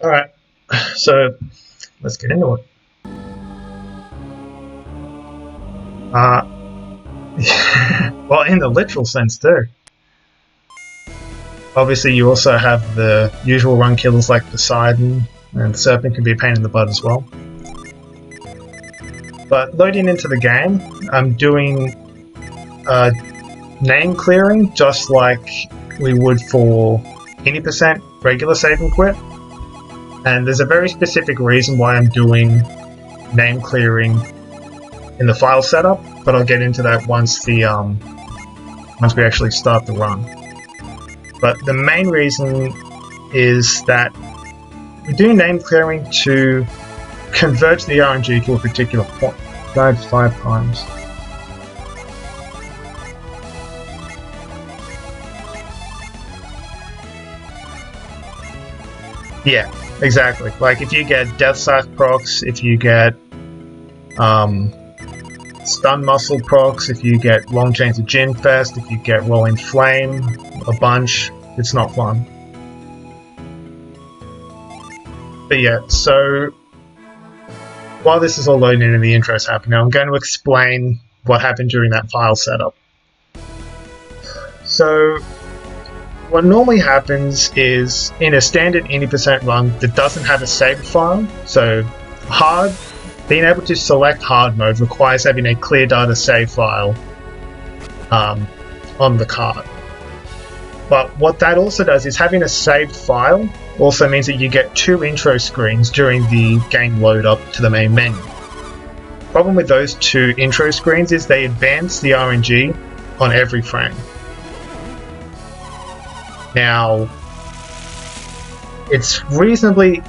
Alright, so let's get into it. Well, in the literal sense too. Obviously, you also have the usual run killers like Poseidon, and Serpent can be a pain in the butt as well. But loading into the game, I'm doing name clearing just like we would for 80% regular save and quit. And there's a very specific reason why I'm doing name clearing in the file setup, but I'll get into that once we actually start the run. But the main reason is that we're doing name clearing to converge the RNG to a particular point. Died 5 times. Yeah, exactly. Like if you get Death Scythe procs, if you get Stun Muscle procs, if you get Long Chains of Gin Fest, if you get Rolling Flame, a bunch, it's not fun. But yeah, so while this is all loading and the intro's happening, I'm going to explain what happened during that file setup. So what normally happens is in a standard 80% run that doesn't have a saved file, so hard, being able to select hard mode requires having a clear data save file on the card. But what that also does is having a saved file also means that you get 2 intro screens during the game load up to the main menu. Problem with those 2 intro screens is they advance the RNG on every frame. Now, it's reasonably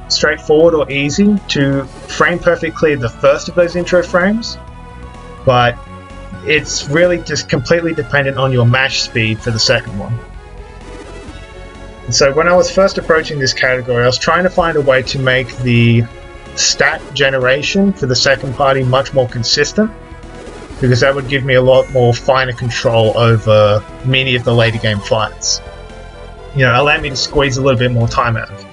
straightforward or easy to frame perfect clear the first of those intro frames, but it's really just completely dependent on your mash speed for the second one. And so when I was first approaching this category, I was trying to find a way to make the stat generation for the second party much more consistent, because that would give me a lot more finer control over many of the later game fights. You know, allow me to squeeze a little bit more time out of it.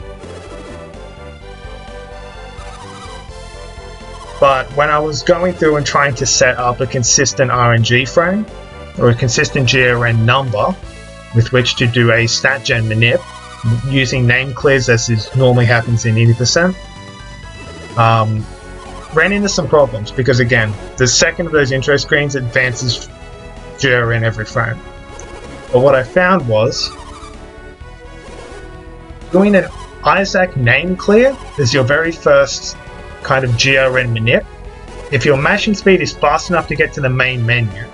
But when I was going through and trying to set up a consistent RNG frame, or a consistent GRN number, with which to do a stat gen manip, using name clears as is normally happens in 80%, ran into some problems, because again, the second of those intro screens advances GRN every frame. But what I found was, doing an Isaac name clear as your very first kind of GRN manip, if your mashing speed is fast enough to get to the main menu,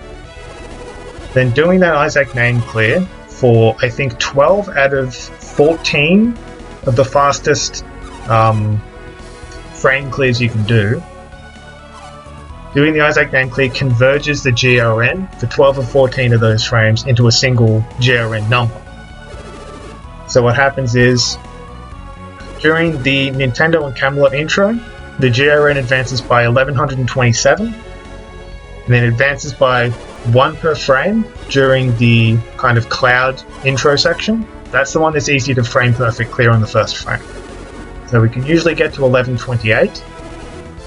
then doing that Isaac name clear for I think 12 out of 14 of the fastest frame clears you can do, doing the Isaac name clear converges the GRN for 12 or 14 of those frames into a single GRN number. So what happens is, during the Nintendo and Camelot intro, the GRN advances by 1127, and then advances by 1 per frame during the kind of cloud intro section. That's the one that's easy to frame perfect clear on the first frame. So we can usually get to 1128,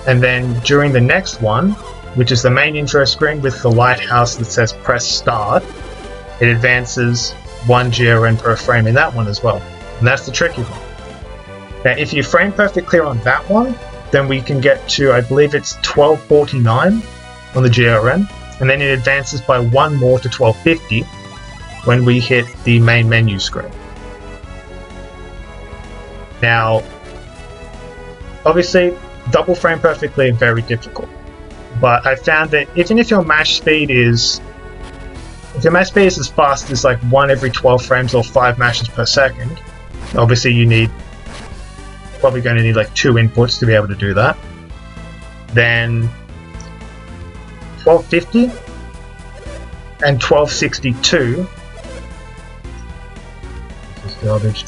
and then during the next one, which is the main intro screen with the lighthouse that says press start, it advances 1 GRN per frame in that one as well. And that's the tricky one. Now if you frame perfect clear on that one, then we can get to, I believe it's 1249 on the GRN, and then it advances by 1 more to 1250 when we hit the main menu screen. Now, obviously, double frame perfectly is very difficult, but I found that even if your mash speed is as fast as like 1 every 12 frames or 5 mashes per second, obviously you need probably going to need like 2 inputs to be able to do that, then 1250 and 1262, this is garbage,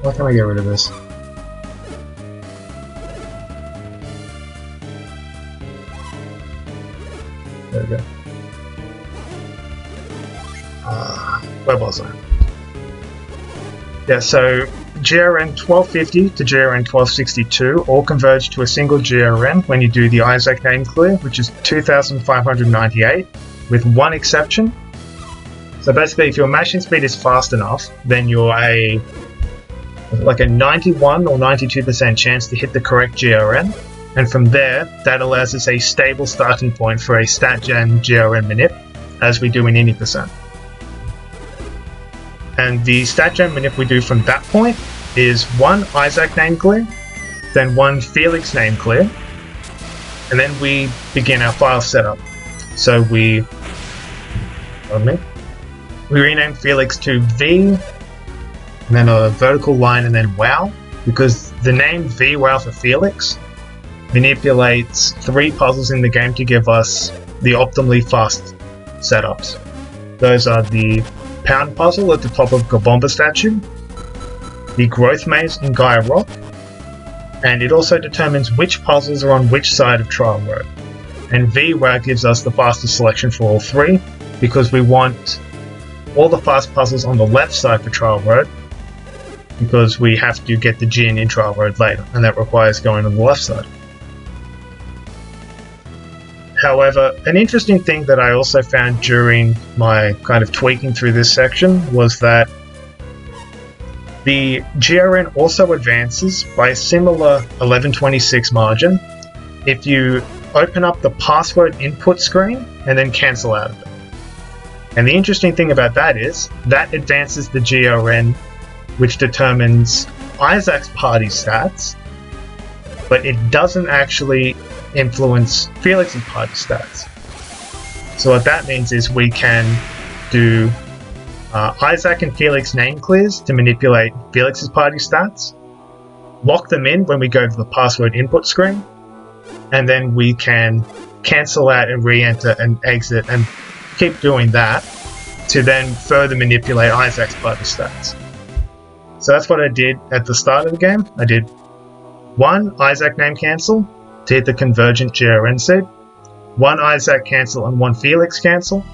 why can't I get rid of this? Where was I? Yeah, so GRN 1250 to GRN 1262 all converge to a single GRN when you do the Isaac name clear, which is 2598, with one exception. So basically, if your mashing speed is fast enough, then you're a 91 or 92% chance to hit the correct GRN, and from there, that allows us a stable starting point for a StatGen GRN manip, as we do in any percent. And the StatGen manip we do from that point is one Isaac name clear, then one Felix name clear, and then we begin our file setup. So we rename Felix to V, and then a vertical line, and then WoW, because the name V WoW for Felix manipulates 3 puzzles in the game to give us the optimally fast setups. Those are the Pound puzzle at the top of Gabomba statue, the Growth Maze in Gaia Rock, and it also determines which puzzles are on which side of Trial Road. And V WoW gives us the fastest selection for all 3, because we want all the fast puzzles on the left side for Trial Road, because we have to get the Djinn in Trial Road later, and that requires going on the left side. However, an interesting thing that I also found during my kind of tweaking through this section was that the GRN also advances by a similar 1126 margin if you open up the password input screen and then cancel out of it. And the interesting thing about that is that advances the GRN, which determines Isaac's party stats, but it doesn't actually influence Felix's party stats. So what that means is we can do Isaac and Felix name clears to manipulate Felix's party stats, lock them in when we go to the password input screen, and then we can cancel out and re-enter and exit and keep doing that to then further manipulate Isaac's party stats. So that's what I did at the start of the game. I did one Isaac name cancel to hit the convergent GRN seed, one Isaac cancel and one Felix cancel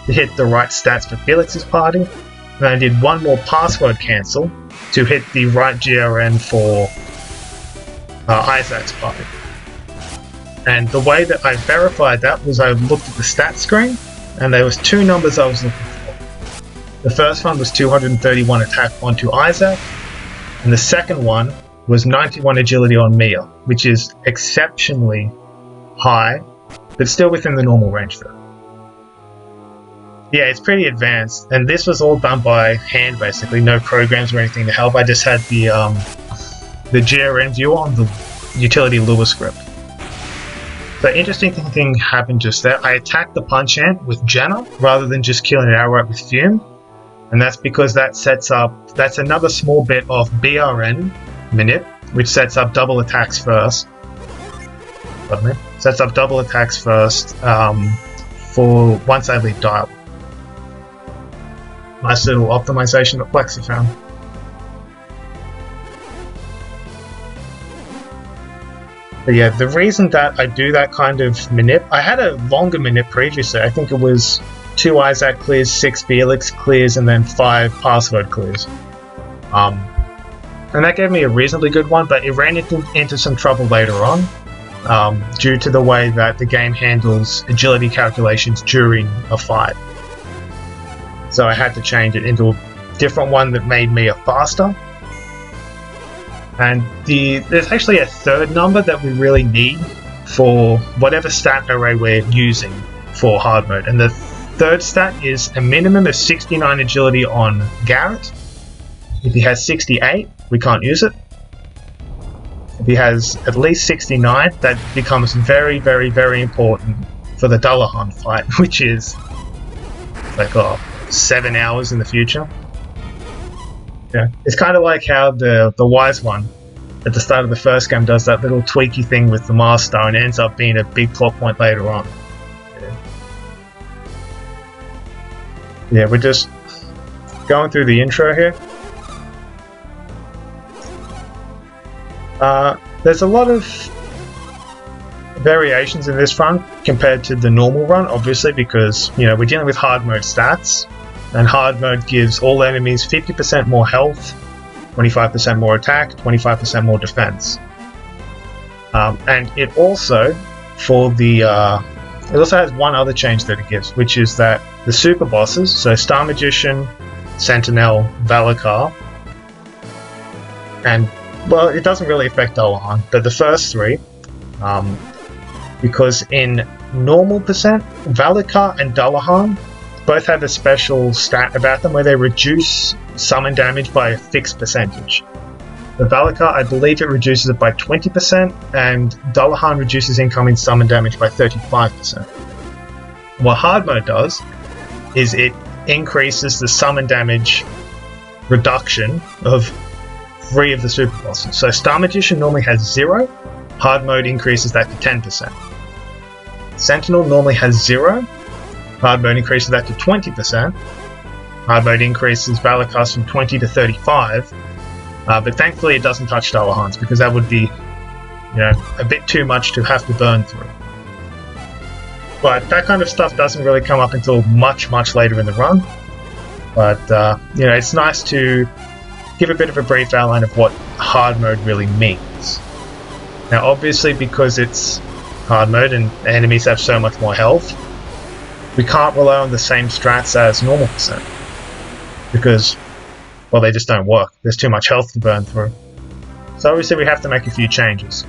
to hit the right stats for Felix's party, and I did one more password cancel to hit the right GRN for Isaac's party. And the way that I verified that was I looked at the stat screen, and there was 2 numbers I was looking for. The first one was 231 attack onto Isaac, and the second one was 91 agility on Mia, which is exceptionally high, but still within the normal range though. Yeah, it's pretty advanced, and this was all done by hand basically, no programs or anything to help. I just had the GRN viewer on the utility Lua script. The interesting thing happened just there. I attacked the punch ant with Jenna rather than just killing it outright with Fume, and that's because that's another small bit of BRN manip, which sets up double attacks first. Sets up double attacks first for once I leave dial. Nice little optimization that Plexa found. But yeah, the reason that I do that kind of manip, I had a longer manip previously. I think it was 2 Isaac clears, 6 Felix clears, and then 5 password clears. And that gave me a reasonably good one, but it ran into some trouble later on due to the way that the game handles agility calculations during a fight. So I had to change it into a different one that made Mia faster. And there's actually a third number that we really need for whatever stat array we're using for hard mode. And the third stat is a minimum of 69 agility on Garrett. If he has 68, we can't use it. If he has at least 69, that becomes very, very, very important for the Dullahan fight, which is like 7 hours in the future. Yeah, it's kind of like how the Wise One at the start of the first game does that little tweaky thing with the Mars Star and ends up being a big plot point later on. Yeah, we're just going through the intro here. There's a lot of variations in this run compared to the normal run, obviously, because we're dealing with hard mode stats. and hard mode gives all enemies 50% more health, 25% more attack, 25% more defense. And it also, it also has one other change that it gives, which is that the super bosses, so Star Magician, Sentinel, Valakar, and, well, it doesn't really affect Dullahan, but the first three, because in normal percent, Valakar and Dullahan both have a special stat about them where they reduce summon damage by a fixed percentage. The Valakar, I believe it reduces it by 20%, and Dullahan reduces incoming summon damage by 35%. What hard mode does is it increases the summon damage reduction of 3 of the super bosses. So Star Magician normally has 0, hard mode increases that to 10%. Sentinel normally has 0, hard mode increases that to 20%. Hard mode increases Valakar's from 20 to 35, but thankfully it doesn't touch Dullahan's because that would be, a bit too much to have to burn through. But that kind of stuff doesn't really come up until much, much later in the run. But, it's nice to give a bit of a brief outline of what hard mode really means. Now, obviously, because it's hard mode and enemies have so much more health, we can't rely on the same strats as normal percent. Because, well, they just don't work. There's too much health to burn through. So obviously we have to make a few changes.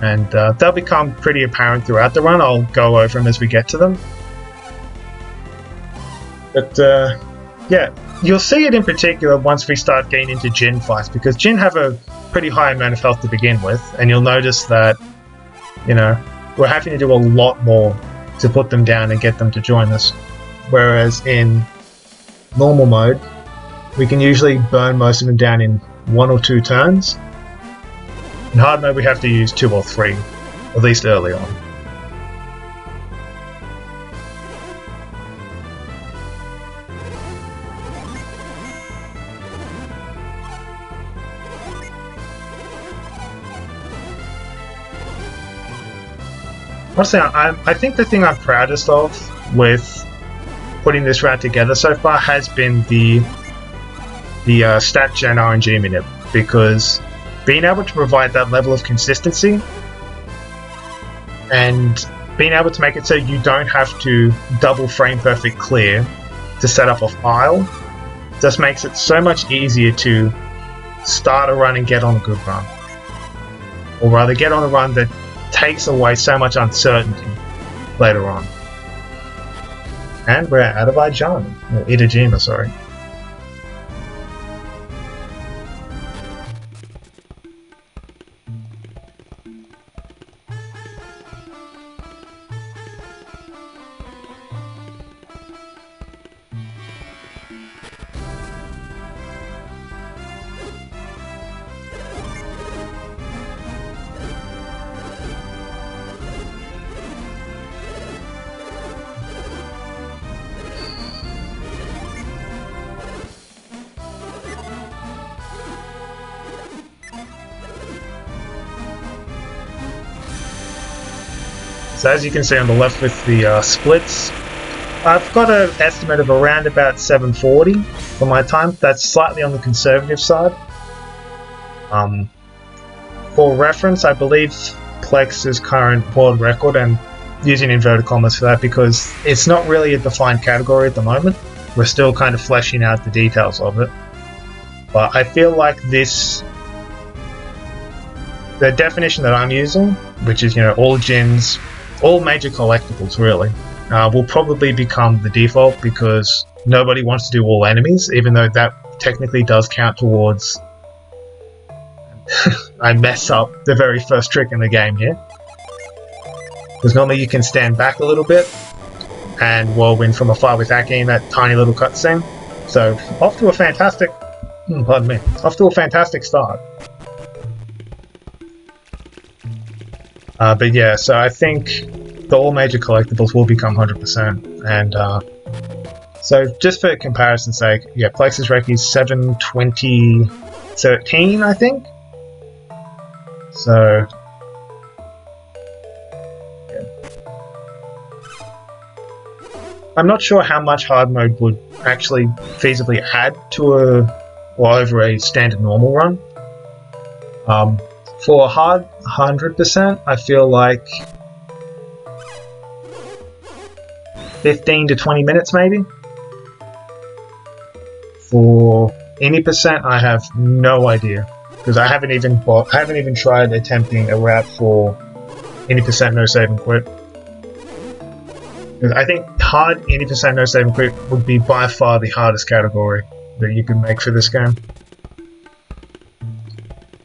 And they'll become pretty apparent throughout the run. I'll go over them as we get to them. But, yeah, you'll see it in particular once we start getting into Jinn fights, because Jinn have a pretty high amount of health to begin with, and you'll notice that, we're having to do a lot more to put them down and get them to join us. Whereas in normal mode, we can usually burn most of them down in 1 or 2 turns. In hard mode, we have to use 2 or 3, at least early on. Honestly, I think the thing I'm proudest of with putting this route together so far has been the stat gen RNG manip, because being able to provide that level of consistency and being able to make it so you don't have to double frame perfect clear to set up a file just makes it so much easier to start a run and get on a good run. Or rather, get on a run that takes away so much uncertainty later on. And we're out of Ijana, or Itajima, sorry. So as you can see on the left with the splits, I've got an estimate of around about 740 for my time. That's slightly on the conservative side. For reference, I believe Plexa's current world record, and using inverted commas for that because it's not really a defined category at the moment. We're still kind of fleshing out the details of it. But I feel like the definition that I'm using, which is, all Jinns, all major collectibles really, will probably become the default because nobody wants to do all enemies, even though that technically does count towards I mess up the very first trick in the game here. Because normally you can stand back a little bit and whirlwind from afar without getting that tiny little cutscene. So off to a fantastic start. But yeah, so I think the all major collectibles will become 100%, and so just for comparison's sake, yeah, Plexa's rec is 72013, I think. So yeah. I'm not sure how much hard mode would actually feasibly add to over a standard normal run. For a hard 100%, I feel like 15 to 20 minutes maybe. For any percent, I have no idea because I haven't even tried attempting a route for any percent no save and quit. I think hard any percent no save and quit would be by far the hardest category that you can make for this game.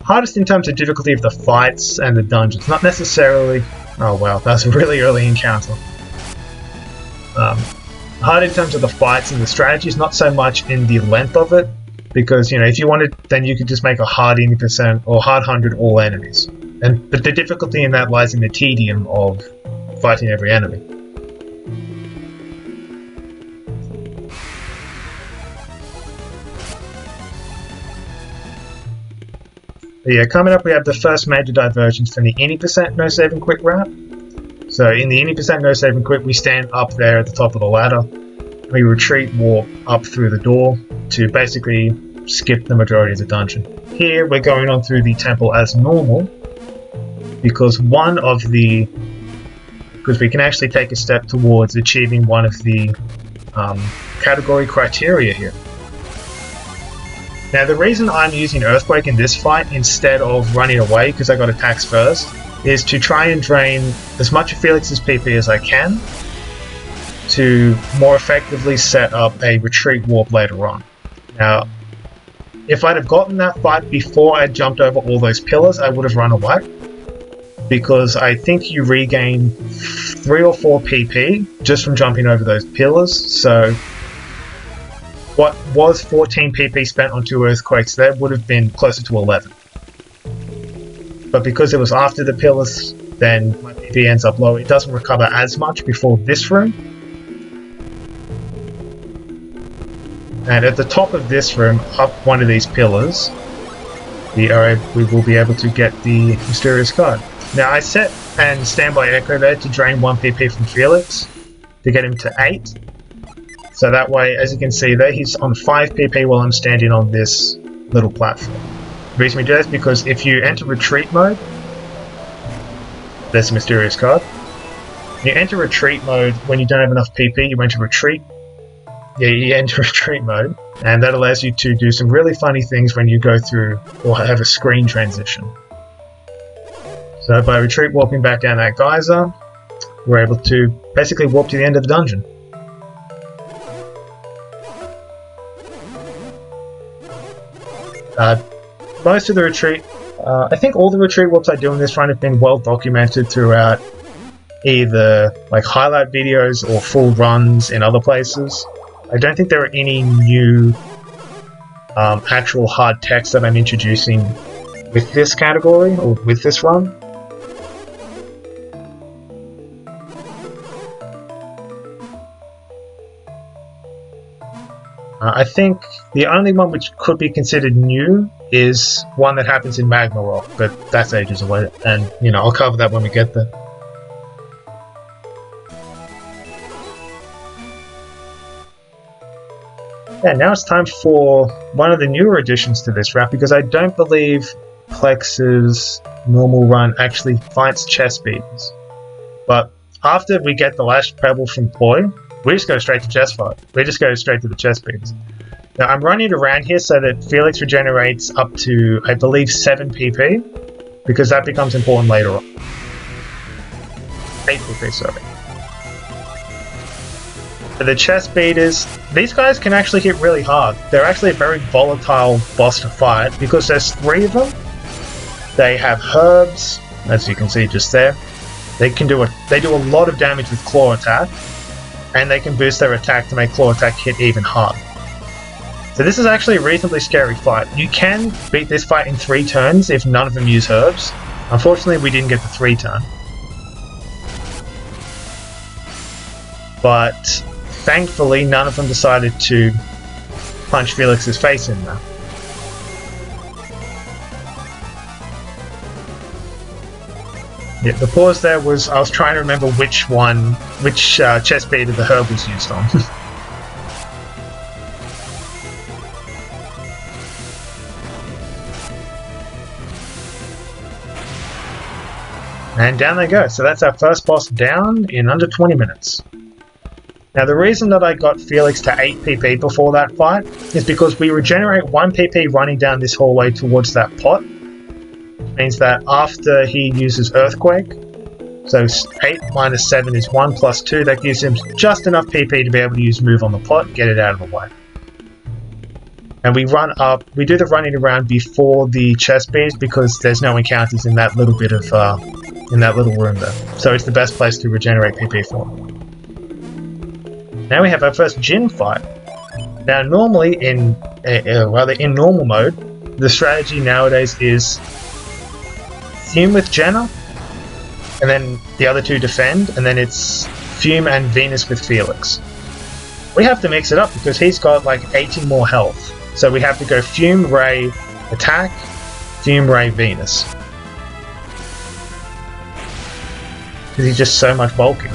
Hardest in terms of difficulty of the fights and the dungeons, not necessarily. Oh wow, that's a really early encounter. Hard in terms of the fights and the strategies, not so much in the length of it, because if you wanted, then you could just make a hard 80% or hard 100 all enemies. But the difficulty in that lies in the tedium of fighting every enemy. But yeah, coming up we have the first major divergence from the any percent no save and quit route. So in the any percent no save and quit, we stand up there at the top of the ladder. We retreat warp up through the door to basically skip the majority of the dungeon. Here we're going on through the temple as normal because we can actually take a step towards achieving one of the category criteria here. Now the reason I'm using Earthquake in this fight instead of running away because I got attacks first is to try and drain as much of Felix's PP as I can to more effectively set up a retreat warp later on. Now, if I'd have gotten that fight before I jumped over all those pillars, I would have run away. Because I think you regain 3 or 4 PP just from jumping over those pillars, so what was 14 PP spent on 2 Earthquakes there would have been closer to 11. But because it was after the pillars, then my PP ends up low. It doesn't recover as much before this room. And at the top of this room, up one of these pillars, we will be able to get the mysterious card. Now I set and standby echo there to drain 1 PP from Felix to get him to 8. So that way, as you can see there, he's on 5 PP while I'm standing on this little platform. The reason we do that is because if you enter retreat mode, there's a mysterious card. You enter retreat mode when you don't have enough PP, you enter retreat. Yeah, you enter retreat mode, and that allows you to do some really funny things when you go through or have a screen transition. So by retreat warping back down that geyser, we're able to basically warp to the end of the dungeon. Most of the retreat, I think all the retreat warps I do in this run have been well documented throughout either like highlight videos or full runs in other places. I don't think there are any new actual hard text that I'm introducing with this category or with this run. I think the only one which could be considered new is one that happens in Magma Rock, but that's ages away, and I'll cover that when we get there. Yeah, now it's time for one of the newer additions to this route, because I don't believe Plexa's normal run actually fights chest beaters. But after we get the last pebble from Ploy, we just go straight to chest fight. We just go straight to the chest beaters. Now I'm running around here so that Felix regenerates up to, I believe, 7 PP, because that becomes important later on. 8 PP, sorry. For the chest beaters, these guys can actually hit really hard. They're actually a very volatile boss to fight because there's 3 of them. They have herbs, as you can see just there. They do a lot of damage with claw attack, and they can boost their attack to make claw attack hit even harder. So this is actually a reasonably scary fight. You can beat this fight in 3 turns if none of them use herbs. Unfortunately, we didn't get the 3 turn. But thankfully, none of them decided to punch Felix's face in there. Yeah, the pause there was I was trying to remember which chest beater the herb was used on. And down they go. So that's our first boss down in under 20 minutes. Now the reason that I got Felix to 8 PP before that fight is because we regenerate 1 PP running down this hallway towards that pot. Means that after he uses Earthquake, so 8 minus 7 is 1 plus 2, that gives him just enough PP to be able to use Move on the pot and get it out of the way. And we run up, we do the running around before the chest beats because there's no encounters in that little bit of, in that little room there. So it's the best place to regenerate PP for. Now we have our first Jin fight. Now normally in normal mode, the strategy nowadays is Fume with Jenna, and then the other two defend, and then it's Fume and Venus with Felix. We have to mix it up because he's got like 80 more health. So we have to go Fume, Ray, attack, Fume, Ray, Venus. Because he's just so much bulky.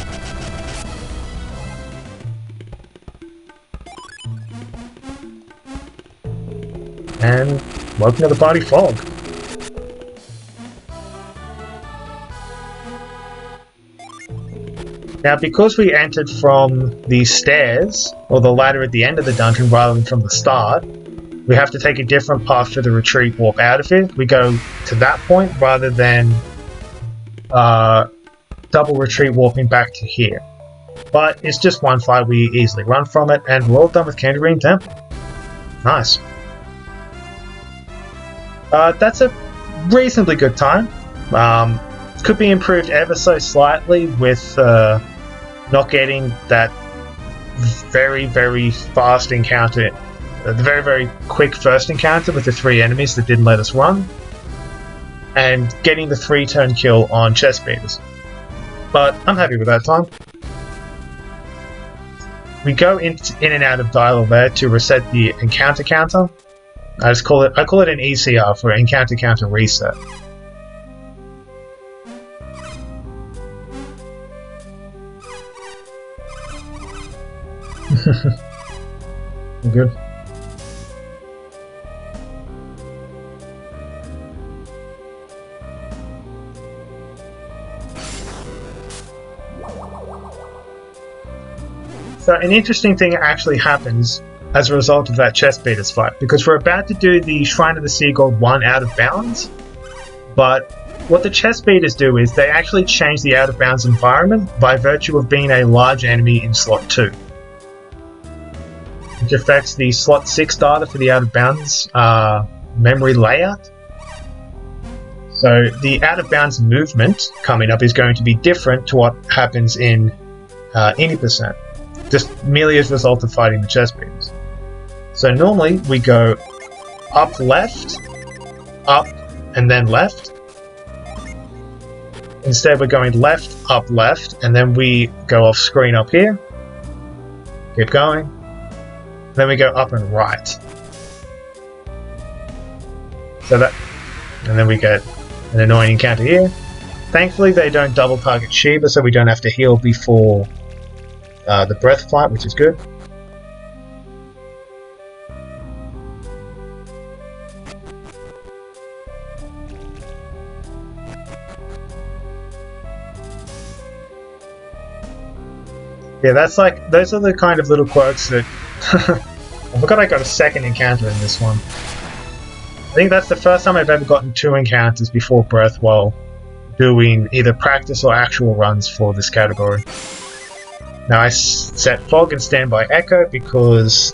And welcome to the party, Fog. Now, because we entered from the stairs, or the ladder at the end of the dungeon rather than from the start, we have to take a different path for the retreat warp out of it. We go to that point rather than double retreat warping back to here. But it's just one fight, we easily run from it, and we're all done with Canterbury Temple. Nice. That's a reasonably good time. Could be improved ever so slightly with not getting that very, very fast encounter, the very, very quick first encounter with the 3 enemies that didn't let us run, and getting the 3-turn kill on chest beaters. But I'm happy with that time. We go in and out of dialogue there to reset the encounter counter. I call it an ECR for encounter counter reset. Good. So an interesting thing actually happens as a result of that chest beaters fight, because we're about to do the Shrine of the Sea God 1 out of bounds, but what the chest beaters do is they actually change the out of bounds environment by virtue of being a large enemy in slot 2. Which affects the slot 6 data for the out of bounds memory layout. So the out of bounds movement coming up is going to be different to what happens in any percent, just merely as a result of fighting the chest beaters. So normally we go up left, up, and then left. Instead we're going left, up, left, and then we go off screen up here. Keep going. Then we go up and right. So that, and then we get an annoying encounter here. Thankfully they don't double target Shiva, so we don't have to heal before the breath fight, which is good. Yeah, that's like, those are the kind of little quirks that I forgot I got a second encounter in this one. I think that's the first time I've ever gotten 2 encounters before breath while doing either practice or actual runs for this category. Now I set Fog and Standby Echo because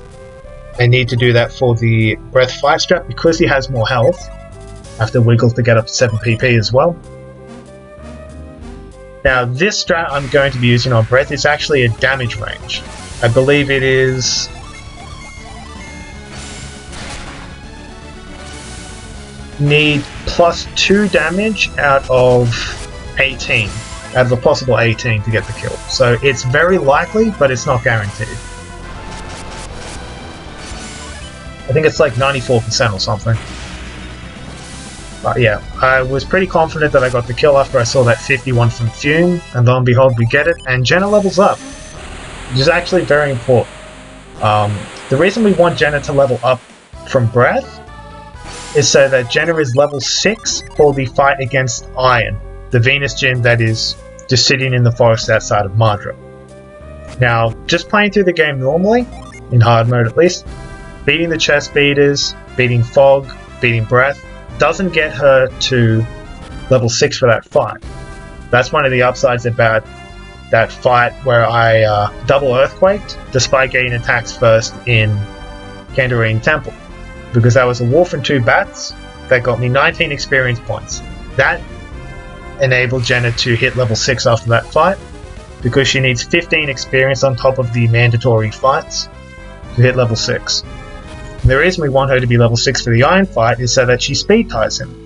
I need to do that for the breath fight strat because he has more health. I have to wiggle to get up to 7 PP as well. Now this strat I'm going to be using on breath is actually a damage range. I believe it is need plus 2 damage out of 18, out of a possible 18 to get the kill. So it's very likely, but it's not guaranteed. I think it's like 94% or something. But yeah, I was pretty confident that I got the kill after I saw that 51 from Fume, and lo and behold, we get it, and Jenna levels up, which is actually very important. The reason we want Jenna to level up from Breath is so that Jenna is level 6 for the fight against Iron, the Venus gym that is just sitting in the forest outside of Madra. Now, just playing through the game normally, in hard mode at least, beating the chest beaters, beating Fog, beating Breath, doesn't get her to level 6 for that fight. That's one of the upsides about that fight where I double Earthquaked, despite getting attacks first in Kandarine Temple. Because that was a wolf and 2 bats that got me 19 experience points. That enabled Jenna to hit level 6 after that fight, because she needs 15 experience on top of the mandatory fights to hit level 6. And the reason we want her to be level 6 for the Iron fight is so that she speed ties him.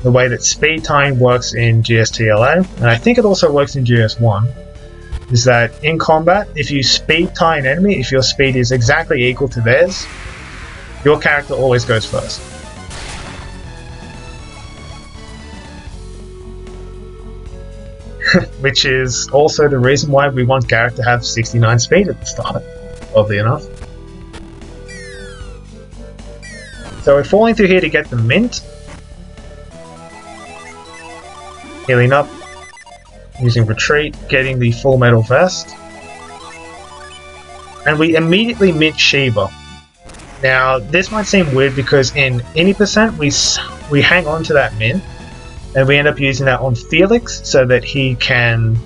The way that speed tying works in GSTLA, and I think it also works in GS1, is that in combat, if you speed tie an enemy, if your speed is exactly equal to theirs, your character always goes first. Which is also the reason why we want Garrett to have 69 speed at the start, oddly enough. So we're falling through here to get the mint. Healing up, using retreat, getting the full metal vest. And we immediately mint Shiva. Now, this might seem weird because in any percent we hang on to that mint, and we end up using that on Felix so that he can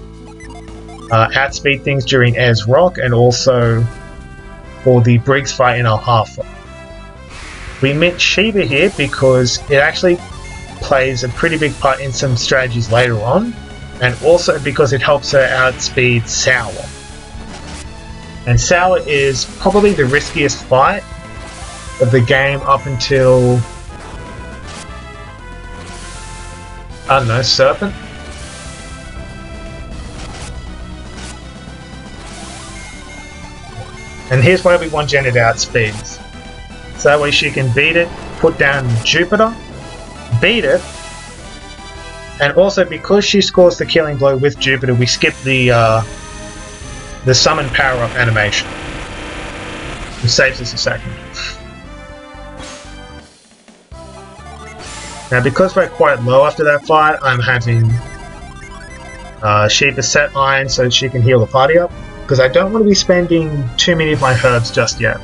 outspeed things during Air's Rock and also for the Briggs fight in our half fight. We mint Shiva here because it actually plays a pretty big part in some strategies later on, and also because it helps her outspeed Sour. And Sour is probably the riskiest fight of the game up until, I don't know, Serpent? And here's why we want Jenna to outspeed. So that way she can beat it, put down Jupiter, beat it, and also because she scores the killing blow with Jupiter, we skip the summon power-up animation. It saves us a second. Now because we're quite low after that fight, I'm having Shiva set Iron so she can heal the party up, because I don't want to be spending too many of my herbs just yet.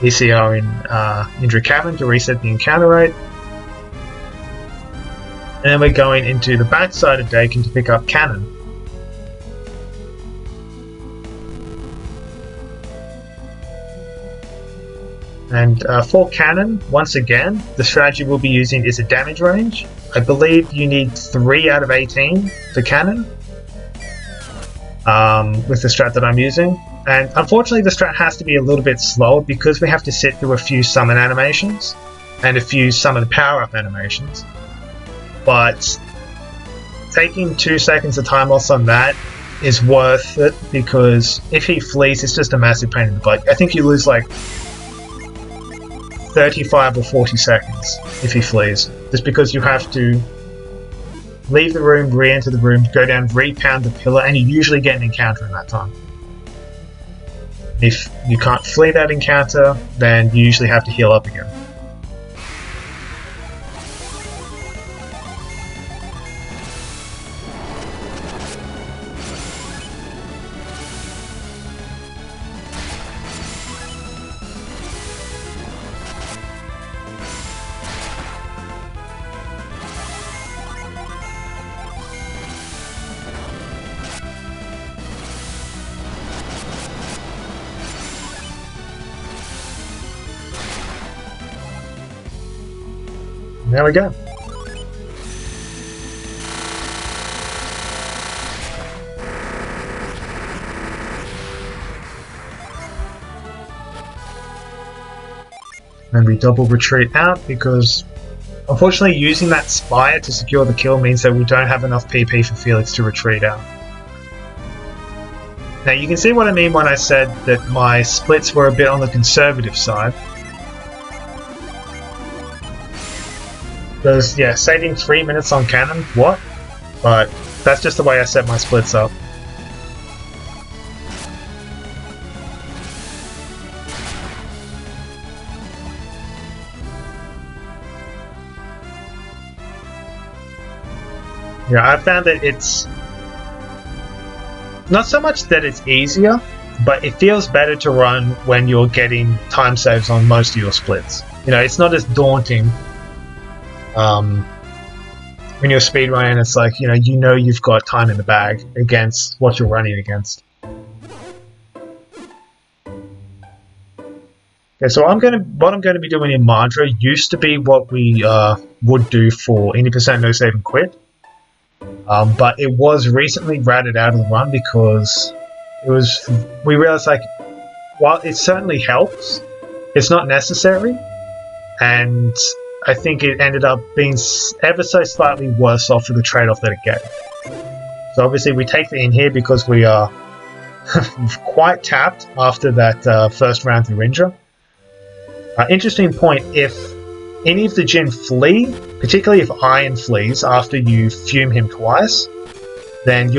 ECR in Indra Cavern to reset the encounter rate. And then we're going into the backside of Dakin to pick up Cannon. And for Cannon, once again, the strategy we'll be using is a damage range. I believe you need 3 out of 18 for Cannon with the strat that I'm using. And unfortunately the strat has to be a little bit slower because we have to sit through a few summon animations and a few summon power-up animations. But taking 2 seconds of time loss on that is worth it, because if he flees, it's just a massive pain in the butt. I think you lose like 35 or 40 seconds if he flees, just because you have to leave the room, re-enter the room, go down, re-pound the pillar, and you usually get an encounter in that time. If you can't flee that encounter, then you usually have to heal up again. There we go. And we double retreat out because unfortunately using that spire to secure the kill means that we don't have enough PP for Felix to retreat out. Now you can see what I mean when I said that my splits were a bit on the conservative side. Because, yeah, saving 3 minutes on cannon, what? But that's just the way I set my splits up. Yeah, I found that it's not so much that it's easier, but it feels better to run when you're getting time saves on most of your splits. You know, it's not as daunting when you're speedrunning. It's like, you know you've got time in the bag against what you're running against. Okay, so what I'm going to be doing in Madra used to be what we would do for 80% no save and quit. But it was recently ratted out of the run because we realized, like, while it certainly helps, it's not necessary, and I think it ended up being ever so slightly worse off for the trade-off that it gave. So obviously we take the in here because we are quite tapped after that first round through Indra. Interesting point, if any of the Jin flee, particularly if Iron flees after you fume him twice, then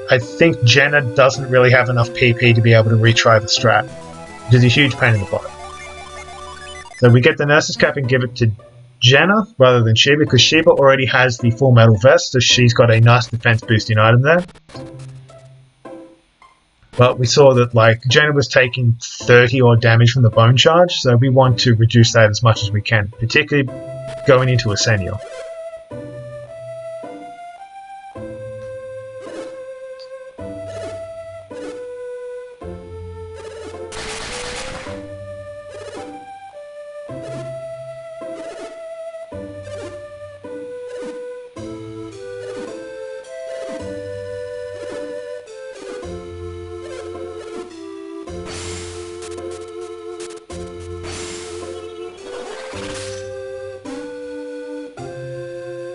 I think Jenna doesn't really have enough PP to be able to retry the strat, which is a huge pain in the butt. So we get the Nurse's Cap and give it to Jenna rather than Shiba, because Shiba already has the full metal vest, so she's got a nice defense boosting item there. But we saw that, like, Jenna was taking 30 odd damage from the bone charge, so we want to reduce that as much as we can, particularly going into a senior.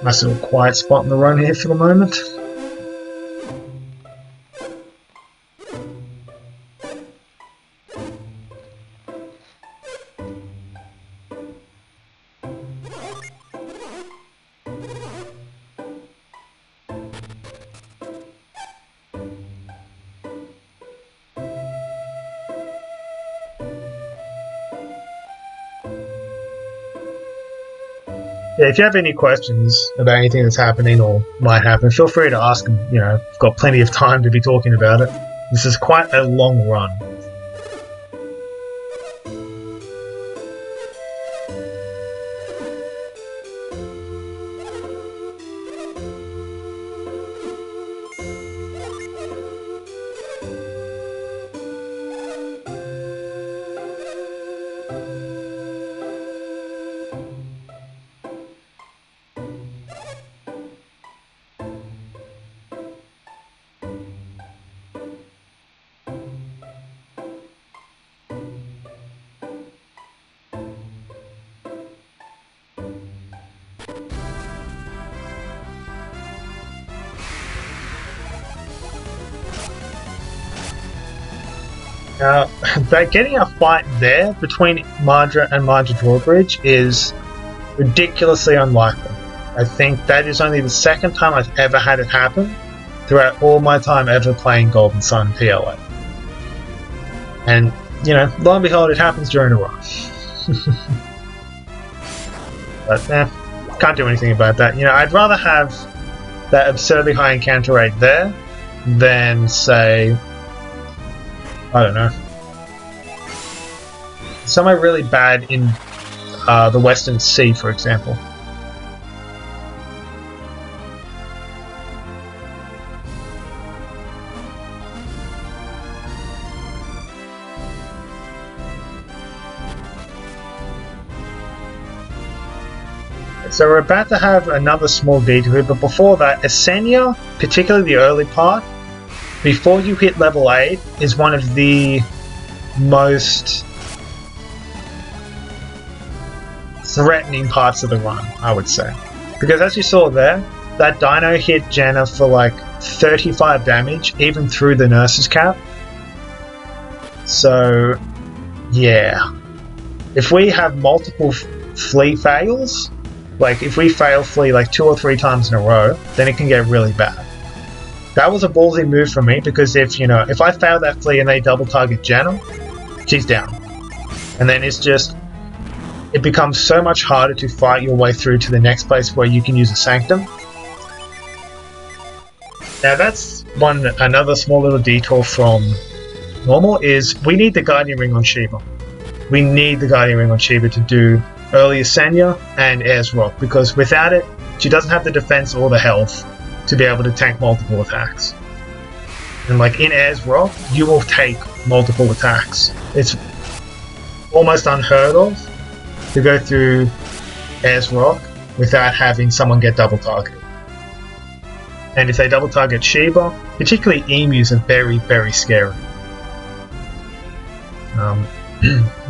Nice little quiet spot in the run here for the moment. Yeah, if you have any questions about anything that's happening or might happen, feel free to ask them. You know, I've got plenty of time to be talking about it. This is quite a long run. But getting a fight there between Madra and Madra Drawbridge is ridiculously unlikely. I think that is only the second time I've ever had it happen throughout all my time ever playing Golden Sun PLA. And, you know, lo and behold, it happens during a run. But, can't do anything about that. You know, I'd rather have that absurdly high encounter rate there than, say, I don't know, somewhere really bad in the Western Sea, for example. So we're about to have another small detour, but before that, Asenia, particularly the early part, before you hit level 8, is one of the most threatening parts of the run, I would say. Because as you saw there, that dino hit Jenna for like 35 damage, even through the nurse's cap. So, yeah. If we have multiple flea fails, like if we fail flea like 2 or 3 times in a row, then it can get really bad. That was a ballsy move for me because if I fail that flea and they double target Jenna, she's down. And then it becomes so much harder to fight your way through to the next place where you can use a Sanctum. Now that's another small little detour from normal is we need the Guardian Ring on Shiva. We need the Guardian Ring on Shiva to do early Ascenia and Ayers Rock, because without it, she doesn't have the defense or the health to be able to tank multiple attacks. And like in Ayers Rock, you will take multiple attacks. It's almost unheard of to go through Ayers Rock without having someone get double targeted. And if they double target Shiva, particularly emus are very, very scary.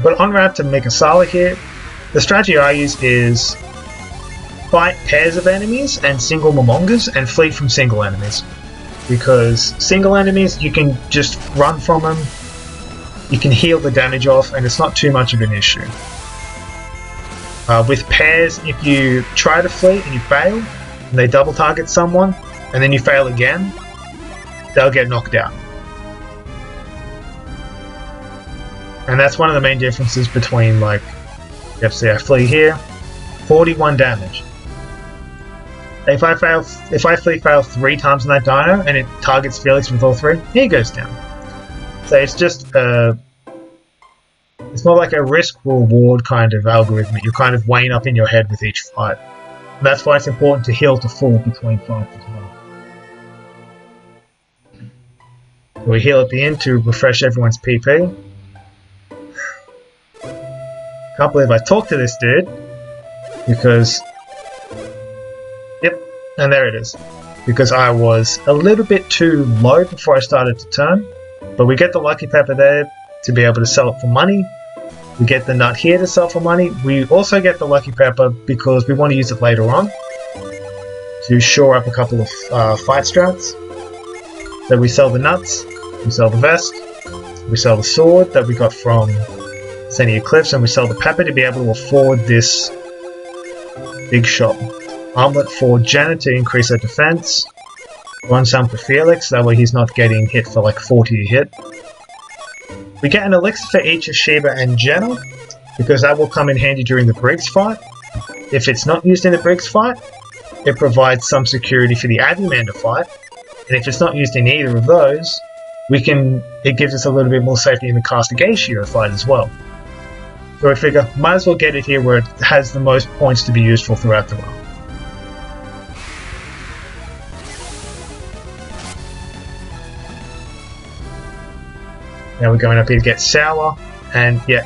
But en route to Mikasala here, the strategy I use is fight pairs of enemies and single Momongas and flee from single enemies. Because single enemies, you can just run from them, you can heal the damage off, and it's not too much of an issue. With pairs, if you try to flee and you fail, and they double target someone, and then you fail again, they'll get knocked out. And that's one of the main differences between, like, see, I flee here, 41 damage. If I flee fail 3 times in that dino and it targets Felix with all 3, he goes down. So it's just it's more like a risk-reward kind of algorithm that you're kind of weighing up in your head with each fight. And that's why it's important to heal to full between fights as well. We heal at the end to refresh everyone's PP. Can't believe I talked to this dude, because, yep, and there it is, because I was a little bit too low before I started to turn, but we get the Lucky Pepper there to be able to sell it for money, we get the nut here to sell for money, we also get the Lucky Pepper because we want to use it later on to shore up a couple of fight strats. So we sell the nuts, we sell the vest, we sell the sword that we got from Ascenia Cliffs, and we sell the pepper to be able to afford this big shot. Armlet for Jenna to increase her defense. One some for Felix, that way he's not getting hit for like 40 a hit. We get an elixir for each of Shiva and Jenna, because that will come in handy during the Briggs fight. If it's not used in the Briggs fight, it provides some security for the Avimander fight, and if it's not used in either of those, it gives us a little bit more safety in the Castigation fight as well. So I figure, might as well get it here where it has the most points to be useful throughout the run. Now we're going up here to get Sour, and yeah,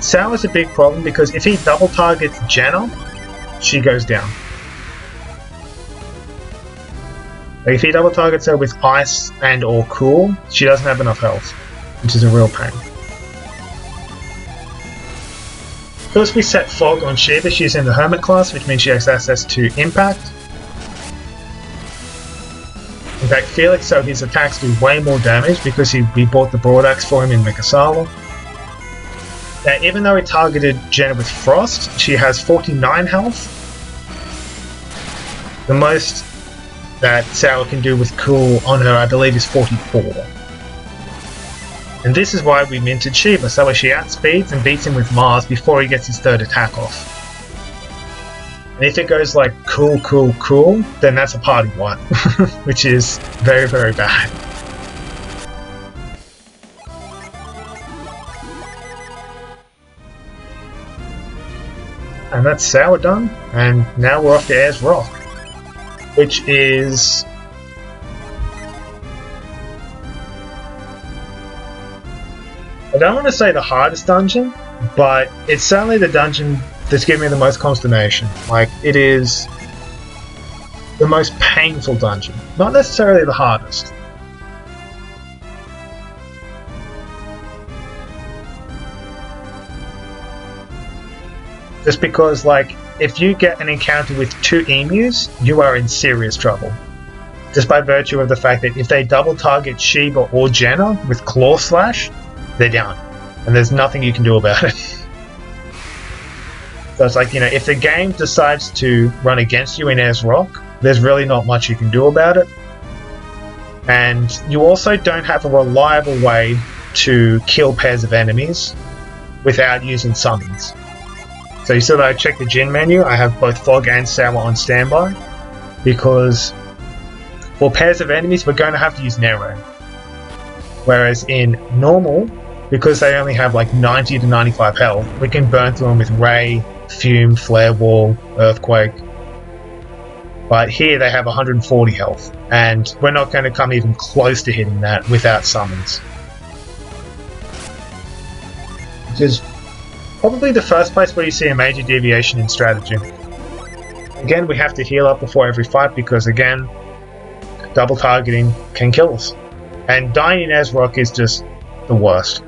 Sour's a big problem because if he double targets Jenna, she goes down. Like if he double targets her with Ice and or Cool, she doesn't have enough health, which is a real pain. First we set Fog on Shiva, she's in the Hermit class, which means she has access to Impact. In fact, Felix, so his attacks do way more damage because we bought the Broad Axe for him in Mikasala. Now, even though he targeted Jenna with Frost, she has 49 health. The most that Sour can do with Cool on her, I believe, is 44. And this is why we minted Shiva, so she outspeeds and beats him with Mars before he gets his 3rd attack off. And if it goes like cool, cool, cool, then that's a party wipe, which is very, very bad. And that's Sour done, and now we're off to Ayers Rock, which is... I don't want to say the hardest dungeon, but it's certainly the dungeon that's given me the most consternation. Like, it is the most painful dungeon, not necessarily the hardest. Just because, like, if you get an encounter with 2 emus, you are in serious trouble. Just by virtue of the fact that if they double target Sheba or Jenna with Claw Slash, they're down. And there's nothing you can do about it. So it's like, you know, if the game decides to run against you in Ayers Rock, there's really not much you can do about it. And you also don't have a reliable way to kill pairs of enemies without using summons. So you saw that I checked the Jin menu, I have both Fog and Sour on standby, because for pairs of enemies we're going to have to use Nero. Whereas in normal, because they only have like 90 to 95 health, we can burn through them with Ray, Fume, Flare Wall, Earthquake. But here they have 140 health, and we're not going to come even close to hitting that without summons. Which is probably the first place where you see a major deviation in strategy. Again, we have to heal up before every fight because, again, double targeting can kill us. And dying in Ayers Rock is just the worst.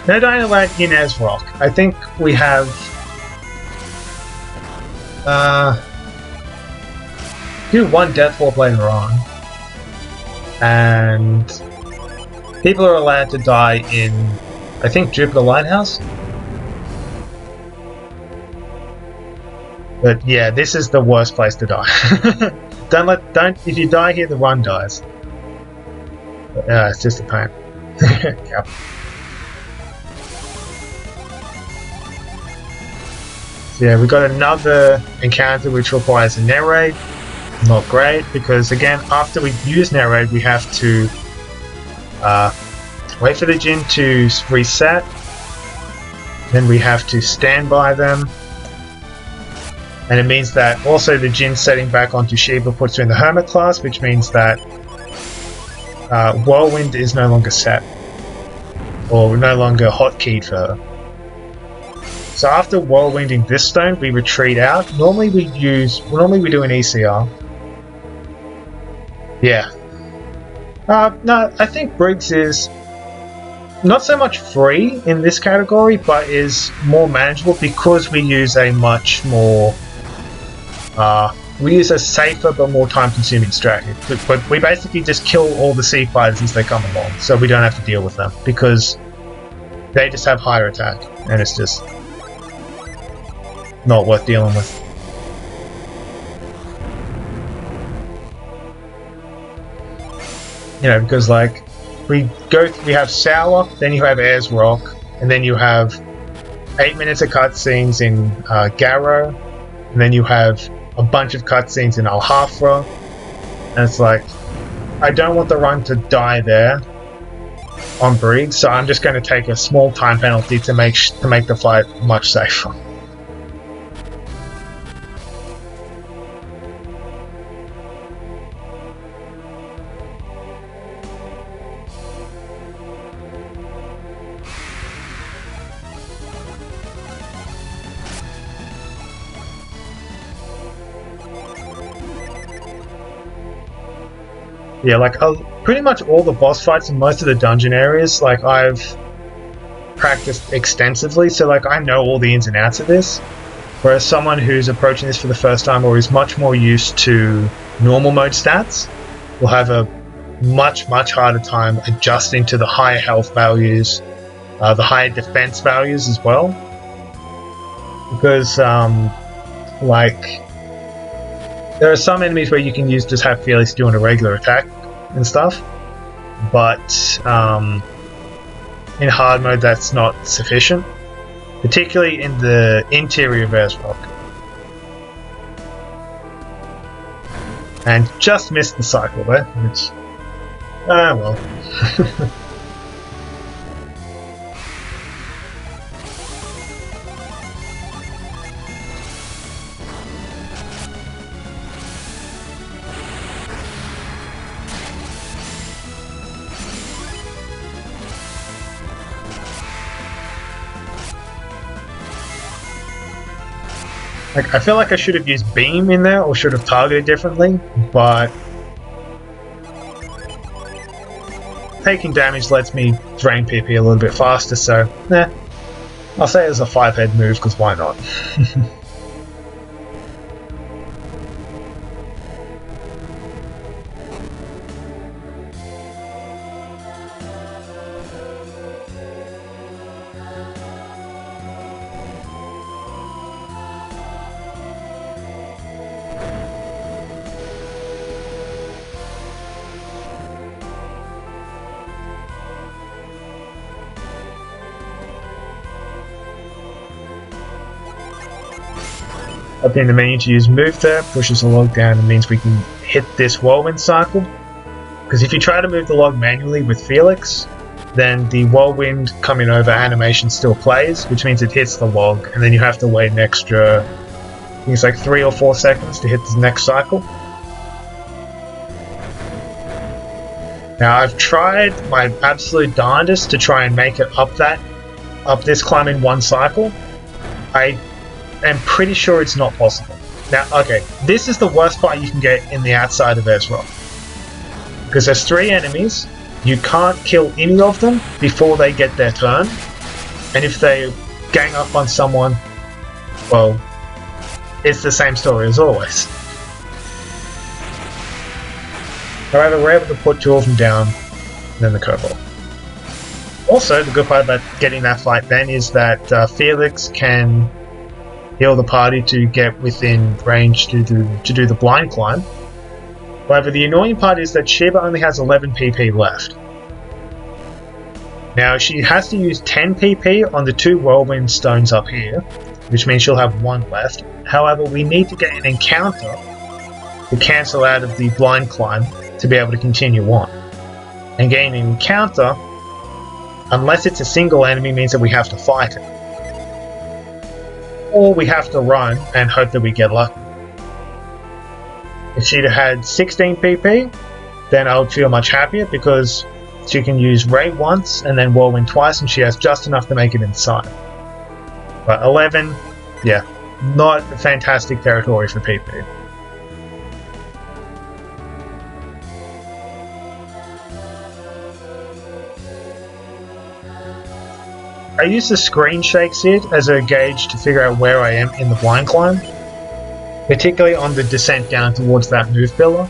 No Dynamite in Ayers Rock. I think we have do one Death Warp later on, and people are allowed to die in, I think, Jupiter Lighthouse. But yeah, this is the worst place to die. If you die here, the run dies. But, it's just a pain. Yep. So yeah, we got another encounter which requires a narrate. Not great, because again, after we use narrate, we have to wait for the Jin to reset. Then we have to stand by them. And it means that also the Jin setting back onto Sheba puts her in the Hermit class, which means that Whirlwind is no longer set. Or no longer hotkeyed for her. So after whirlwinding this stone, we retreat out. Normally we do an ECR. Yeah. No, I think Briggs is not so much free in this category, but is more manageable because we use a much more we use a safer but more time-consuming strategy. But we basically just kill all the sea fighters as they come along, so we don't have to deal with them because they just have higher attack, and it's just not worth dealing with. You know, because like we have Sour, then you have Ayers Rock, and then you have 8 minutes of cutscenes in Garrow, and then you have a bunch of cutscenes in Al-Hafra, and it's like, I don't want the run to die there on Briggs, so I'm just going to take a small time penalty to make the fight much safer. Yeah, like pretty much all the boss fights in most of the dungeon areas, like I've practiced extensively, so like I know all the ins and outs of this. Whereas someone who's approaching this for the first time or is much more used to normal mode stats will have a much harder time adjusting to the higher health values, the higher defense values as well. Because like there are some enemies where you can just have Felix doing a regular attack and stuff, but in hard mode that's not sufficient, particularly in the interior of Ayers Rock. And just missed the cycle there, which, well. Like, I feel like I should have used beam in there or should have targeted differently, but taking damage lets me drain PP a little bit faster, so I'll say it's a 5-head move because why not? Up in the menu to use move there, pushes the log down and means we can hit this whirlwind cycle. Because if you try to move the log manually with Felix, then the whirlwind coming over animation still plays, which means it hits the log, and then you have to wait an extra, I think it's like 3 or 4 seconds to hit the next cycle. Now I've tried my absolute darndest to try and make it up this climb in one cycle. I'm pretty sure it's not possible. Now, okay, this is the worst part you can get in the outside of Ezra. Because there's 3 enemies, you can't kill any of them before they get their turn, and if they gang up on someone, well, it's the same story as always. However, we're able to put 2 of them down, and then the kobold. Also, the good part about getting that fight then is that Felix can heal the party to get within range to do the blind climb. However, the annoying part is that Shiva only has 11 PP left. Now, she has to use 10 PP on the 2 whirlwind stones up here, which means she'll have 1 left. However, we need to get an encounter to cancel out of the blind climb to be able to continue on. And getting an encounter, unless it's a single enemy, means that we have to fight it. Or we have to run and hope that we get lucky. If she'd had 16 PP, then I would feel much happier because she can use Ray once and then Whirlwind twice, and she has just enough to make it inside. But 11, yeah, not a fantastic territory for PP. I use the screen shake SID as a gauge to figure out where I am in the blind climb, particularly on the descent down towards that move pillar.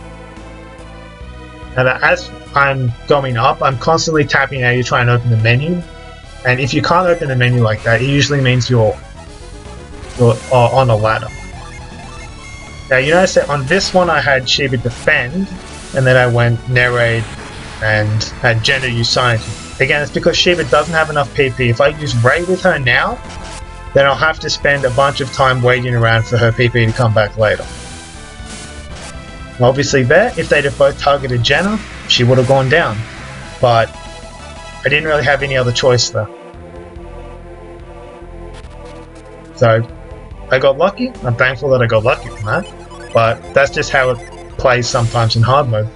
And as I'm going up, I'm constantly tapping A to try and open the menu, and if you can't open the menu like that, it usually means you're on a ladder. Now you notice that on this one I had Shiva defend, and then I went Nerade and had Jenna use Science. Again, it's because Shiva doesn't have enough PP. If I use Ray with her now, then I'll have to spend a bunch of time waiting around for her PP to come back later. Obviously there, if they'd have both targeted Jenna, she would have gone down. But I didn't really have any other choice there. So I got lucky. I'm thankful that I got lucky from that. But that's just how it plays sometimes in hard mode.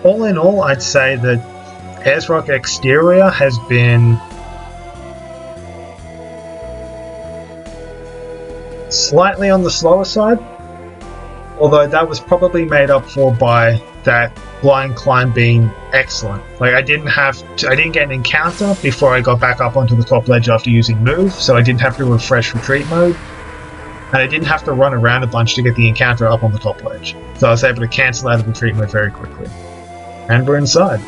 All in all, I'd say that Ezrock Exterior has been slightly on the slower side, although that was probably made up for by that blind climb being excellent. Like I didn't get an encounter before I got back up onto the top ledge after using move, so I didn't have to refresh retreat mode, and I didn't have to run around a bunch to get the encounter up on the top ledge, so I was able to cancel out of retreat mode very quickly. And we're inside.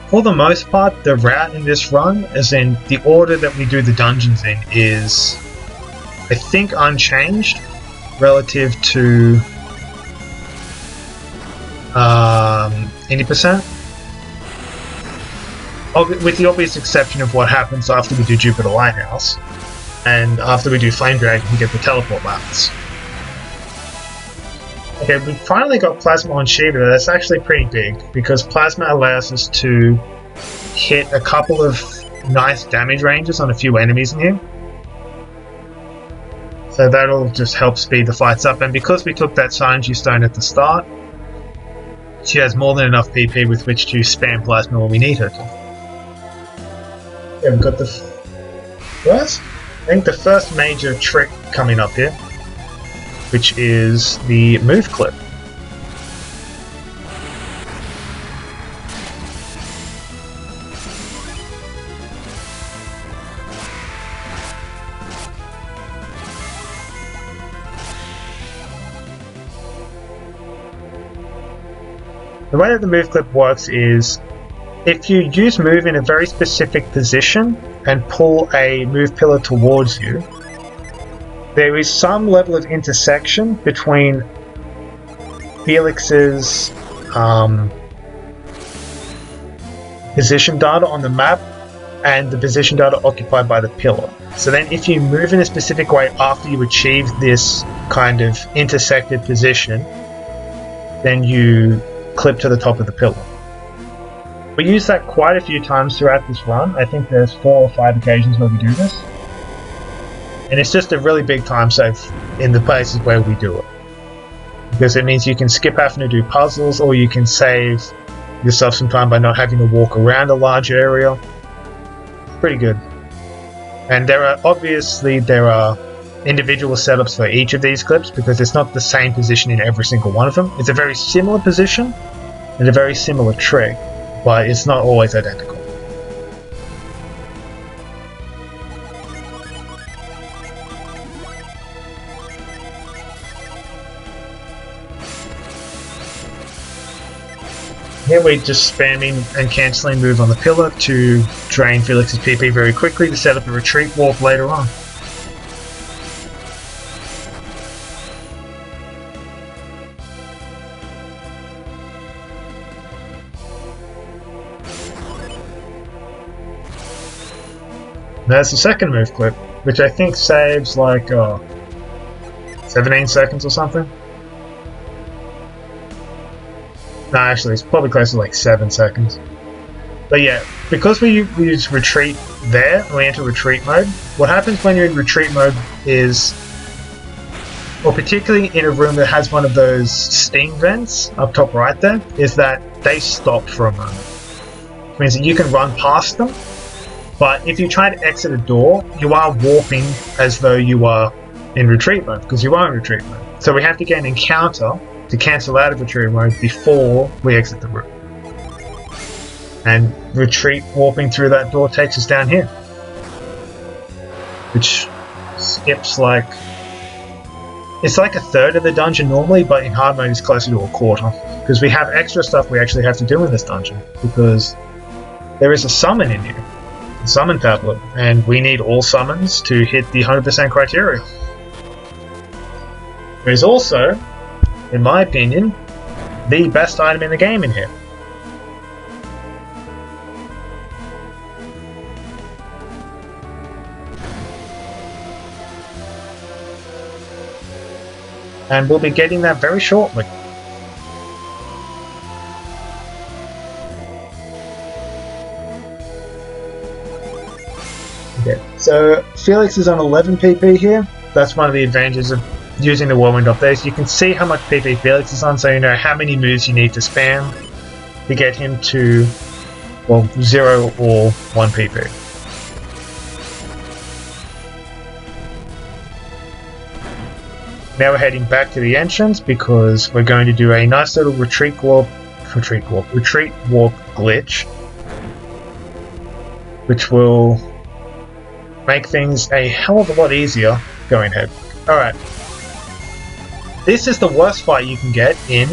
For the most part, the route in this run, as in the order that we do the dungeons in, is, I think, unchanged relative to 80%. With the obvious exception of what happens after we do Jupiter Lighthouse, and after we do Flame Dragon, we get the teleport laps. Okay, we finally got Plasma on Sheeta. That's actually pretty big, because Plasma allows us to hit a couple of nice damage ranges on a few enemies in here. So that'll just help speed the fights up, and because we took that Sanji Stone at the start, she has more than enough PP with which to spam Plasma when we need her to. Yeah, we've got the first, I think the first major trick coming up here, which is the move clip. The way that the move clip works is, if you use move in a very specific position and pull a move pillar towards you, there is some level of intersection between Felix's position data on the map and the position data occupied by the pillar. So then if you move in a specific way after you achieve this kind of intersected position, then you clip to the top of the pillar. We use that quite a few times throughout this run. I think there's 4 or 5 occasions where we do this. And it's just a really big time save in the places where we do it. Because it means you can skip having to do puzzles, or you can save yourself some time by not having to walk around a large area. Pretty good. And there are individual setups for each of these clips, because it's not the same position in every single one of them. It's a very similar position and a very similar trick, but it's not always identical. Here we're just spamming and cancelling move on the pillar to drain Felix's PP very quickly to set up a retreat walk later on. There's the second move clip, which I think saves like 17 seconds or something. No, actually, it's probably close to like 7 seconds. But yeah, because we use retreat there, we enter retreat mode. What happens when you're in retreat mode is, or particularly in a room that has one of those steam vents up top right there, is that they stop for a moment. Which means that you can run past them, but if you try to exit a door, you are warping as though you are in retreat mode, because you are in retreat mode. So we have to get an encounter to cancel out of retreat mode before we exit the room. And retreat warping through that door takes us down here, which skips like, it's like a third of the dungeon normally, but in hard mode it's closer to a quarter, because we have extra stuff we actually have to do in this dungeon, because there is a summon in here, a summon tablet, and we need all summons to hit the 100% criteria. There is also, in my opinion, the best item in the game in here. And we'll be getting that very shortly. Okay, so Felix is on 11 PP here. That's one of the advantages of using the whirlwind updates. You can see how much PP Felix is on, so you know how many moves you need to spam to get him to, well, 0 or 1 PP. Now we're heading back to the entrance, because we're going to do a nice little retreat walk glitch, which will make things a hell of a lot easier going ahead. Alright. This is the worst fight you can get in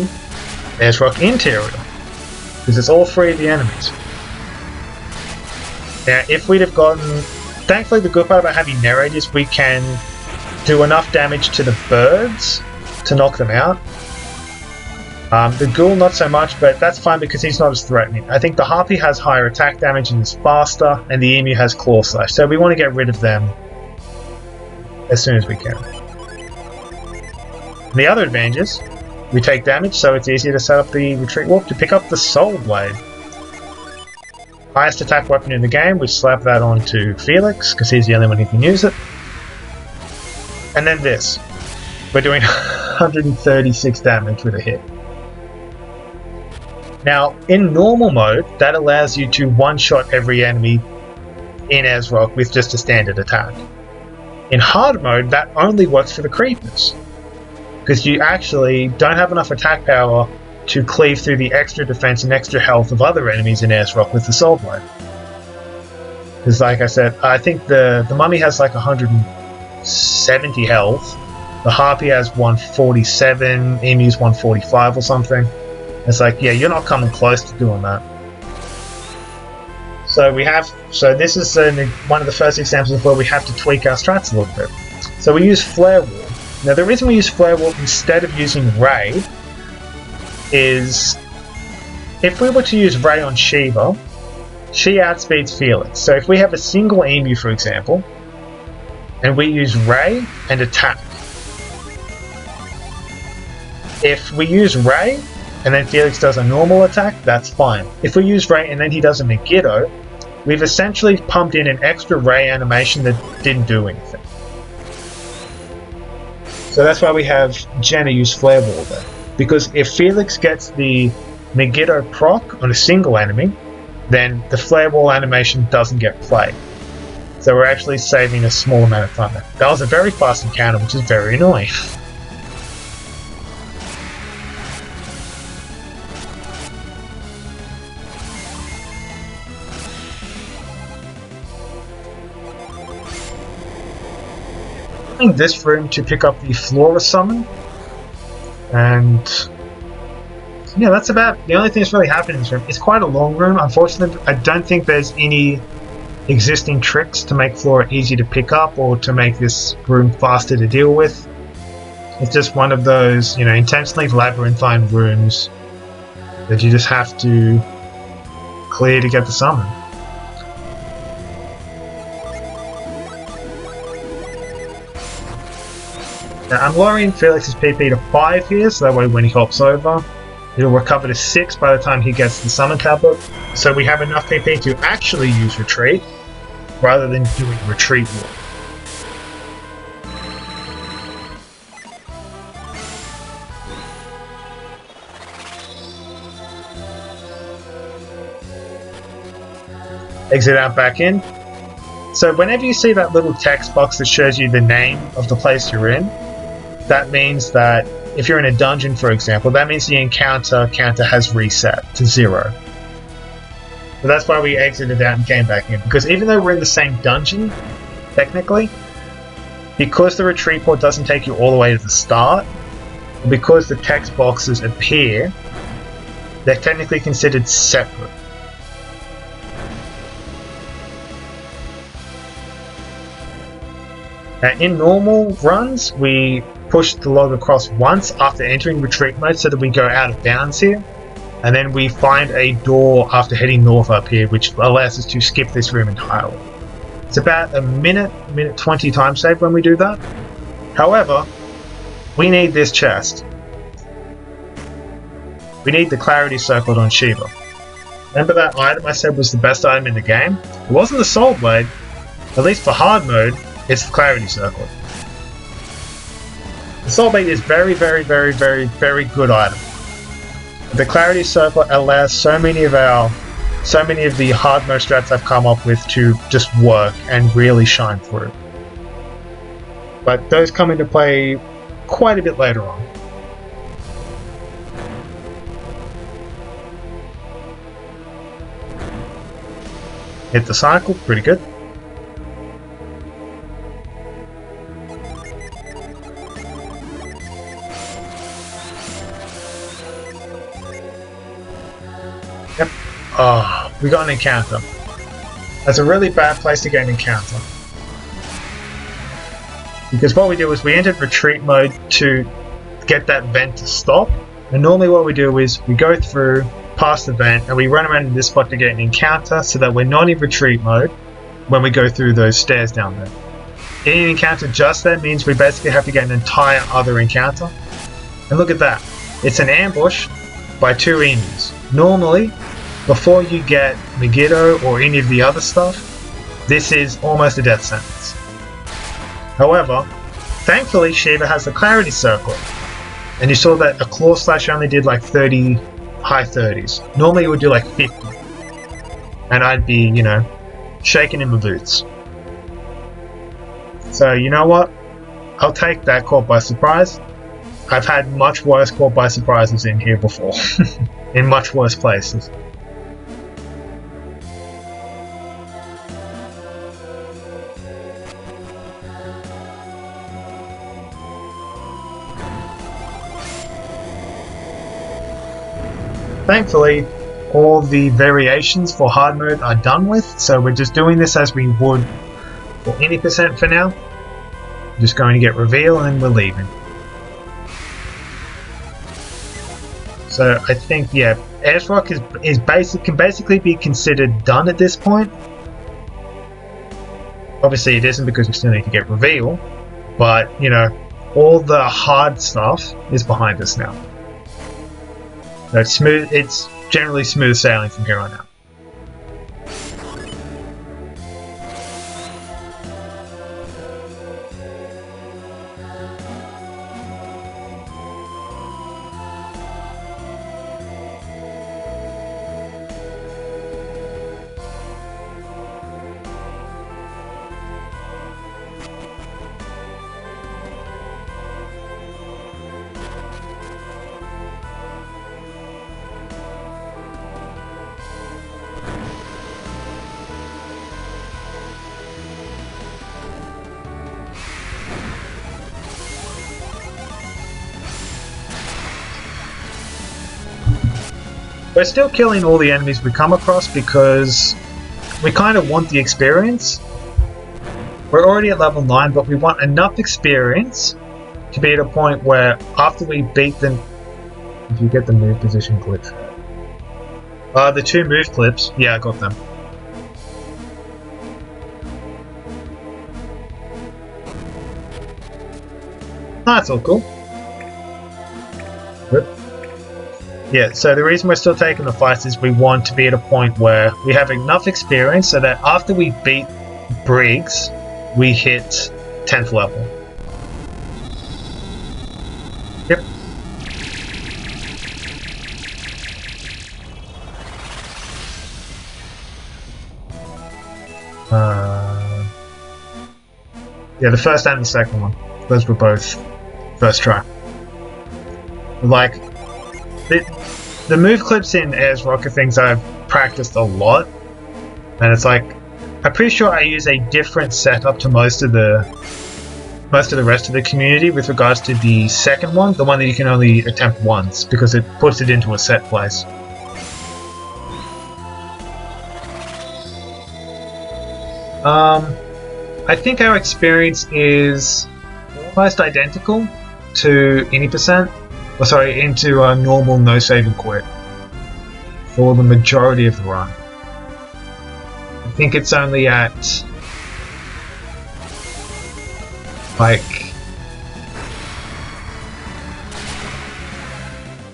Ayers Rock Interior, because it's all 3 of the enemies. Now, if we'd have gotten... Thankfully, the good part about having narrate is we can do enough damage to the birds to knock them out. The ghoul not so much, but that's fine because he's not as threatening. I think the harpy has higher attack damage and is faster, and the emu has claw slash, so we want to get rid of them as soon as we can. And the other advantage is we take damage, so it's easier to set up the retreat warp to pick up the Soul Blade. Highest attack weapon in the game, we slap that onto Felix, because he's the only one who can use it. And then this. We're doing 136 damage with a hit. Now, in normal mode, that allows you to one-shot every enemy in Rock with just a standard attack. In hard mode, that only works for the creepers, because you actually don't have enough attack power to cleave through the extra defense and extra health of other enemies in Rock with the Soul Blade. Because like I said, I think the mummy has like 170 health, the harpy has 147, emu's 145 or something. It's like, yeah, you're not coming close to doing that. So this is one of the first examples of where we have to tweak our strats a little bit. So we use Flare Wall. Now the reason we use Flare Wall instead of using Ray is if we were to use Ray on Shiva, she outspeeds Felix. So if we have a single emu, for example, and we use Ray and attack, if we use Ray and then Felix does a normal attack, that's fine. If we use Ray and then he does a Megiddo, we've essentially pumped in an extra Ray animation that didn't do anything. So that's why we have Jenna use Flare Wall there. Because if Felix gets the Megiddo proc on a single enemy, then the Flare Wall animation doesn't get played. So we're actually saving a small amount of time there. That was a very fast encounter, which is very annoying. This room to pick up the Flora summon, and yeah, that's about the only thing that's really happened in this room. It's quite a long room. Unfortunately, I don't think there's any existing tricks to make Flora easy to pick up or to make this room faster to deal with. It's just one of those, intensely labyrinthine rooms that you just have to clear to get the summon. Now, I'm lowering Felix's PP to 5 here, so that way when he hops over, it'll recover to 6 by the time he gets the summon tablet. So we have enough PP to actually use retreat, rather than doing retreat warp. Exit out back in. So whenever you see that little text box that shows you the name of the place you're in, that means that if you're in a dungeon, for example, that means the encounter counter has reset to 0. So that's why we exited out and came back in, because even though we're in the same dungeon, technically, because the retreat port doesn't take you all the way to the start, because the text boxes appear, they're technically considered separate. Now, in normal runs, we push the log across once after entering retreat mode so that we go out of bounds here, and then we find a door after heading north up here, which allows us to skip this room entirely. It's about a minute 20 time save when we do that. However, we need this chest. We need the Clarity Circlet on Shiva. Remember that item I said was the best item in the game? It wasn't the Soul Blade. At least for hard mode, it's the Clarity Circlet. The Soul Blade is very good item. The Clarity Circlet allows so many of the hard mode strats I've come up with to just work and really shine through. But those come into play quite a bit later on. Hit the cycle, pretty good. Yep. Oh, we got an encounter. That's a really bad place to get an encounter. Because what we do is we entered retreat mode to get that vent to stop. And normally what we do is we go through past the vent and we run around in this spot to get an encounter so that we're not in retreat mode when we go through those stairs down there. Getting an encounter just there means we basically have to get an entire other encounter. And look at that. it's an ambush by 2 enemies. Normally, before you get Megiddo or any of the other stuff, this is almost a death sentence. However, thankfully Shiva has the Clarity Circlet, and you saw that a claw slash only did like 30, high 30s. Normally it would do like 50, and I'd be, you know, shaking in my boots. So you know what? I'll take that caught by surprise. I've had much worse caught by surprises in here before, in much worse places. Thankfully, all the variations for hard mode are done with, so we're just doing this as we would for any percent for now. Just going to get reveal and we're leaving. So I think, yeah, Ayers Rock can basically be considered done at this point. Obviously it isn't because we still need to get reveal, but you know, all the hard stuff is behind us now. So it's smooth. It's generally smooth sailing from here on out. We're still killing all the enemies we come across because we kind of want the experience. We're already at level 9, but we want enough experience to be at a point where after we beat them... Did you get the move position glitch? The 2 move clips. Yeah, I got them. That's all cool. Good. Yeah, so the reason we're still taking the fights is we want to be at a point where we have enough experience so that after we beat Briggs, we hit 10th level. Yep. Yeah, the first and the second one. Those were both first try. Like, the move clips in Ayers Rock are things I've practiced a lot, and it's like, I'm pretty sure I use a different setup to most of the rest of the community with regards to the second one, the one that you can only attempt once, because it puts it into a set place. I think our experience is almost identical to any percent. Oh, sorry, into a normal no save and quit for the majority of the run. I think it's only at like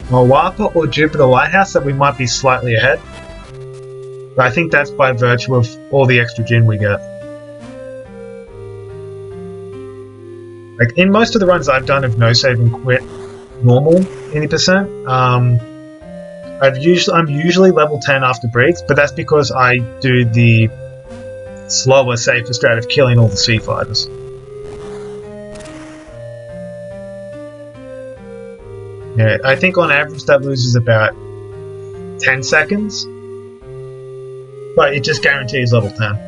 Mawapa or Jupiter Lighthouse that we might be slightly ahead. But I think that's by virtue of all the extra gin we get. Like in most of the runs I've done of no save and quit normal any percent, I'm usually level 10 after Briggs, but that's because I do the slower, safer strat of killing all the sea fighters. Yeah, I think on average that loses about 10 seconds, but it just guarantees level 10.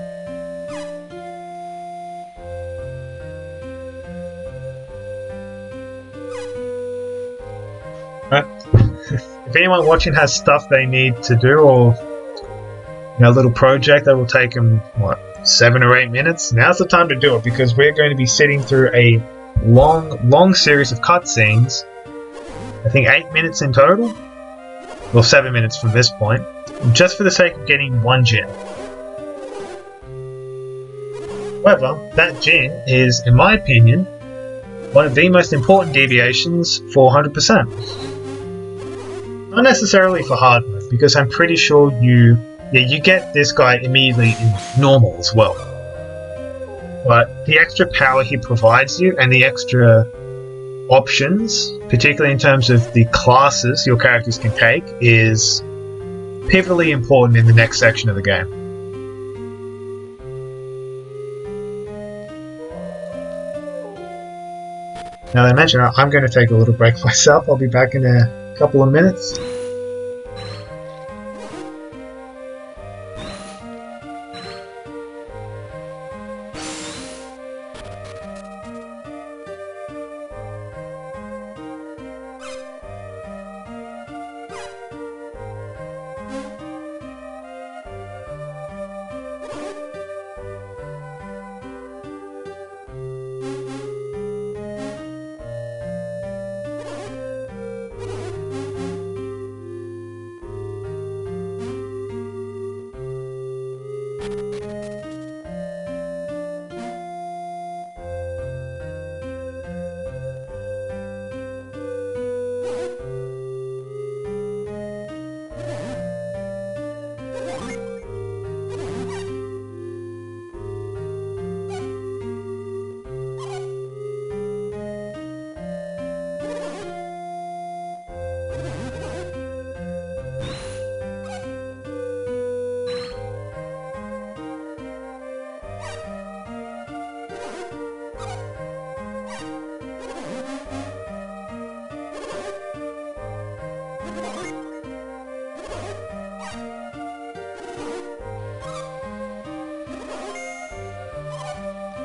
Right. If anyone watching has stuff they need to do, or a little project that will take them, what, 7 or 8 minutes, now's the time to do it, because we're going to be sitting through a long series of cutscenes. I think 8 minutes in total, well 7 minutes from this point, just for the sake of getting 1 gin. However, that gin is, in my opinion, one of the most important deviations for 100%. Not necessarily for hard mode, because I'm pretty sure you get this guy immediately in normal as well. But the extra power he provides you and the extra options, particularly in terms of the classes your characters can take, is pivotally important in the next section of the game. Now that I mention it, I'm going to take a little break myself. I'll be back in a couple of minutes.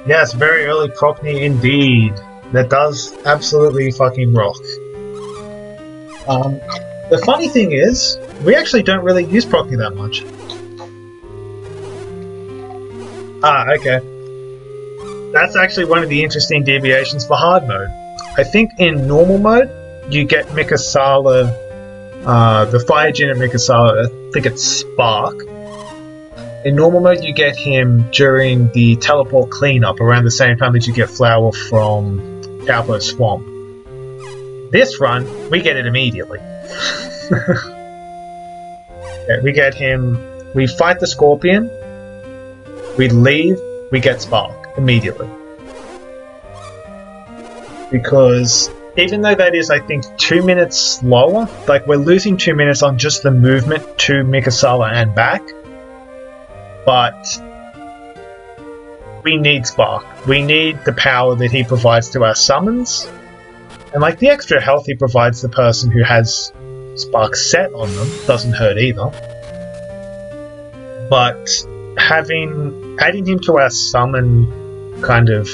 Yes, very early Prockney indeed. That does absolutely fucking rock. The funny thing is, we actually don't really use Prockney that much. Ah, okay. That's actually one of the interesting deviations for hard mode. I think in normal mode, you get Mikasala, the Fire Djinn at Mikasala, I think it's Spark. In normal mode, you get him during the teleport cleanup around the same time that you get Flower from Cowboy Swamp. This run, we get it immediately. Yeah, we get him, we fight the Scorpion, we leave, we get Spark immediately. Because even though that is, I think, 2 minutes slower, like we're losing 2 minutes on just the movement to Mikasala and back, but we need Spark. We need the power that he provides to our summons, and like the extra health he provides the person who has Spark set on them doesn't hurt either. But adding him to our summon kind of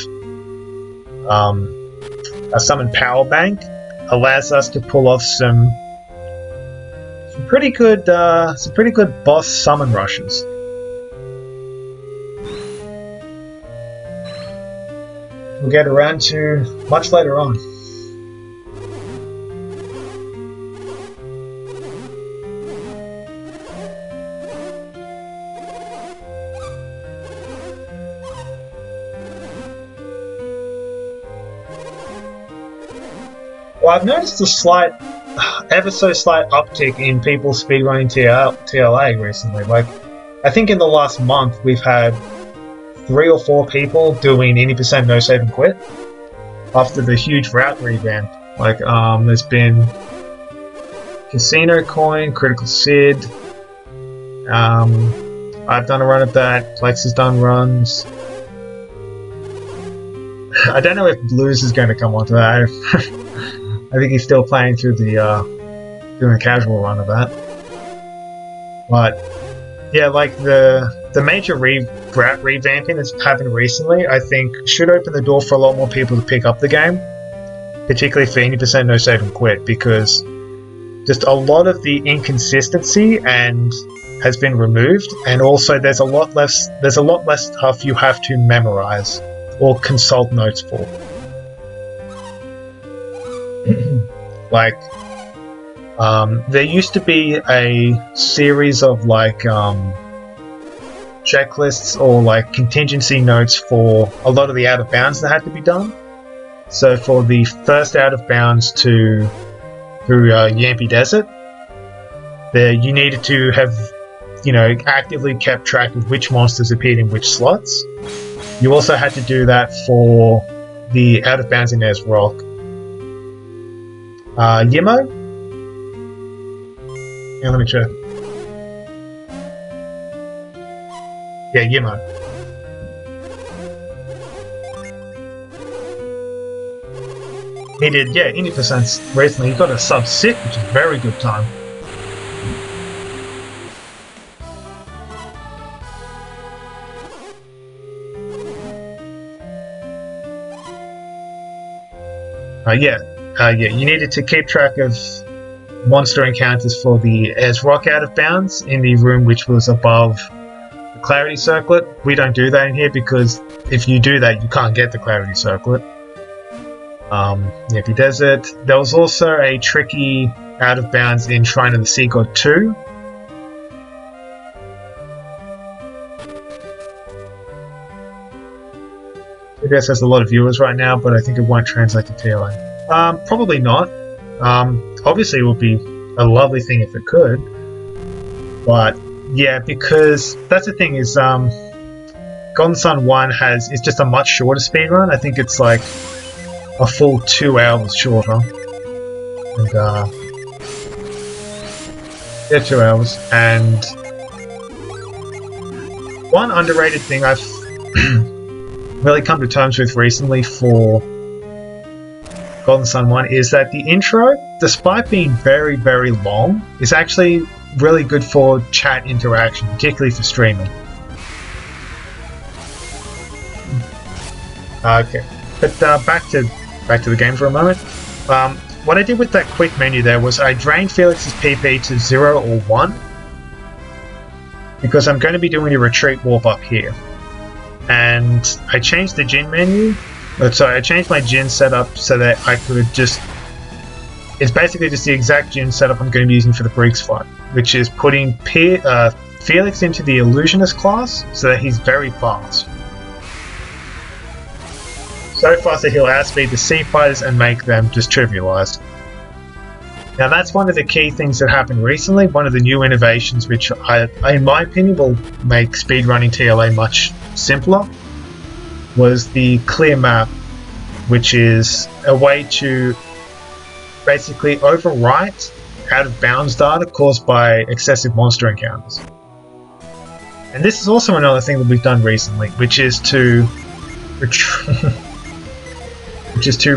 our summon power bank allows us to pull off some pretty good boss summon rushes. We'll get around to much later on. Well, I've noticed a slight, ever so slight uptick in people speedrunning TLA recently. Like, I think in the last month we've had 3 or 4 people doing 80% no save and quit after the huge route revamp. Like, there's been Casino Coin, Critical Sid. I've done a run of that. Plex has done runs. I don't know if Blues is going to come onto that. I think he's still playing through the doing a casual run of that. But yeah, like the major route revamping that's happened recently, I think should open the door for a lot more people to pick up the game, particularly for 80% no save and quit, because just a lot of the inconsistency has been removed, and also there's a lot less stuff you have to memorize or consult notes for. Like, there used to be a series of like checklists or like contingency notes for a lot of the out of bounds that had to be done. So for the first out of bounds through Yampi Desert, You needed to have, actively kept track of which monsters appeared in which slots. You also had to do that for the out of bounds in NoS Rock. Yimo? Yeah, let me check. Yeah, Yimo. He did, yeah, 80% recently. He got a sub 6, which is a very good time. Yeah, you needed to keep track of monster encounters for the NoS Rock out of bounds in the room which was above the Clarity Circlet. We don't do that in here because if you do that, you can't get the Clarity Circlet. Yampy Desert. There was also a tricky out of bounds in Shrine of the Sea God 2. TBS has a lot of viewers right now, but I think it won't translate to TLA. Probably not. Obviously it would be a lovely thing if it could. But yeah, because that's the thing is Golden Sun 1 is just a much shorter speedrun. I think it's like a full 2 hours shorter. And yeah, 2 hours. And one underrated thing I've really come to terms with recently for Golden Sun 1 is that the intro, despite being very, very long, is actually really good for chat interaction, particularly for streaming. Okay, but back to the game for a moment. What I did with that quick menu there was I drained Felix's PP to 0 or 1 because I'm going to be doing a retreat warp up here. And I changed the Jin menu. Sorry, I changed my Jin setup so that I could just... It's basically just the exact Jin setup I'm going to be using for the Briggs fight, which is putting Felix into the Illusionist class so that he's very fast. So fast that he'll outspeed the Sea Fighters and make them just trivialized. Now that's one of the key things that happened recently, one of the new innovations which in my opinion will make speedrunning TLA much simpler, was the clear map, which is a way to basically overwrite out of bounds data caused by excessive monster encounters. And this is also another thing that we've done recently, which is to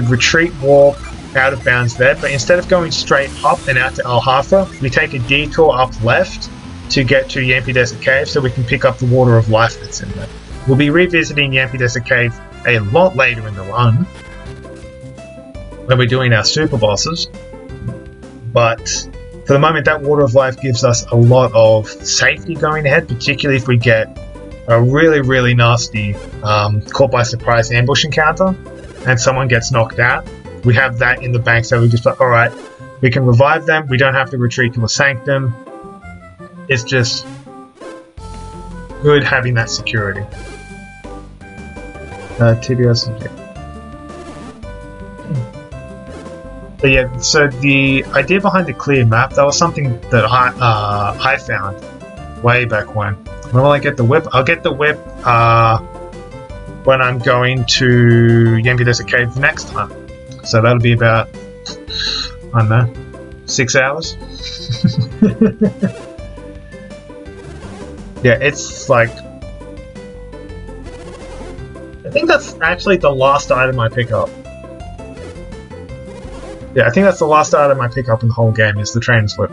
retreat warp out of bounds there, but instead of going straight up and out to Al Hafra, we take a detour up left to get to Yampy Desert Cave so we can pick up the Water of Life that's in there. We'll be revisiting Yampy Desert Cave a lot later in the run when we're doing our super bosses, but for the moment that Water of Life gives us a lot of safety going ahead, particularly if we get a really, really nasty caught by surprise ambush encounter and someone gets knocked out. We have that in the bank, so we just like, alright, we can revive them, we don't have to retreat to a sanctum. It's just good having that security. TDS. But yeah, so the idea behind the clear map, that was something that I found way back when. When will I get the whip? I'll get the whip when I'm going to Yampy Desert Cave next time. So that'll be about, I don't know, 6 hours? Yeah, it's like... I think that's actually the last item I pick up. Yeah, I think that's the last item I pick up in the whole game, is the train slip.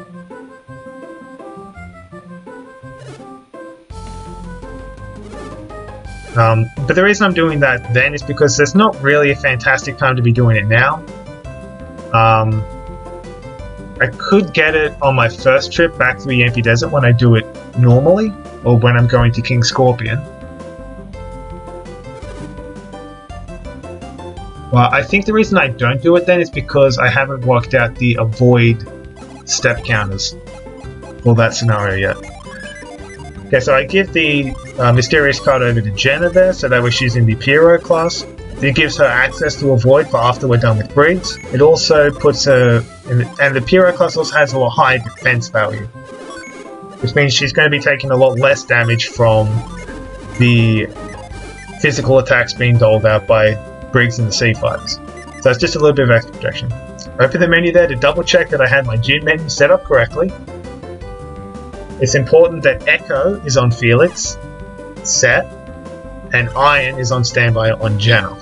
But the reason I'm doing that then is because there's not really a fantastic time to be doing it now. I could get it on my first trip back to the Yampy Desert when I do it normally, or when I'm going to King Scorpion. Well, I think the reason I don't do it then is because I haven't worked out the avoid step counters for that scenario yet. Okay, so I give the mysterious card over to Jenna there, so that way she's in the Pyro class. It gives her access to avoid for after we're done with Briggs. It also puts her in, and the Pyro class also has a high defense value. which means she's going to be taking a lot less damage from the physical attacks being doled out by Briggs and the Sea Fighters. So it's just a little bit of extra protection. Open the menu there to double check that I had my Jin menu set up correctly. It's important that Echo is on Felix, set, and Iron is on standby on Jenna.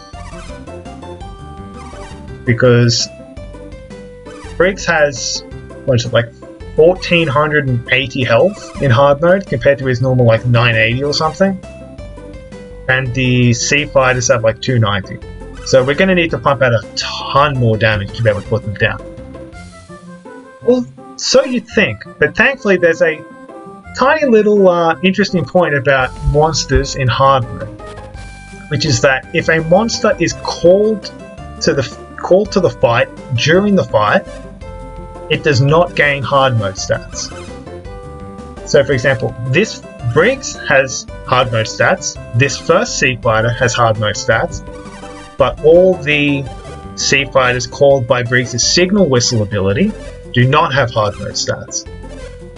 Because Briggs has, what is it, like 1480 health in hard mode compared to his normal like 980 or something. And the Sea Fighters have like 290. So we're going to need to pump out a ton more damage to be able to put them down. Well, so you'd think, but thankfully there's a tiny little interesting point about monsters in hard mode, which is that if a monster is called to the fight during the fight, it does not gain hard mode stats. So for example, this Briggs has hard mode stats, this first Sea Fighter has hard mode stats, but all the Sea Fighters called by Briggs' Signal Whistle ability do not have hard mode stats.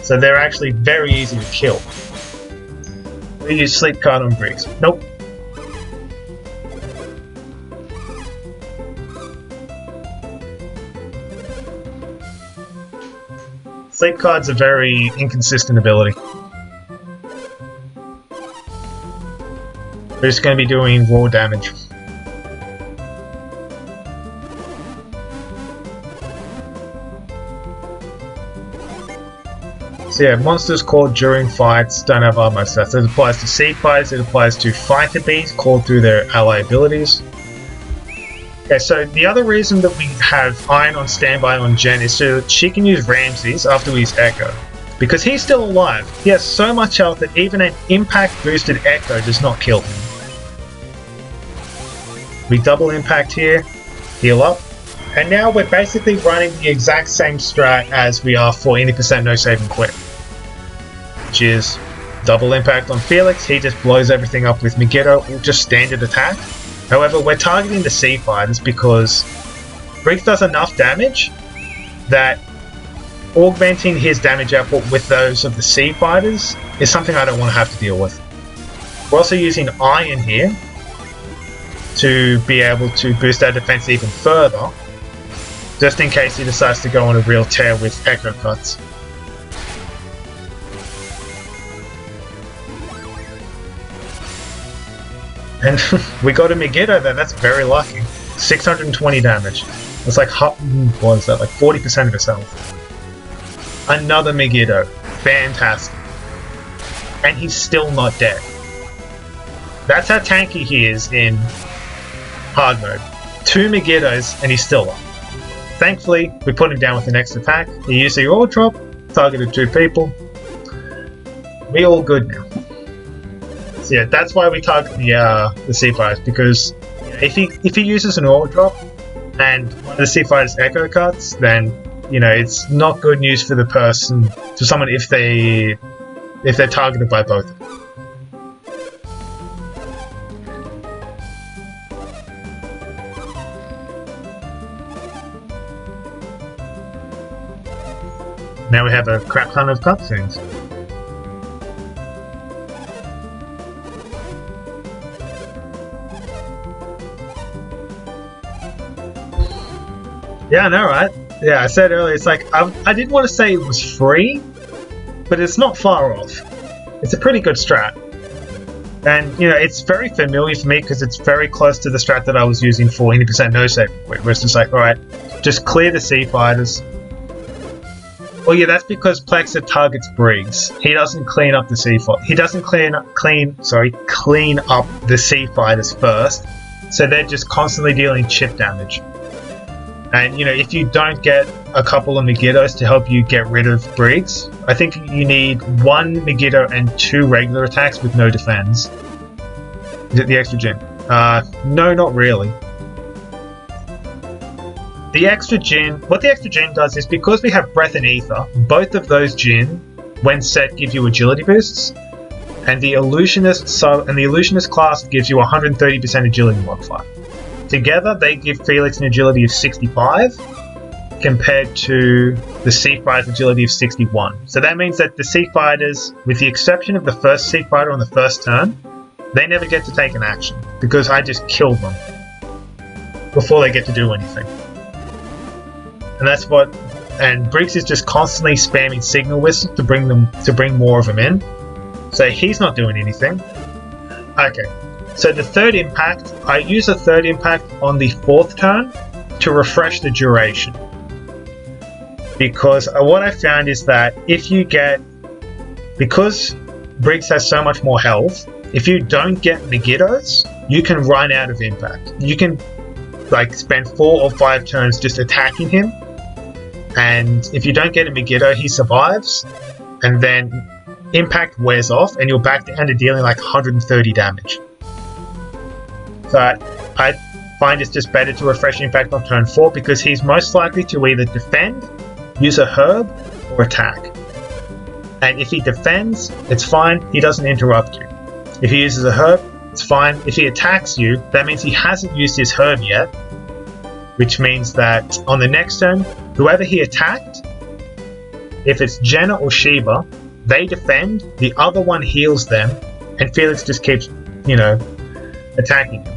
So they're actually very easy to kill. We use Sleep Card on Briggs. Nope. Sleep Card's a very inconsistent ability. We're just going to be doing raw damage. So yeah, monsters called during fights don't have armor stats. It applies to Sea Fighters, it applies to Fighter Bees called through their ally abilities. Okay, so the other reason that we have Iron on standby on Jen is so that she can use Ramses after we use Echo. Because he's still alive, he has so much health that even an impact boosted Echo does not kill him. We double impact here, heal up. And now we're basically running the exact same strat as we are for 80% no save and quit. Which is double impact on Felix, he just blows everything up with Megiddo, or just standard attack. However, we're targeting the Sea Fighters because Briggs does enough damage that augmenting his damage output with those of the Sea Fighters is something I don't want to have to deal with. We're also using Iron here to be able to boost our defense even further, just in case he decides to go on a real tear with Echo Cuts. And we got a Megiddo there, that's very lucky. 620 damage. It's like, what is that, like 40% of his health. Another Megiddo. Fantastic. And he's still not dead. That's how tanky he is in hard mode. 2 Megiddos and he's still up. Thankfully, we put him down with the next attack. He used the ore drop, targeted 2 people. We all good now. So yeah, that's why we target the Sea Fighters, because if he uses an ore drop and one of the Sea Fighters Echo Cuts, then it's not good news for the person, for someone if they're targeted by both. Now we have a crap ton of cutscenes. Yeah, I know, right? Yeah, I said earlier, it's like, I didn't want to say it was free, but it's not far off. It's a pretty good strat. And, it's very familiar for me because it's very close to the strat that I was using for 80% no save, where it's just like, alright, just clear the Sea Fighters. Well, yeah, that's because Plexa targets Briggs. He doesn't clean up the Sea Fighters. He doesn't clean up the Sea Fighters first, so they're just constantly dealing chip damage. And, if you don't get a couple of Megiddos to help you get rid of Briggs, I think you need 1 Megiddo and 2 regular attacks with no defense. Is it the extra Jin? No, not really. The extra Jin, what the extra Jin does is, because we have Breath and Ether, both of those Jin, when set, give you agility boosts, and the Illusionist class gives you 130% agility modifier. Together, they give Felix an agility of 65, compared to the Sea Fighter's agility of 61. So that means that the Sea Fighters, with the exception of the first Sea Fighter on the first turn, they never get to take an action because I just kill them before they get to do anything. And that's what. And Briggs is just constantly spamming signal whistles to bring more of them in. So he's not doing anything. Okay. So the third impact, I use a third impact on the fourth turn to refresh the duration. Because what I found is that if you get, because Briggs has so much more health, if you don't get Megiddos, you can run out of impact. You can like spend 4 or 5 turns just attacking him, and if you don't get a Megiddo, he survives, and then impact wears off, and you're back down to dealing like 130 damage. So I find it's just better to refresh impact on turn 4 because he's most likely to either defend, use a herb, or attack. And if he defends, it's fine, he doesn't interrupt you. If he uses a herb, it's fine. If he attacks you, that means he hasn't used his herb yet, which means that on the next turn, whoever he attacked, if it's Jenna or Sheba, they defend, the other one heals them, and Felix just keeps, attacking him.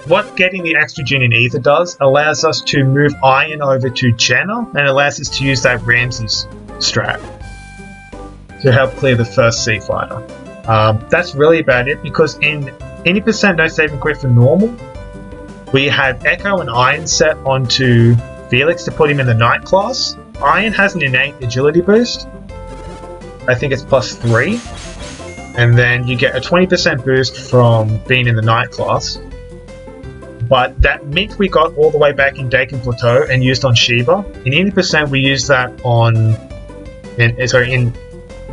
What getting the extra Gin in Ether does allows us to move Iron over to Jenna and allows us to use that Ramses strat to help clear the first Sea Fighter. That's really about it because in any percent no saving crit for normal, we have Echo and Iron set onto Felix to put him in the Knight class. Iron has an innate agility boost. I think it's +3. And then you get a 20% boost from being in the Knight class. But that mint we got all the way back in Dakin Plateau and used on Sheba. In 80% we used that on... in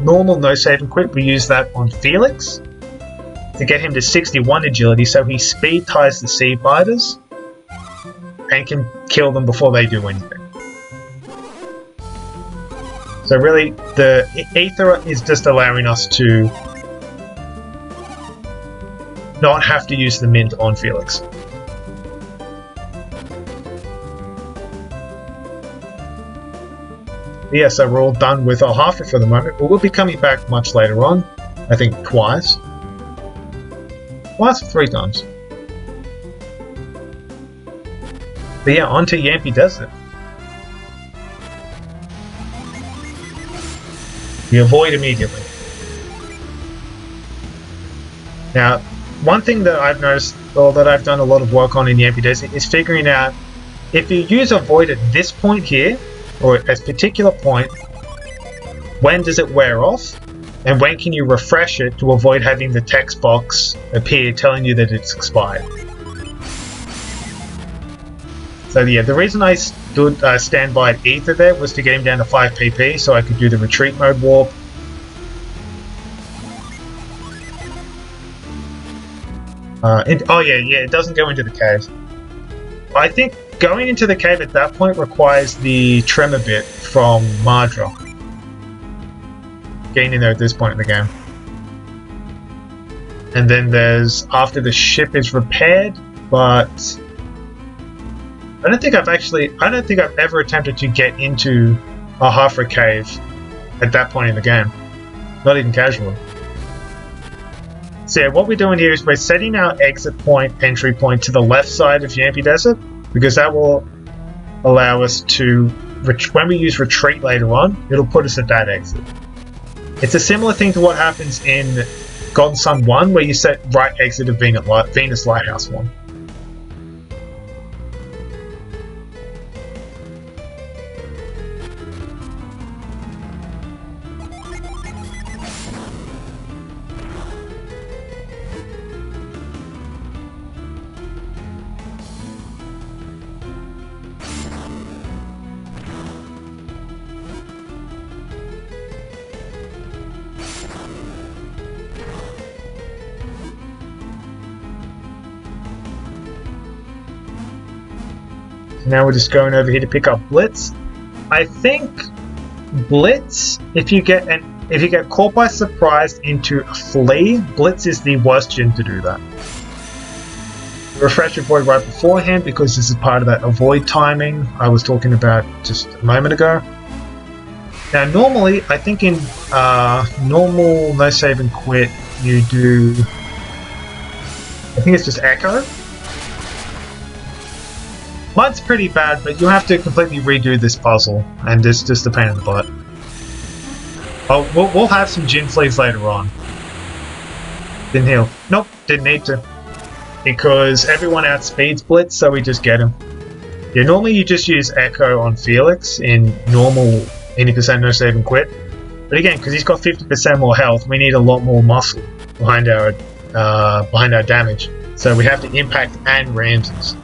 normal no save and quit we used that on Felix to get him to 61 agility so he speed ties the Sea Fighters and can kill them before they do anything. So really the Ether is just allowing us to not have to use the mint on Felix. Yeah, so we're all done with our half for the moment, but we'll be coming back much later on. I think twice. Twice or 3 times. But yeah, on to Yampi Desert. We avoid immediately. Now, one thing that I've noticed, or that I've done a lot of work on in Yampi Desert, is figuring out if you use avoid at this point here, or at a particular point, when does it wear off, and when can you refresh it to avoid having the text box appear telling you that it's expired. So yeah, the reason I stood standby at Ether there was to get him down to 5 PP so I could do the retreat mode warp. It doesn't go into the caves. I think going into the cave at that point requires the tremor bit from Mardra. Getting in there at this point in the game. And then there's after the ship is repaired, but I don't think I've ever attempted to get into a Hafra cave at that point in the game. Not even casually. So yeah, what we're doing here is we're setting our exit point, entry point to the left side of Yampi Desert, because that will allow us to, when we use retreat later on, it'll put us at that exit. It's a similar thing to what happens in God and Sun 1, where you set right exit of Venus Lighthouse 1. Now we're just going over here to pick up Blitz. I think Blitz, if you get an if you get caught by surprise into a flee, Blitz is the worst gym to do that. Refresh your void right beforehand because this is part of that avoid timing I was talking about just a moment ago. Now normally, I think in normal no save and quit, you do, I think it's just echo. Mine's pretty bad, but you have to completely redo this puzzle, and it's just a pain in the butt. Oh, we'll have some gym fleas later on. Didn't heal. Nope, didn't need to. Because everyone outspeeds Blitz, so we just get him. Yeah, normally you just use Echo on Felix in normal 80% no save and quit. But again, because he's got 50% more health, we need a lot more muscle behind our damage. So we have to impact and Ramses.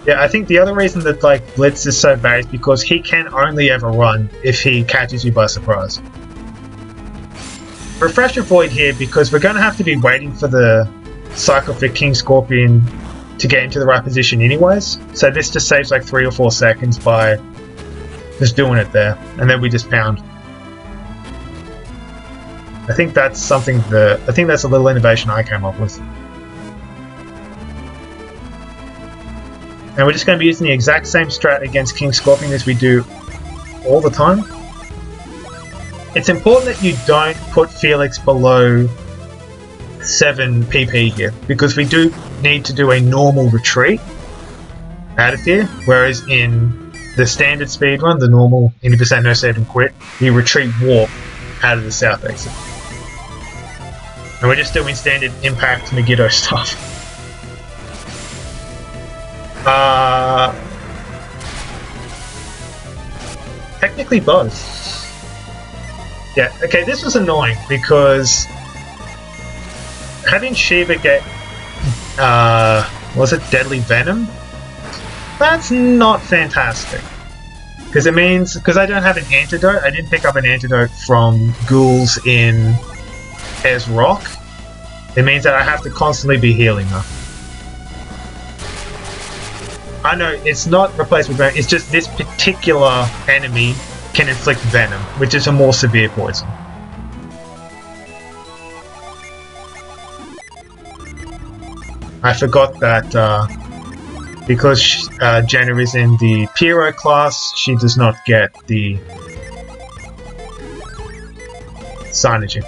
Yeah, I think the other reason that like Blitz is so bad is because he can only ever run if he catches you by surprise. Refresh your void here because we're going to have to be waiting for the cycle for King Scorpion to get into the right position anyways. So this just saves like 3 or 4 seconds by just doing it there, and then we just pound. I think that's something I think that's a little innovation I came up with. And we're just going to be using the exact same strat against King Scorpion as we do all the time. It's important that you don't put Felix below 7 PP here, because we do need to do a normal retreat out of here, whereas in the standard speedrun, the normal 80% no save and quit, we retreat warp out of the south exit. And we're just doing standard impact Megiddo stuff. Technically both. Yeah, okay, this was annoying because having Shiva get, was it Deadly Venom? That's not fantastic. Because it means, because I don't have an antidote, I didn't pick up an antidote from ghouls in Ez Rock, it means that I have to constantly be healing her. I know, it's not replaced with venom, it's just this particular enemy can inflict venom, which is a more severe poison. I forgot that because Jenna is in the Pyro class, she does not get the Synergy.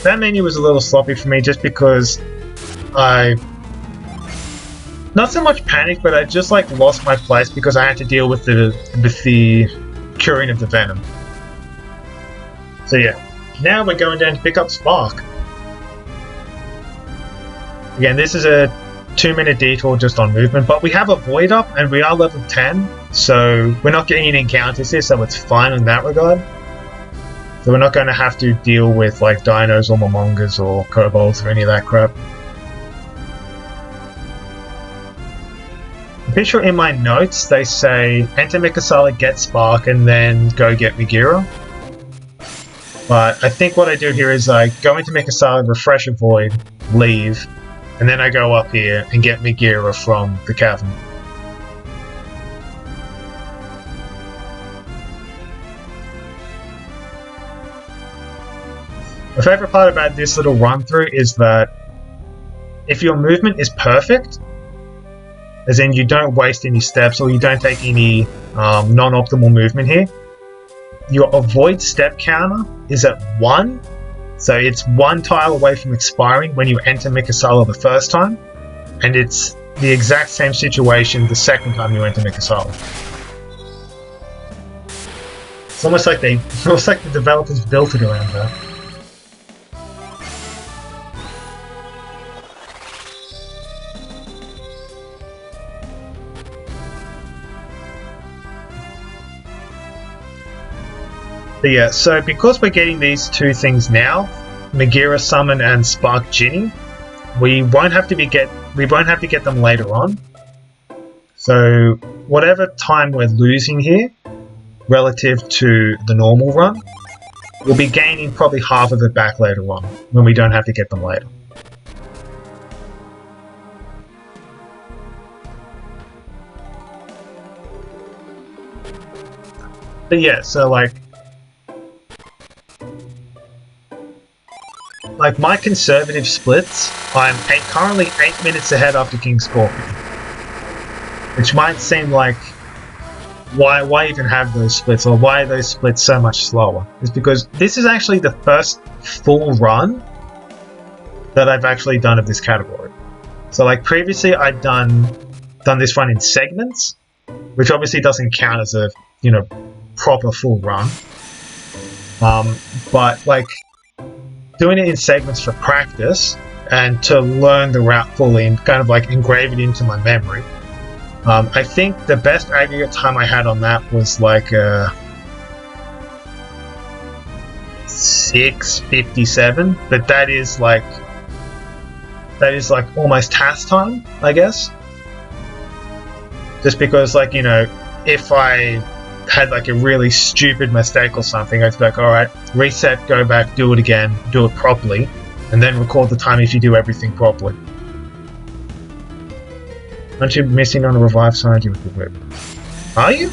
That menu was a little sloppy for me just because I not so much panicked, but I just like lost my place because I had to deal with the curing of the venom. So yeah, now we're going down to pick up Spark. Again, this is a 2-minute detour just on movement, but we have a void up and we are level 10, so we're not getting any encounters here, so it's fine in that regard. So we're not going to have to deal with like dinos or momongas or kobolds or any of that crap. I'm pretty sure in my notes they say enter Mikasala, get Spark, and then go get Megiddo. But I think what I do here is I go into Mikasala, refresh a void, leave, and then I go up here and get Megiddo from the cavern. My favourite part about this little run through is that if your movement is perfect, as in you don't waste any steps or you don't take any non-optimal movement here, your avoid step counter is at 1, so it's 1 tile away from expiring when you enter Mikasala the first time, and it's the exact same situation the second time you enter Mikasala. It's almost like the developers built it around that. But yeah, so because we're getting these 2 things now, Megiddo Summon and Spark Ginny, we won't have to get them later on. So whatever time we're losing here, relative to the normal run, we'll be gaining probably half of it back later on, when we don't have to get them later. But yeah, so like my conservative splits, I'm currently 8 minutes ahead after King Scorpion. Which might seem like, why even have those splits, or why are those splits so much slower? It's because this is actually the first full run that I've actually done of this category. So like previously I'd done this run in segments, which obviously doesn't count as a, you know, proper full run. But like doing it in segments for practice and to learn the route fully and kind of like engrave it into my memory. I think the best aggregate time I had on that was like 6:57, but that is like almost task time, I guess. Just because, like, you know, if I had like a really stupid mistake or something, I'd be like, alright, reset, go back, do it again, do it properly, and then record the time if you do everything properly. Aren't you missing on a revive synergy with the whip? Are you?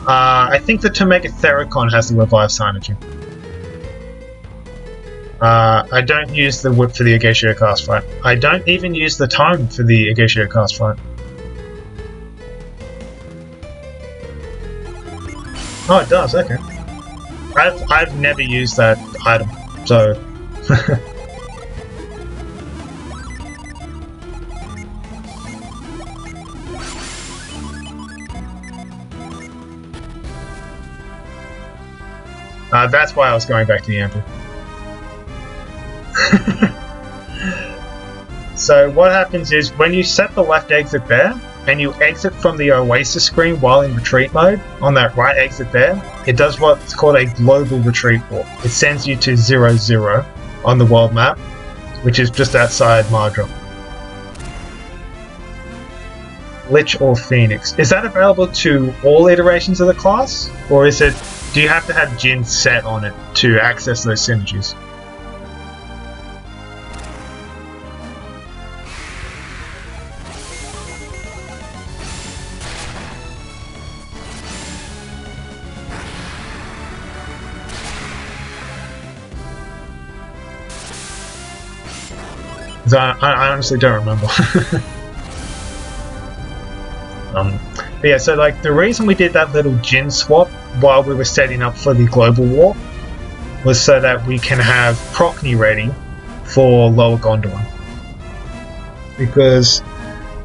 I think the Tomega Theracon has the revive synergy. I don't use the whip for the Agatio cast fight. I don't even use the tome for the Agatio cast fight. Oh, it does, okay. I've never used that item, so... that's why I was going back to the Ample. So what happens is, when you set the left exit there, and you exit from the Oasis screen while in retreat mode, on that right exit there, it does what's called a global retreat warp. It sends you to 0-0 on the world map, which is just outside Mardra. Lich or Phoenix. Is that available to all iterations of the class? Or is it, do you have to have Jin set on it to access those synergies? I honestly don't remember. But yeah, so like the reason we did that little Jin swap while we were setting up for the global warp was so that we can have Procny ready for Lower Gondolin. Because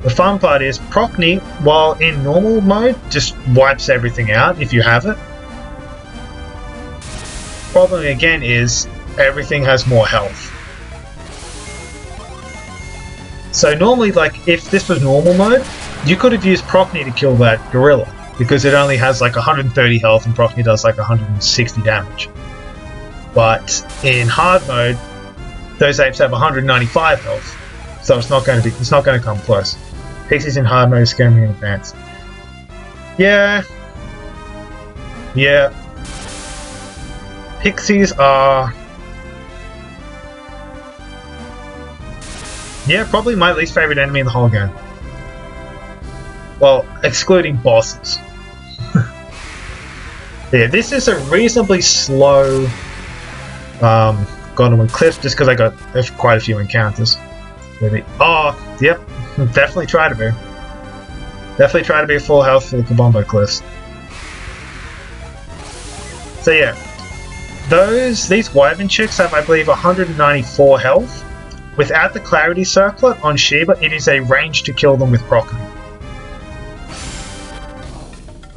the fun part is Procny, while in normal mode, just wipes everything out if you have it. Problem again is everything has more health. So normally, like, if this was normal mode, you could have used Procny to kill that gorilla, because it only has like 130 health and Procny does like 160 damage. But in hard mode, those apes have 195 health, so it's not going to come close. Pixies in hard mode is scaring me in advance. Yeah. Pixies are... yeah, probably my least favorite enemy in the whole game. Well, excluding bosses. Yeah, this is a reasonably slow Gondolin cliff, just because I got quite a few encounters. Maybe. Oh, yep, definitely try to be. Definitely try to be full health for the Kabombo cliffs. So yeah, these Wyvern chicks have, I believe, 194 health. Without the Clarity Circlet on Sheba, it is a range to kill them with Procny.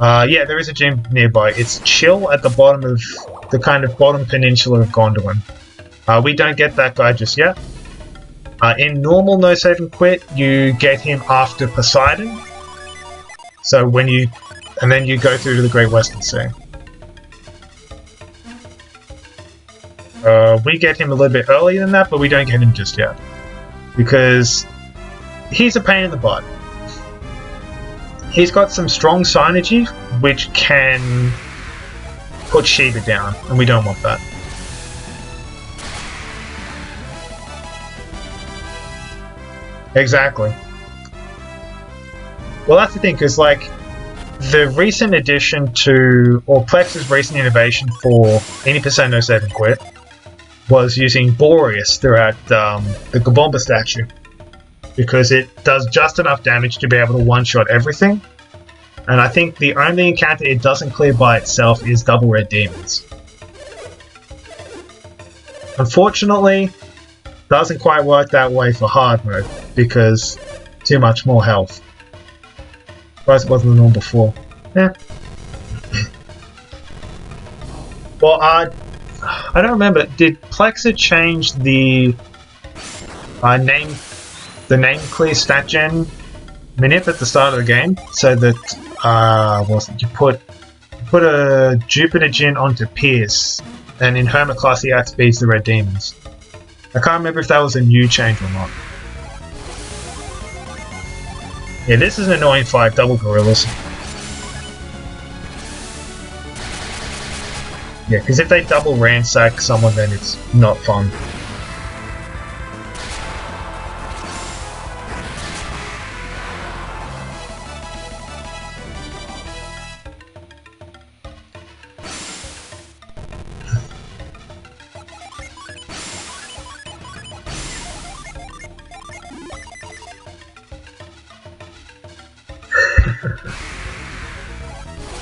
Yeah, there is a gym nearby. It's Chill at the bottom of the kind of bottom peninsula of Gondolin. We don't get that guy just yet. In normal No Save and Quit, you get him after Poseidon. So and then you go through to the Great Western Sea. We get him a little bit earlier than that, but we don't get him just yet. Because he's a pain in the butt. he's got some strong synergy which can put Shiba down, and we don't want that. Exactly. Well, that's the thing, because like the recent addition to, or Plexa's recent innovation for 80% NoS&Q was using Boreas throughout the Kabomba statue, because it does just enough damage to be able to one-shot everything. And I think the only encounter it doesn't clear by itself is Double Red Demons. Unfortunately, doesn't quite work that way for hard mode, because too much more health. Suppose it wasn't the norm before. Yeah. Well, I don't remember. Did Plexa change the name clear stat gen manip at the start of the game so that you put a Jupiter Djinn onto Pierce, and in Hermit class he outspeeds the Red Demons. I can't remember if that was a new change or not. Yeah, this is an annoying fight, double gorillas. Yeah, because if they double ransack someone, then it's not fun.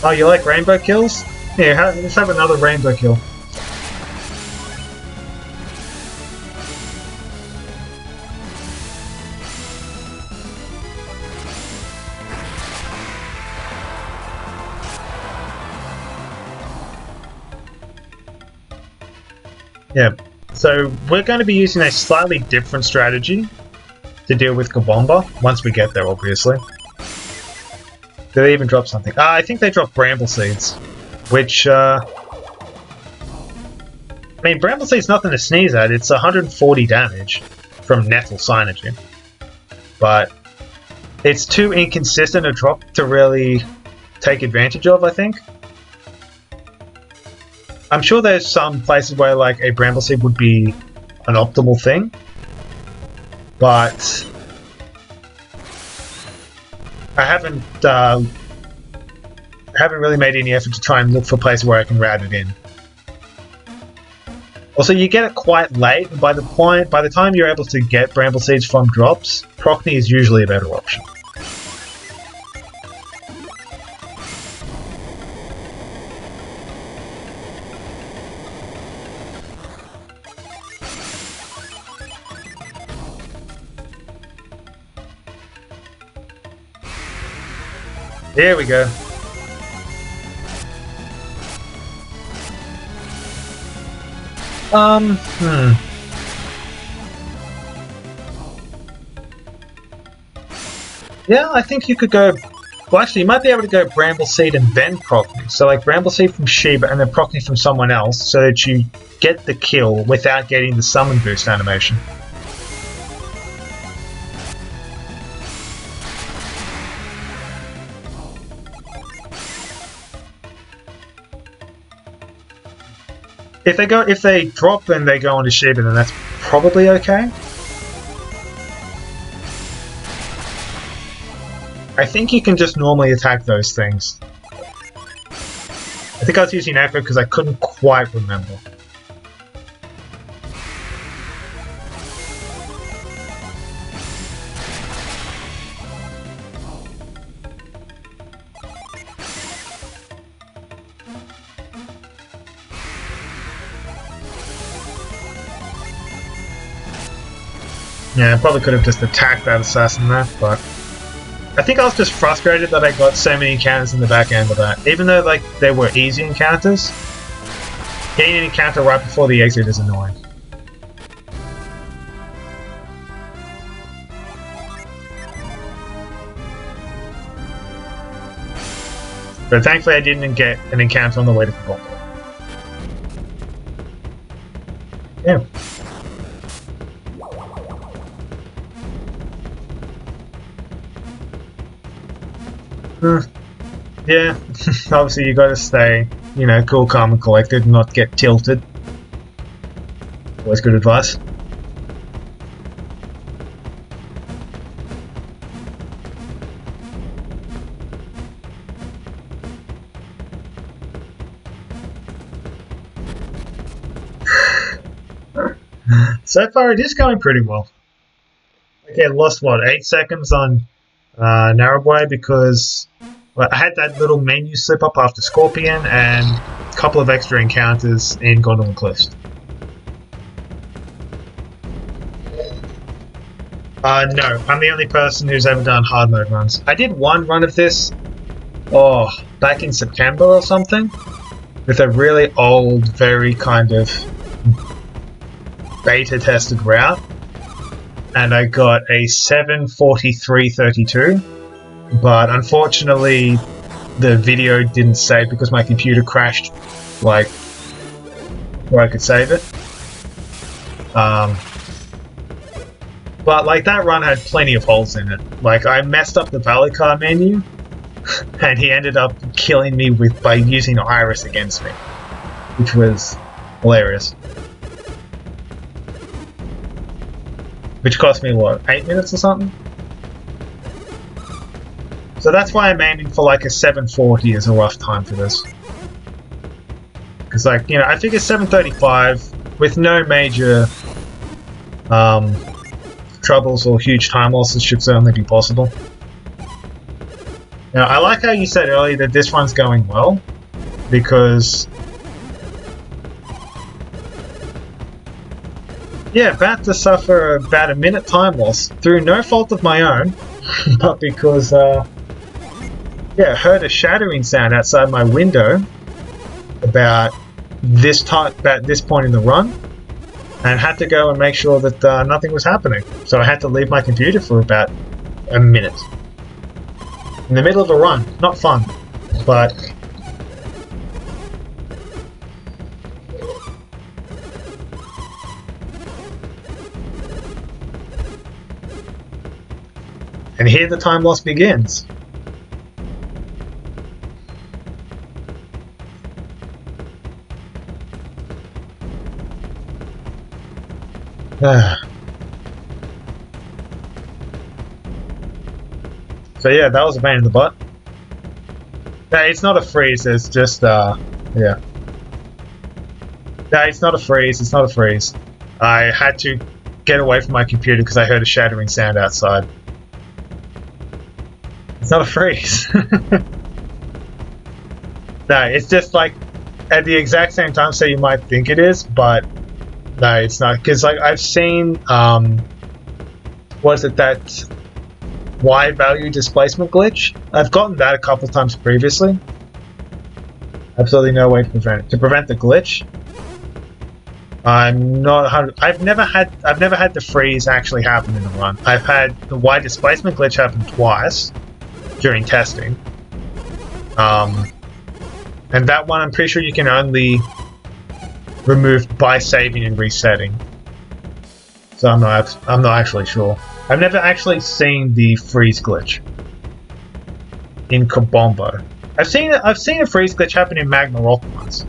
Oh, you like rainbow kills? Yeah, let's have another rainbow kill. Yeah, so we're going to be using a slightly different strategy to deal with Kabomba, once we get there, obviously. Did they even drop something? I think they dropped Bramble Seeds, which, I mean, Bramble Seed's nothing to sneeze at. It's 140 damage from Nettle Synergy. But it's too inconsistent a drop to really take advantage of, I think. I'm sure there's some places where, like, a Bramble Seed would be an optimal thing. But I haven't really made any effort to try and look for places where I can route it in. Also, you get it quite late, and by the time you're able to get Bramble Seeds from drops, Procny is usually a better option. There we go. Yeah, I think you could go... Well, actually, you might be able to go Bramble Seed and then Procny. So, like, Bramble Seed from Shiba and then Procny from someone else, so that you get the kill without getting the summon boost animation. If they drop and they go onto Shiba, then that's probably okay. I think you can just normally attack those things. I think I was using Echo because I couldn't quite remember. Yeah, I probably could have just attacked that assassin there, but I think I was just frustrated that I got so many encounters in the back end of that. Even though, like, they were easy encounters, getting an encounter right before the exit is annoying. But thankfully I didn't get an encounter on the way to Kabomba. Yeah. Yeah, obviously you gotta stay, you know, cool, calm, and collected, and not get tilted. Always good advice. So far, it is going pretty well. Okay, lost what, 8 seconds on Narrowboy because well, I had that little menu slip up after Scorpion and a couple of extra encounters in Gondolin Cliffs. No, I'm the only person who's ever done hard mode runs. I did one run of this, back in September or something, with a really old, very kind of beta tested route, and I got a 7:43:32, but unfortunately the video didn't save because my computer crashed, like, before I could save it. But like that run had plenty of holes in it. Like I messed up the Valley Car menu, and he ended up killing me by using Iris against me, which was hilarious. Which cost me what, 8 minutes or something? So that's why I'm aiming for like a 7:40 as a rough time for this. Because like, you know, I figure 7:35 with no major troubles or huge time losses should certainly be possible. Now, I like how you said earlier that this one's going well, because yeah, about to suffer about a minute time loss through no fault of my own, but because yeah, I heard a shattering sound outside my window about this point in the run, and had to go and make sure that nothing was happening. So I had to leave my computer for about a minute. In the middle of a run. Not fun. But and here the time loss begins. So yeah, that was a pain in the butt. No, it's not a freeze, it's just, yeah. No, it's not a freeze, it's not a freeze. I had to get away from my computer because I heard a shattering sound outside. It's not a freeze. No, it's just like at the exact same time, so you might think it is, but no, it's not. Because like I've seen, was it that Y value displacement glitch? I've gotten that a couple times previously. Absolutely no way to prevent it. To prevent the glitch, I'm not. I've never had the freeze actually happen in a run. I've had the Y displacement glitch happen twice during testing. And that one I'm pretty sure you can only remove by saving and resetting. So I'm not actually sure. I've never actually seen the freeze glitch in Kabombo. I've seen a freeze glitch happen in Magma Rock once.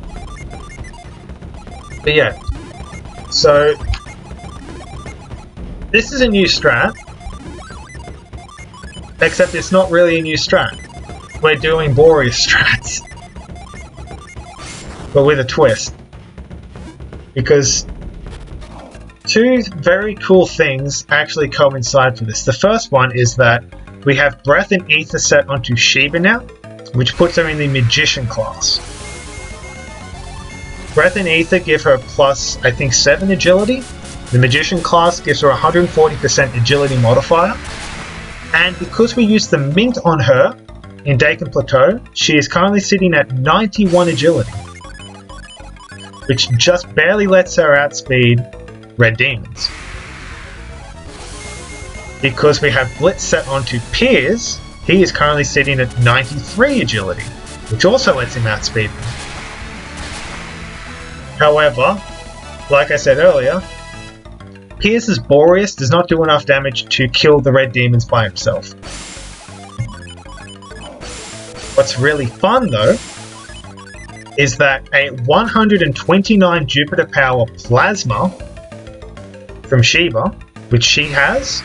But yeah. So this is a new strat. Except it's not really a new strat. We're doing Boreas strats. But with a twist. Because two very cool things actually coincide for this. The first one is that we have Breath and Ether set onto Sheba now, which puts her in the Magician class. Breath and Ether give her plus, I think, 7 agility. The Magician class gives her 140% agility modifier. And because we used the mint on her in Dakin Plateau, she is currently sitting at 91 agility, which just barely lets her outspeed Red Demons. Because we have Blitz set onto Piers, he is currently sitting at 93 agility, which also lets him outspeed them. However, like I said earlier, Pierce's Boreas does not do enough damage to kill the Red Demons by himself. What's really fun though is that a 129 Jupiter power plasma from Shiva, which she has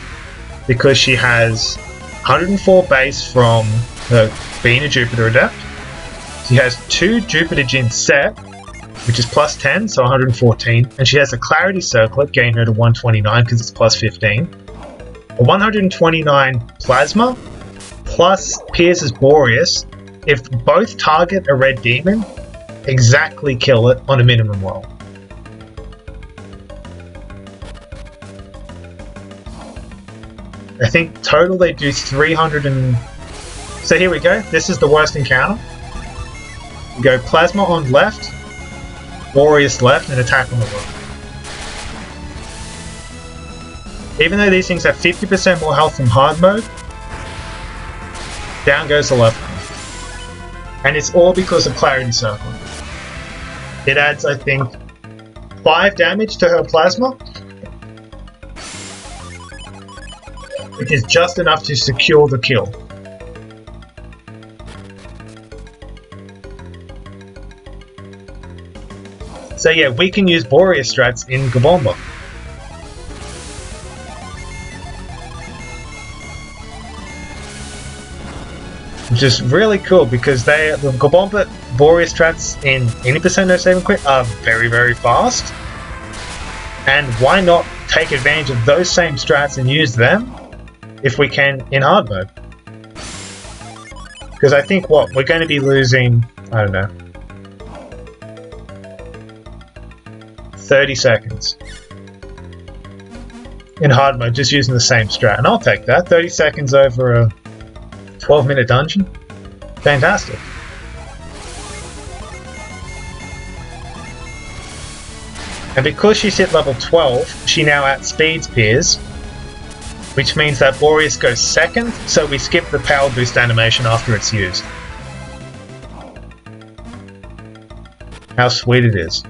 because she has 104 base from her being a Jupiter adept. She has 2 Jupiter Gin set, which is plus 10, so 114, and she has a Clarity Circlet, getting her to 129 because it's plus 15. A 129 Plasma plus Piers' Boreas, if both target a red demon, exactly kill it on a minimum roll. I think total they do 300 and... So here we go, this is the worst encounter. You go Plasma on left, Boreas left, and attack on the right. Even though these things have 50% more health from hard mode, down goes the left one. And it's all because of Clarity Circlet. It adds, I think, 5 damage to her Plasma, which is just enough to secure the kill. So yeah, we can use Boreas strats in Gabomba. Which is really cool because the Gabomba Boreas strats in any percent no save and quit are very, very fast. And why not take advantage of those same strats and use them if we can in hard mode? Because I think what we're going to be losing, I don't know, 30 seconds in hard mode just using the same strat, and I'll take that. 30 seconds over a 12-minute dungeon, fantastic. And because she's hit level 12, she now outspeeds Piers, which means that Boreas goes second, so we skip the power boost animation after it's used. How sweet it is.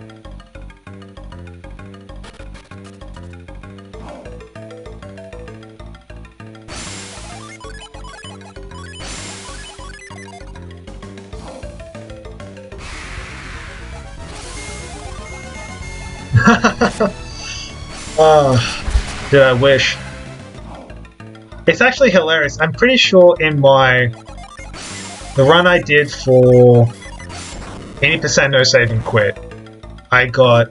Oh, dude, I wish. It's actually hilarious. I'm pretty sure in the run I did for any percent no save and quit, I got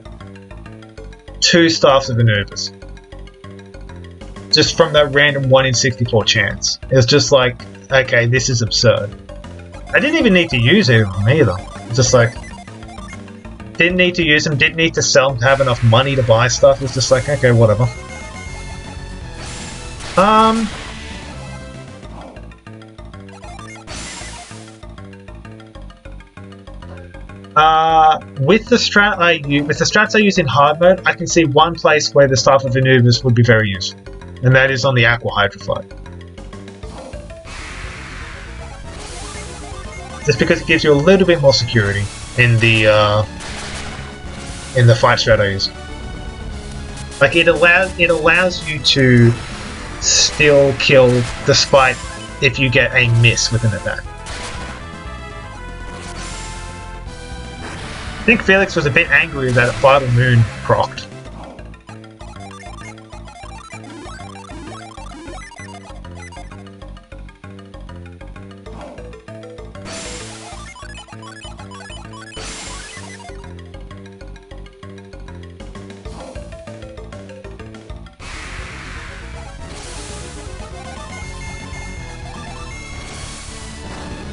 2 Staffs of Anubis. Just from that random 1 in 64 chance. It was just like, okay, this is absurd. I didn't even need to use either of them either. Just like, didn't need to use them, didn't need to sell them to have enough money to buy stuff. It was just like, okay, whatever. With the strats I use in hard mode, I can see one place where the Staff of Anubis would be very useful, and that is on the Aqua Hydra fight. Just because it gives you a little bit more security in the fight strat I use. Like it allows you to still kill despite if you get a miss with an attack. I think Felix was a bit angry that Vital Moon procced.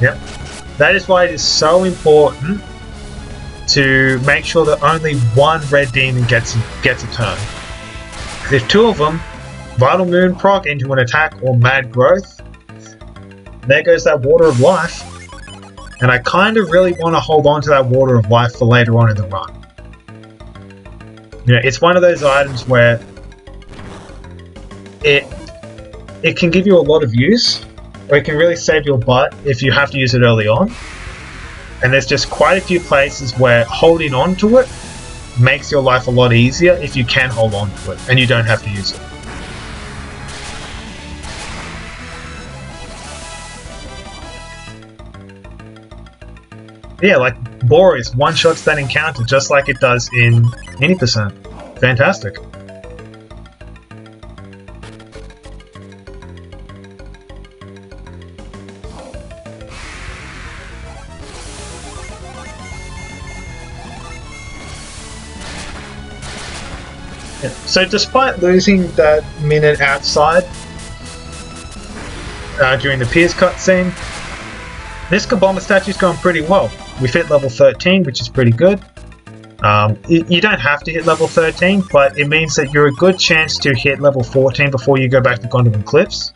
Yep. That is why it is so important to make sure that only one red demon gets a turn. Because if 2 of them, Vital Moon proc into an attack or Mad Growth, there goes that Water of Life. And I kind of really want to hold on to that Water of Life for later on in the run. You know, it's one of those items where it can give you a lot of use, or it can really save your butt if you have to use it early on. And there's just quite a few places where holding on to it makes your life a lot easier if you can hold on to it and you don't have to use it. Yeah, like Boris one-shots that encounter just like it does in any percent. Fantastic. Yeah. So despite losing that minute outside during the Pierce cutscene, this Kabomba statue's going pretty well. We've hit level 13, which is pretty good. You don't have to hit level 13, but it means that you're a good chance to hit level 14 before you go back to Gondwan Cliffs.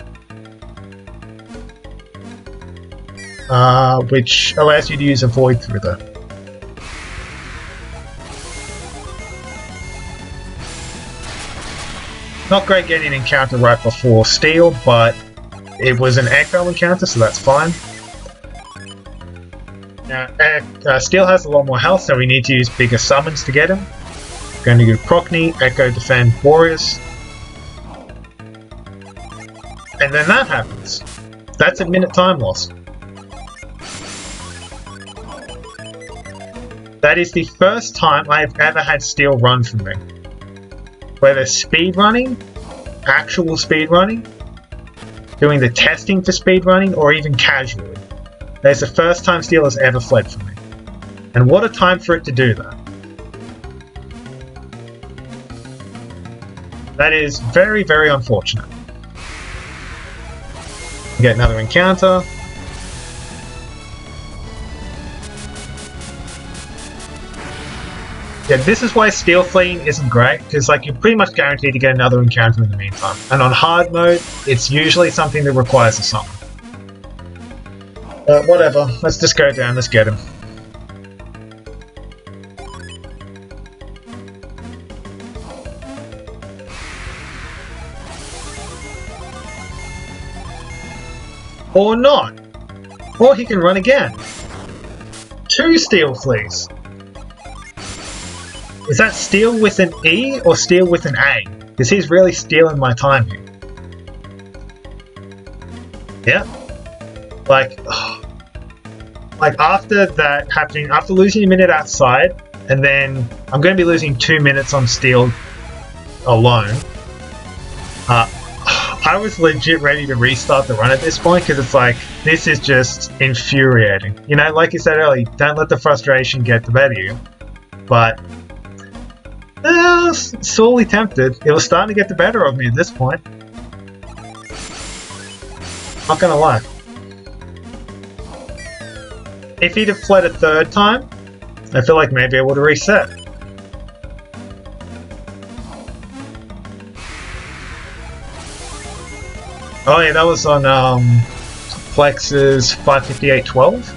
Which allows you to use a void through there. Not great getting an encounter right before Steel, but it was an Echo encounter, so that's fine. Now, Steel has a lot more health, so we need to use bigger summons to get him. Going to do Procny, Echo, Defend, Boreas. And then that happens. That's a minute time loss. That is the first time I've ever had Steel run from me. Whether speedrunning, actual speedrunning, doing the testing for speedrunning, or even casually. That's the first time Steel has ever fled from me. And what a time for it to do that. That is very, very unfortunate. Get another encounter. Yeah, this is why Steel fleeing isn't great, because like you're pretty much guaranteed to get another encounter in the meantime. And on hard mode, it's usually something that requires a summon. Whatever, let's just go down, let's get him. Or not. Or he can run again. 2 Steel flees. Is that Steel with an E or Steel with an A? Because he's really stealing my time here. Yeah. Like after that happening, after losing a minute outside, and then I'm going to be losing 2 minutes on Steel alone. I was legit ready to restart the run at this point because it's like, this is just infuriating. You know, like you said earlier, don't let the frustration get the better of you. But I was sorely tempted. It was starting to get the better of me at this point. Not gonna lie. If he'd have fled a 3rd time, I feel like maybe I would have reset. Oh yeah, that was on Plexa's 558.12.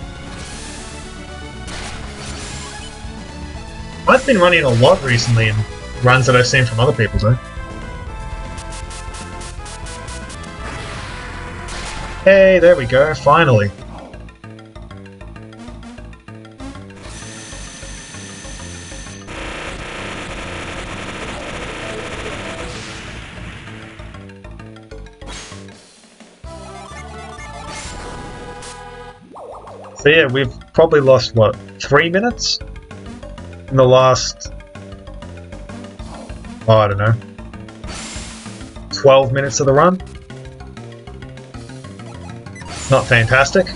I've been running a lot recently in runs that I've seen from other people though. Hey, there we go, finally. So yeah, we've probably lost, what, 3 minutes? In the last, oh, I don't know, 12 minutes of the run. Not fantastic.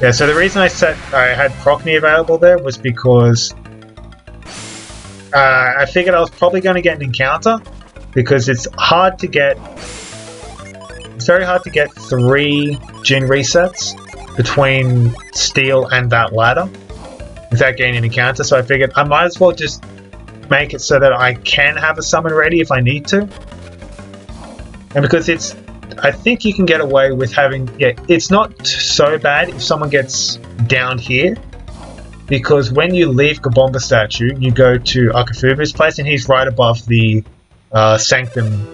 Yeah, so the reason I had Procny available there was because I figured I was probably going to get an encounter, because it's hard to get, it's very hard to get 3 Jin resets between Steel and that ladder without getting an encounter, so I figured I might as well just make it so that I can have a summon ready if I need to. And because it's, I think you can get away with having, yeah, it's not so bad if someone gets down here, because when you leave Kabomba statue, you go to Akafubu's place and he's right above the Sanctum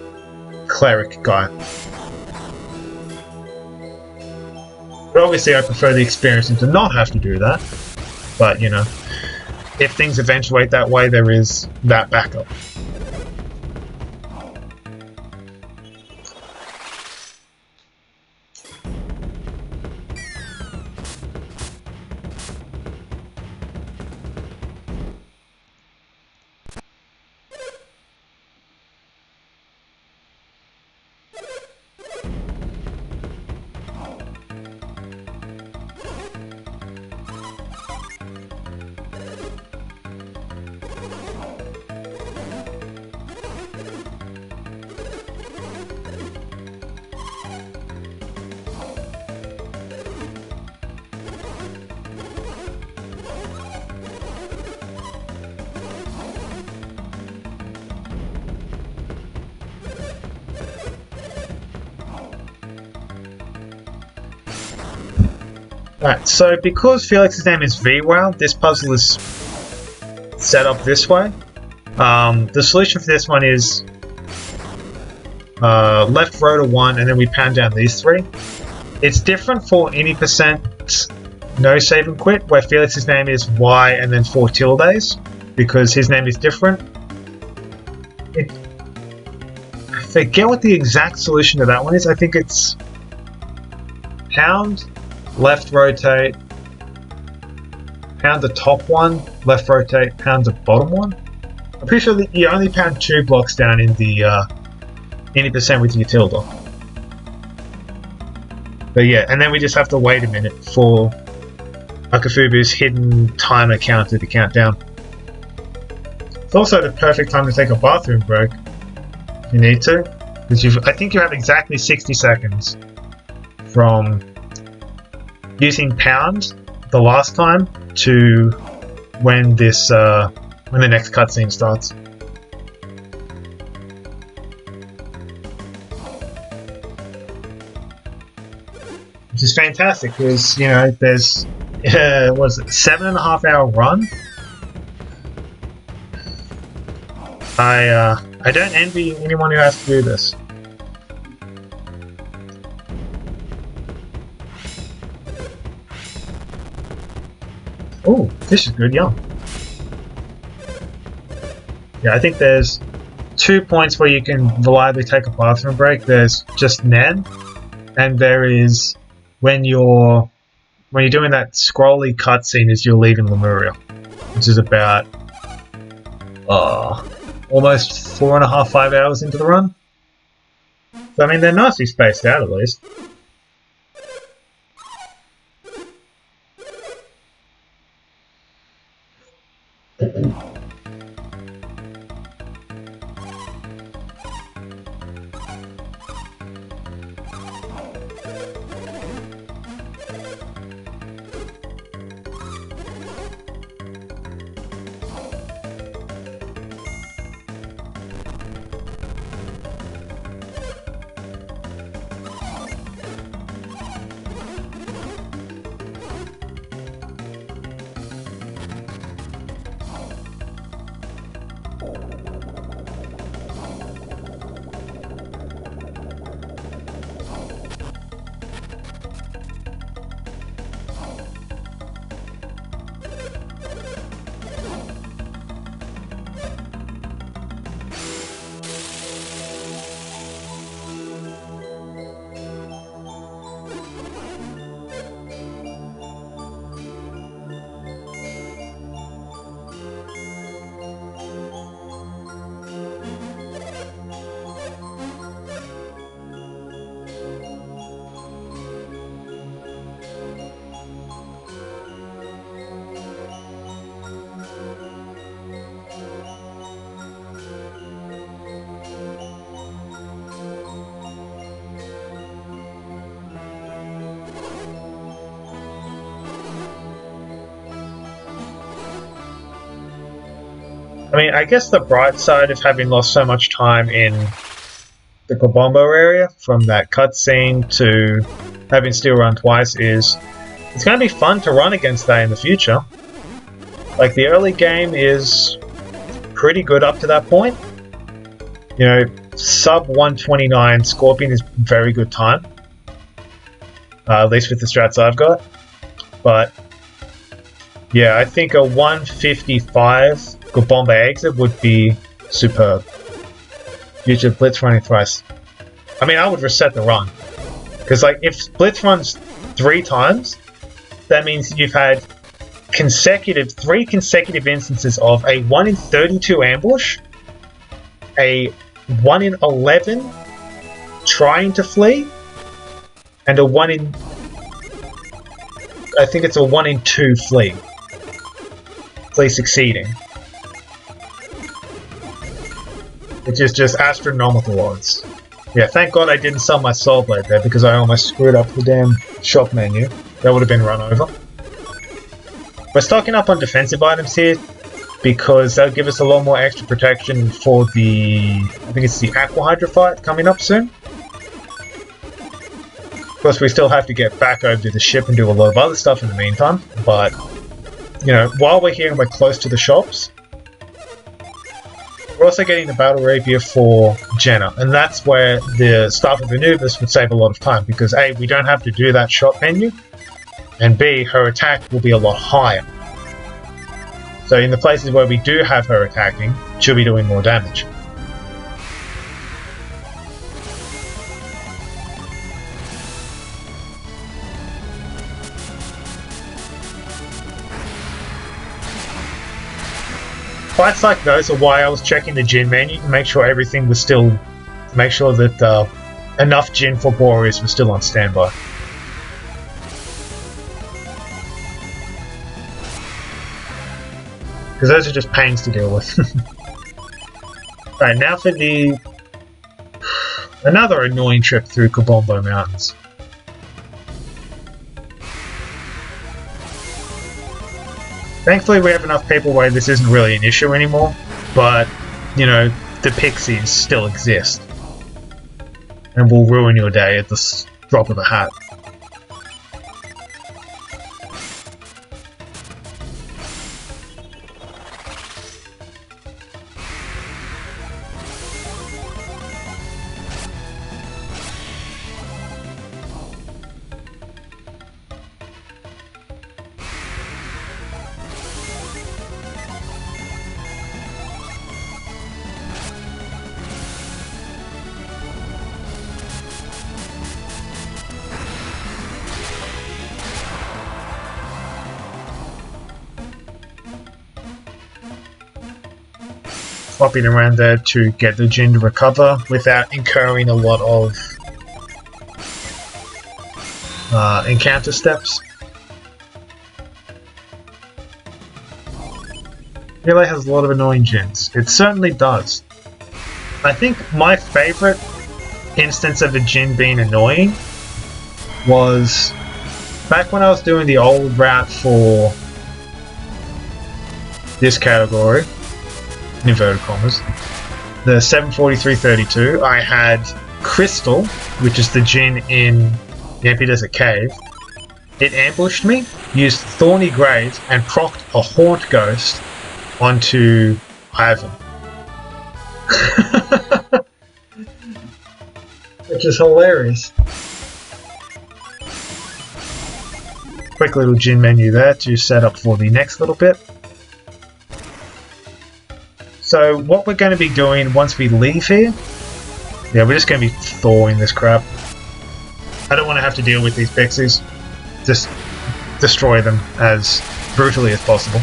Cleric guy. But obviously I prefer the experience and to not have to do that. But, you know, if things eventuate that way, there is that backup. Alright, so because Felix's name is VWow, this puzzle is set up this way. The solution for this one is left rotor 1, and then we pound down these 3. It's different for any percent no save and quit, where Felix's name is Y and then 4 tildes, because his name is different. I forget what the exact solution to that one is. I think it's pound, left rotate, pound the top one, left rotate, pound the bottom one. I'm pretty sure that you only pound 2 blocks down in the 80% with your tilde. But yeah, and then we just have to wait a minute for Akafubu's hidden timer counter to count down. It's also the perfect time to take a bathroom break if you need to, because I think you have exactly 60 seconds from using pound the last time to when this when the next cutscene starts. Which is fantastic because, you know, there's what is it, 7.5 hour run. I don't envy anyone who has to do this. Oh, this is good, yum. Yeah, I think there's 2 points where you can reliably take a bathroom break. There's just Nen, and there is when you're doing that scrolly cutscene as you're leaving Lemuria, which is about almost 4.5, 5 hours into the run. So I mean, they're nicely spaced out at least. I mean, I guess the bright side of having lost so much time in the Kabombo area, from that cutscene to having Steel run twice, is it's going to be fun to run against that in the future. Like, the early game is pretty good up to that point. You know, sub 129 Scorpion is very good time. At least with the strats I've got. But yeah, I think a 155 Kabombo exit would be superb. Future Blitz running thrice. I mean, I would reset the run. Because, like, if Blitz runs 3 times, that means you've had three consecutive instances of a 1 in 32 ambush, a 1 in 11 trying to flee, and a 1 in... I think it's a 1 in 2 flee. Flee succeeding. Which is just astronomical odds. Yeah, thank God I didn't sell my Soul Blade there because I almost screwed up the damn shop menu. That would have been run over. We're stocking up on defensive items here because they'll give us a lot more extra protection for the... I think it's the Aqua Hydra fight coming up soon. course, we still have to get back over to the ship and do a lot of other stuff in the meantime, but, you know, while we're here and we're close to the shops, we're also getting the battle rapier for Jenna, and that's where the Staff of Anubis would save a lot of time, because A, we don't have to do that shop menu, and B, her attack will be a lot higher. So in the places where we do have her attacking, she'll be doing more damage. Fights like those are why I was checking the Jin menu to make sure everything was still... make sure that enough Jin for warriors was still on standby. Because those are just pains to deal with. Alright, now for the... another annoying trip through Kabombo Mountains. Thankfully we have enough people where this isn't really an issue anymore, but, you know, the pixies still exist. And will ruin your day at the drop of a hat. Flopping around there to get the Jin to recover without incurring a lot of encounter steps. Relay has a lot of annoying Jins. It certainly does. I think my favourite instance of a Jin being annoying was back when I was doing the old route for this category. In inverted commas, the 74332, I had Crystal, which is the Jin in the Empty Desert Cave. It ambushed me, used Thorny Graves, and procced a Haunt Ghost onto Ivan. Which is hilarious. Quick little Jin menu there to set up for the next little bit. So what we're going to be doing once we leave here, yeah, we're just going to be thawing this crap. I don't want to have to deal with these pixies. Just destroy them as brutally as possible.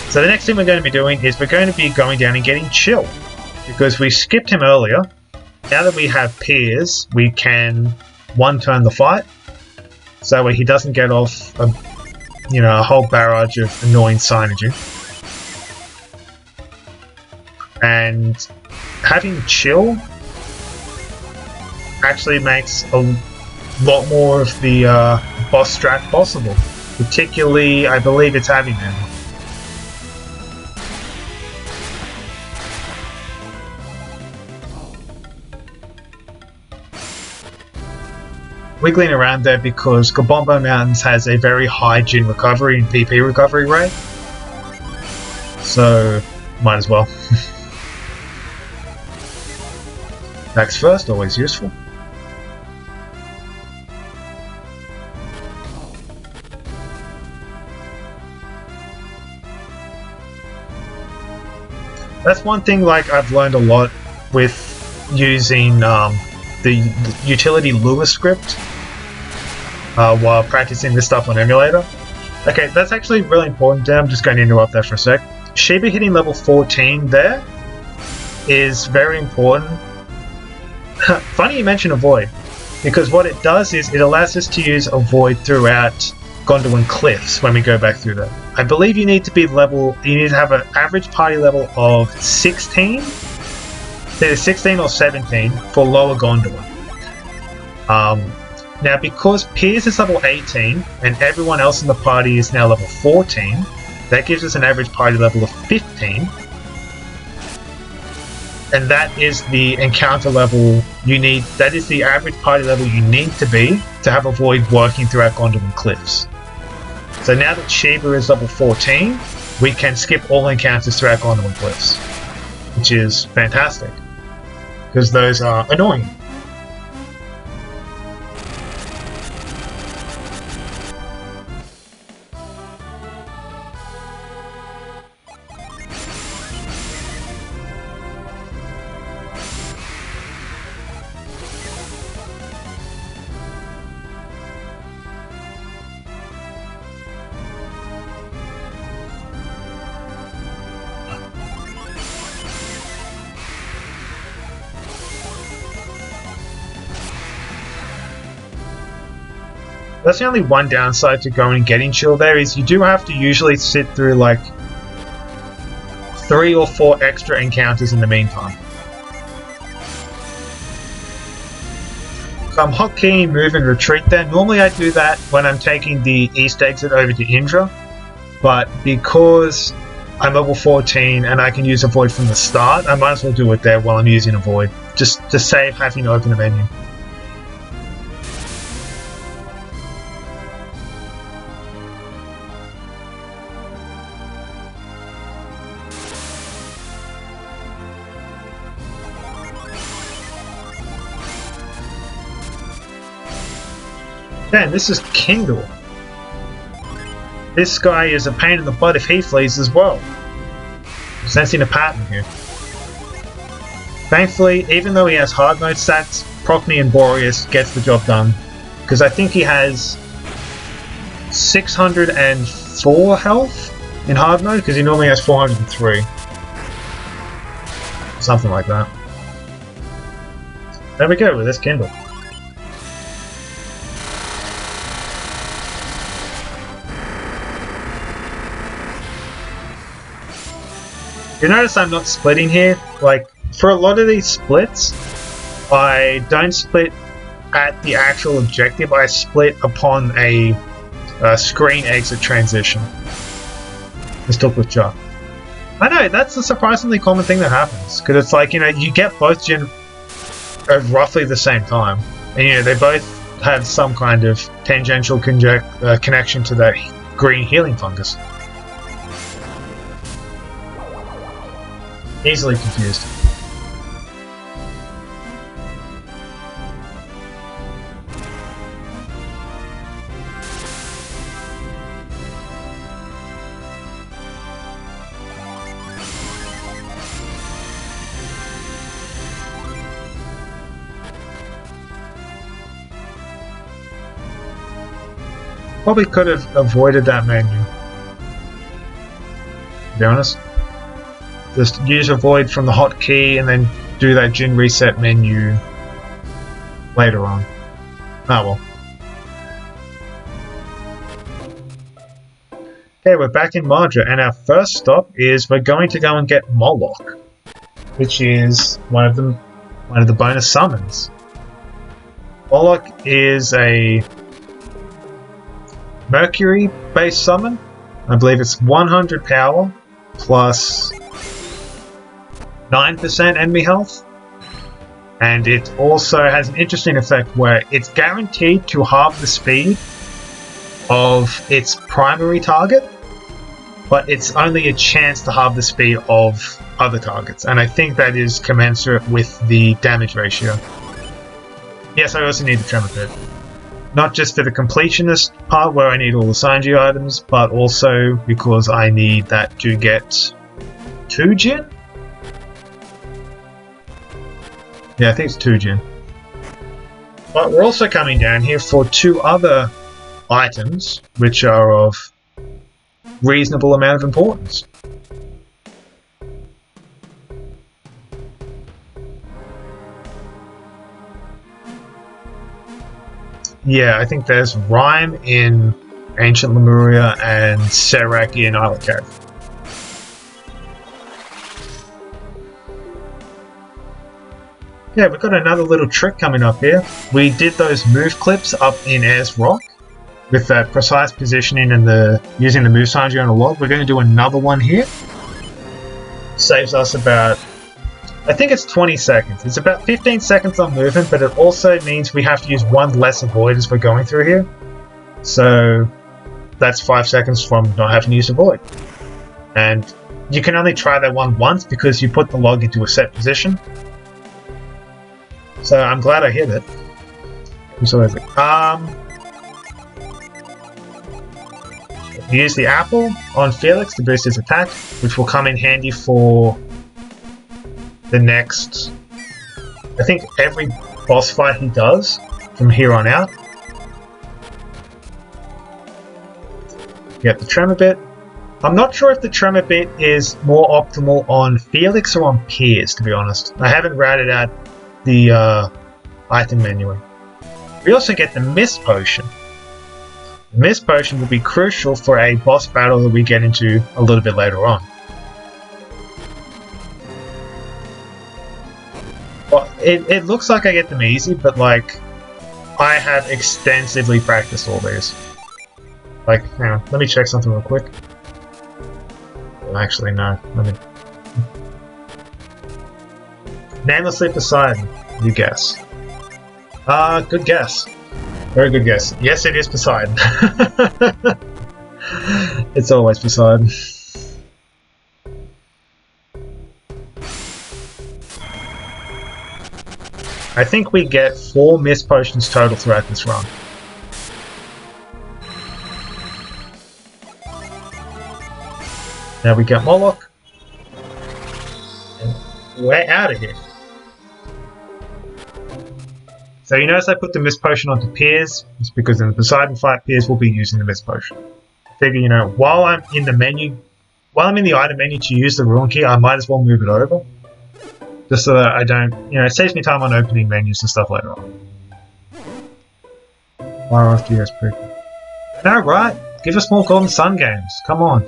So the next thing we're going to be doing is we're going to be going down and getting Chill. Because we skipped him earlier. Now that we have Piers, we can one-turn the fight. So that way he doesn't get off a whole barrage of annoying synergy. And having Chill actually makes a lot more of the boss strat possible. Particularly, I believe it's Heavy Man. Wiggling around there because Kabombo Mountains has a very high Jin recovery and PP recovery rate. So, might as well. Max first, always useful. That's one thing like I've learned a lot with using the utility Lua script while practicing this stuff on emulator. Okay, that's actually really important there. I'm just going to interrupt that for a sec. Shiba hitting level 14 there is very important. Funny you mention Avoid, because what it does is it allows us to use Avoid throughout Gondolin Cliffs when we go back through that. I believe you need to have an average party level of 16, either 16 or 17 for lower Gondolin. Now because Piers is level 18 and everyone else in the party is now level 14, that gives us an average party level of 15. and that is the encounter level you need. That is the average party level you need to be to have a void working throughout Gondolin Cliffs. So now that Shiba is level 14, we can skip all encounters throughout Gondolin Cliffs, which is fantastic, because those are annoying. That's the only one downside to going and getting shield there, is you do have to usually sit through like 3 or 4 extra encounters in the meantime. So I'm hotkeying move and retreat there. Normally I do that when I'm taking the east exit over to Indra, but because I'm level 14 and I can use a void from the start, I might as well do it there while I'm using a void, just to save having to open a menu. Man, this is Kindle. This guy is a pain in the butt if he flees as well. I'm sensing a pattern here. Thankfully, even though he has hard mode stats, Procne and Boreas gets the job done, because I think he has 604 health in hard mode, because he normally has 403. Something like that. There we go with this Kindle. You notice I'm not splitting here. Like, for a lot of these splits, I don't split at the actual objective, I split upon a screen exit transition. Mistook with Chuck. I know, that's a surprisingly common thing that happens, because it's like, you know, you get both gen at roughly the same time, and you know, they both have some kind of tangential connection to that green healing fungus. Easily confused. Probably could have avoided that menu, to be honest. Just use a void from the hotkey and then do that Jin reset menu later on. Oh well. Okay, we're back in Madra, and our first stop is we're going to go and get Moloch, which is one of the bonus summons. Moloch is a Mercury-based summon. I believe it's 100 power plus 9% enemy health, and it also has an interesting effect where it's guaranteed to halve the speed of its primary target, but it's only a chance to halve the speed of other targets, and I think that is commensurate with the damage ratio. Yes, I also need the Tremor Pit. Not just for the completionist part where I need all the Sanji items, but also because I need that to get 2 Jin? Yeah, I think it's 2 Jin. But we're also coming down here for 2 other items, which are of reasonable amount of importance. Yeah, I think there's Rhyme in Ancient Lemuria and Serac in Isle of Cave. Yeah, we've got another little trick coming up here. We did those move clips up in Ayers Rock with that precise positioning and using the move Sanji on a log. We're going to do another one here. Saves us about I think it's 20 seconds. It's about 15 seconds on movement, but it also means we have to use one less avoid as we're going through here. So that's 5 seconds from not having to use avoid. And you can only try that one once because you put the log into a set position. So I'm glad I hit it. So is it? Use the apple on Felix to boost his attack, which will come in handy for the next, I think, every boss fight he does from here on out. Get the tremor bit. I'm not sure if the tremor bit is more optimal on Felix or on Piers, to be honest. I haven't routed out the item menu. We also get the Mist Potion. The Mist Potion will be crucial for a boss battle that we get into a little bit later on. Well, it looks like I get them easy, but like, I have extensively practiced all these. Like, hang on, let me check something real quick. Well, actually, no. Let me... Namelessly Poseidon, you guess. Good guess. Very good guess. Yes, it is Poseidon. It's always Poseidon. I think we get 4 Mist Potions total throughout this run. Now we get Moloch. And we're out of here. So you notice I put the Mist Potion onto Piers. It's because in the Poseidon fight, Piers will be using the Mist Potion. I figure, you know, while I'm in the menu, while I'm in the item menu to use the Ruin Key, I might as well move it over. Just so that I don't, you know, it saves me time on opening menus and stuff later on. RFGS pretty cool. No, right? Give us more Golden Sun games. Come on.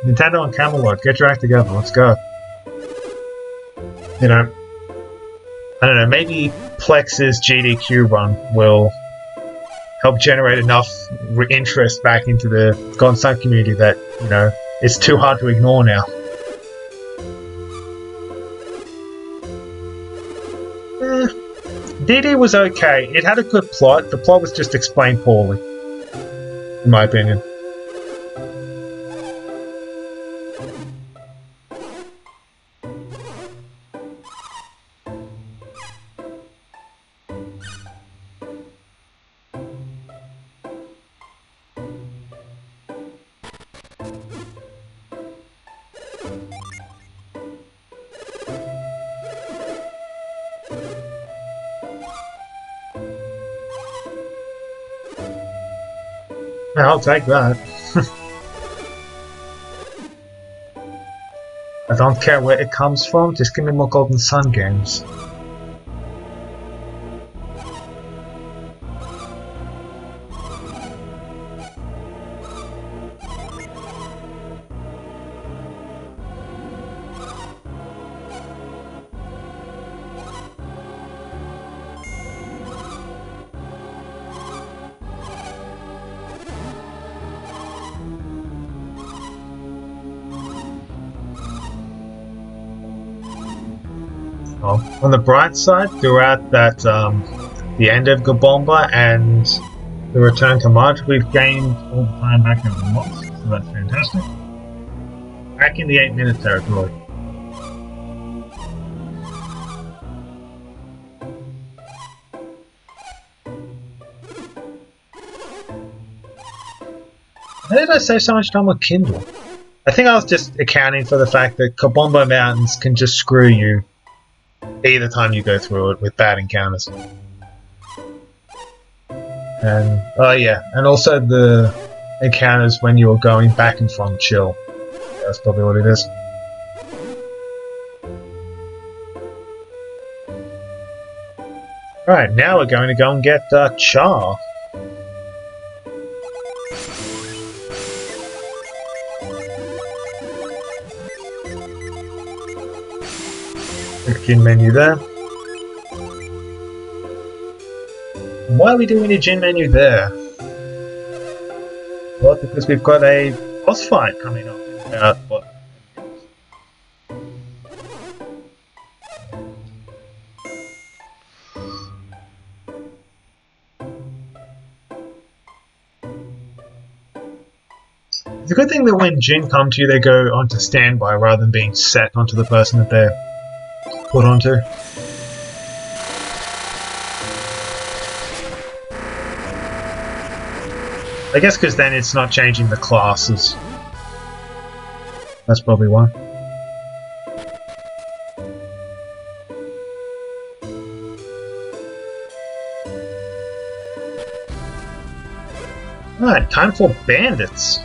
Nintendo and Camelot, get your act together. Let's go. You know, I don't know, maybe Plexa's GDQ run will help generate enough interest back into the Golden Sun community that, you know, it's too hard to ignore now. DD was okay. It had a good plot. The plot was just explained poorly, in my opinion. I'll take that. I don't care where it comes from, just give me more Golden Sun games. On the bright side, throughout that the end of Gabomba and the return to Mud, we've gained all the time back that we lost, so that's fantastic. Back in the 8-minute territory. How did I save so much time with Kindle? I think I was just accounting for the fact that Kabombo Mountains can just screw you either time you go through it with bad encounters. And, oh yeah, and also the encounters when you're going back and from chill. Yeah, that's probably what it is. Alright, now we're going to go and get Char. Gin menu there. Why are we doing a gin menu there? Well, because we've got a boss fight coming up in about, what? It's a good thing that when Jin come to you, they go onto standby rather than being set onto the person that they're put onto. I guess because then it's not changing the classes. That's probably why. Alright, time for bandits.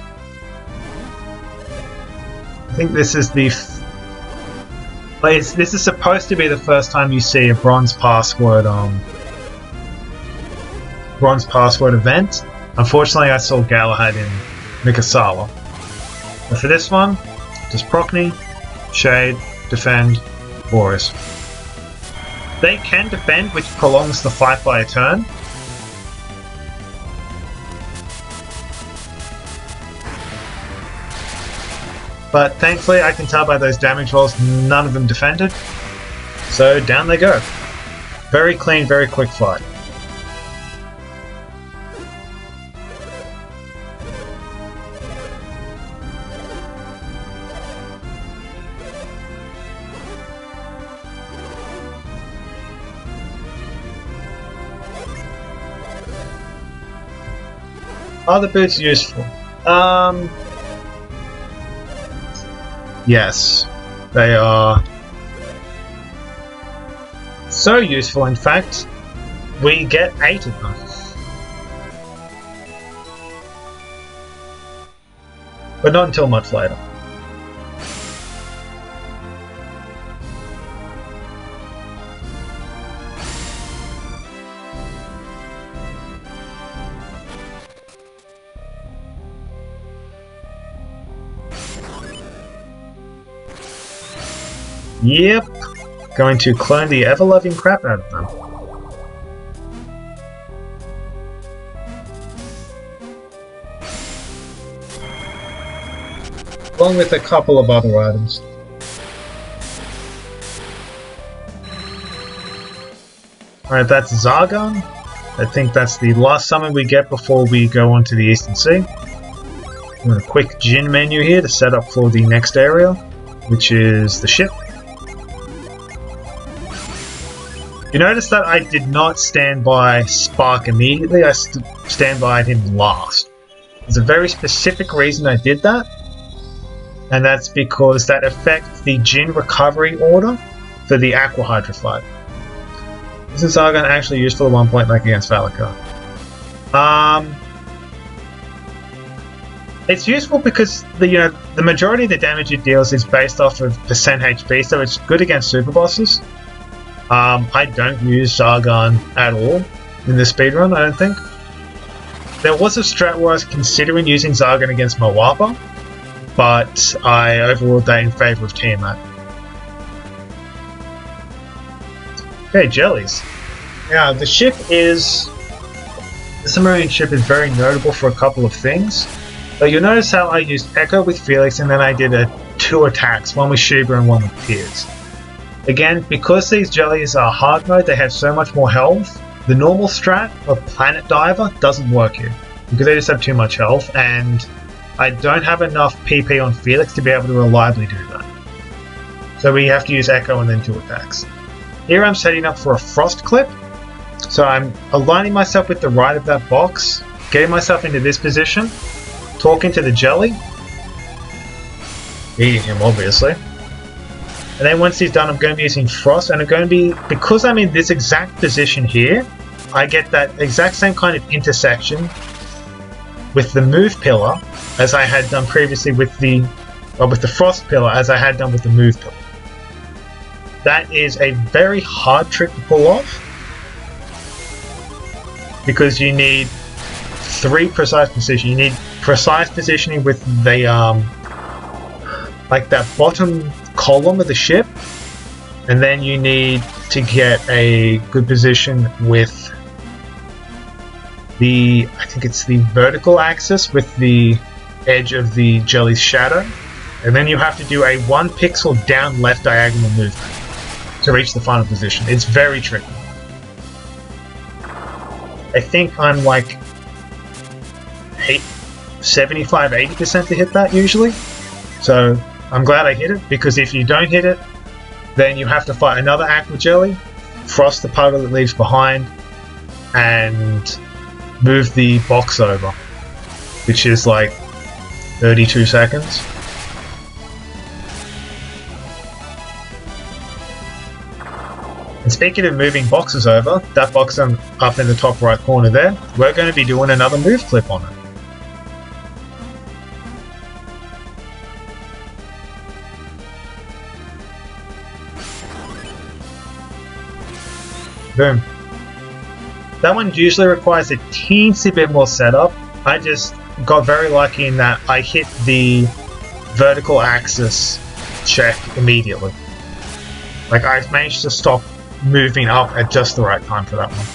I think this is the... this is supposed to be the first time you see a bronze password event. Unfortunately, I saw Galahad in Mikasawa. But for this one, just Prockney, Shade, Defend, Boris. They can defend, which prolongs the fight by a turn. But thankfully, I can tell by those damage rolls, none of them defended. So down they go. Very clean, very quick fight. Are the boots useful? Yes, they are so useful. In fact, we get 8 of them. But not until much later. Yep, going to clone the ever-loving crap out of them. Along with a couple of other items. Alright, that's Zargon. I think that's the last summon we get before we go on to the Eastern Sea. A quick Jin menu here to set up for the next area, which is the ship. You notice that I did not stand by Spark immediately, I stand by him last. There's a very specific reason I did that, and that's because that affects the Jin recovery order for the Aqua Hydra fight. This is Zargon actually useful at one point, like against Valakar. It's useful because the majority of the damage it deals is based off of percent HP, so it's good against super bosses. I don't use Zargon at all in this speedrun, I don't think. There was a strat where I was considering using Zargon against Mawapa, but I overruled that in favour of Tiamat. Okay, jellies. Now, the submarine ship is very notable for a couple of things. So you'll notice how I used Echo with Felix and then I did 2 attacks, one with Shiba and one with Piers. Again, because these jellies are hard mode, they have so much more health. The normal strat of Planet Diver doesn't work here because they just have too much health, and I don't have enough PP on Felix to be able to reliably do that. So we have to use Echo and then 2 attacks. Here I'm setting up for a Frost Clip, so I'm aligning myself with the right of that box, getting myself into this position, talking to the jelly, eating him obviously. And then once he's done, I'm going to be using Frost, and I'm going to be, because I'm in this exact position here, I get that exact same kind of intersection with the Move Pillar as I had done previously with the Frost Pillar as I had done with the Move Pillar. That is a very hard trick to pull off, because you need 3 precise positions. You need precise positioning with the, like that bottom column of the ship, and then you need to get a good position with the, I think it's the vertical axis with the edge of the jelly's shadow, and then you have to do a 1 pixel down left diagonal movement to reach the final position. It's very tricky. I think I'm like 75-80% to hit that usually. So I'm glad I hit it, because if you don't hit it, then you have to fight another aqua jelly, frost the puddle it leaves behind, and move the box over, which is like 32 seconds. And speaking of moving boxes over, that box up in the top right corner there, we're going to be doing another move clip on it. Boom. That one usually requires a teensy bit more setup. I just got very lucky in that I hit the vertical axis check immediately. Like, I managed to stop moving up at just the right time for that one.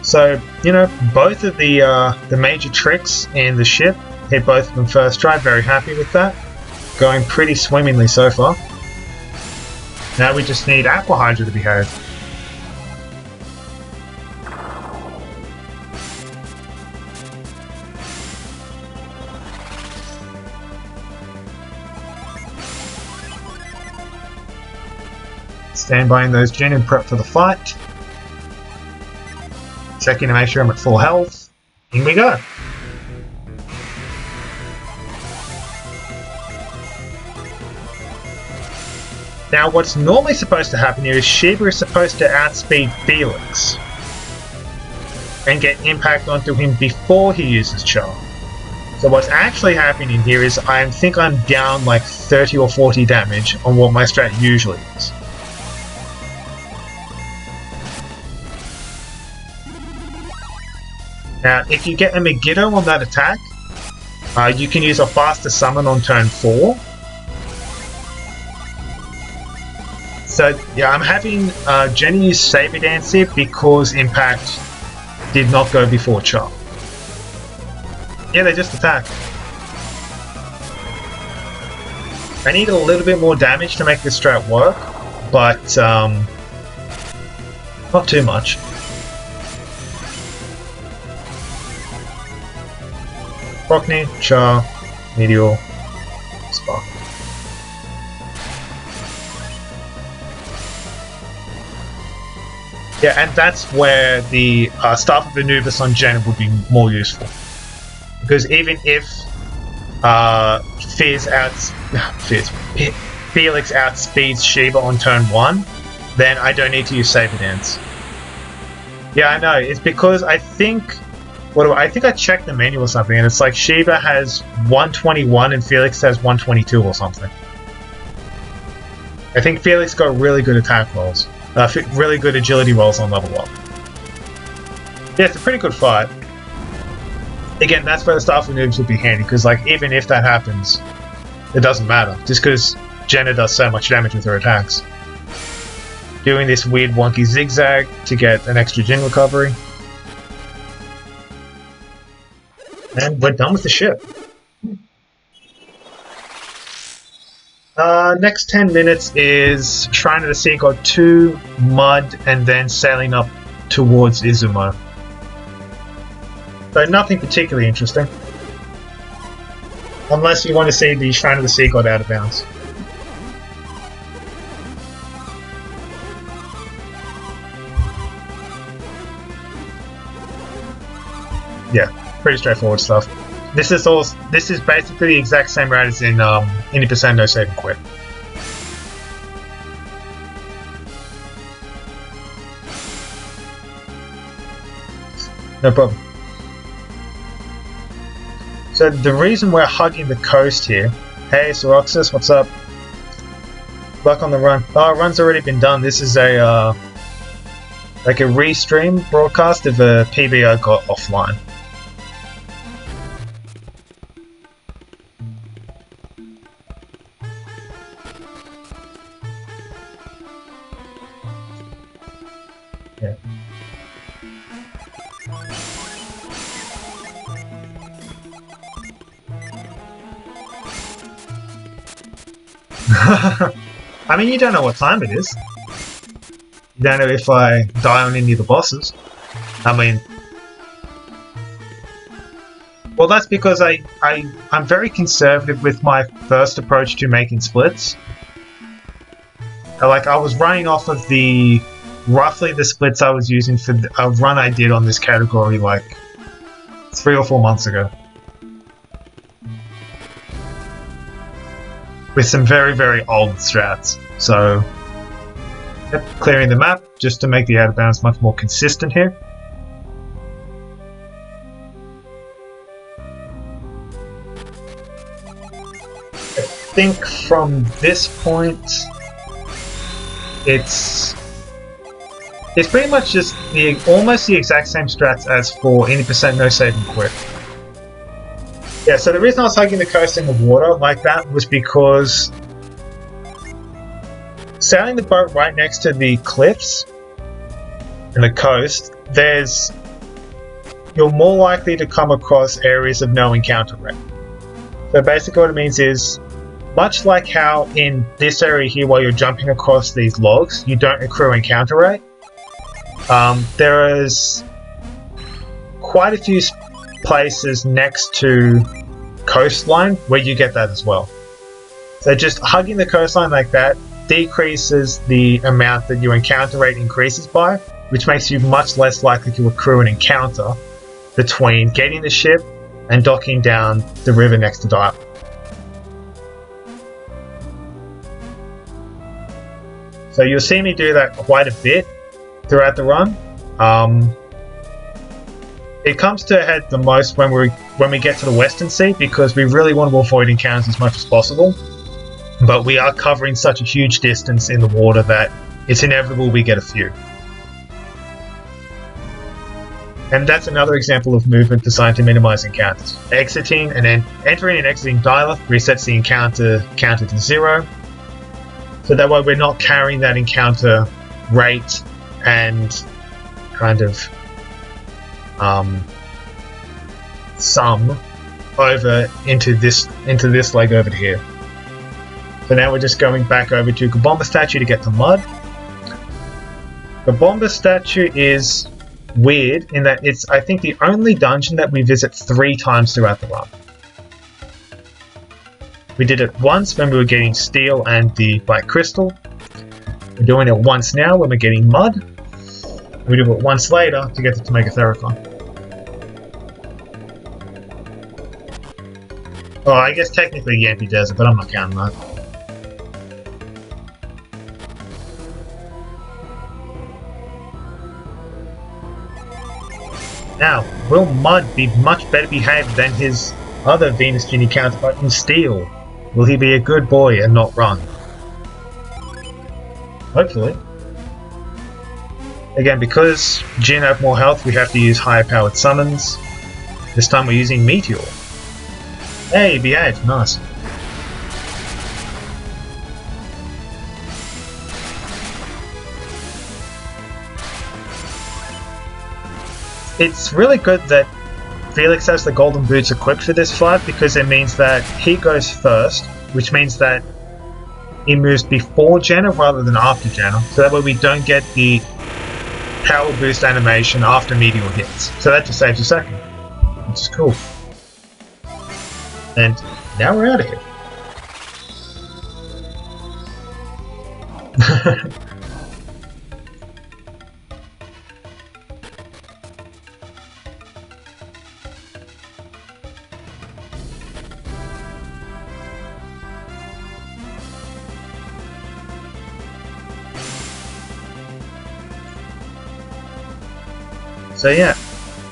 So, you know, both of the major tricks in the ship, hit both of them first try, very happy with that. Going pretty swimmingly so far. Now we just need Aqua Hydra to behave. Stand by in those gen and prep for the fight. Checking to make sure I'm at full health. In we go. Now what's normally supposed to happen here is Sheba is supposed to outspeed Felix and get impact onto him before he uses Char. So what's actually happening here is I think I'm down like 30 or 40 damage on what my strat usually is. Now, if you get a Megiddo on that attack, you can use a faster summon on turn 4. So, yeah, I'm having Jenny use Saber Dance here because Impact did not go before Char. Yeah, they just attack. I need a little bit more damage to make this strat work, but not too much. Rockney, Char, Meteor, Spark. Yeah, and that's where the Staff of Anubis on Jen would be more useful. Because even if Felix outspeeds Sheba on turn 1, then I don't need to use Saber Dance. Yeah, I know. It's because I think... I think I checked the menu or something, and it's like Sheba has 121 and Felix has 122 or something. I think Felix got really good attack rolls. Really good agility rolls on level up. Yeah, it's a pretty good fight. Again, that's where the Staff of Noobs would be handy, because like even if that happens, it doesn't matter, just because Jenna does so much damage with her attacks. Doing this weird wonky zigzag to get an extra gen recovery. And we're done with the ship. Next 10 minutes is Shrine of the Sea God 2, Mud, and then sailing up towards Izumo. So nothing particularly interesting. Unless you want to see the Shrine of the Sea God out of bounds. Yeah. Pretty straightforward stuff. This is basically the exact same route as in 80% no save and quit. No problem. So the reason we're hugging the coast here. Hey Soroxis, what's up? Luck on the run. Oh, run's already been done. This is a like a restream broadcast of a PBO got offline. Yeah. I mean, you don't know what time it is. You don't know if I die on any of the bosses. I mean... Well, that's because I'm very conservative with my first approach to making splits. Like, I was running off of roughly the splits I was using for a run I did on this category like 3 or 4 months ago. With some very, very old strats. So, yep, clearing the map just to make the out of bounds much more consistent here. I think from this point, it's pretty much just almost the exact same strats as for 80% no save and quit. Yeah, so the reason I was hugging the coast in the water like that was because sailing the boat right next to the cliffs and the coast, you're more likely to come across areas of no encounter rate. So basically what it means is, much like how in this area here, while you're jumping across these logs, you don't accrue encounter rate, there is quite a few places next to coastline where you get that as well. So just hugging the coastline like that decreases the amount that your encounter rate increases by, which makes you much less likely to accrue an encounter between getting the ship and docking down the river next to Dial. So you'll see me do that quite a bit throughout the run. It comes to a head the most when we get to the Western Sea, because we really want to avoid encounters as much as possible. But we are covering such a huge distance in the water that it's inevitable we get a few. And that's another example of movement designed to minimize encounters. Exiting and then entering and exiting dial resets the encounter counter to 0. So that way we're not carrying that encounter rate and kind of sum over into this leg over here. So now we're just going back over to Gabomba Statue to get the mud. Gabomba Statue is weird in that it's, I think, the only dungeon that we visit 3 times throughout the run. We did it once when we were getting steel and the black crystal. We're doing it once now when we're getting mud. We do it once later to get to Megathericon. Oh, I guess technically Yampi Desert, but I'm not counting that. Now, will Mud be much better behaved than his other Venus Genie counterpart in Steel? Will he be a good boy and not run? Hopefully. Again, because Jinn have more health, we have to use higher powered summons. This time we're using Meteor. Hey, behaved, nice. It's really good that Felix has the golden boots equipped for this fight, because it means that he goes first, which means that he moves before Jenna rather than after Jenna, so that way we don't get the power boost animation after Meteor hits. So that just saves a second, which is cool. And now we're out of here. So yeah,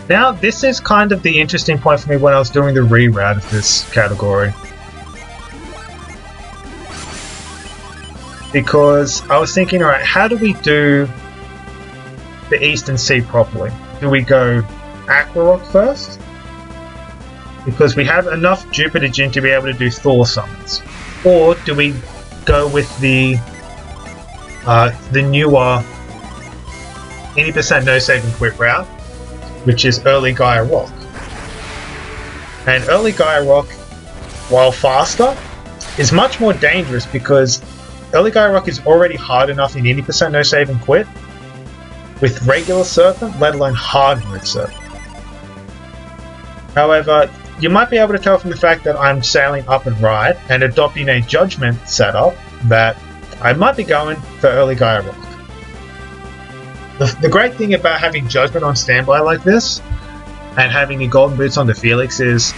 now this is kind of the interesting point for me when I was doing the reroute of this category. Because I was thinking, alright, how do we do the Eastern Sea properly? Do we go Aqua Rock first? Because we have enough Jupiter Jinn to be able to do Thor summons. Or do we go with the newer 80% no save and quit route, which is early Gaia Rock. And early Gaia Rock, while faster, is much more dangerous because early Gaia Rock is already hard enough in 80% no save and quit with regular Serpent, let alone hard mode Serpent. However, you might be able to tell from the fact that I'm sailing up and right and adopting a Judgment setup that I might be going for early Gaia Rock. The great thing about having Judgment on standby like this and having the Golden Boots on the Felix is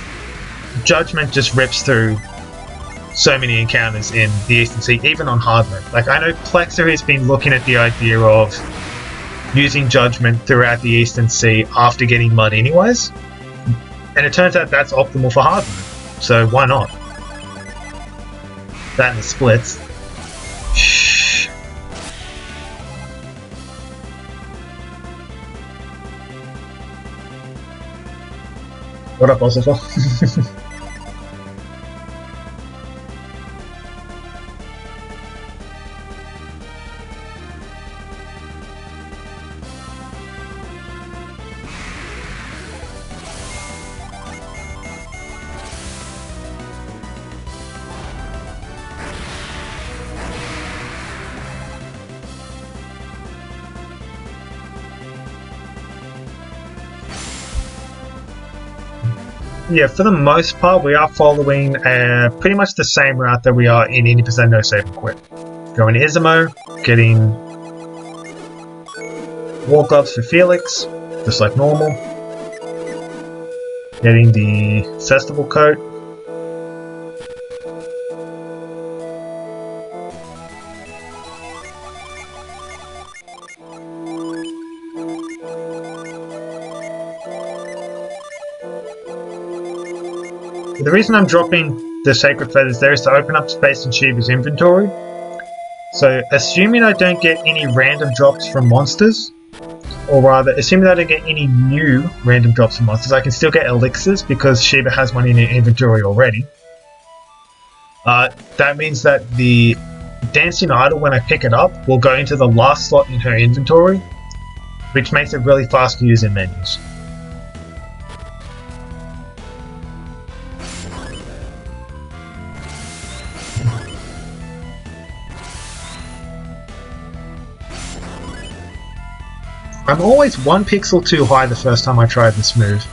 Judgment just rips through so many encounters in the Eastern Sea, even on hard mode. Like, I know Plexa has been looking at the idea of using Judgment throughout the Eastern Sea after getting mud anyways, and it turns out that's optimal for hard mode, so why not? That and the splits. Shh. What up, Osifer? Yeah, for the most part, we are following pretty much the same route that we are in 80% no save and quit. Going to Izumo, getting War Gloves for Felix, just like normal. Getting the Festival Coat. The reason I'm dropping the Sacred Feathers there is to open up space in Shiba's inventory. So, assuming I don't get any random drops from monsters, or rather, assuming I don't get any new random drops from monsters, I can still get elixirs because Shiba has one in her inventory already. That means that the Dancing Idol, when I pick it up, will go into the last slot in her inventory, which makes it really fast to use in menus. I'm always 1 pixel too high the first time I tried this move.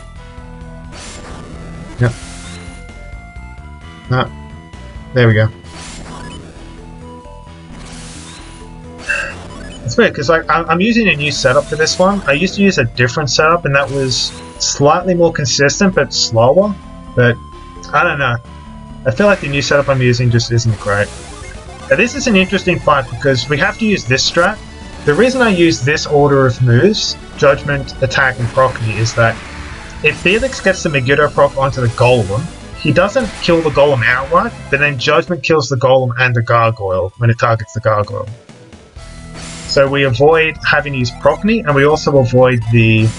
Yep. No. There we go. It's weird because I'm using a new setup for this one. I used to use a different setup and that was slightly more consistent but slower. But I don't know. I feel like the new setup I'm using just isn't great. Now, this is an interesting fight because we have to use this strat. The reason I use this order of moves, Judgment, Attack, and Procny, is that if Felix gets the Megiddo proc onto the Golem, he doesn't kill the Golem outright, but then Judgment kills the Golem and the Gargoyle when it targets the Gargoyle. So we avoid having to use Procny, and we also avoid the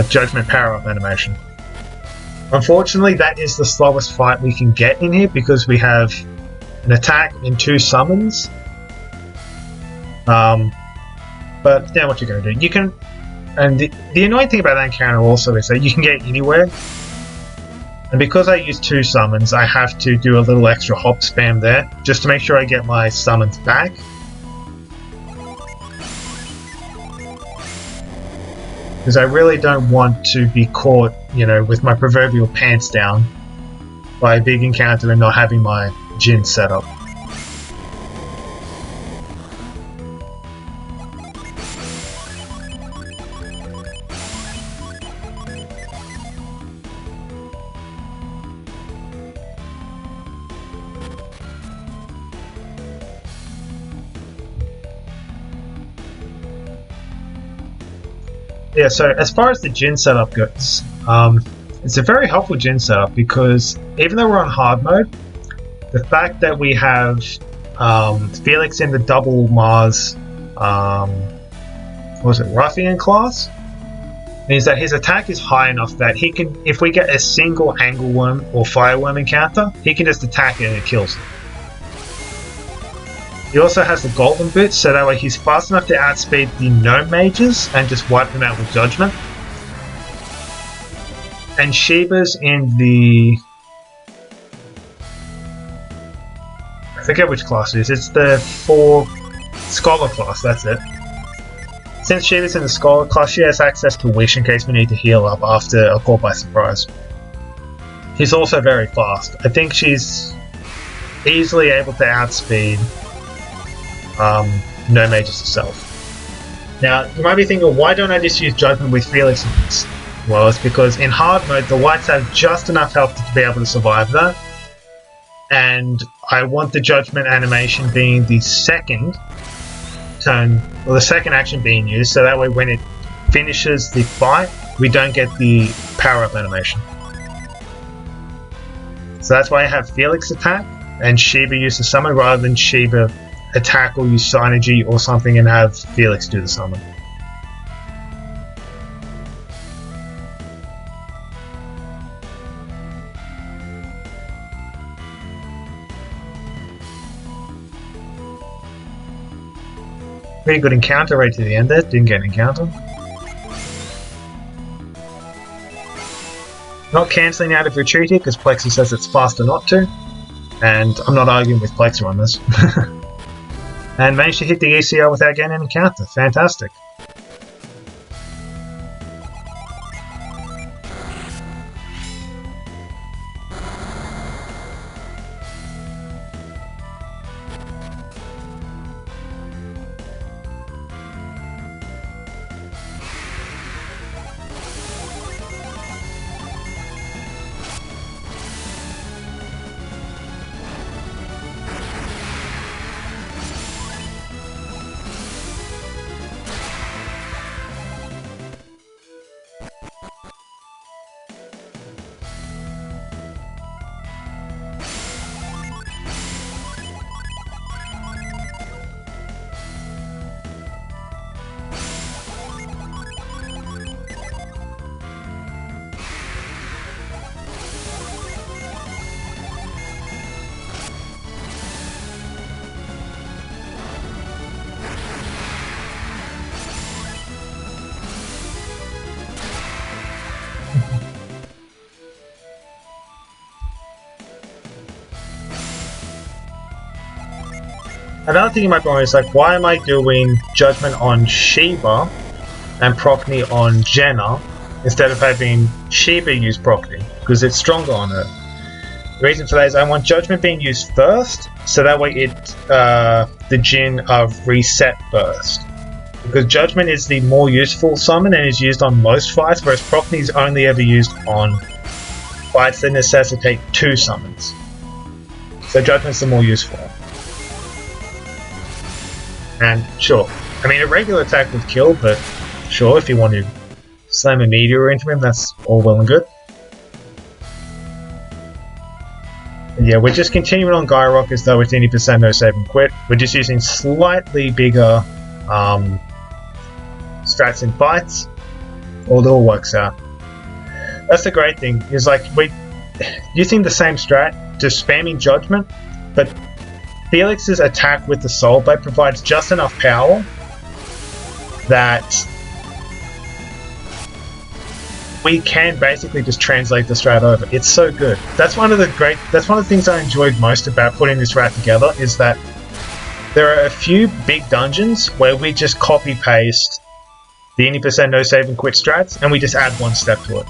Judgment power-up animation. Unfortunately, that is the slowest fight we can get in here because we have an attack and 2 summons. But yeah, what you're going to do, you can, and the annoying thing about that encounter also is that you can get anywhere, and because I use 2 summons, I have to do a little extra hop spam there, just to make sure I get my summons back. Because I really don't want to be caught, you know, with my proverbial pants down by a big encounter and not having my Jin set up. Yeah, so as far as the Jin setup goes, it's a very helpful Jin setup because even though we're on hard mode, the fact that we have Felix in the double Mars, what was it, Ruffian class, means that his attack is high enough that he can, if we get a single Angle Worm or Fireworm encounter, he can just attack it and it kills it. He also has the Golden Boots, so that way he's fast enough to outspeed the Gnome Mages and just wipe them out with Judgment. And Shiba's in the forget which class it is. It's the Scholar class, that's it. Since Shiva's in the Scholar class, she has access to Wish in case we need to heal up after a caught by surprise. She's also very fast. I think she's easily able to outspeed No Mages herself. Now, you might be thinking, why don't I just use Judgment with Felix in this? Well, it's because in hard mode, the whites have just enough health to be able to survive that. And I want the Judgment animation being the second turn, or the second action being used, so that way when it finishes the fight, we don't get the power-up animation. So that's why I have Felix attack, and Shiva use the summon, rather than Shiva attack or use Synergy or something and have Felix do the summon. Pretty good encounter right to the end there, didn't get an encounter. Not cancelling out of retreat here because Plexa says it's faster not to, and I'm not arguing with Plexa on this. And managed to hit the ECR without getting an encounter, fantastic. Another thing you might be wondering is like, why am I doing Judgment on Shiva and Procne on Jenna instead of having Shiva use Procne? Because it's stronger on her. The reason for that is I want Judgment being used first, so that way the Jinn are reset first. Because Judgment is the more useful summon and is used on most fights, whereas Procne is only ever used on fights that necessitate 2 summons. So Judgment's the more useful one. And sure, I mean a regular attack would kill, but sure, if you want to slam a meteor into him, that's all well and good. And yeah, we're just continuing on Gyrock as though it's 80% no save and quit. We're just using slightly bigger strats in fights. All it all works out. That's the great thing, is like we're using the same strat, just spamming Judgment, but Felix's attack with the Soul Blade provides just enough power that we can basically just translate the strat over. It's so good. That's one of the things I enjoyed most about putting this strat together, is that there are a few big dungeons where we just copy paste the 80% no save and quit strats and we just add one step to it.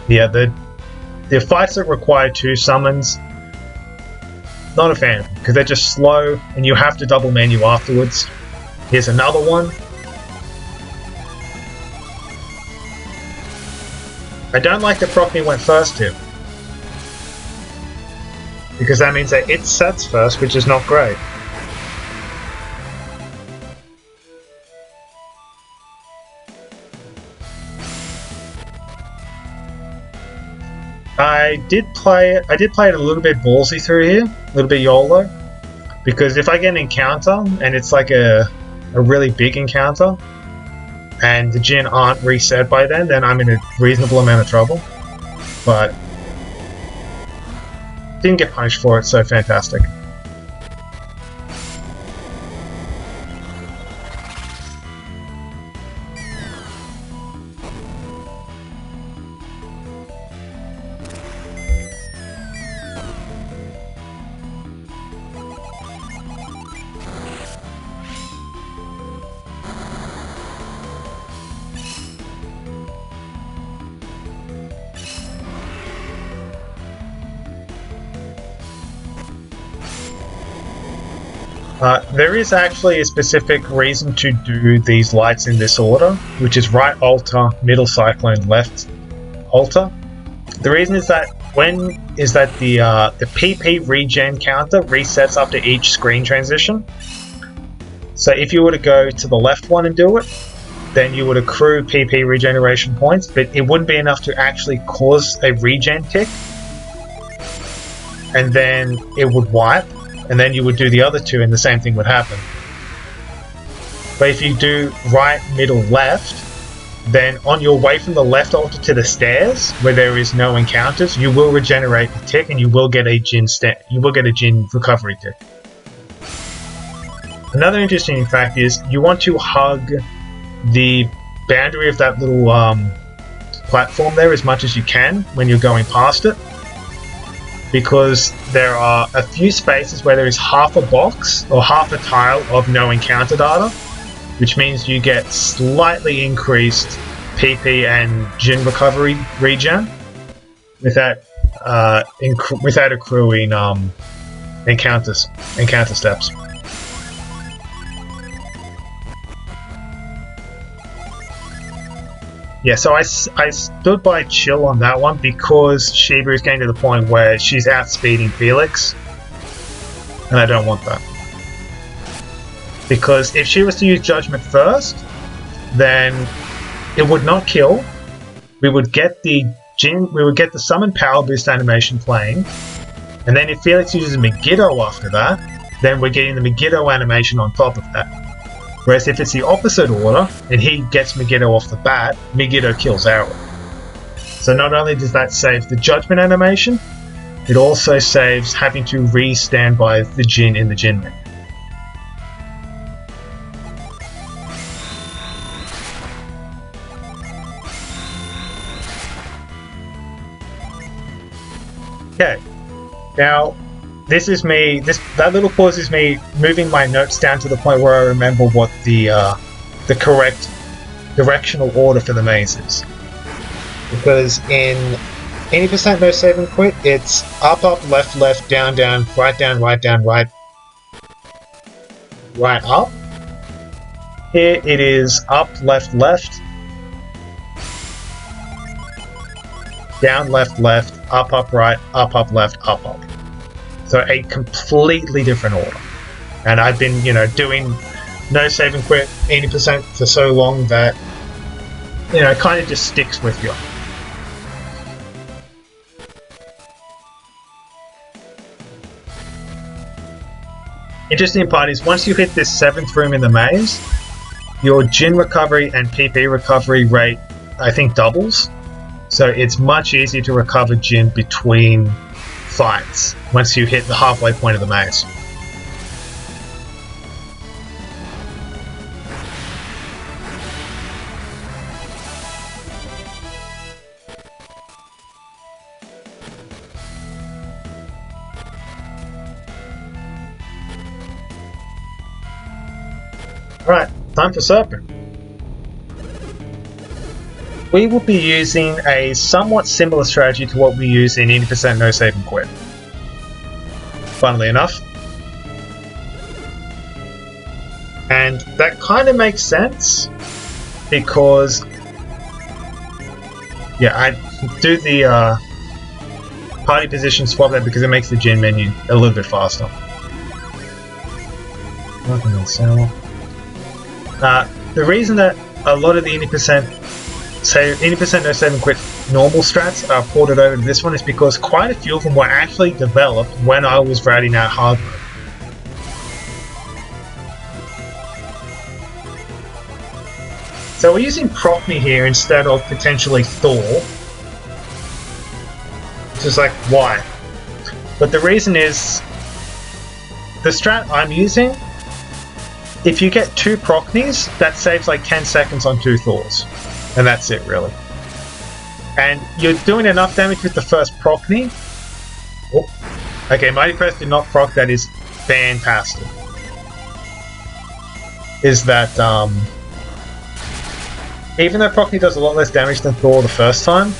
Yeah, the fights that require 2 summons, not a fan, because they're just slow and you have to double menu afterwards. Here's another one. I don't like that Procne went first here, because that means that it sets first, which is not great. I did play it a little bit ballsy through here, a little bit YOLO, because if I get an encounter and it's like a really big encounter and the Jinn aren't reset by then I'm in a reasonable amount of trouble. But didn't get punished for it, so fantastic. There is actually a specific reason to do these lights in this order, which is right alter, middle cyclone, left alter. The reason is that the PP regen counter resets after each screen transition. So if you were to go to the left one and do it, then you would accrue PP regeneration points, but it wouldn't be enough to actually cause a regen tick. And then it would wipe, and then you would do the other two and the same thing would happen. But if you do right, middle, left, then on your way from the left altar to the stairs, where there is no encounters, you will regenerate a tick and you will get a Jin recovery tick. Another interesting fact is you want to hug the boundary of that little platform there as much as you can when you're going past it, because there are a few spaces where there is half a box or half a tile of no encounter data, which means you get slightly increased PP and Jin recovery regen without accruing encounter steps. Yeah, so I stood by chill on that one because Shiba is getting to the point where she's outspeeding Felix, and I don't want that. Because if she was to use Judgment first, then it would not kill. We would get the Summon Power Boost animation playing, and then if Felix uses Megiddo after that, then we're getting the Megiddo animation on top of that. Whereas if it's the opposite order, and he gets Megiddo off the bat, Megiddo kills Arrow. So not only does that save the Judgment animation, it also saves having to re-standby the Jin in the Jin menu. Okay, now this is me. That little pause is me moving my notes down to the point where I remember what the correct directional order for the maze is. Because in 80% no save and quit, it's up, up, left, left, down, down, right, down, right, down, right, right, up. Here it is up, left, left, down, left, left, up, up, right, up, left, up, up. So a completely different order. And I've been, doing no save and quit 80% for so long that, it kind of just sticks with you. Interesting part is once you hit this 7th room in the maze, your Jin recovery and PP recovery rate, I think, doubles. So it's much easier to recover Jin between fights once you hit the halfway point of the maze. Alright, time for Serpent. We will be using a somewhat similar strategy to what we use in 80% no save and quit. Funnily enough. And that kind of makes sense because I do the party position swap there because it makes the Jin menu a little bit faster. Nothing else. The reason that a lot of the 80% no save and quit normal strats are ported over to this one is because quite a few of them were actually developed when I was routing out hard mode. So we're using Procne here instead of potentially Thor. Which is like, why? But the reason is, the strat I'm using, if you get 2 Procnes, that saves like 10 seconds on 2 Thors. And that's it, really. And you're doing enough damage with the first Procne. Oh. Okay, Mighty Press did not proc, that is fantastic. Is that, even though Procne does a lot less damage than Thor the first time,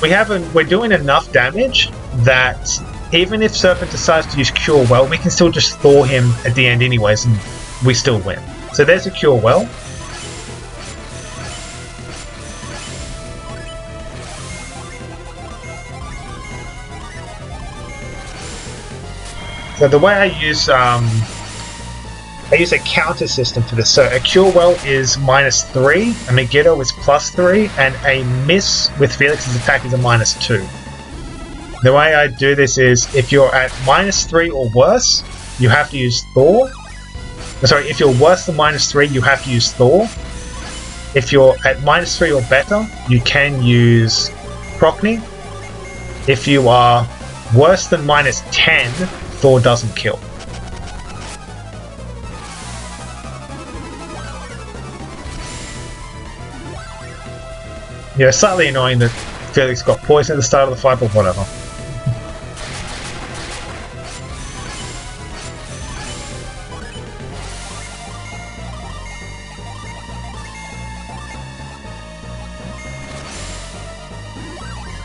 we're doing enough damage that even if Serpent decides to use Cure Well, we can still just thaw him at the end anyways, and we still win. So there's a Cure Well. So the way I use a counter system for this. So a Cure Well is -3, a Megiddo is +3, and a miss with Felix's attack is a -2. The way I do this is, if you're at -3 or worse, you have to use Thor. Sorry, if you're worse than -3, you have to use Thor. If you're at -3 or better, you can use Prockney. If you are worse than -10, Thor doesn't kill. Yeah, slightly annoying that Felix got poisoned at the start of the fight, but whatever.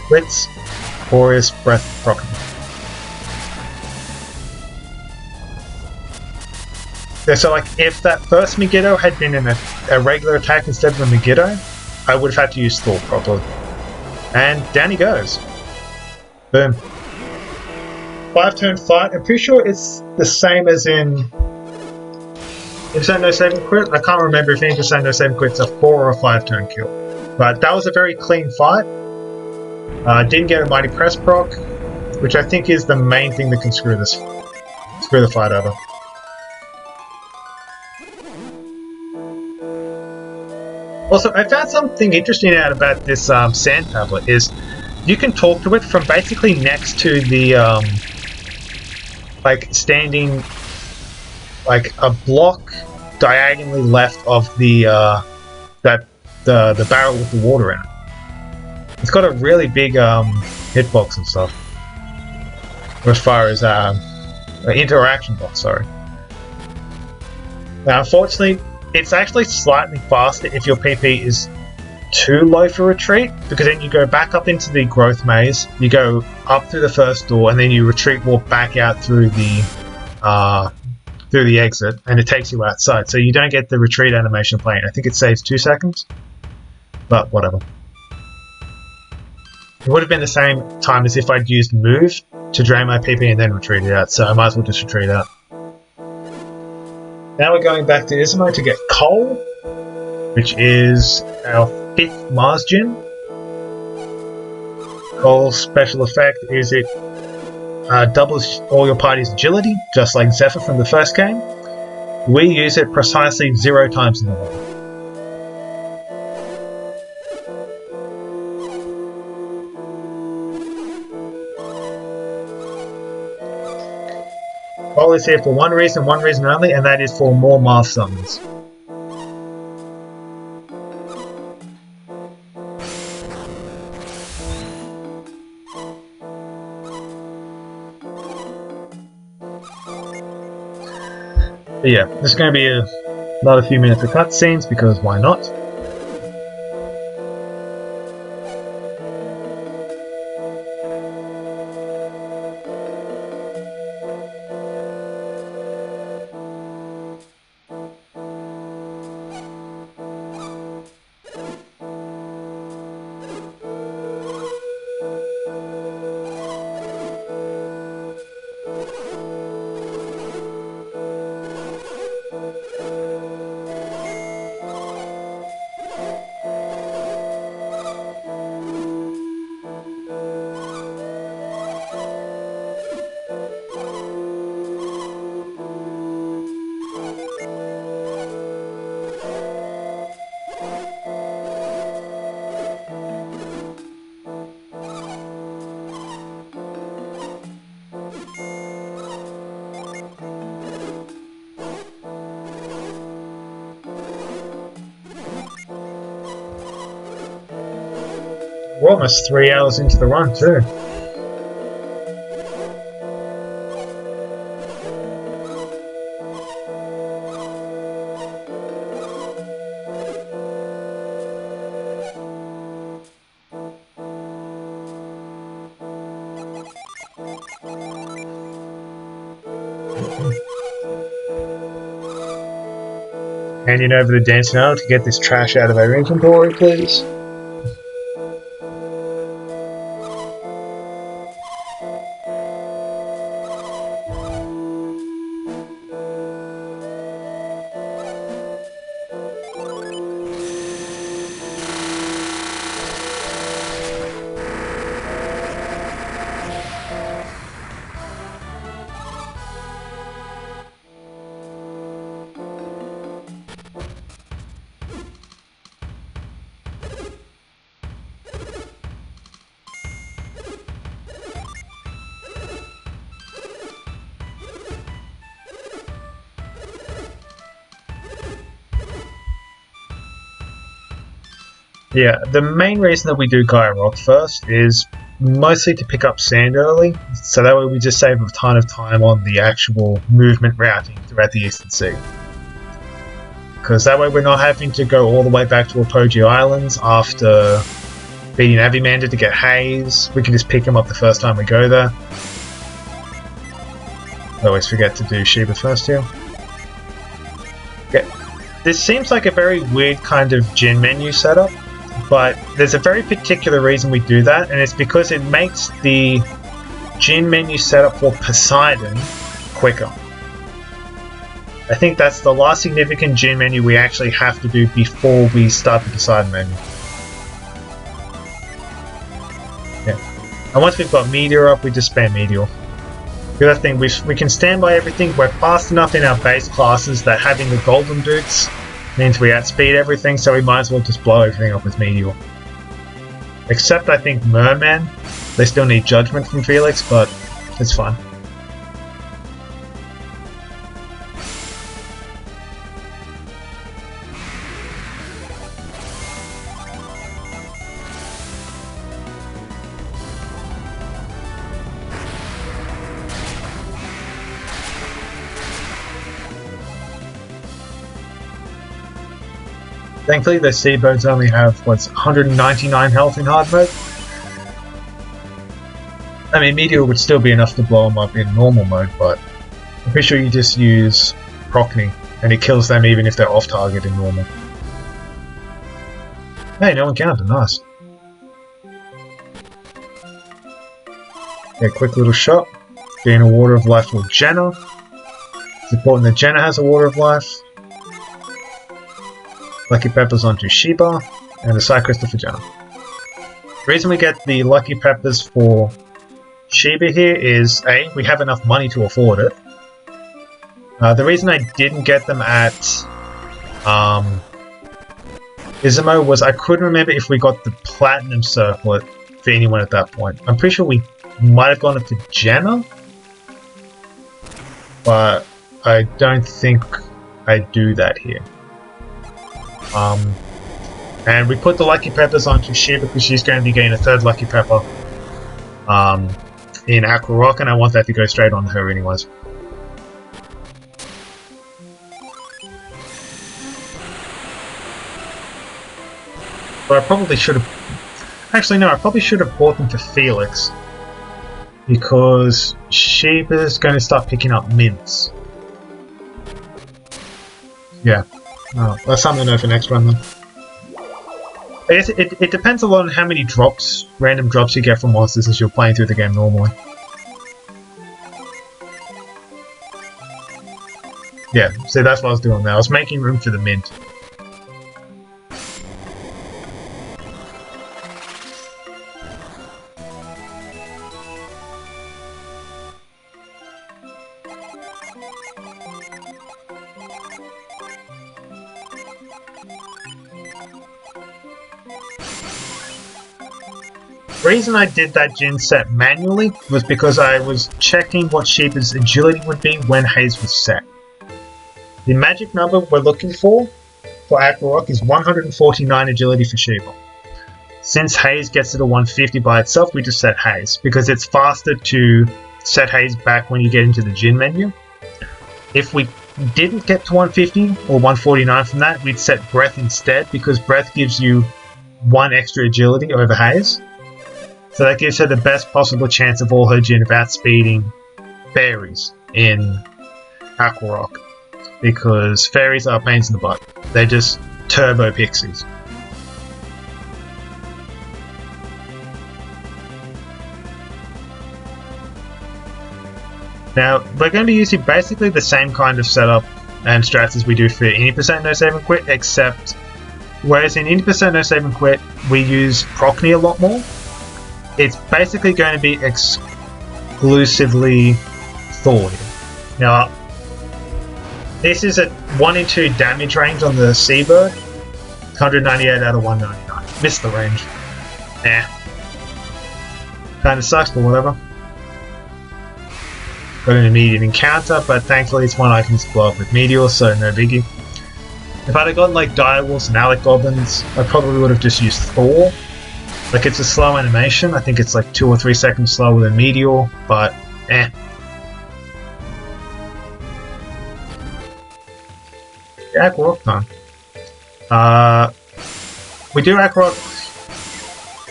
Blitz, Glorious Breath, Prockney. Yeah, so like, if that first Megiddo had been in a regular attack instead of a Megiddo, I would have had to use Thor probably. And down he goes. Boom. 5-turn fight. I'm pretty sure it's the same as in No Saving Quit. I can't remember if in No Saving Quit's a 4 or a 5-turn kill. But that was a very clean fight. Didn't get a Mighty Press proc, which I think is the main thing that can screw the fight over. Also, I found something interesting out about this sand tablet is you can talk to it from basically next to the like standing like a block diagonally left of the the barrel with the water in it. It's got a really big hitbox and stuff. As far as interaction box, sorry. Now, unfortunately, it's actually slightly faster if your PP is too low for retreat, because then you go back up into the growth maze, you go up through the first door, and then you retreat walk back out through the exit, and it takes you outside. So you don't get the retreat animation playing. I think it saves 2 seconds, but whatever. It would have been the same time as if I'd used move to drain my PP and then retreated out, so I might as well just retreat out. Now we're going back to Izumo to get Coal, which is our 5th Mars Gym. Coal's special effect is it doubles all your party's agility, just like Zephyr from the first game. We use it precisely 0 times in the world. Coal is here for one reason only, and that is for more Mars summons. But yeah, there's going to be another few minutes of cutscenes, because why not? We're almost 3 hours into the run too. Handing over the dancing idol to get this trash out of our inventory, please. Yeah, the main reason that we do Gaia Rock first is mostly to pick up sand early, so that way we just save a ton of time on the actual movement routing throughout the Eastern Sea. Because that way we're not having to go all the way back to Apogee Islands after beating Avimander to get Haze. We can just pick him up the first time we go there. I always forget to do Sheba first here. Okay. This seems like a very weird kind of gin menu setup, but there's a very particular reason we do that, and it's because it makes the gin menu setup for Poseidon quicker. I think that's the last significant gin menu we actually have to do before we start the Poseidon menu. Yeah. And once we've got Meteor up, we just spam Meteor. The other thing, we can stand by everything. We're fast enough in our base classes that having the golden boots means we outspeed everything, so we might as well just blow everything up with Meteor. Except I think Merman, they still need Judgment from Felix, but it's fine. Thankfully, the Seabirds only have, 199 health in hard mode? I mean, Meteor would still be enough to blow them up in normal mode, but I'm pretty sure you just use Procny, and it kills them even if they're off target in normal. Hey, no encounter, nice. Okay, quick little shot. Getting a Water of Life for Jenna. It's important that Jenna has a Water of Life. Lucky Peppers onto Sheba, and a Side Crystal for Jenna. The reason we get the Lucky Peppers for Sheba here is, A, we have enough money to afford it. The reason I didn't get them at Izumo was I couldn't remember if we got the Platinum Circlet for anyone at that point. I'm pretty sure we might have gone it for Jenna, but I don't think I do that here. And we put the Lucky Peppers onto Sheba because she's going to be getting a third Lucky Pepper in Aqua Rock, and I want that to go straight on her anyways. But I probably should have... Actually, no, I probably should have bought them for Felix, because Sheba's going to start picking up mints. Yeah. Oh, that's something to know for next run then. I guess it depends a lot on how many drops, random drops you get from monsters as you're playing through the game normally. Yeah, see that's what I was doing there. I was making room for the mint. The reason I did that gin set manually was because I was checking what Sheba's agility would be when Haze was set. The magic number we're looking for Aqua Rock is 149 agility for Sheba. Since Haze gets to the 150 by itself, we just set Haze, because it's faster to set Haze back when you get into the gin menu. If we didn't get to 150 or 149 from that, we'd set Breath instead, because Breath gives you 1 extra agility over Haze. So that gives her the best possible chance of all her gin of outspeeding fairies in Aqua Rock, because fairies are pains in the butt. They're just turbo pixies. Now, we're going to be using basically the same kind of setup and strats as we do for any % no save and quit, except whereas in any % no save and quit we use Procne a lot more, it's basically going to be exclusively Thor here. Now, this is a 1 in 2 damage range on the Seabird, 198 out of 199. Missed the range. Kinda sucks, but whatever. Got an immediate encounter, but thankfully it's one I can just blow up with Meteor, so no biggie. If I'd have gotten like Direwolves and Alec Goblins, I probably would have just used Thor. Like, it's a slow animation, I think it's like 2 or 3 seconds slower than Meteor, but Yeah, Aqua Rock time. We do Aqua Rock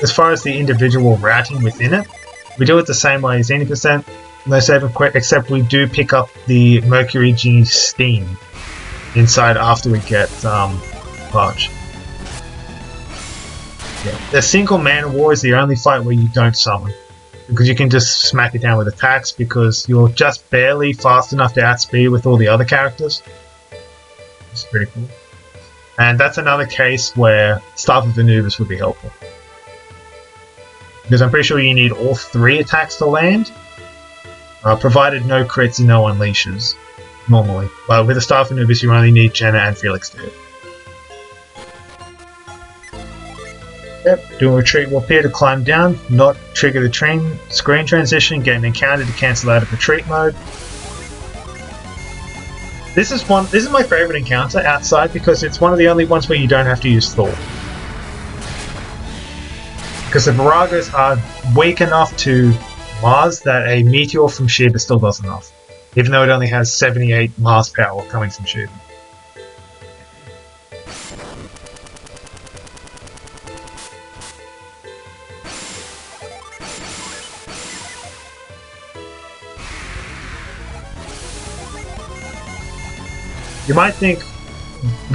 as far as the individual routing within it. We do it the same way as any %. No save and quit, except we do pick up the Mercury G Steam inside after we get Parch. Yeah. The single mana war is the only fight where you don't summon, because you can just smack it down with attacks because you're just barely fast enough to outspeed with all the other characters. It's pretty cool. And that's another case where Staff of Anubis would be helpful, because I'm pretty sure you need all 3 attacks to land. Provided no crits and no unleashes, normally. But with the Staff of Anubis, you only need Jenna and Felix to hit. Yep, do a retreat warp here to climb down, not trigger the screen transition, get an encounter to cancel out of retreat mode. This is my favourite encounter outside because it's one of the only ones where you don't have to use Thor. Because the Viragos are weak enough to Mars that a Meteor from Sheba still does enough, even though it only has 78 Mars power coming from Sheba. You might think,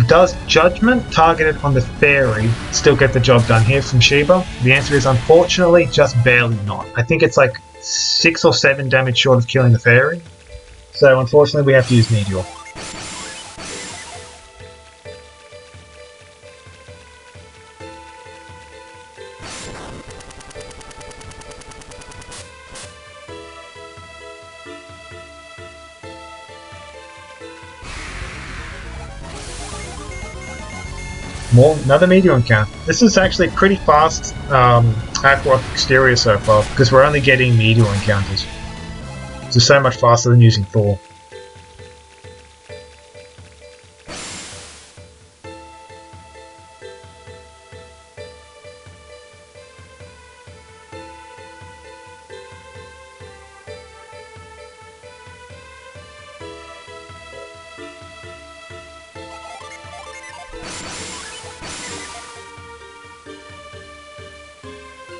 does Judgment targeted on the Fairy still get the job done here from Sheba? The answer is unfortunately just barely not. I think it's like 6 or 7 damage short of killing the Fairy. So unfortunately we have to use Meteor. Another Meteor encounter. This is actually pretty fast Aqua Rock exterior so far, because we're only getting Meteor encounters. This is so much faster than using Thor.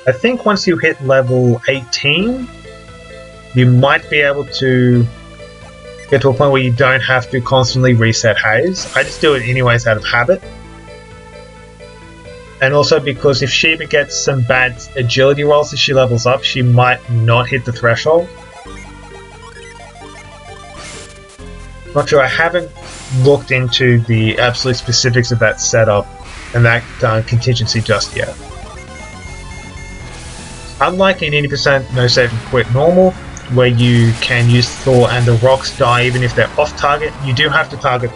I think once you hit level 18, you might be able to get to a point where you don't have to constantly reset Haze. I just do it anyways out of habit. And also because if Sheba gets some bad agility rolls as she levels up, she might not hit the threshold. Not sure, I haven't looked into the absolute specifics of that setup and that contingency just yet. Unlike in 80% no save and quit normal, where you can use Thor and the rocks die even if they're off target, you do have to target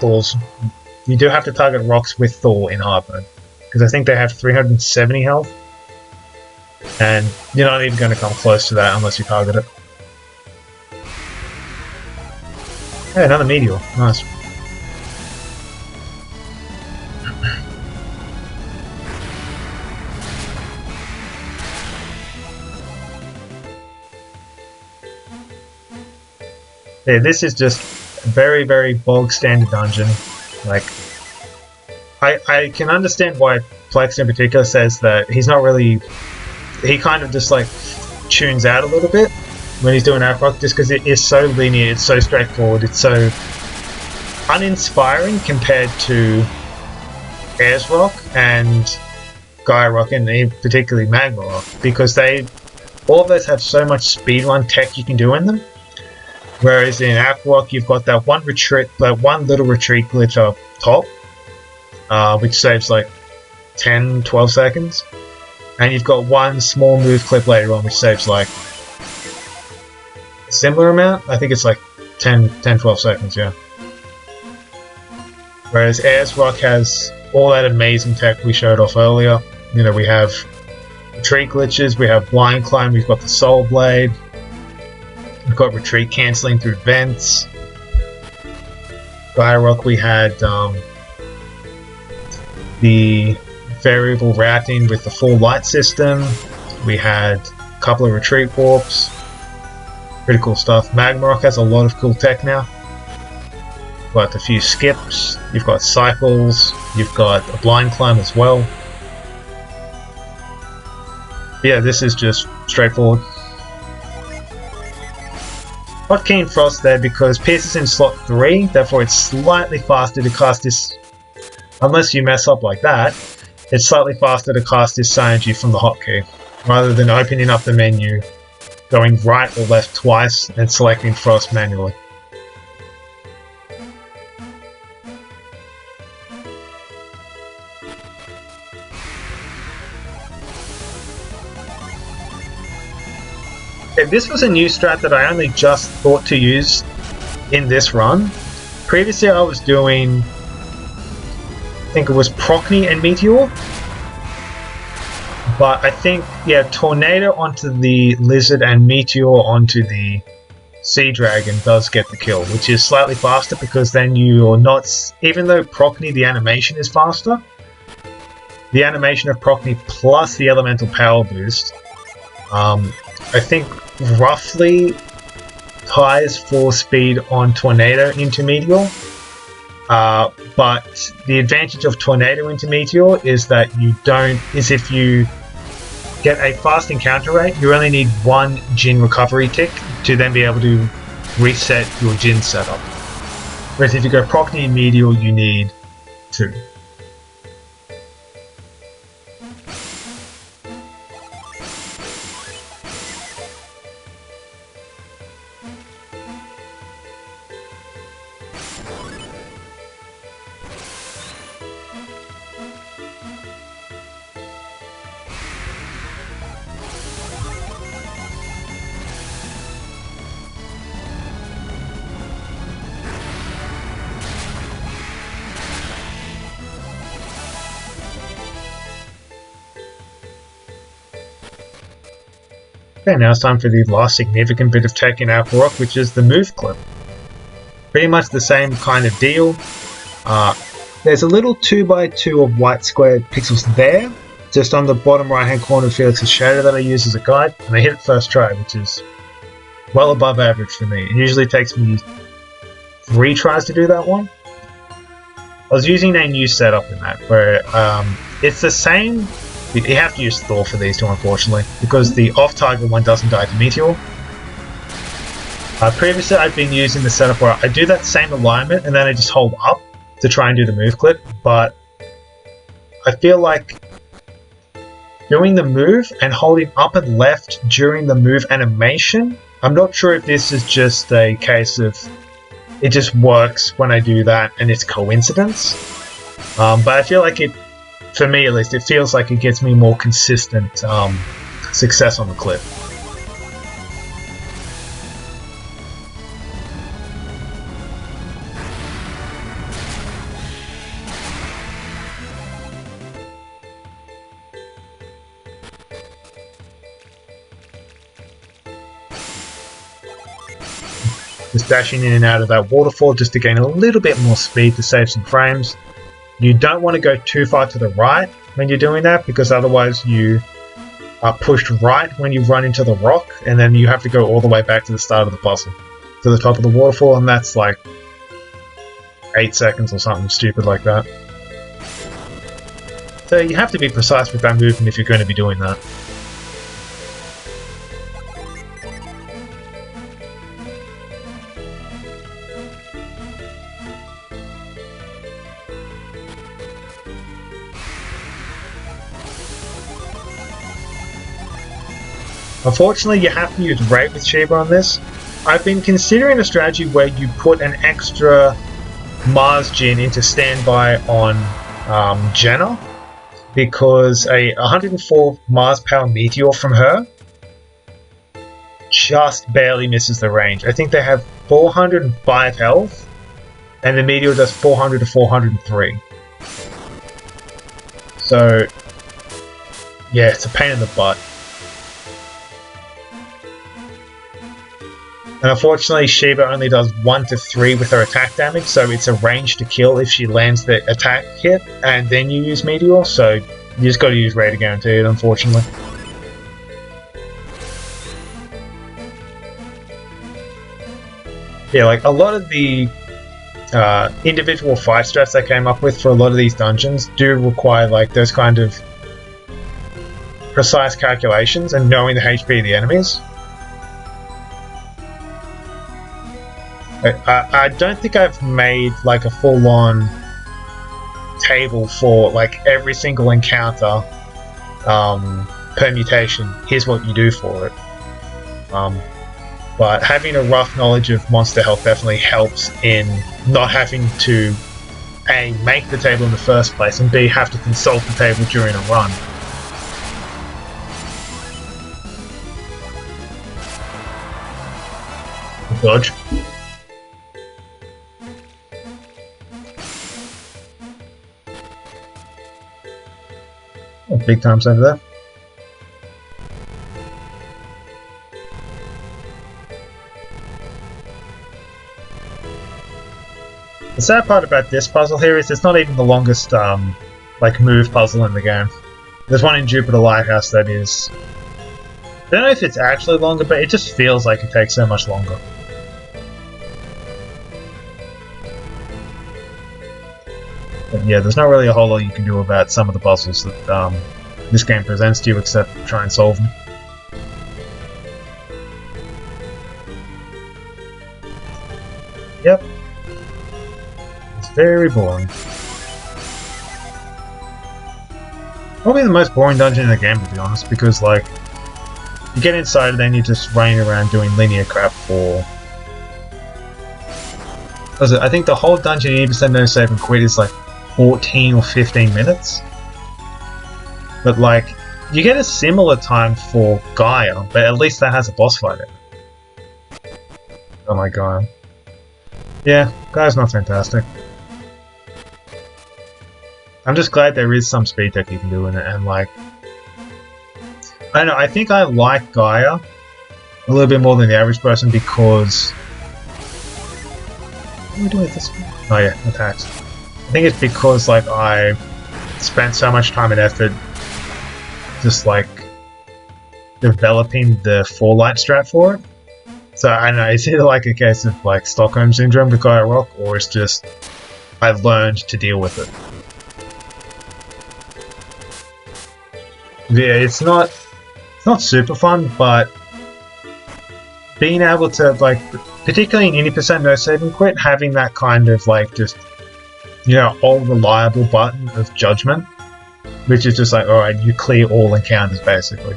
rocks with Thor in hard mode, because I think they have 370 health, and you're not even going to come close to that unless you target it. Hey, another Meteor, nice. Yeah, this is just a very, very bog standard dungeon. Like, I can understand why Plexa in particular says that he's not really, he kind of just like tunes out a little bit when he's doing Aqua Rock, just because it is so linear, it's so straightforward, it's so uninspiring compared to Ayers Rock and Gaia Rock, and particularly Magma Rock, because all of those have so much speedrun tech you can do in them. Whereas in Aqua Rock, you've got that one little retreat glitch up top, which saves like 10-12 seconds, and you've got one small move clip later on which saves like a similar amount. I think it's like 10-12 seconds, yeah. Whereas Ayers Rock has all that amazing tech we showed off earlier. You know, we have retreat glitches, we have blind climb, we've got the soul blade, we've got retreat cancelling through vents. Gaia Rock, we had the variable routing with the full light system. We had a couple of retreat warps. Pretty cool stuff. Magma Rock has a lot of cool tech now. You've got a few skips, you've got cycles, you've got a blind climb as well. Yeah, this is just straightforward. Not Keen Frost there because Pierce is in slot 3, therefore it's slightly faster to cast this. Unless you mess up like that, it's slightly faster to cast this synergy from the hotkey, rather than opening up the menu, going right or left twice, and selecting Frost manually. Okay, this was a new strat that I only just thought to use in this run. Previously I was doing, I think it was Procny and Meteor. But I think, yeah, Tornado onto the Lizard and Meteor onto the Sea Dragon does get the kill, which is slightly faster because then you're not, even though Procny the animation is faster, the animation of Procny plus the elemental power boost, I think roughly ties for speed on Tornado into Meteor. But the advantage of Tornado into Meteor is that if you get a fast encounter rate, you only need one Jin recovery tick to then be able to reset your Jin setup. Whereas if you go Procny and Meteor, you need 2. Okay, now it's time for the last significant bit of tech in Aqua Rock, which is the move clip. Pretty much the same kind of deal. There's a little 2x2 of white square pixels there, just on the bottom right hand corner of Felix's shader that I use as a guide, and I hit it first try, which is well above average for me. It usually takes me 3 tries to do that one. I was using a new setup in that, where it's the same. You have to use Thor for these two, unfortunately, because the off-target one doesn't die to Meteor. Previously, I've been using the setup where I do that same alignment and then I just hold up to try and do the move clip, but I feel like doing the move and holding up and left during the move animation, I'm not sure if this is just a case of it just works when I do that and it's coincidence, but I feel like it, for me at least, it feels like it gets me more consistent success on the clip. Just dashing in and out of that waterfall just to gain a little bit more speed to save some frames. You don't want to go too far to the right when you're doing that, because otherwise you are pushed right when you run into the rock, and then you have to go all the way back to the start of the puzzle, to the top of the waterfall, and that's like 8 seconds or something stupid like that. So you have to be precise with that movement if you're going to be doing that. Unfortunately, you have to use rate with Shiba on this. I've been considering a strategy where you put an extra Mars Gin into standby on Jenna, because a 104 Mars power meteor from her just barely misses the range. I think they have 405 health, and the meteor does 400 to 403. So, yeah, it's a pain in the butt. And unfortunately, Shiba only does 1 to 3 with her attack damage, so it's a range to kill if she lands the attack hit, and then you use Meteor, so you just gotta use Raider Guaranteed, unfortunately. Yeah, like, a lot of the individual fight strats I came up with for a lot of these dungeons do require, like, those kind of precise calculations and knowing the HP of the enemies. I don't think I've made like a full-on table for like every single encounter permutation. Here's what you do for it. But having a rough knowledge of monster health definitely helps in not having to A, make the table in the first place, and B, have to consult the table during a run. Dodge. Oh, big times over there. The sad part about this puzzle here is it's not even the longest like move puzzle in the game. There's one in Jupiter Lighthouse that is... I don't know if it's actually longer, but it just feels like it takes so much longer. But yeah, there's not really a whole lot you can do about some of the puzzles that this game presents to you except try and solve them. Yep. It's very boring. Probably the most boring dungeon in the game, to be honest, because like you get inside and then you're just running around doing linear crap for... I think the whole dungeon 80% no save and quit is like 14 or 15 minutes. But like, you get a similar time for Gaia, but at least that has a boss fight in it. Oh my god. Yeah, Gaia's not fantastic. I'm just glad there is some speed tech you can do in it, and like... I don't know, I think I like Gaia a little bit more than the average person because... What am I doing with this? Oh yeah, attacks. I think it's because like I spent so much time and effort just like developing the 4-light strat for it. So I don't know, it's either like a case of like Stockholm Syndrome with Gaia Rock, or it's just I've learned to deal with it. Yeah, it's not super fun, but being able to like, particularly in 80% no save and quit, having that kind of like just, you know, all reliable button of judgment, which is just like, alright, you clear all encounters basically.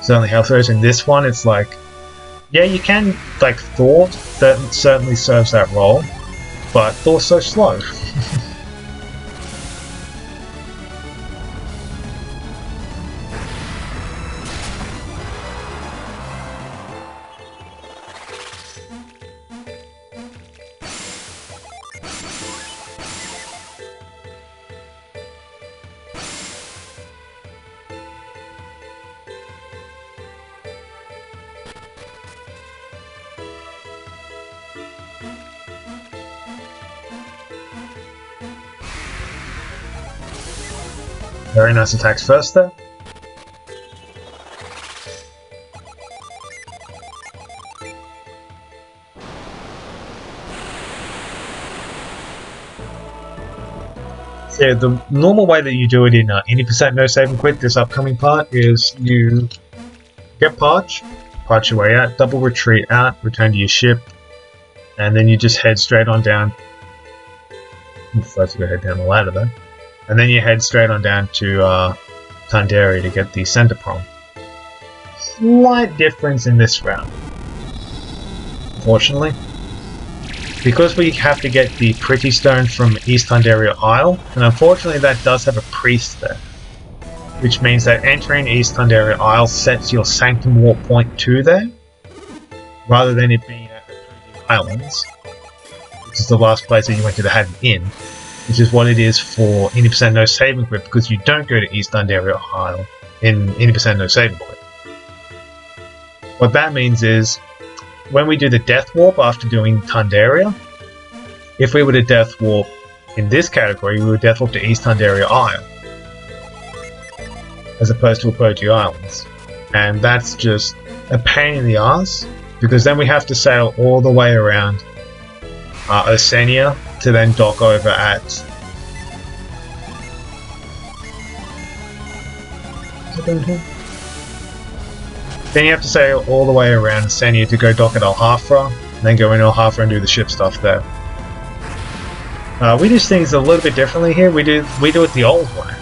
Certainly helps those. In this one, it's like, yeah, you can, like, Thor certainly serves that role, but Thor's so slow. Very nice attacks first there. Yeah, the normal way that you do it in 80% no save and quit, this upcoming part, is you get Parch your way out, double retreat out, return to your ship, and then you just head straight on down. First you go head down the ladder though. And then you head straight on down to Tanderi to get the center prom. slight difference in this round, unfortunately. Because we have to get the Pretty Stone from East Tundaria Isle, and unfortunately that does have a priest there. Which means that entering East Tundaria Isle sets your Sanctum Warp point to there, rather than it being at the Pretty Islands, which is the last place that you went to have an inn, which is what it is for any % no saving grip, because you don't go to East Tundaria Isle in any % no saving grip. What that means is, when we do the Death Warp after doing Tundaria, if we were to Death Warp in this category, we would Death Warp to East Tundaria Isle, as opposed to Apogee Islands. And that's just a pain in the ass, because then we have to sail all the way around Osenia to then dock over at... Then you have to sail all the way around Osenia to go dock at Alhafra, and then go in Alhafra and do the ship stuff there. We do things a little bit differently here. We do it the old way,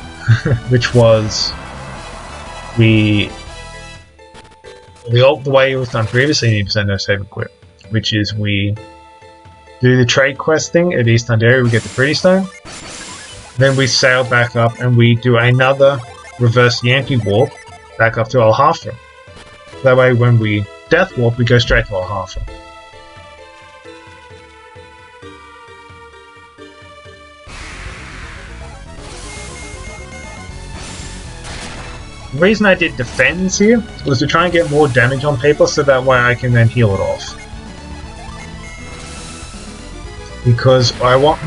which was the way it was done previously in 80% no save and quit, which is we do the trade quest thing at East Tundaria, we get the Pretty Stone, then we sail back up and we do another reverse Yankee warp back up to Alhafra. That way when we Death Warp, we go straight to Alhafra. The reason I did defends here was to try and get more damage on people so that way I can then heal it off. Because I want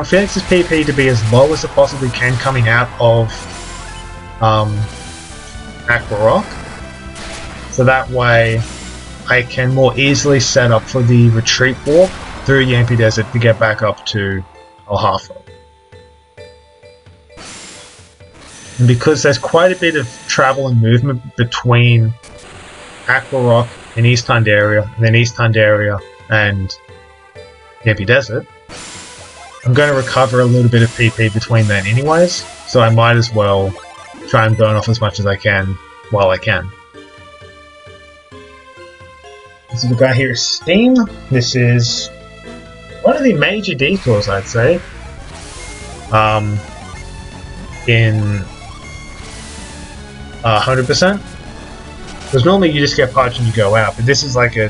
Phoenix's PP to be as low as it possibly can coming out of Aqua Rock. So that way I can more easily set up for the retreat warp through Yampi Desert to get back up to Alhafra. And because there's quite a bit of travel and movement between Aqua Rock and East Tundaria, and then East Tundaria and Yampi Desert, I'm going to recover a little bit of PP between then anyways, so I might as well try and burn off as much as I can while I can. So the guy here is Steam. This is one of the major detours, I'd say, in 100%. Because normally you just get parched and you go out, but this is like a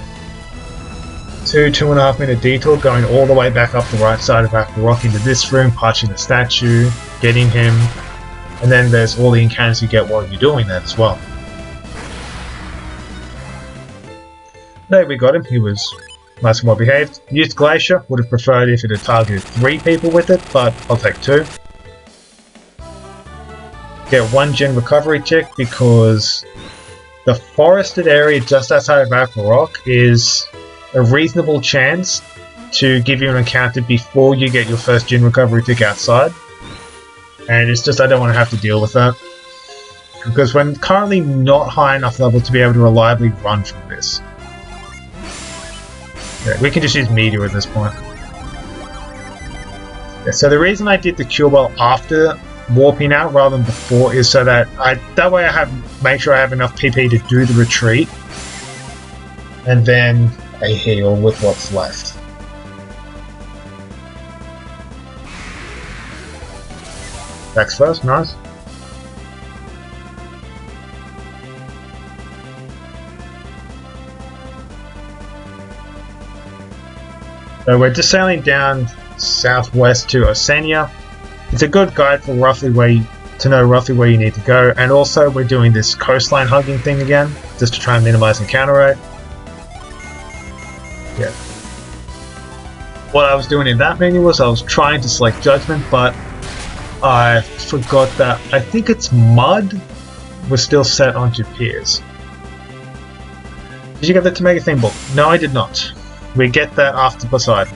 2.5 minute detour going all the way back up the right side of Aqua Rock into this room, parching the statue, getting him, and then there's all the encounters you get while you're doing that as well. There we got him, he was nice and well behaved. Used Glacier, would have preferred if it had targeted 3 people with it, but I'll take 2. Get 1 gen recovery check because the forested area just outside of Aqua Rock is a reasonable chance to give you an encounter before you get your first gen recovery tick outside. And it's just I don't want to have to deal with that. Because we're currently not high enough level to be able to reliably run from this. Yeah, we can just use Meteor at this point. Yeah, so the reason I did the cure bell after warping out rather than before is so that that way I make sure I have enough PP to do the retreat, and then I heal with what's left. Backs first, nice. So we're just sailing down southwest to Osenia. It's a good guide for to know roughly where you need to go, and also we're doing this coastline hugging thing again, just to try and minimize encounter rate. Yeah. What I was doing in that menu was I was trying to select Judgment, but I forgot that I think it's Mud was still set onto Piers. Did you get the Tomega theme book? No, I did not. We get that after Poseidon.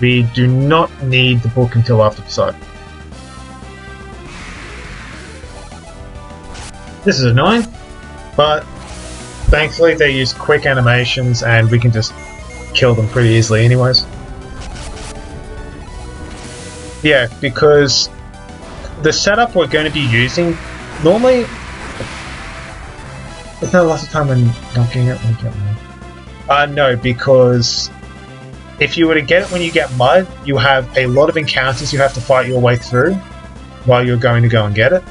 We do not need the book until after Poseidon. This is annoying, but thankfully they use quick animations and we can just kill them pretty easily anyways. Yeah, because the setup we're going to be using, normally, there's no loss of time when not getting it when you get mud. No, because if you were to get it when you get mud, you have a lot of encounters you have to fight your way through while you're going to go and get it.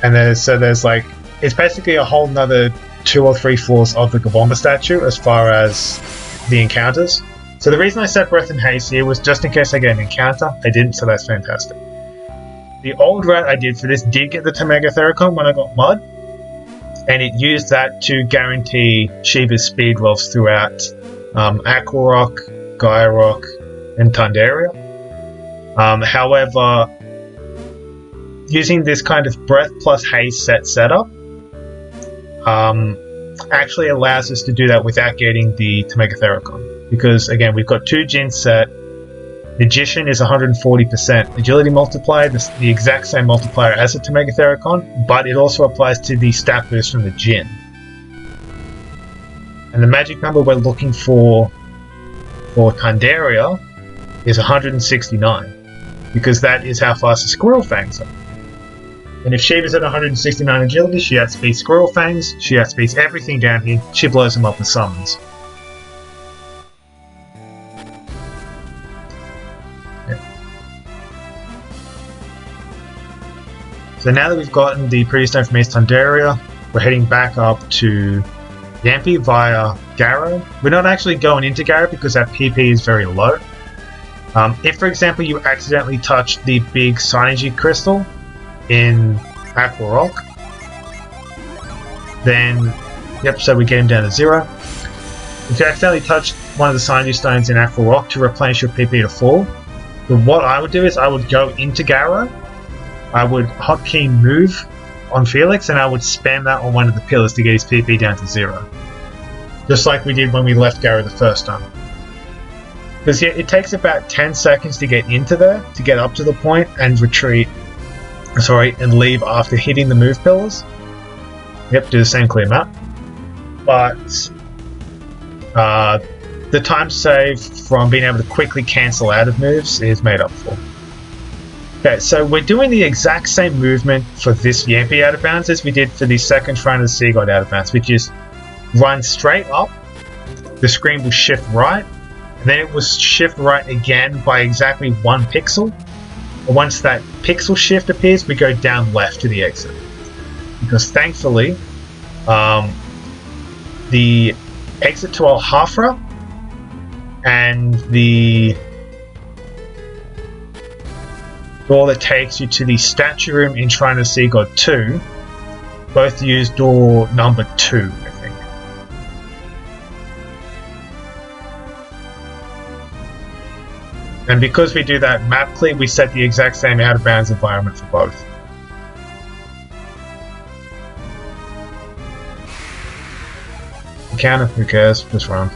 And there's like, it's basically a whole nother 2 or 3 floors of the Gabomba statue as far as the encounters. So the reason I set Breath and Haste here was just in case I get an encounter. I didn't, so that's fantastic. The old route I did for this did get the Temega Theracon when I got mud, and it used that to guarantee Shiva's speed rolls throughout Aqua Rock, Gaia Rock, and Tundaria. However, using this kind of Breath plus Haste set setup actually allows us to do that without getting the Temega Theracon. Because again, we've got 2 Jins set. Magician is 140% agility multiplier, the exact same multiplier as the Temega Theracon, but it also applies to the stat boost from the Jin. And the magic number we're looking for Tundaria is 169, because that is how fast the Squirrel Fangs are. And if Shiva's at 169 agility, she outspeeds Squirrel Fangs, she outspeeds everything down here, she blows them up with summons. So now that we've gotten the previous stone from East Tundaria, we're heading back up to Yampi via Garrow. We're not actually going into Garrow because our PP is very low. If, for example, you accidentally touch the big Synergy Crystal in Aqua Rock, then, yep, so we get him down to 0. If you accidentally touch one of the Synergy Stones in Aqua Rock to replenish your PP to full, then what I would do is I would go into Garrow, I would hotkey move on Felix, and I would spam that on one of the pillars to get his PP down to 0. Just like we did when we left Garrow the first time. Because yeah, it takes about 10 seconds to get into there, to get up to the point and retreat, and leave after hitting the move pillars. Yep, do the same clear map. But the time saved from being able to quickly cancel out of moves is made up for. Okay, so we're doing the exact same movement for this Yampi out of bounds as we did for the second Shrine of the Sea God out of bounds, which is run straight up, the screen will shift right, and then it will shift right again by exactly 1 pixel. And once that pixel shift appears, we go down left to the exit. Because thankfully, the exit to Al Hafra and the door that takes you to the statue room in Shrine of the Sea God 2 both use door number 2, I think. And because we do that map clear, we set the exact same out of bounds environment for both. Counter, who cares? Just run.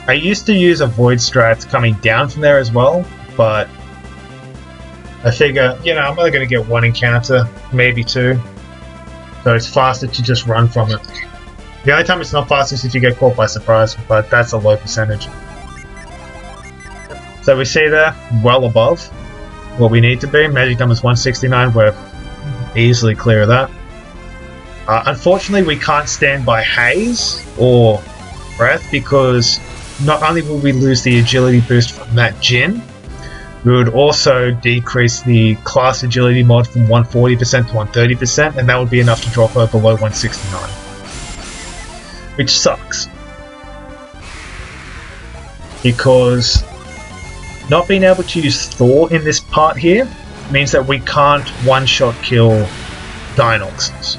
I used to use avoid strats coming down from there as well, but I figure, you know, I'm only going to get 1 encounter, maybe 2. So it's faster to just run from it. The only time it's not faster is if you get caught by surprise, but that's a low percentage. So we see there, well above what we need to be. Magic number's 169, we're easily clear of that. Unfortunately, we can't stand by Haze or Breath because not only will we lose the agility boost from that Jin, we would also decrease the class agility mod from 140% to 130%, and that would be enough to drop her below 169. Which sucks. Because not being able to use Thor in this part here means that we can't one-shot kill Dinoxes.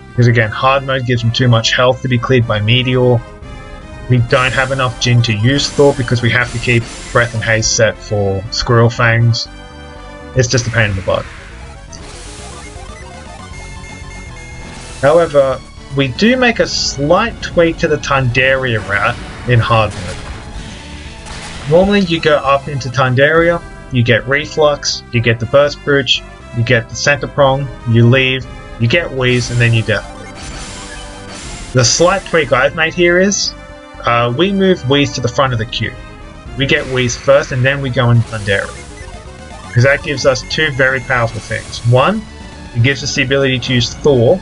Because again, hard mode gives him too much health to be cleared by Meteor. We don't have enough Jin to use Thor because we have to keep Breath and Haste set for Squirrel Fangs. It's just a pain in the butt. However, we do make a slight tweak to the Tundaria route in hard mode. Normally you go up into Tundaria, you get Reflux, you get the Burst Brooch, you get the Center Prong, you leave, you get Wheeze, and then you Death Leap. The slight tweak I've made here is we move Wheeze to the front of the queue. We get Wheeze first and then we go in Tundaria. because that gives us two very powerful things. One, it gives us the ability to use Thaw,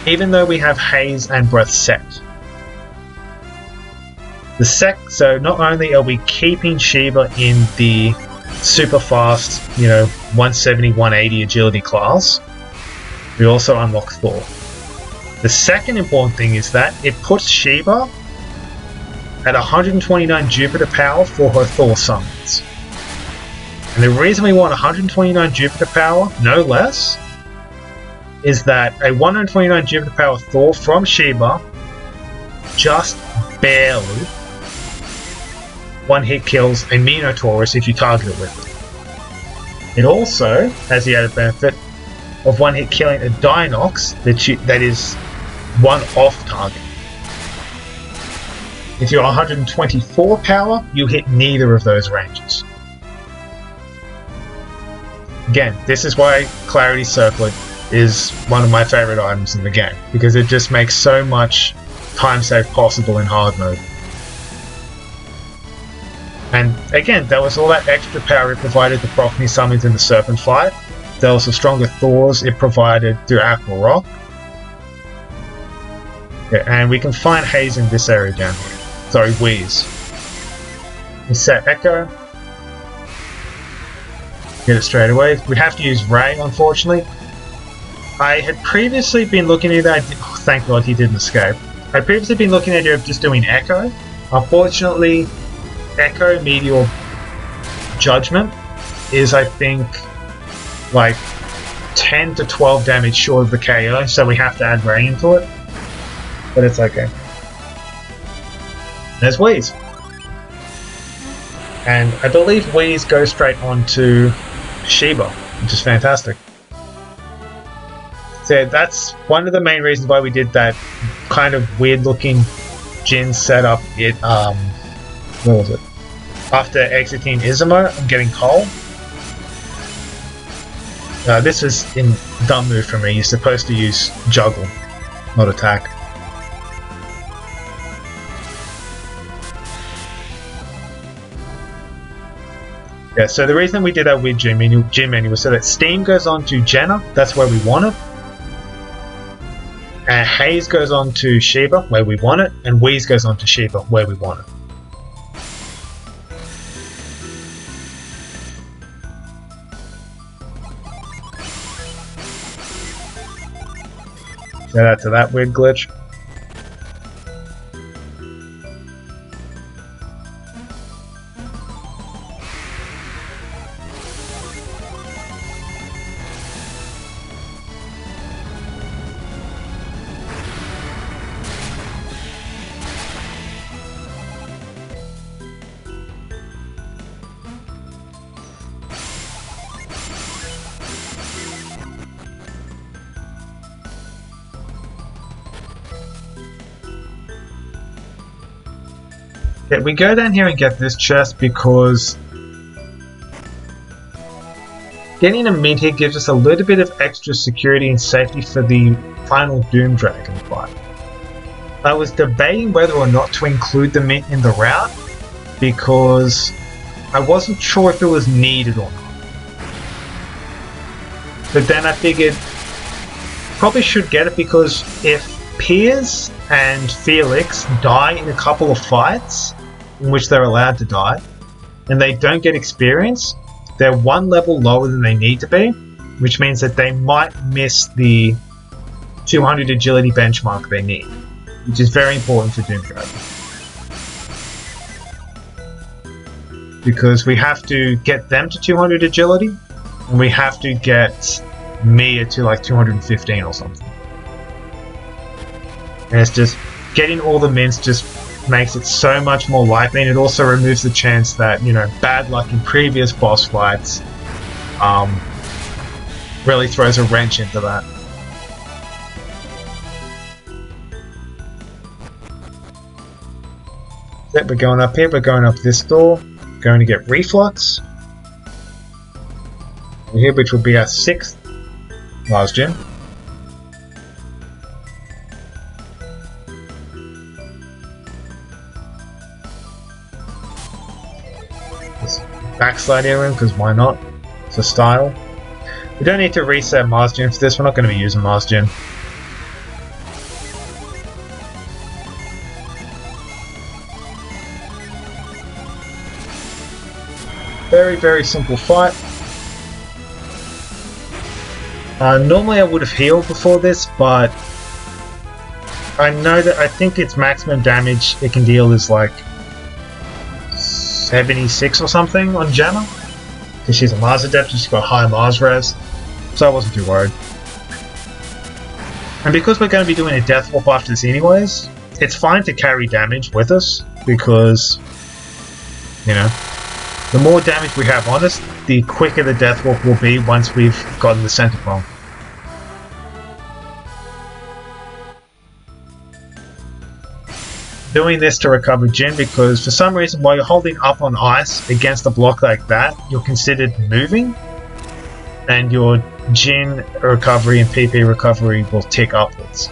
even though we have Haze and Breath set. So not only are we keeping Shiba in the super fast, 170, 180 agility class, we also unlock Thaw. The second important thing is that it puts Shiba at 129 Jupiter power for her Thaw summons. And the reason we want 129 Jupiter power, no less, is that a 129 Jupiter power Thaw from Shiba just barely one-hit kills a Minotaurus if you target it with it. It also has the added benefit of one-hit killing a Dinox that is one off target. If you're 124 power, you hit neither of those ranges. Again, this is why Clarity Circlet is one of my favorite items in the game, because it just makes so much time save possible in hard mode. And again, there was all that extra power it provided to proc me summons in the Serpent fight. There was the stronger Thors it provided through Aqua Rock. Yeah, and we can find Haze in this area down here. Sorry, Wheeze. We set Echo. Get it straight away. We have to use Ray, unfortunately. I had previously been looking at that. Oh, thank God he didn't escape. I'd previously been looking at the idea of just doing Echo. Unfortunately, Echo Meteor Judgment is, I think, like 10 to 12 damage short of the KO, so we have to add Ray into it. But it's okay. There's Wheeze. And I believe Wheeze goes straight onto Shiba, which is fantastic. So that's one of the main reasons why we did that kind of weird looking Jin setup. What was it? After exiting Izumo, I'm getting Cole. This is in dumb move for me. You're supposed to use Juggle, not Attack. Yeah, so the reason we did that with Gym menu was so that Steam goes on to Jenna, that's where we want it. And Haze goes on to Shiba, where we want it. And Wheeze goes on to Shiba, where we want it. Shout out to that weird glitch. Yeah, we go down here and get this chest because getting a mint here gives us a little bit of extra security and safety for the final Doom Dragon fight. I was debating whether or not to include the mint in the route because I wasn't sure if it was needed or not. But then I figured probably should get it because if Piers and Felix die in a couple of fights in which they're allowed to die, and they don't get experience, they're one level lower than they need to be, which means that they might miss the 200 agility benchmark they need, which is very important for Doom Dragon. Because we have to get them to 200 agility, and we have to get Mia to like 215 or something. And it's just, getting all the mints just makes it so much more likely, and it also removes the chance that, bad luck in previous boss fights really throws a wrench into that. So we're going up here, we're going up this door, going to get Reflux. Here, which will be our 6th last gym. Backslide area, because why not? for style. We don't need to reset Mars Gym for this, we're not going to be using Mars Gym. Very, very simple fight. Normally I would have healed before this, but I know that I think its maximum damage it can deal is like 76 or something on Jenna. Because she's a Mars Adept, she's got high Mars res. So I wasn't too worried. And because we're going to be doing a Death Warp after this anyways, it's fine to carry damage with us, because, you know, the more damage we have on us, the quicker the Death Warp will be once we've gotten the center bomb. Doing this to recover Jin, because for some reason while you're holding up on ice against a block like that, you're considered moving, and your Jin recovery and PP recovery will tick upwards.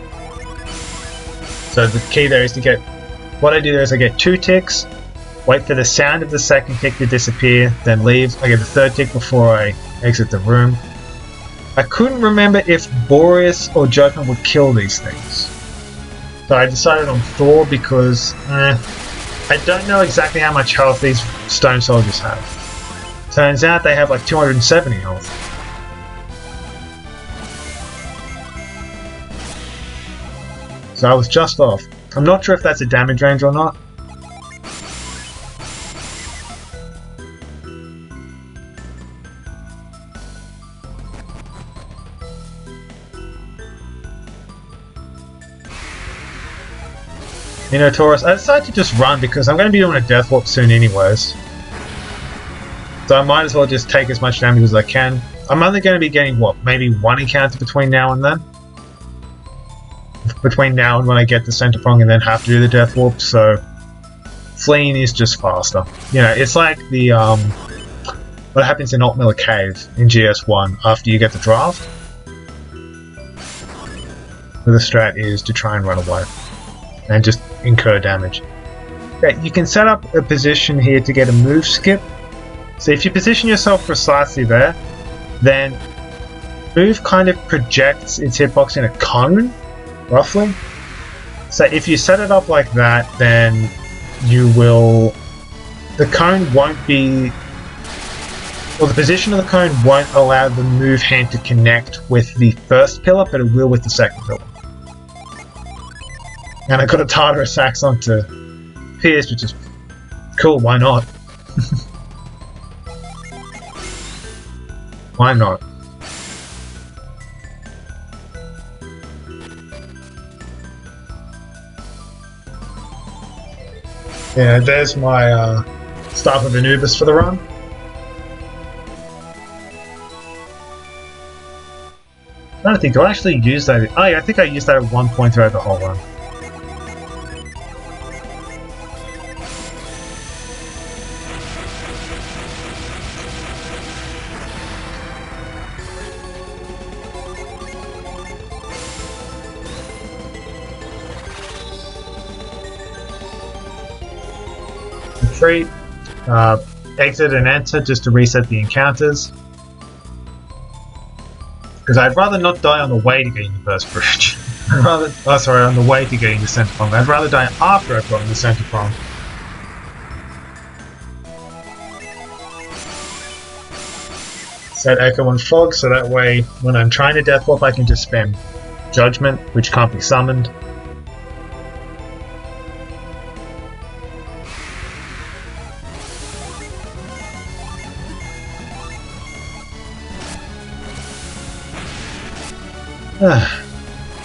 So the key there is to get, what I do there is I get 2 ticks, wait for the sound of the second tick to disappear, then leave. I get the 3rd tick before I exit the room. I couldn't remember if Boreas or Judgment would kill these things. So I decided on Thor because I don't know exactly how much health these stone soldiers have. Turns out they have like 270 health. So I was just off. I'm not sure if that's a damage range or not. You know, Taurus, I decided to just run because I'm going to be doing a Death Warp soon anyways. So I might as well just take as much damage as I can. I'm only going to be getting, what, maybe 1 encounter between now and then? Between now and when I get the Center Prong and then have to do the Death Warp, so fleeing is just faster. You know, it's like the, what happens in Alt Miller Cave in GS1 after you get the draft. Where the strat is to try and run away and just incur damage. Okay, you can set up a position here to get a move skip. So if you position yourself precisely there, then move kind of projects its hitbox in a cone, roughly. So if you set it up like that, then you will... the cone won't be... well, the position of the cone won't allow the move hand to connect with the first pillar, but it will with the second pillar. And I got a Tartarus axe onto Pierce, which is cool, why not? Why not? Yeah, there's my Staff of Anubis for the run. I don't think, do I actually use that? Oh yeah, I think I used that at one point throughout the whole run. Retreat, exit and enter just to reset the encounters. Because I'd rather not die on the way to getting the burst bridge. I'd rather, oh sorry, on the way to getting the center prong. I'd rather die after I've gotten the center prong. Set Echo and Fog so that way when I'm trying to Death Warp I can just spam Judgment, which can't be summoned.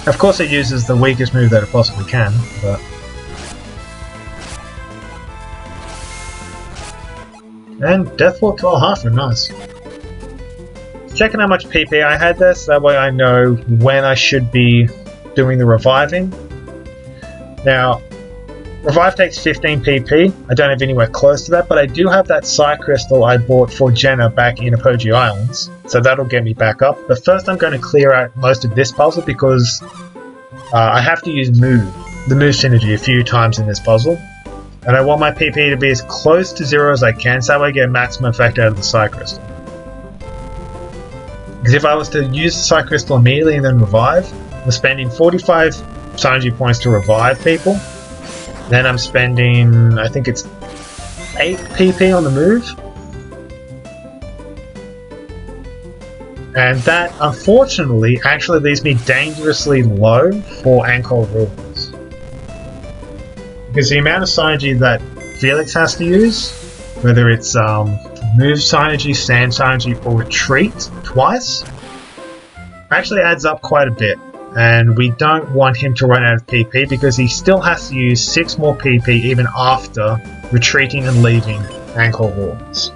Of course it uses the weakest move that it possibly can, but... and Death Warp to Alhafa, nice. Checking how much PP I had there, so that way I know when I should be doing the reviving. Now, Revive takes 15 PP, I don't have anywhere close to that, but I do have that Psy Crystal I bought for Jenna back in Apogee Islands, so that'll get me back up. But first I'm going to clear out most of this puzzle because I have to use the move synergy a few times in this puzzle. And I want my PP to be as close to 0 as I can, so that way I get maximum effect out of the Psy Crystal. Because if I was to use the Psy Crystal immediately and then revive, I'm spending 45 Synergy points to revive people. Then I'm spending, I think it's 8 PP on the move. And that, unfortunately, actually leaves me dangerously low for Anchor rules. Because the amount of Synergy that Felix has to use, whether it's move Synergy, stand Synergy, or retreat twice, actually adds up quite a bit. And we don't want him to run out of PP because he still has to use 6 more PP even after retreating and leaving Anchor rules.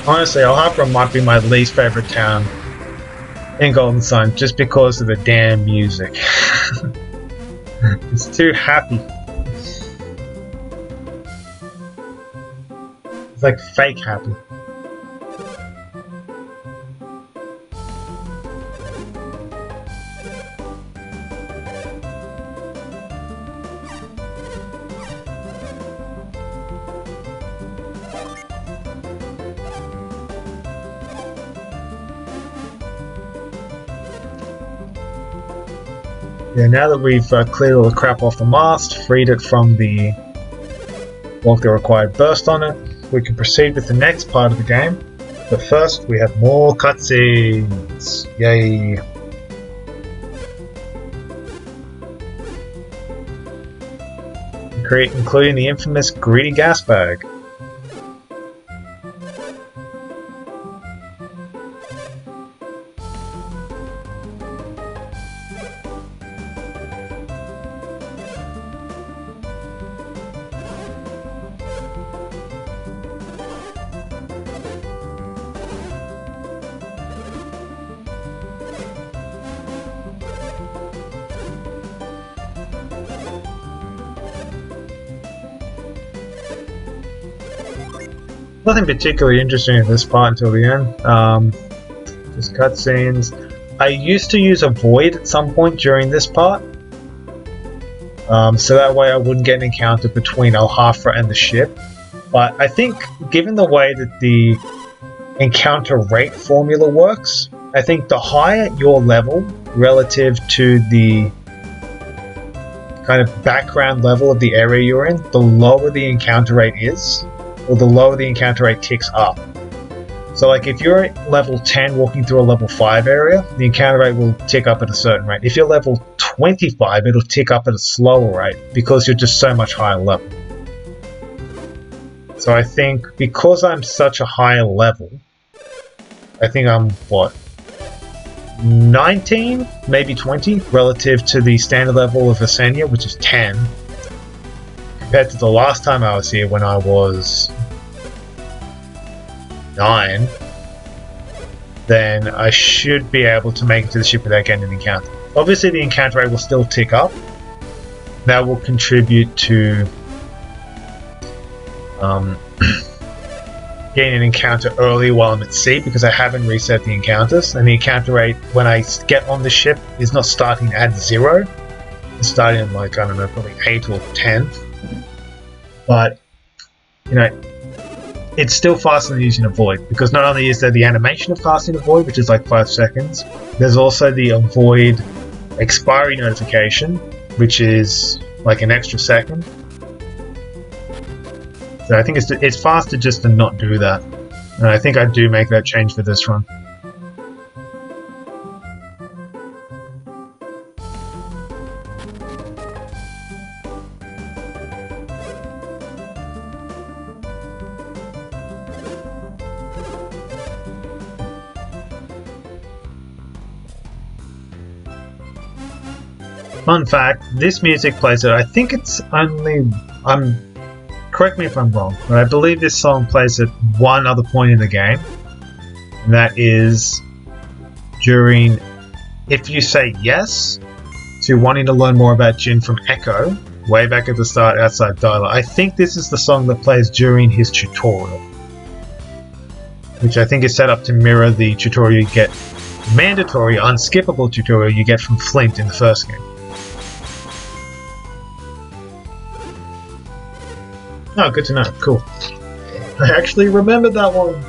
Honestly, Alhambra might be my least favorite town in Golden Sun just because of the damn music. It's too happy. It's like fake happy. Yeah, now that we've cleared all the crap off the mast, freed it from the required burst on it, we can proceed with the next part of the game. But first, we have more cutscenes. Yay! Including the infamous greedy gas bag. Nothing particularly interesting in this part until the end. Just cutscenes. I used to use a void at some point during this part, so that way I wouldn't get an encounter between Alhafra and the ship. But I think, given the way that the encounter rate formula works, I think the higher your level relative to the kind of background level of the area you're in, the lower the encounter rate is, or the lower the encounter rate ticks up. So like if you're at level 10 walking through a level 5 area, the encounter rate will tick up at a certain rate. If you're level 25, it'll tick up at a slower rate because you're just so much higher level. So I think because I'm such a higher level, I think I'm, what, 19, maybe 20, relative to the standard level of Ascenia, which is 10, compared to the last time I was here when I was 9, then I should be able to make it to the ship without getting an encounter. Obviously the encounter rate will still tick up. That will contribute to getting an encounter early while I'm at sea because I haven't reset the encounters, and the encounter rate when I get on the ship is not starting at 0. It's starting at like, I don't know, probably 8 or 10. But, you know, it's still faster than using a void, because not only is there the animation of casting a void, which is like 5 seconds, there's also the void expiry notification, which is like an extra second. So I think it's faster just to not do that. And I think I do make that change for this run. Fun fact, this music plays it. I think it's only... correct me if I'm wrong, but I believe this song plays at one other point in the game. And that is during... if you say yes to wanting to learn more about Jin from Echo, way back at the start outside Dyla. I think this is the song that plays during his tutorial. Which I think is set up to mirror the tutorial you get... mandatory, unskippable tutorial you get from Flint in the first game. Oh, good to know. Cool. I actually remembered that one.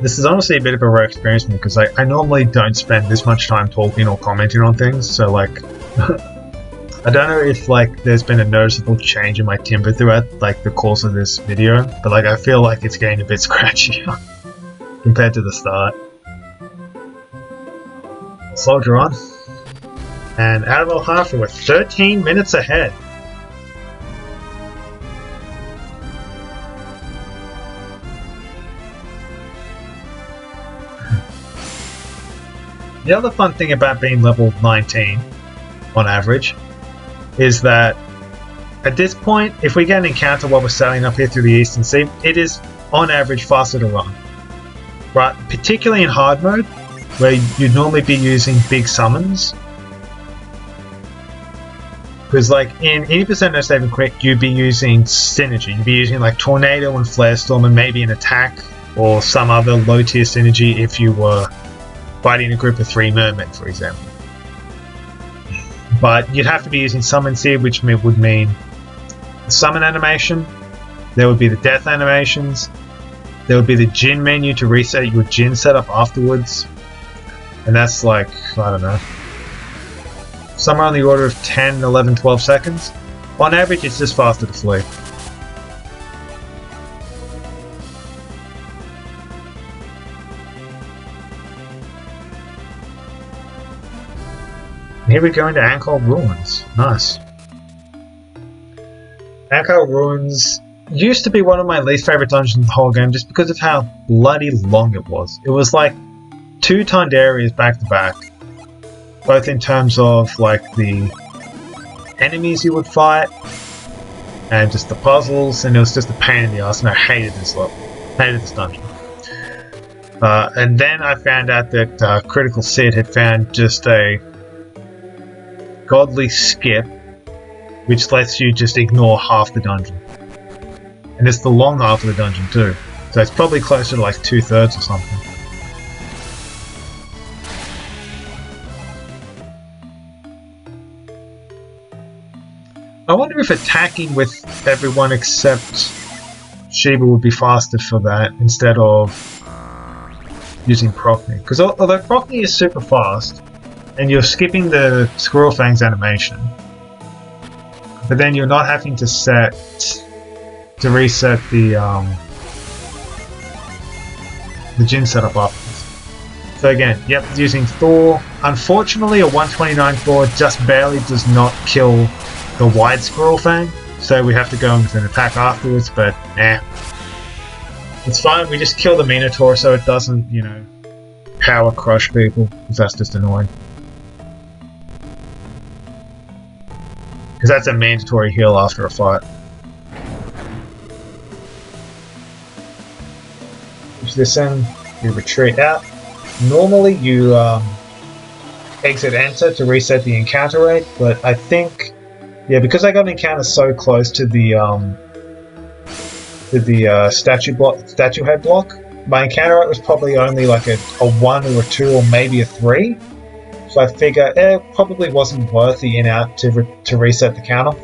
This is honestly a bit of a rare experience for me because I normally don't spend this much time talking or commenting on things, so like I don't know if like there's been a noticeable change in my timbre throughout like the course of this video, but like I feel like it's getting a bit scratchier compared to the start. Soldier on, and out of Alhafa we're 13 minutes ahead. The other fun thing about being level 19 on average is that at this point, if we get an encounter while we're sailing up here through the Eastern Sea, it is on average faster to run. Right, particularly in hard mode, where you'd normally be using big summons. Because like in 80% no save and quick, you'd be using synergy. You'd be using like Tornado and Flare Storm and maybe an attack or some other low tier synergy if you were fighting a group of 3 mermen, for example. But you'd have to be using summons here, which would mean the summon animation, there would be the death animations, there would be the Jin menu to reset your Jin setup afterwards, and that's like, I don't know, somewhere on the order of 10, 11, 12 seconds. On average, it's just faster to flee. Here we go into Ankol Ruins. Nice. Ankol Ruins used to be one of my least favorite dungeons in the whole game just because of how bloody long it was. It was like 2 timed areas back to back, both in terms of like the enemies you would fight and just the puzzles, and it was just a pain in the ass, and I hated this level. Hated this dungeon. And then I found out that Critical Sid had found just a godly skip which lets you just ignore half the dungeon, and it's the long half of the dungeon too, so it's probably closer to like 2/3 or something. I wonder if attacking with everyone except Sheba would be faster for that instead of using Procny, because although Procny is super fast and you're skipping the Squirrel Fangs animation, but then you're not having to reset the Jin setup afterwards. So again, yep, using Thor. Unfortunately, a 129 Thor just barely does not kill the wide squirrel thing, so we have to go in with an attack afterwards, but it's fine, we just kill the Minotaur so it doesn't, you know, power crush people, because that's just annoying. Because that's a mandatory heal after a fight. Push this in, you retreat out. Normally you exit enter to reset the encounter rate, but I think, yeah, because I got an encounter so close to the statue head block, my encounter rate was probably only like a 1 or a 2 or maybe a 3. So I figure it probably wasn't worth the in-out to reset the counter.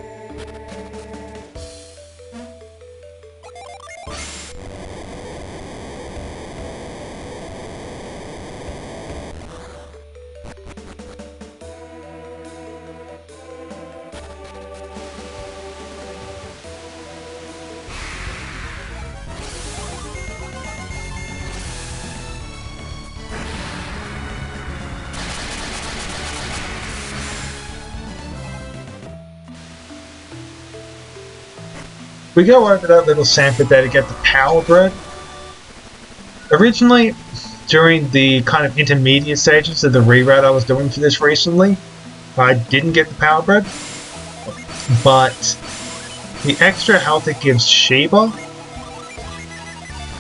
We go over that little sample there to get the power bread. Originally, during the kind of intermediate stages of the reroute I was doing for this recently, I didn't get the power bread, but the extra health it gives Sheba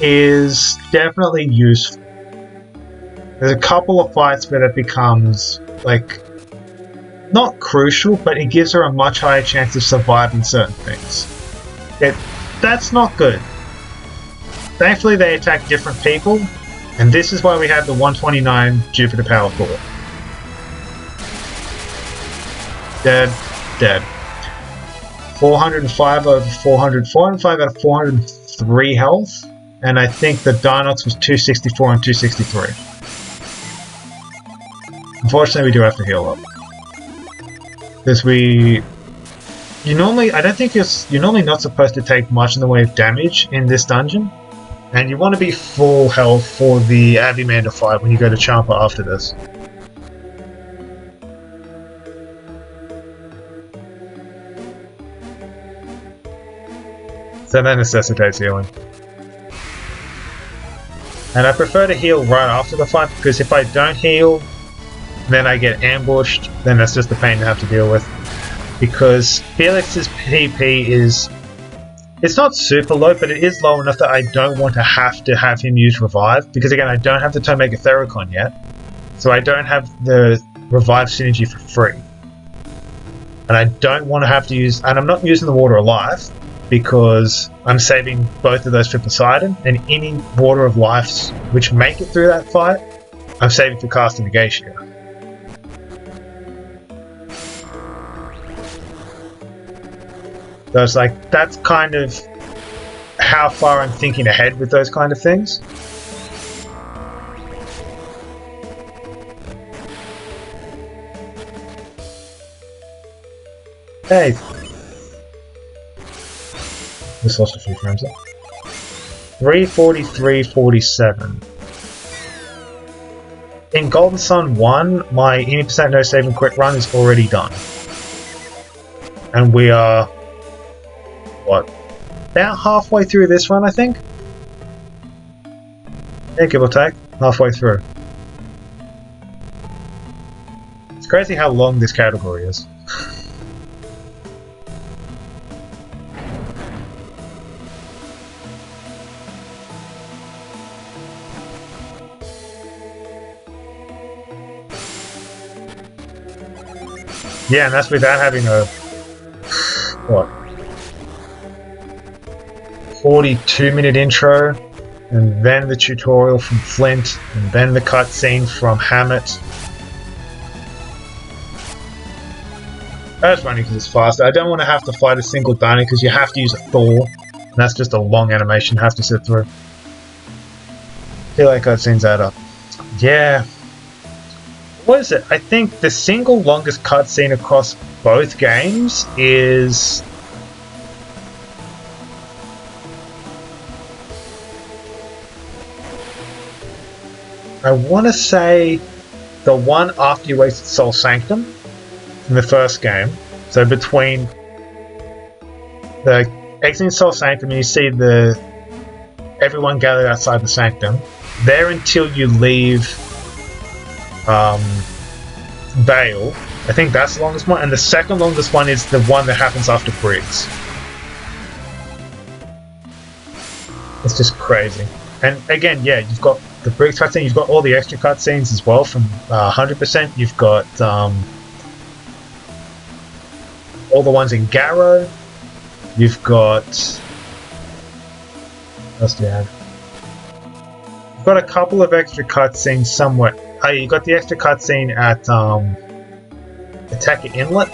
is definitely useful. There's a couple of fights where it becomes, like, not crucial, but it gives her a much higher chance of surviving certain things. That's not good. Thankfully they attack different people, and this is why we have the 129 Jupiter Power Thor. Dead. Dead. 405 over 400, 405 out of 403 health, and I think the Dinox was 264 and 263. Unfortunately we do have to heal up. Because you're normally not supposed to take much in the way of damage in this dungeon, and you want to be full health for the Avimander fight when you go to Champa after this. So that necessitates healing. And I prefer to heal right after the fight, because if I don't heal, then I get ambushed, then that's just a pain to have to deal with. Because Felix's PP is... it's not super low, but it is low enough that I don't want to have him use Revive, because again, I don't have the Tomega Theracon yet, so I don't have the Revive synergy for free. And I don't want to have to use... and I'm not using the Water of Life, because I'm saving both of those for Poseidon, and any Water of Lives which make it through that fight, I'm saving for Cast and Negatio. So it's like, that's kind of how far I'm thinking ahead with those kind of things. Hey! Just lost a few frames there. 343.47. In Golden Sun 1, my 80% no save and quit run is already done. And we are... what? About halfway through this run, I think? Yeah, give or take. Halfway through. It's crazy how long this category is. Yeah, and that's without having a... what? 42-minute intro, and then the tutorial from Flint, and then the cutscene from Hammett. That's funny because it's faster. I don't want to have to fight a single Dino because you have to use a Thor, and that's just a long animation you have to sit through. I feel like cutscenes add up. Yeah. What is it? I think the single longest cutscene across both games is... I want to say the one after you wasted Soul Sanctum in the first game. So between the exiting Soul Sanctum and you see everyone gathered outside the Sanctum, there until you leave Bale, I think that's the longest one, and the second longest one is the one that happens after Briggs. It's just crazy. And again, yeah, you've got the Briggs cutscene, you've got all the extra cutscenes as well from 100%. You've got all the ones in Garrow. You've got... what else do you have? You've got a couple of extra cutscenes somewhere. Oh, you got the extra cutscene at Attacker Inlet.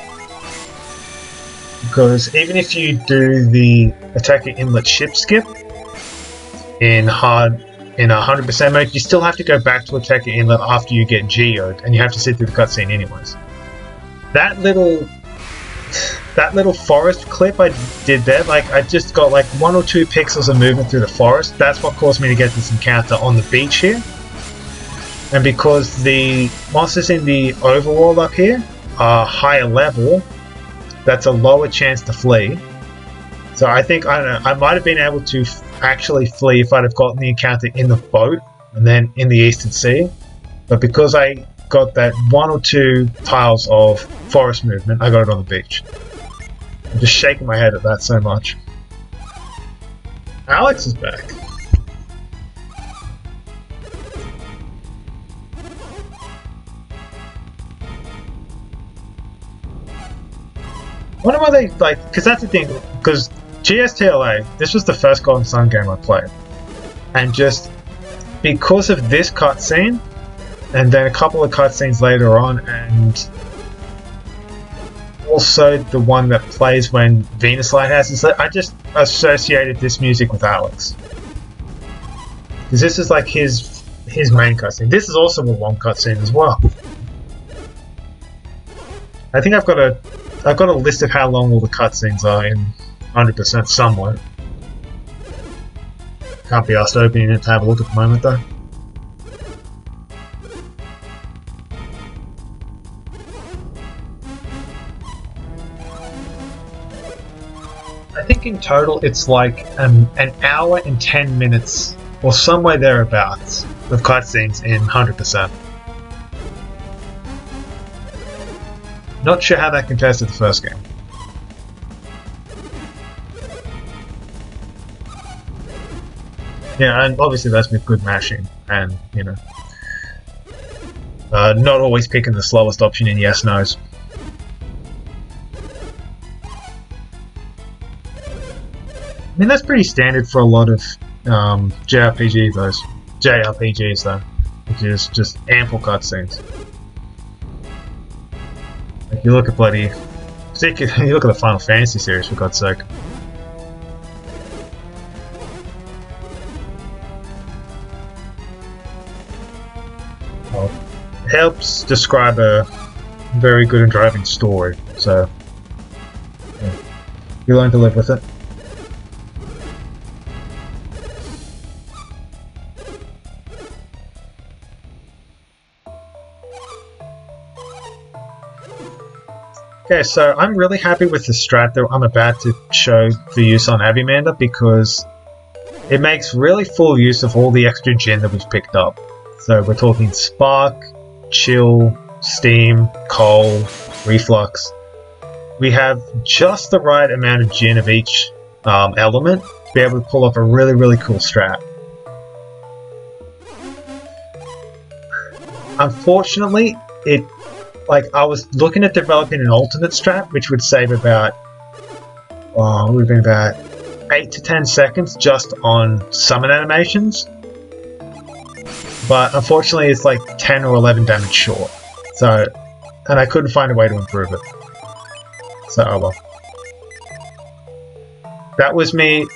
Because even if you do the Attacker Inlet ship skip in 100% mode, you still have to go back to Attacker Inlet after you get geoed, and you have to sit through the cutscene anyways. That little forest clip I did there, like I just got like 1 or 2 pixels of movement through the forest. That's what caused me to get this encounter on the beach here. And because the monsters in the overworld up here are higher level, that's a lower chance to flee. So I think, I don't know, I might have been able to actually flee if I'd have gotten the encounter in the boat and then in the Eastern Sea. But because I got that 1 or 2 tiles of forest movement, I got it on the beach. I'm just shaking my head at that so much. Alex is back. What am I like? Because that's the thing. Because GSTLA, this was the first Golden Sun game I played, and just because of this cutscene, and then a couple of cutscenes later on, and also the one that plays when Venus Lighthouses, I just associated this music with Alex. Because this is like his main cutscene. This is also a long cutscene as well. I think I've got a list of how long all the cutscenes are in 100% somewhere. Can't be asked opening it to have a look at the moment though. I think in total it's like an hour and 10 minutes or somewhere thereabouts of cutscenes in 100%. Not sure how that compares to the first game. Yeah, and obviously that's with good mashing, and you know, not always picking the slowest option in yes/nos. I mean, that's pretty standard for a lot of JRPGs though, which is just ample cutscenes. Like you look at bloody, you look at the Final Fantasy series for God's sake. Well, it helps describe a very good and driving story, so yeah, you learn to live with it. Okay, so I'm really happy with the strat that I'm about to show for use on Avimander because it makes really full use of all the extra gen that we've picked up. So we're talking Spark, Chill, Steam, Coal, Reflux. We have just the right amount of gen of each element to be able to pull off a really cool strat. Unfortunately, I was looking at developing an alternate strat, which would save about, it would have been about 8 to 10 seconds just on summon animations. But unfortunately, it's like 10 or 11 damage short. So, and I couldn't find a way to improve it. So, oh well. That was me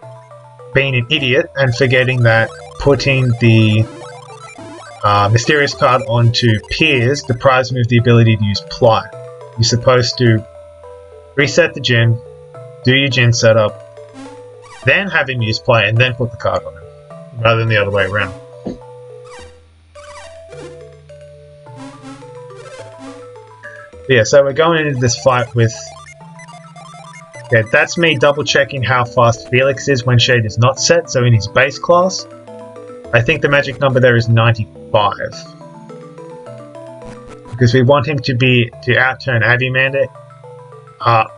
being an idiot and forgetting that putting the Mysterious card onto Piers deprives me of the ability to use Plot. You're supposed to reset the gen, do your gen setup, then have him use Play, and then put the card on him, rather than the other way around. But yeah, so we're going into this fight with... Yeah, that's me double checking how fast Felix is when Shade is not set, so in his base class. I think the magic number there is 95. Because we want him to outturn Avimander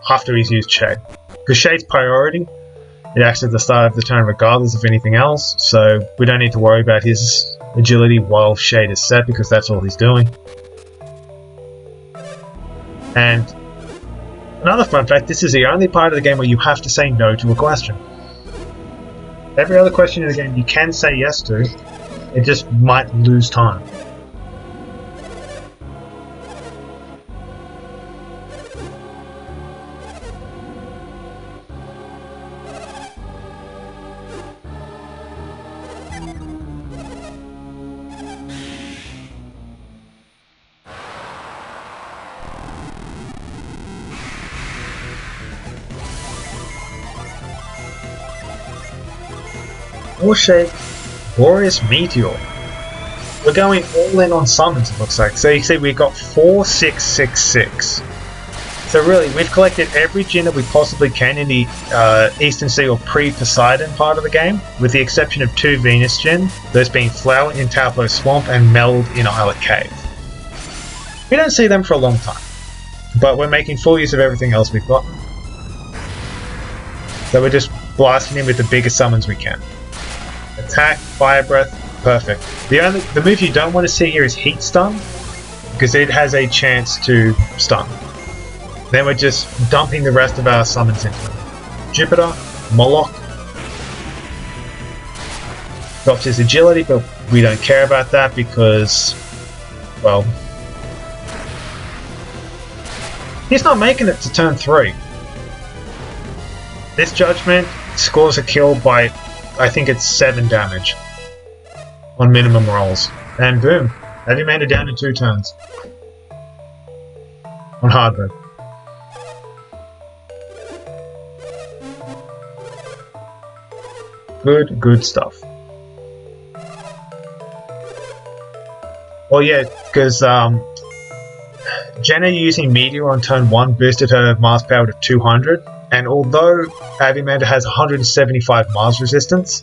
after he's used Shade. Because Shade's priority, it acts at the start of the turn regardless of anything else, so we don't need to worry about his agility while Shade is set because that's all he's doing. And another fun fact, this is the only part of the game where you have to say no to a question. Every other question in the game you can say yes to, it just might lose time. More Shake, Glorious Meteor. We're going all in on summons, it looks like. So you see we got 4, 6, 6, 6. So really, we've collected every Djinn that we possibly can in the Eastern Sea or pre-Poseidon part of the game, with the exception of 2 Venus Djinn, those being Flower in Tableau Swamp and Meld in Islet Cave. We don't see them for a long time, but we're making full use of everything else we've got. So we're just blasting him with the biggest summons we can. Attack, Fire Breath, perfect. The move you don't want to see here is Heat Stun, because it has a chance to stun. Then we're just dumping the rest of our summons into him. Jupiter, Moloch. Drops his agility, but we don't care about that because, well, he's not making it to turn 3. This Judgment scores a kill by, I think it's 7 damage on minimum rolls. And boom, Avimander down in 2 turns. On hard mode. Good stuff. Well, yeah, because Jenna using Meteor on turn 1 boosted her Mars power to 200, and although Avimander has 175 Mars resistance,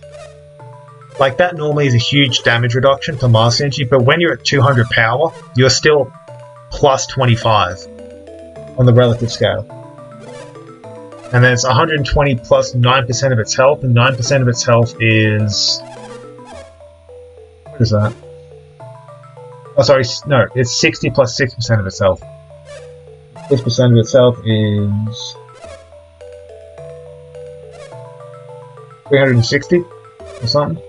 like that normally is a huge damage reduction for Mars synergy, but when you're at 200 power, you're still plus 25 on the relative scale. And then it's 120 plus 9% of its health, and 9% of its health is... what is that? Oh, sorry, no, it's 60 plus 6% of its health. 6% of its health is... 360 or something?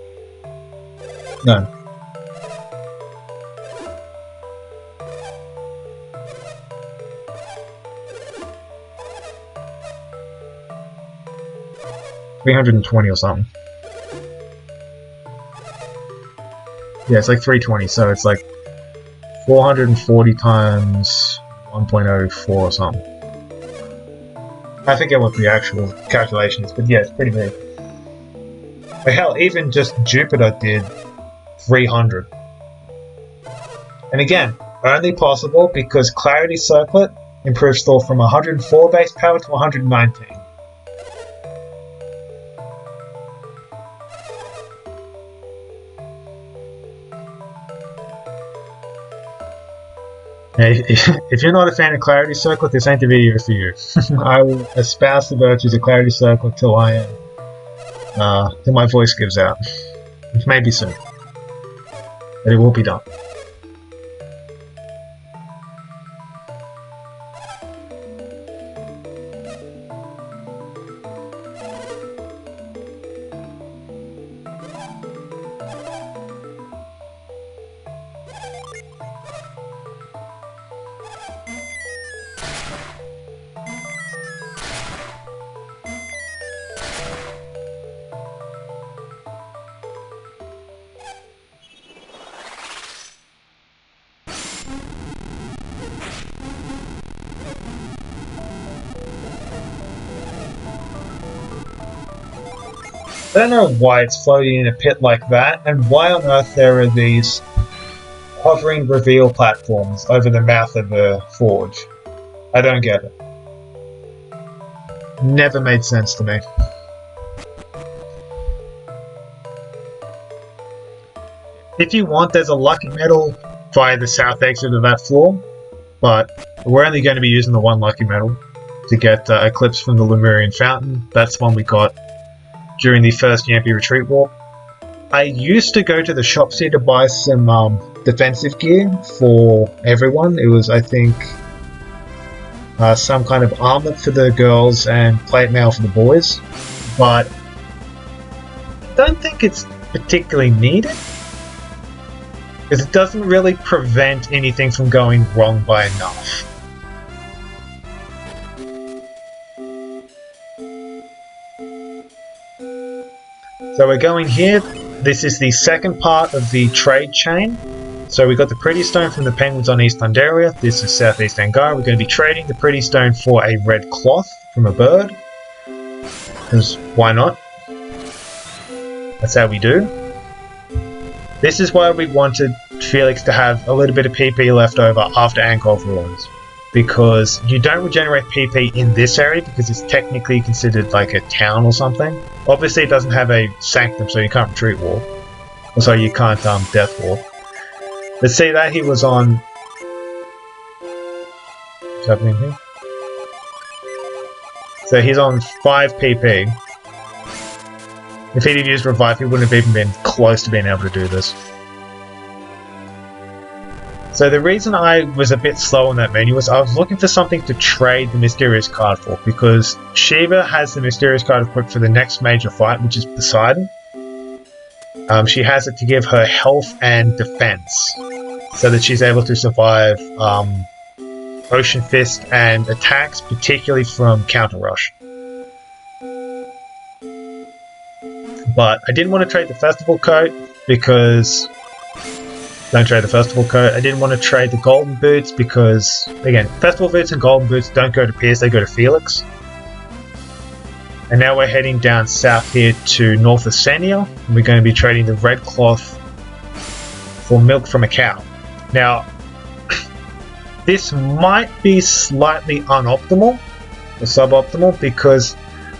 No. $320 or something. Yeah, it's like 320, so it's like 440 times 1.04 or something. I forget what the actual calculation is, but yeah, it's pretty big. But hell, even just Jupiter did 300. And again, only possible because Clarity Circlet improves Thor from 104 base power to 119. If you're not a fan of Clarity Circlet, this ain't the video for you. I will espouse the virtues of Clarity Circlet till I am, till my voice gives out. Which may be soon, but it will be done. I don't know why it's floating in a pit like that, and why on earth there are these hovering reveal platforms over the mouth of the forge. I don't get it. Never made sense to me. If you want, there's a lucky medal via the south exit of that floor, but we're only going to be using the one lucky medal to get Eclipse from the Lemurian Fountain. That's one we got during the first Yampy retreat walk. I used to go to the shop here to buy some defensive gear for everyone. It was, I think, some kind of armor for the girls and plate mail for the boys, but I don't think it's particularly needed, because it doesn't really prevent anything from going wrong by enough. So we're going here. This is the second part of the trade chain. So we got the Pretty Stone from the Penguins on East Thundaria. This is Southeast Angara. We're going to be trading the Pretty Stone for a red cloth from a bird. Because why not? That's how we do. This is why we wanted Felix to have a little bit of PP left over after Ankov Ruins. Because you don't regenerate PP in this area because it's technically considered like a town or something. Obviously it doesn't have a sanctum, so you can't retreat walk. Or so you can't death walk. But see that he was on... What's happening here? So he's on 5 PP. If he'd used Revive, he wouldn't have even been close to being able to do this. So the reason I was a bit slow on that menu was I was looking for something to trade the Mysterious card for, because Shiva has the Mysterious card equipped for the next major fight, which is Poseidon. She has it to give her health and defense, so that she's able to survive Ocean Fist and attacks, particularly from Counter Rush. But I didn't want to trade the Festival coat because... Don't trade the Festival coat. I didn't want to trade the Golden Boots because, again, Festival Boots and Golden Boots don't go to Piers, they go to Felix. And now we're heading down south here to north of Senia, and we're going to be trading the red cloth for milk from a cow. Now, this might be slightly unoptimal, or suboptimal, because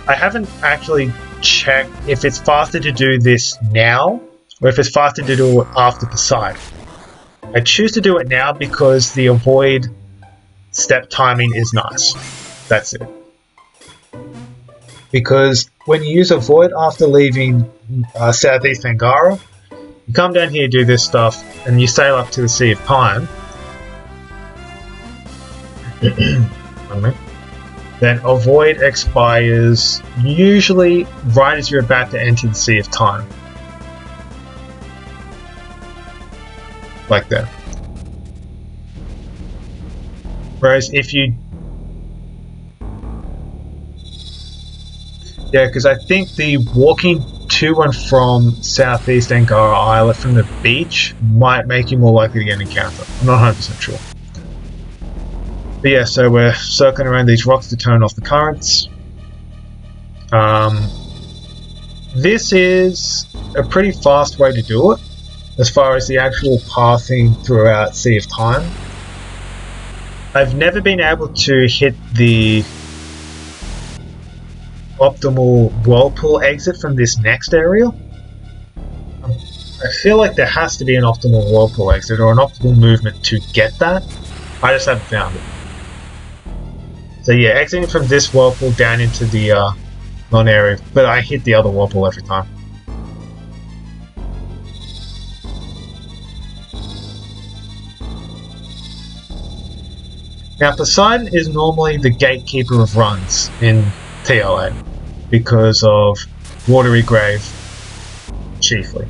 I haven't actually checked if it's faster to do this now, or if it's faster to do it after Poseidon. I choose to do it now because the avoid step timing is nice. That's it. Because when you use avoid after leaving Southeast Angara, you come down here, do this stuff, and you sail up to the Sea of Time. Then avoid expires usually right as you're about to enter the Sea of Time. Like that. Whereas if you... Yeah, because I think the walking to and from Southeast Angara Islet from the beach might make you more likely to get an encounter. I'm not 100% sure. But yeah, so we're circling around these rocks to turn off the currents. This is a pretty fast way to do it, as far as the actual pathing throughout Sea of Time. I've never been able to hit the optimal whirlpool exit from this next area. I feel like there has to be an optimal whirlpool exit or an optimal movement to get that. I just haven't found it. So yeah, exiting from this whirlpool down into the non-area, but I hit the other whirlpool every time. Now Poseidon is normally the gatekeeper of runs in TLA because of Watery Grave chiefly.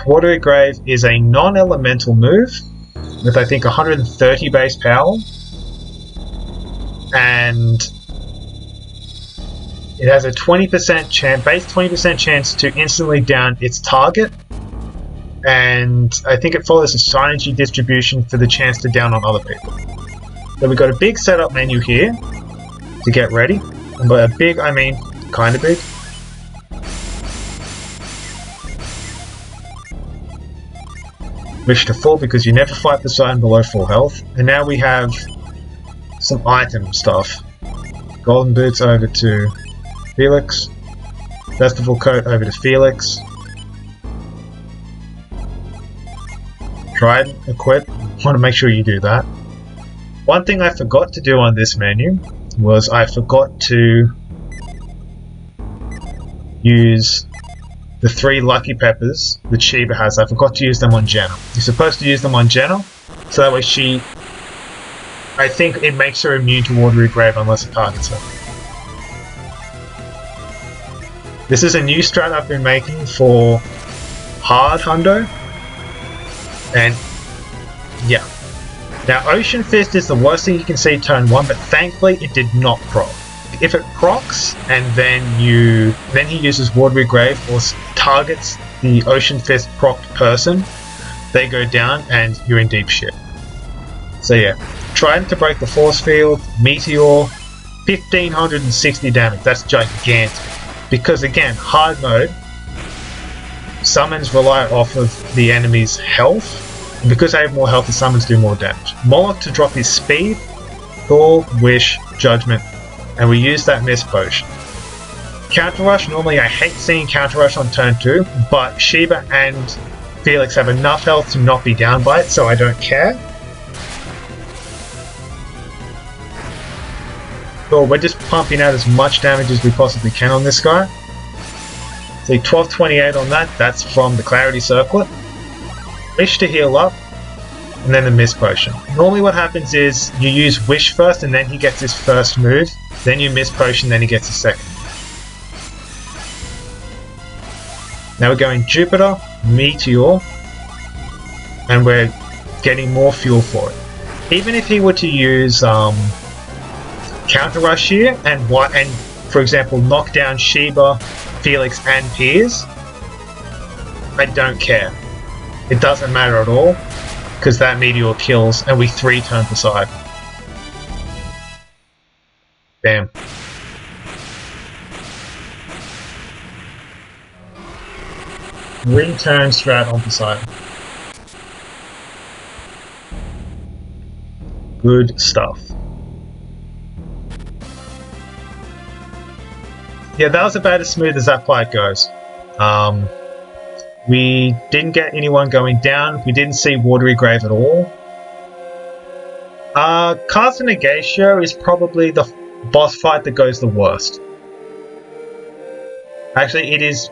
Watery Grave is a non-elemental move with I think 130 base power, and it has a 20% chance, base 20% chance to instantly down its target, and I think it follows a synergy distribution for the chance to down on other people. So we've got a big setup menu here to get ready, and by a big I mean kind of big. Wish to full because you never fight Poseidon below full health, and now we have some item stuff. Golden boots over to Felix. Festival coat over to Felix. Trident equip. Want to make sure you do that. One thing I forgot to do on this menu was I forgot to use the 3 lucky peppers that Sheba has. I forgot to use them on Jenna. You're supposed to use them on Jenna, so that way she... I think it makes her immune to watery grave unless it targets her. This is a new strat I've been making for hard hundo, and yeah. Now Ocean Fist is the worst thing you can see turn 1, but thankfully it did not proc. If it procs and then he uses watery grave or targets the Ocean Fist procced person, they go down and you're in deep shit. So yeah, trying to break the force field, meteor, 1560 damage. That's gigantic. Because again, hard mode, summons rely off of the enemy's health, and because I have more health, the summons do more damage. Moloch to drop his speed, Thor, Wish, Judgment, and we use that Mist Potion. Counter Rush, normally I hate seeing Counter Rush on turn 2, but Sheba and Felix have enough health to not be down by it, so I don't care. So we're just pumping out as much damage as we possibly can on this guy. See, 1228 on that, that's from the Clarity Circlet. Wish to heal up, and then the Mist Potion. Normally what happens is you use Wish first and then he gets his first move, then you Mist Potion, then he gets his second. Now we're going Jupiter, Meteor, and we're getting more fuel for it. Even if he were to use Counter Rush here and for example knock down Sheba, Felix and Piers, I don't care. It doesn't matter at all because that meteor kills and we 3 turn Poseidon. Bam. Return strat on Poseidon. Good stuff. Yeah, that was about as smooth as that fight goes. We didn't get anyone going down. We didn't see watery grave at all. Castle Negatio is probably the boss fight that goes the worst. Actually, it is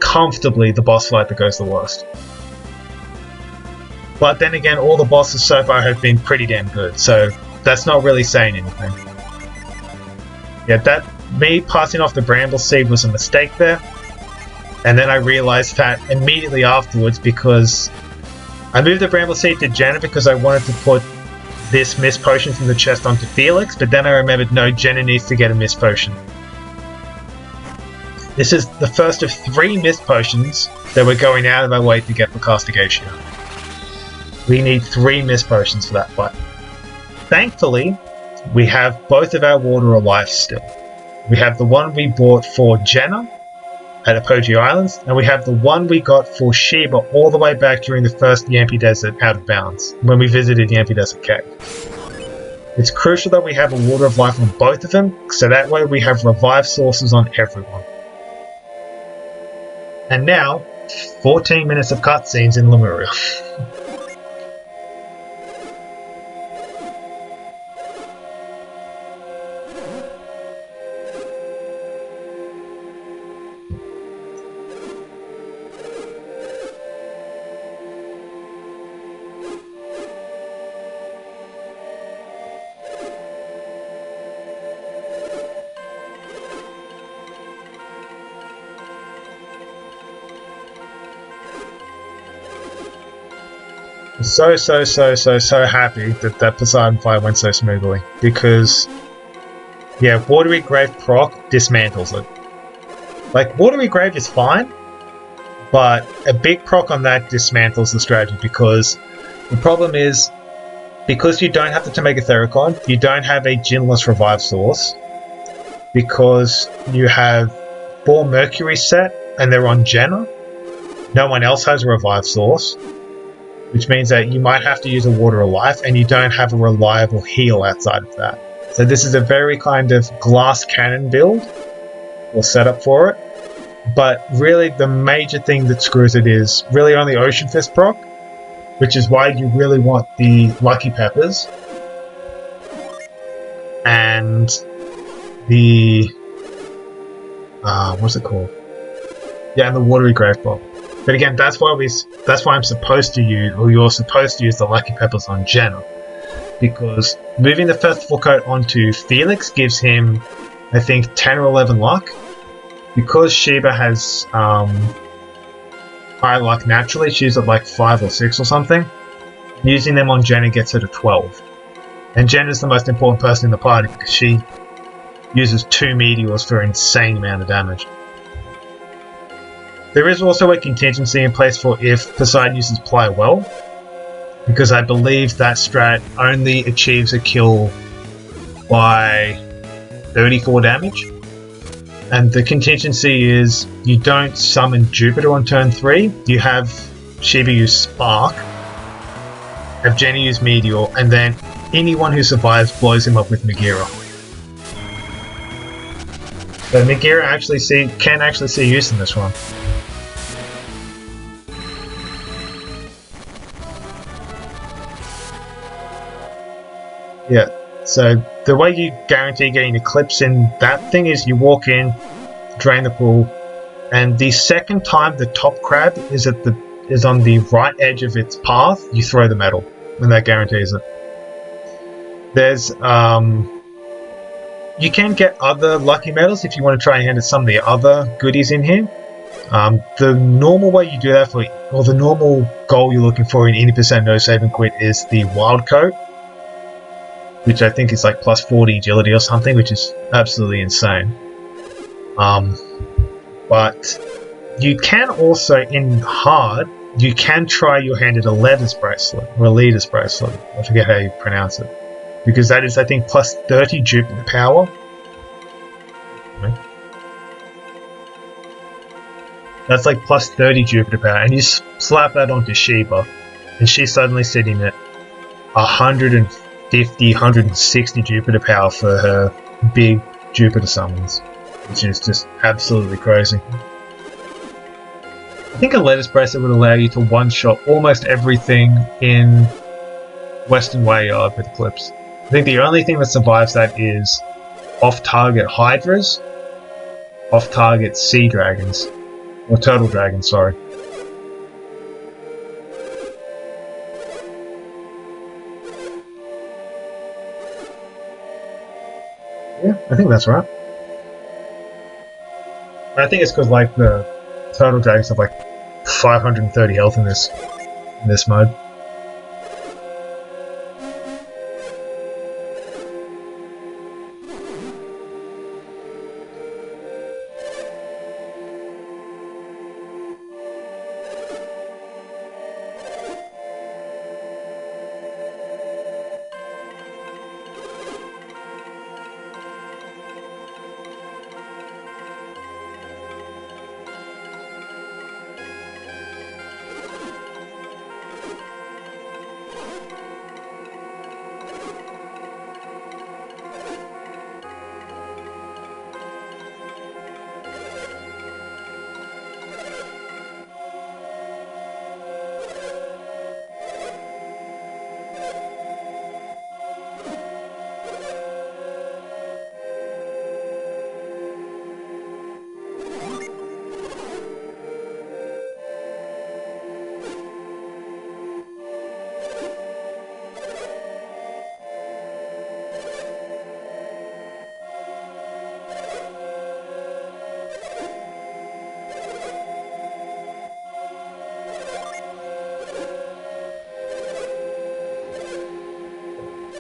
comfortably the boss fight that goes the worst. But then again, all the bosses so far have been pretty damn good, so that's not really saying anything. Yeah, me passing off the Bramble Seed was a mistake there. And then I realized that immediately afterwards because I moved the Bramble Seed to Jenna because I wanted to put this Mist Potion from the chest onto Felix, but then I remembered no, Jenna needs to get a Mist Potion. This is the first of 3 Mist Potions that we're going out of our way to get for Castigation. We need 3 Mist Potions for that fight. Thankfully, we have both of our Water alive still. We have the one we bought for Jenna at Apogee Islands, and we have the one we got for Sheba all the way back during the first Yampi Desert Out of Bounds, when we visited Yampi Desert Cave. It's crucial that we have a Water of Life on both of them, so that way we have revive sources on everyone. And now, 14 minutes of cutscenes in Lemuria. So happy that that Poseidon fight went so smoothly, because yeah, Watery Grave proc dismantles it. Like, Watery Grave is fine, but a big proc on that dismantles the strategy, because the problem is, because you don't have to make a Theracon, you don't have a Ginless revive source, because you have 4 Mercury set and they're on Jenna, no one else has a revive source. which means that you might have to use a Water of Life, and you don't have a reliable heal outside of that. So this is a very kind of glass cannon build, or setup for it. But really, the major thing that screws it is really only Ocean Fist proc, which is why you really want the Lucky Peppers and the what's it called? Yeah, and the Watery Grave Bomb. But again, that's why I'm supposed to use, or you're supposed to use the Lucky Peppers on Jenna, because moving the Festival Coat onto Felix gives him, I think, 10 or 11 luck. Because Sheba has high luck naturally, she's at like 5 or 6 or something. Using them on Jenna gets her to 12. And Jenna's the most important person in the party because she uses 2 meteors for an insane amount of damage. There is also a contingency in place for if Poseidon uses Ply Well, because I believe that strat only achieves a kill by 34 damage. And the contingency is you don't summon Jupiter on turn 3, you have Sheba use Spark, have Jenny use Meteor, and then anyone who survives blows him up with Megira. So Megira can actually see use in this one. Yeah, so the way you guarantee getting Eclipse in that thing is you walk in, drain the pool, and the second time the top crab is on the right edge of its path, you throw the medal, and that guarantees it. There's you can get other lucky medals if you want to try and handle some of the other goodies in here. The normal way you do that or the normal goal you're looking for in 80% no save and quit is the wild coat, which I think is like plus 40 agility or something, which is absolutely insane. But you can also, in hard, you can try your hand at a letters bracelet, or a leader's bracelet, I forget how you pronounce it. Because that is, I think, plus 30 Jupiter power. That's like plus 30 Jupiter power, and you slap that onto Sheba, and she's suddenly sitting at 150, 160 Jupiter power for her big Jupiter summons, which is just absolutely crazy. I think a Lettuce Bracelet would allow you to one-shot almost everything in Western Wayyard with Eclipse. I think the only thing that survives that is off-target Hydras, off-target Sea Dragons, or Turtle Dragons, sorry. Yeah, I think that's right. I think it's because like the Turtle Dragons have like 530 health in this mode.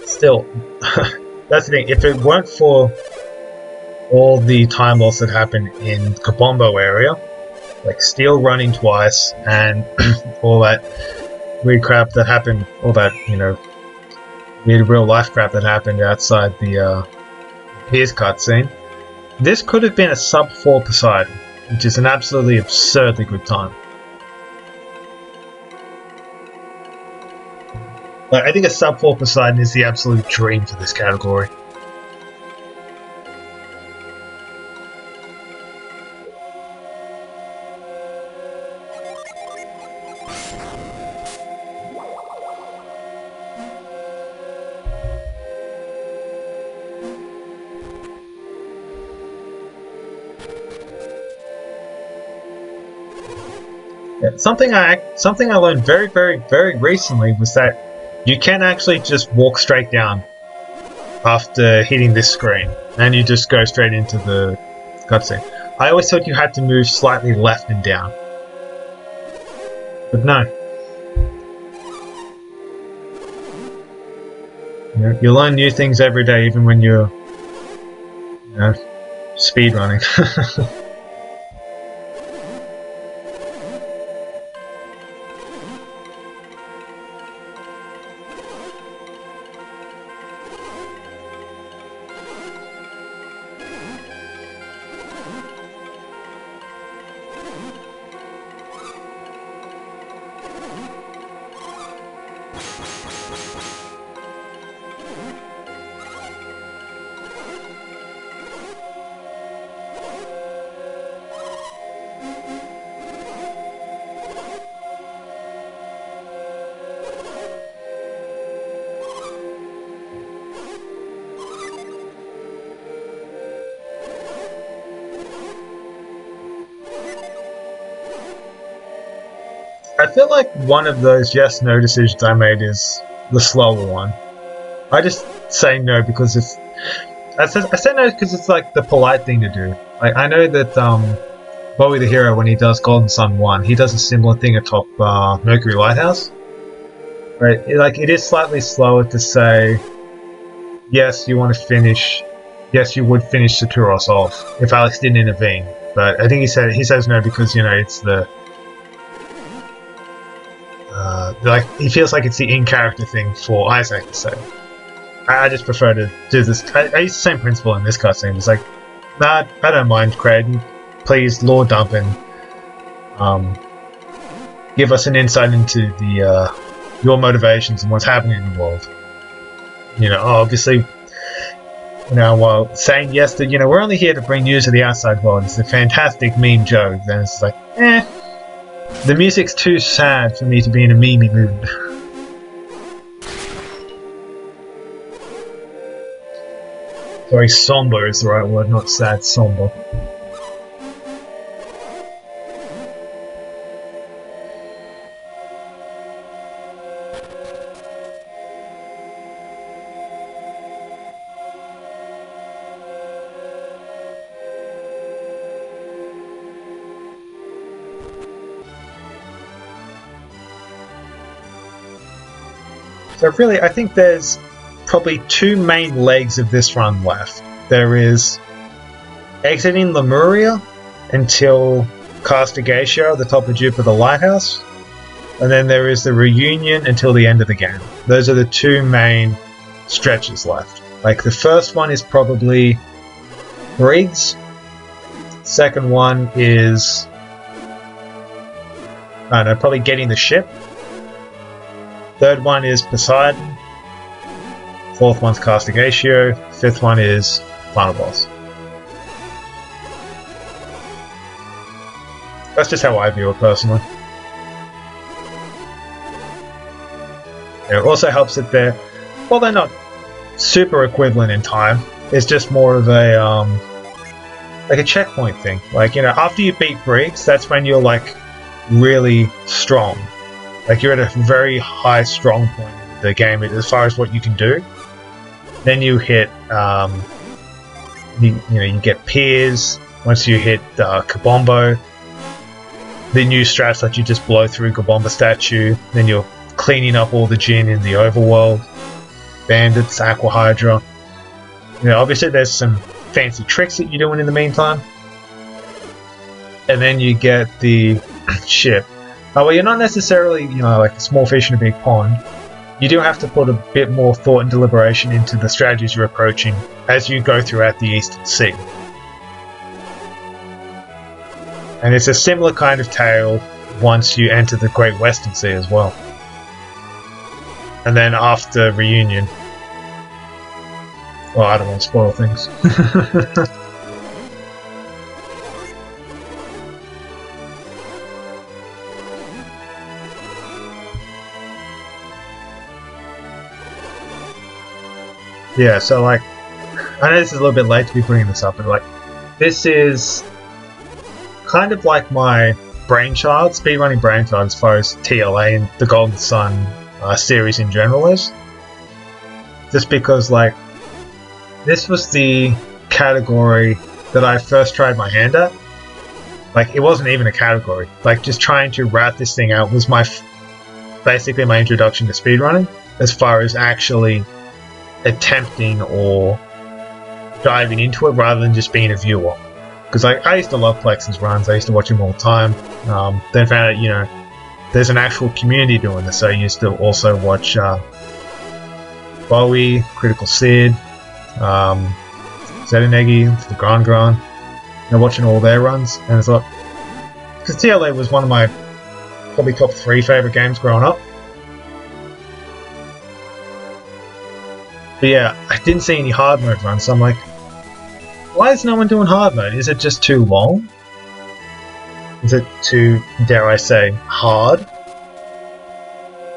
Still, that's the thing, if it weren't for all the time loss that happened in Kabombo area, like Steel running twice and all that weird crap that happened, all that, you know, weird real life crap that happened outside the Piers cutscene, this could have been a sub 4 Poseidon, which is an absolutely absurdly good time. Like, I think a sub 4 Poseidon is the absolute dream for this category. Yeah, something I learned very recently was that you can actually just walk straight down after hitting this screen, and you just go straight into the cutscene. I always thought you had to move slightly left and down, but no. You learn new things every day, even when you're speedrunning. I feel like one of those yes no decisions I made is the slower one. I just say no because it's. I say no because it's like the polite thing to do. Like, I know that Bowie the Hero, when he does Golden Sun 1, he does a similar thing atop Mercury Lighthouse. Right? It is slightly slower to say yes, you want to finish. Yes, you would finish Saturos off if Alex didn't intervene. But I think he says no because it's the. He feels like it's the in-character thing for Isaac to say. I just prefer to do this. I use the same principle in this cutscene. It's like, nah, I don't mind, Craig. Please, lore dump and give us an insight into the your motivations and what's happening in the world. Obviously, while saying yes to, we're only here to bring news to the outside world. It's a fantastic meme joke. Then it's like, the music's too sad for me to be in a memey mood. Sorry, somber is the right word, not sad, somber. So really, I think there's probably two main legs of this run left. There is exiting Lemuria until Castigatio, the top of Jupiter Lighthouse, and then there is the reunion until the end of the game. Those are the two main stretches left. Like, the first one is probably Briggs. Second one is, I don't know, probably getting the ship. Third one is Poseidon. Fourth one's Castigatio. Fifth one is Final Boss. That's just how I view it personally. It also helps that they're not super equivalent in time. It's just more of a like a checkpoint thing. Like, after you beat Briggs, that's when you're like really strong. Like, you're at a very high strong point in the game as far as what you can do. Then you hit, you get Piers. Once you hit Kabombo, the new strats let you just blow through Kabombo statue. Then you're cleaning up all the Jinn in the overworld. Bandits, Aqua Hydra. Obviously there's some fancy tricks that you're doing in the meantime. And then you get the ship. Well, you're not necessarily, like a small fish in a big pond. You do have to put a bit more thought and deliberation into the strategies you're approaching as you go throughout the Eastern Sea. And it's a similar kind of tale once you enter the Great Western Sea as well. and then after reunion. Well, I don't want to spoil things. Yeah, so like, I know this is a little bit late to be bringing this up, but like, this is kind of like my brainchild, speedrunning brainchild, as far as TLA and the Golden Sun series in general is. Just because, like, this was the category that I first tried my hand at. Like, it wasn't even a category. Like, just trying to route this thing out was basically my introduction to speedrunning, as far as actually attempting or diving into it rather than just being a viewer. Because I used to love Plexa's runs, I used to watch him all the time. Then found out, you know, there's an actual community doing this, so I used to also watch Bowie, Critical Sid, Zedenegi, the Gran Gran, you know, watching all their runs, and I thought, because TLA was one of my probably top 3 favourite games growing up. But yeah, I didn't see any hard mode runs, so I'm like, why is no one doing hard mode? Is it just too long? Is it too, dare I say, hard?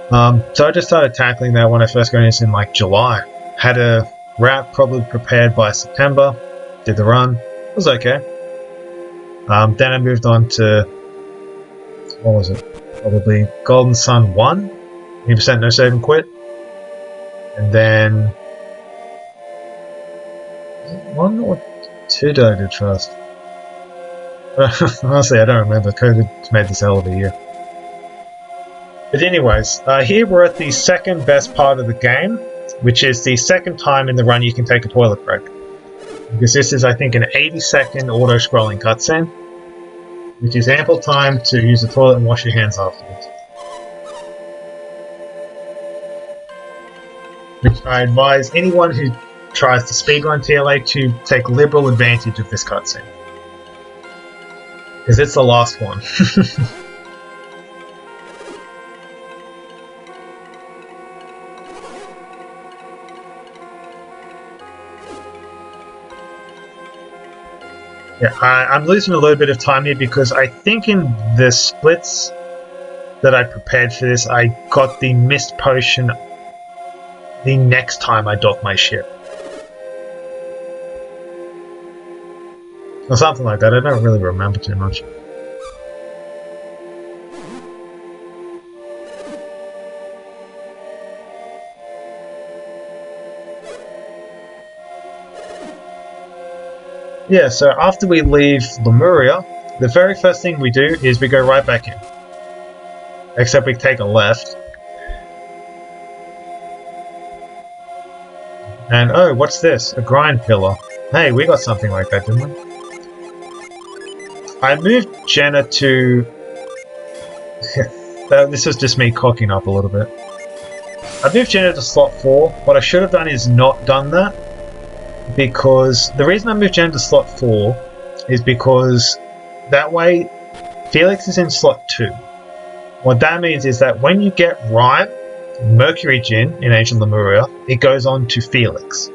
So I just started tackling that when I first got into this in like July. Had a route probably prepared by September, did the run, it was okay. Then I moved on to, what was it? Probably Golden Sun 1, 100% no save and quit. And then, 1 or 2 did I do first? Honestly, I don't remember. COVID made this hell of a year. But anyways, here we're at the second best part of the game, which is the second time in the run you can take a toilet break. Because this is, I think, an 80-second auto-scrolling cutscene, which is ample time to use the toilet and wash your hands afterwards. Which I advise anyone who tries to speedrun TLA to take liberal advantage of this cutscene. Because it's the last one. Yeah, I'm losing a little bit of time here because I think in the splits that I prepared for this, I got the missed potion the next time I dock my ship. Or something like that, I don't really remember too much. Yeah, so after we leave Lemuria, the very first thing we do is we go right back in. Except we take a left. And oh, what's this? A grind pillar. Hey, we got something like that, didn't we? I moved Jenna to... this was just me cocking up a little bit. I moved Jenna to slot 4. What I should have done is not done that. Because the reason I moved Jenna to slot 4 is because that way Felix is in slot 2. What that means is that when you get Rhyme, Mercury Djinn in Ancient Lemuria, it goes on to Felix.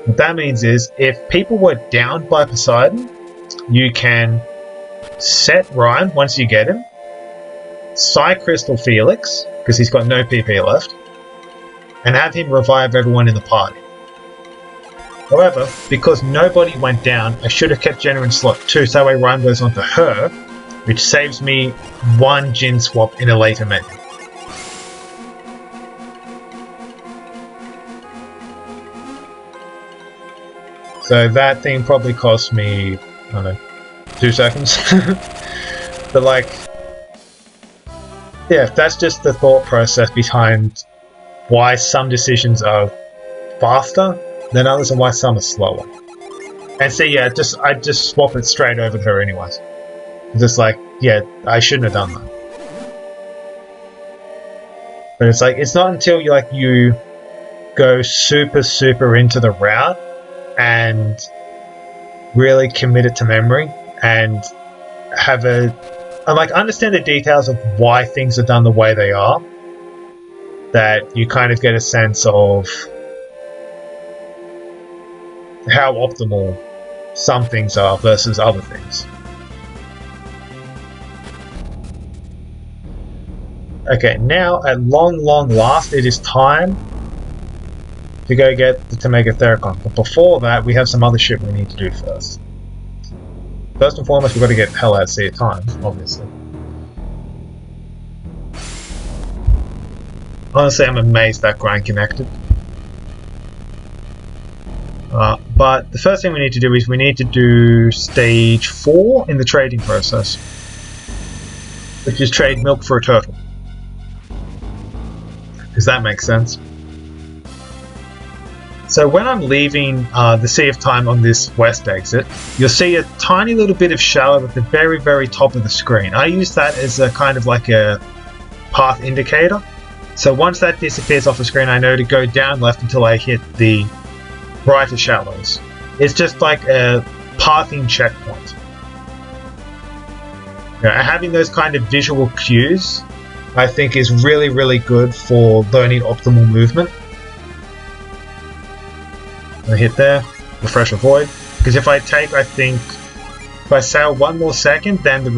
What that means is if people were downed by Poseidon, you can set Rhyme once you get him, Psy Crystal Felix, because he's got no PP left, and have him revive everyone in the party. However, because nobody went down, I should have kept Jenna in slot 2, so that way Rhyme goes on to her, which saves me 1 Djinn swap in a later menu. So that thing probably cost me, I don't know, 2 seconds. But like, yeah, that's just the thought process behind why some decisions are faster than others and why some are slower. And so yeah, I just swap it straight over to her anyways. Just like, yeah, I shouldn't have done that. But it's like, it's not until you go super into the route and really commit it to memory and understand the details of why things are done the way they are, that you kind of get a sense of how optimal some things are versus other things. Okay, now at long last, it is time to go get the Omega Theracon. But before that, we have some other shit we need to do first. First and foremost, we've got to get the hell out of Sea of Time, obviously. Honestly, I'm amazed that grind connected. But the first thing we need to do is we need to do stage 4 in the trading process, which is trade milk for a turtle. Does that make sense? So when I'm leaving the Sea of Time on this west exit, you'll see a tiny little bit of shadow at the very top of the screen. I use that as a kind of like a path indicator. So once that disappears off the screen, I know to go down left until I hit the brighter shallows. It's just like a pathing checkpoint. Having those kind of visual cues, I think, is really good for learning optimal movement. I hit there, refresh avoid, because if I think if I sail one more second, then the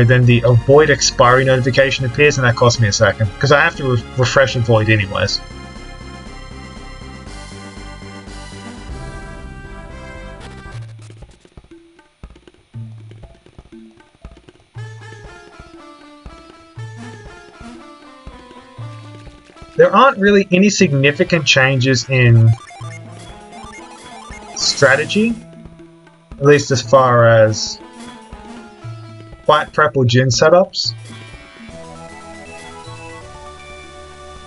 then the avoid expiry notification appears, and that costs me a second, because I have to refresh avoid anyways. There aren't really any significant changes in strategy, at least as far as fight prep or gin setups.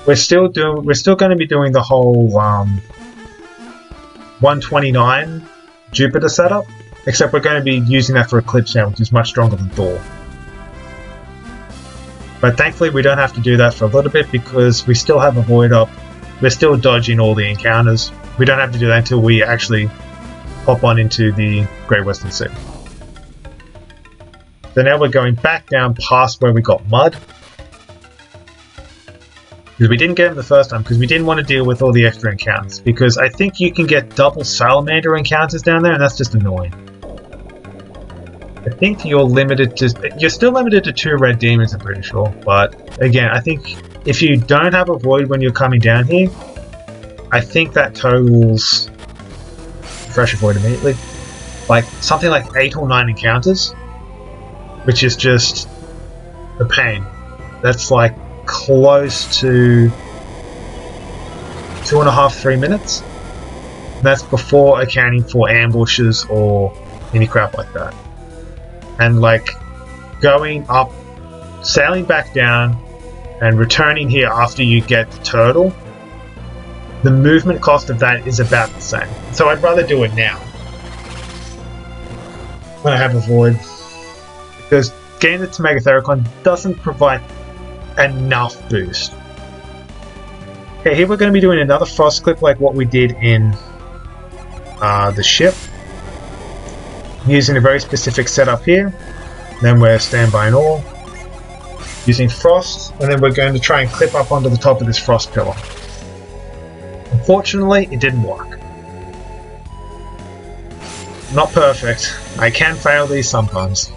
We're still going to be doing the whole 129 Jupiter setup, except we're going to be using that for Eclipse now, which is much stronger than Thor. But thankfully we don't have to do that for a little bit because we still have avoid up. We're still dodging all the encounters. We don't have to do that until we actually hop on into the Great Western Sea. So now we're going back down past where we got mud. Because we didn't get them the first time because we didn't want to deal with all the extra encounters. Because I think you can get double salamander encounters down there and that's just annoying. I think you're still limited to 2 red demons, I'm pretty sure. But again, I think if you don't have a void when you're coming down here, I think that totals, refresh avoid immediately, like something like 8 or 9 encounters, which is just a pain. That's like close to 2.5, 3 minutes. And that's before accounting for ambushes or any crap like that. And like going up, sailing back down, and returning here after you get the turtle, the movement cost of that is about the same. So I'd rather do it now when I have a void, because getting the Omega Theracon doesn't provide enough boost. Okay, here we're going to be doing another frost clip like what we did in the ship, using a very specific setup here. Then we're standby and all, using frost, and then we're going to try and clip up onto the top of this frost pillar. Unfortunately, it didn't work. Not perfect. I can fail these sometimes.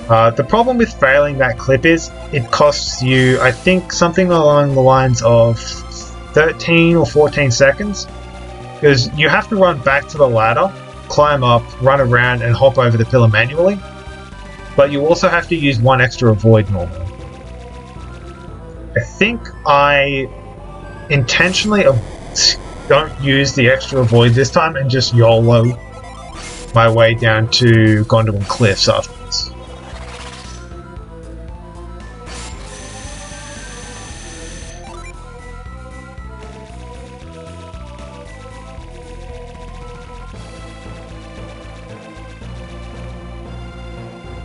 The problem with failing that clip is it costs you, I think, something along the lines of 13 or 14 seconds, because you have to run back to the ladder, climb up, run around, and hop over the pillar manually, but you also have to use 1 extra avoid normally. I think I intentionally don't use the extra avoid this time and just YOLO my way down to Gondolin Cliffs afterwards.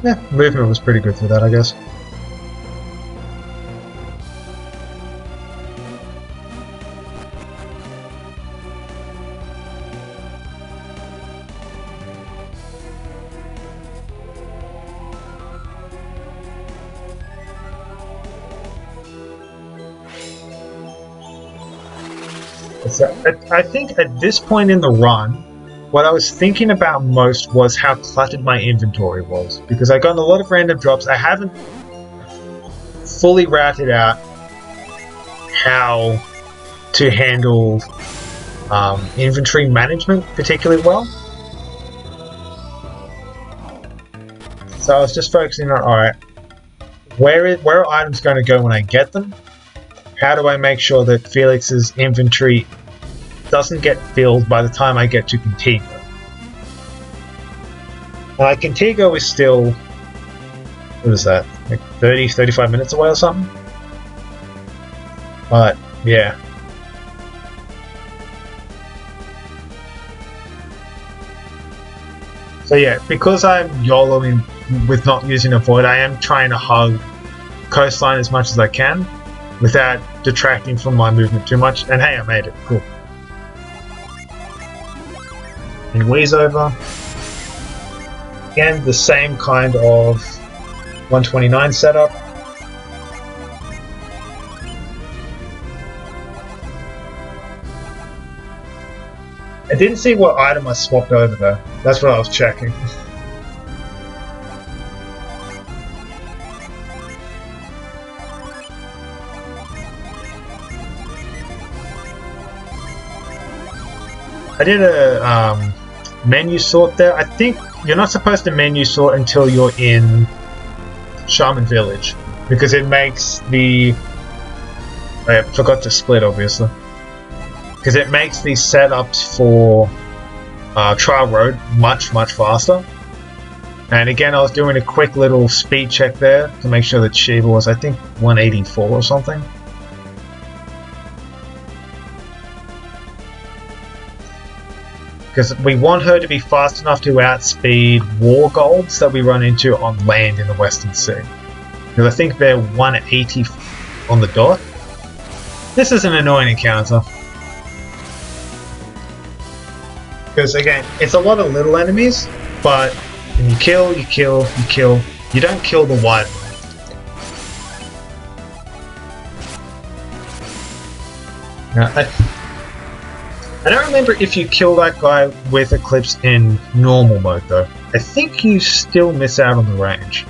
Yeah, movement was pretty good for that, I guess. So I think at this point in the run, what I was thinking about most was how cluttered my inventory was, because I got a lot of random drops. I haven't fully routed out how to handle inventory management particularly well. So I was just focusing on, alright, where are items going to go when I get them? How do I make sure that Felix's inventory doesn't get filled by the time I get to Contigo? Contigo is still, what is that, like 30-35 minutes away or something? But, yeah. So yeah, because I'm YOLOing with not using a void, I am trying to hug coastline as much as I can without detracting from my movement too much. And hey, I made it. Cool. And Weezover. Again, the same kind of 129 setup. I didn't see what item I swapped over there. That's what I was checking. I did a menu sort there. I think you're not supposed to menu sort until you're in Shaman Village, because it makes the... I forgot to split, obviously. Because it makes the setups for Trial Road much faster. And again, I was doing a quick little speed check there to make sure that Shiva was, I think, 184 or something. Because we want her to be fast enough to outspeed war golds that we run into on land in the Western Sea. Because I think they're 180 on the dot. This is an annoying encounter. Because again, it's a lot of little enemies, but when you kill, you kill, you kill. You don't kill the white. Now, I don't remember if you kill that guy with Eclipse in normal mode though. I think you still miss out on the range.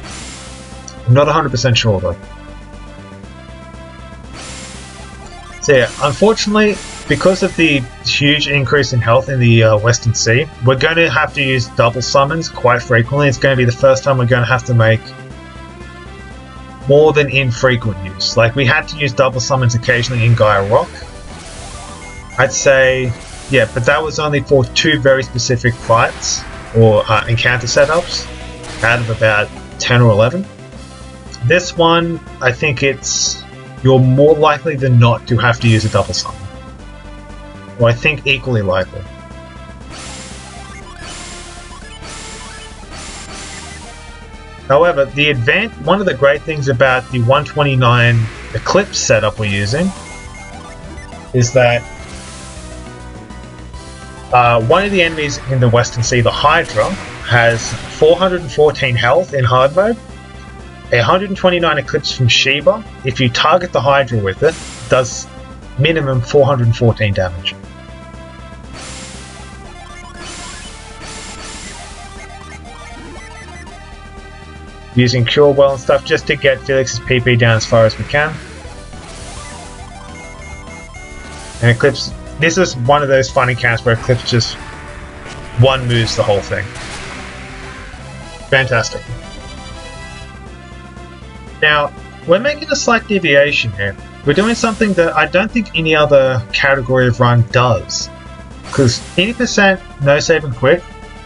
I'm not 100% sure though. So yeah, unfortunately, because of the huge increase in health in the Western Sea, we're going to have to use double summons quite frequently. It's going to be the first time we're going to have to make more than infrequent use. Like, we had to use double summons occasionally in Gaia Rock. I'd say, yeah, but that was only for 2 very specific fights or encounter setups out of about 10 or 11. This one, I think you're more likely than not to have to use a double summon. Or I think equally likely. However, one of the great things about the 129 Eclipse setup we're using is that one of the enemies in the Western Sea, the Hydra, has 414 health in hard mode, 129 Eclipse from Sheba. If you target the Hydra with it, does minimum 414 damage. Using Cure Well and stuff just to get Felix's PP down as far as we can. And Eclipse, this is one of those funny counts where Eclipse just one moves the whole thing. Fantastic. Now, we're making a slight deviation here. We're doing something that I don't think any other category of run does. Because 80% no save and quick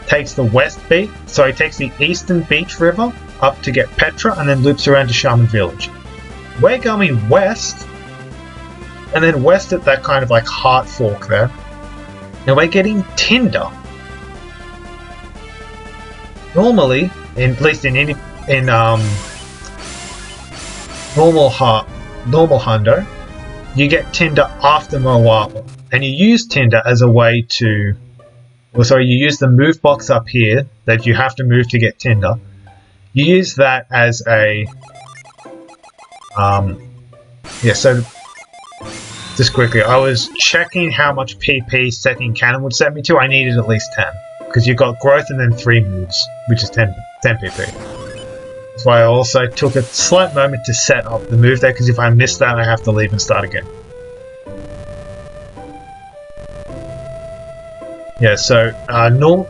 takes the eastern beach river up to get Petra and then loops around to Shaman Village. We're going west, and then west at that kind of like heart fork there, and we're getting Tinder. Normally, at least in normal hundo, you get Tinder after Moapa, and you use Tinder as a way to, you use the move box up here that you have to move to get Tinder. You use that as a, so Just quickly, I was checking how much PP second cannon would set me to. I needed at least 10. Because you've got growth and then 3 moves, which is 10 PP. That's why I also took a slight moment to set up the move there, because if I miss that, I have to leave and start again. Yeah, so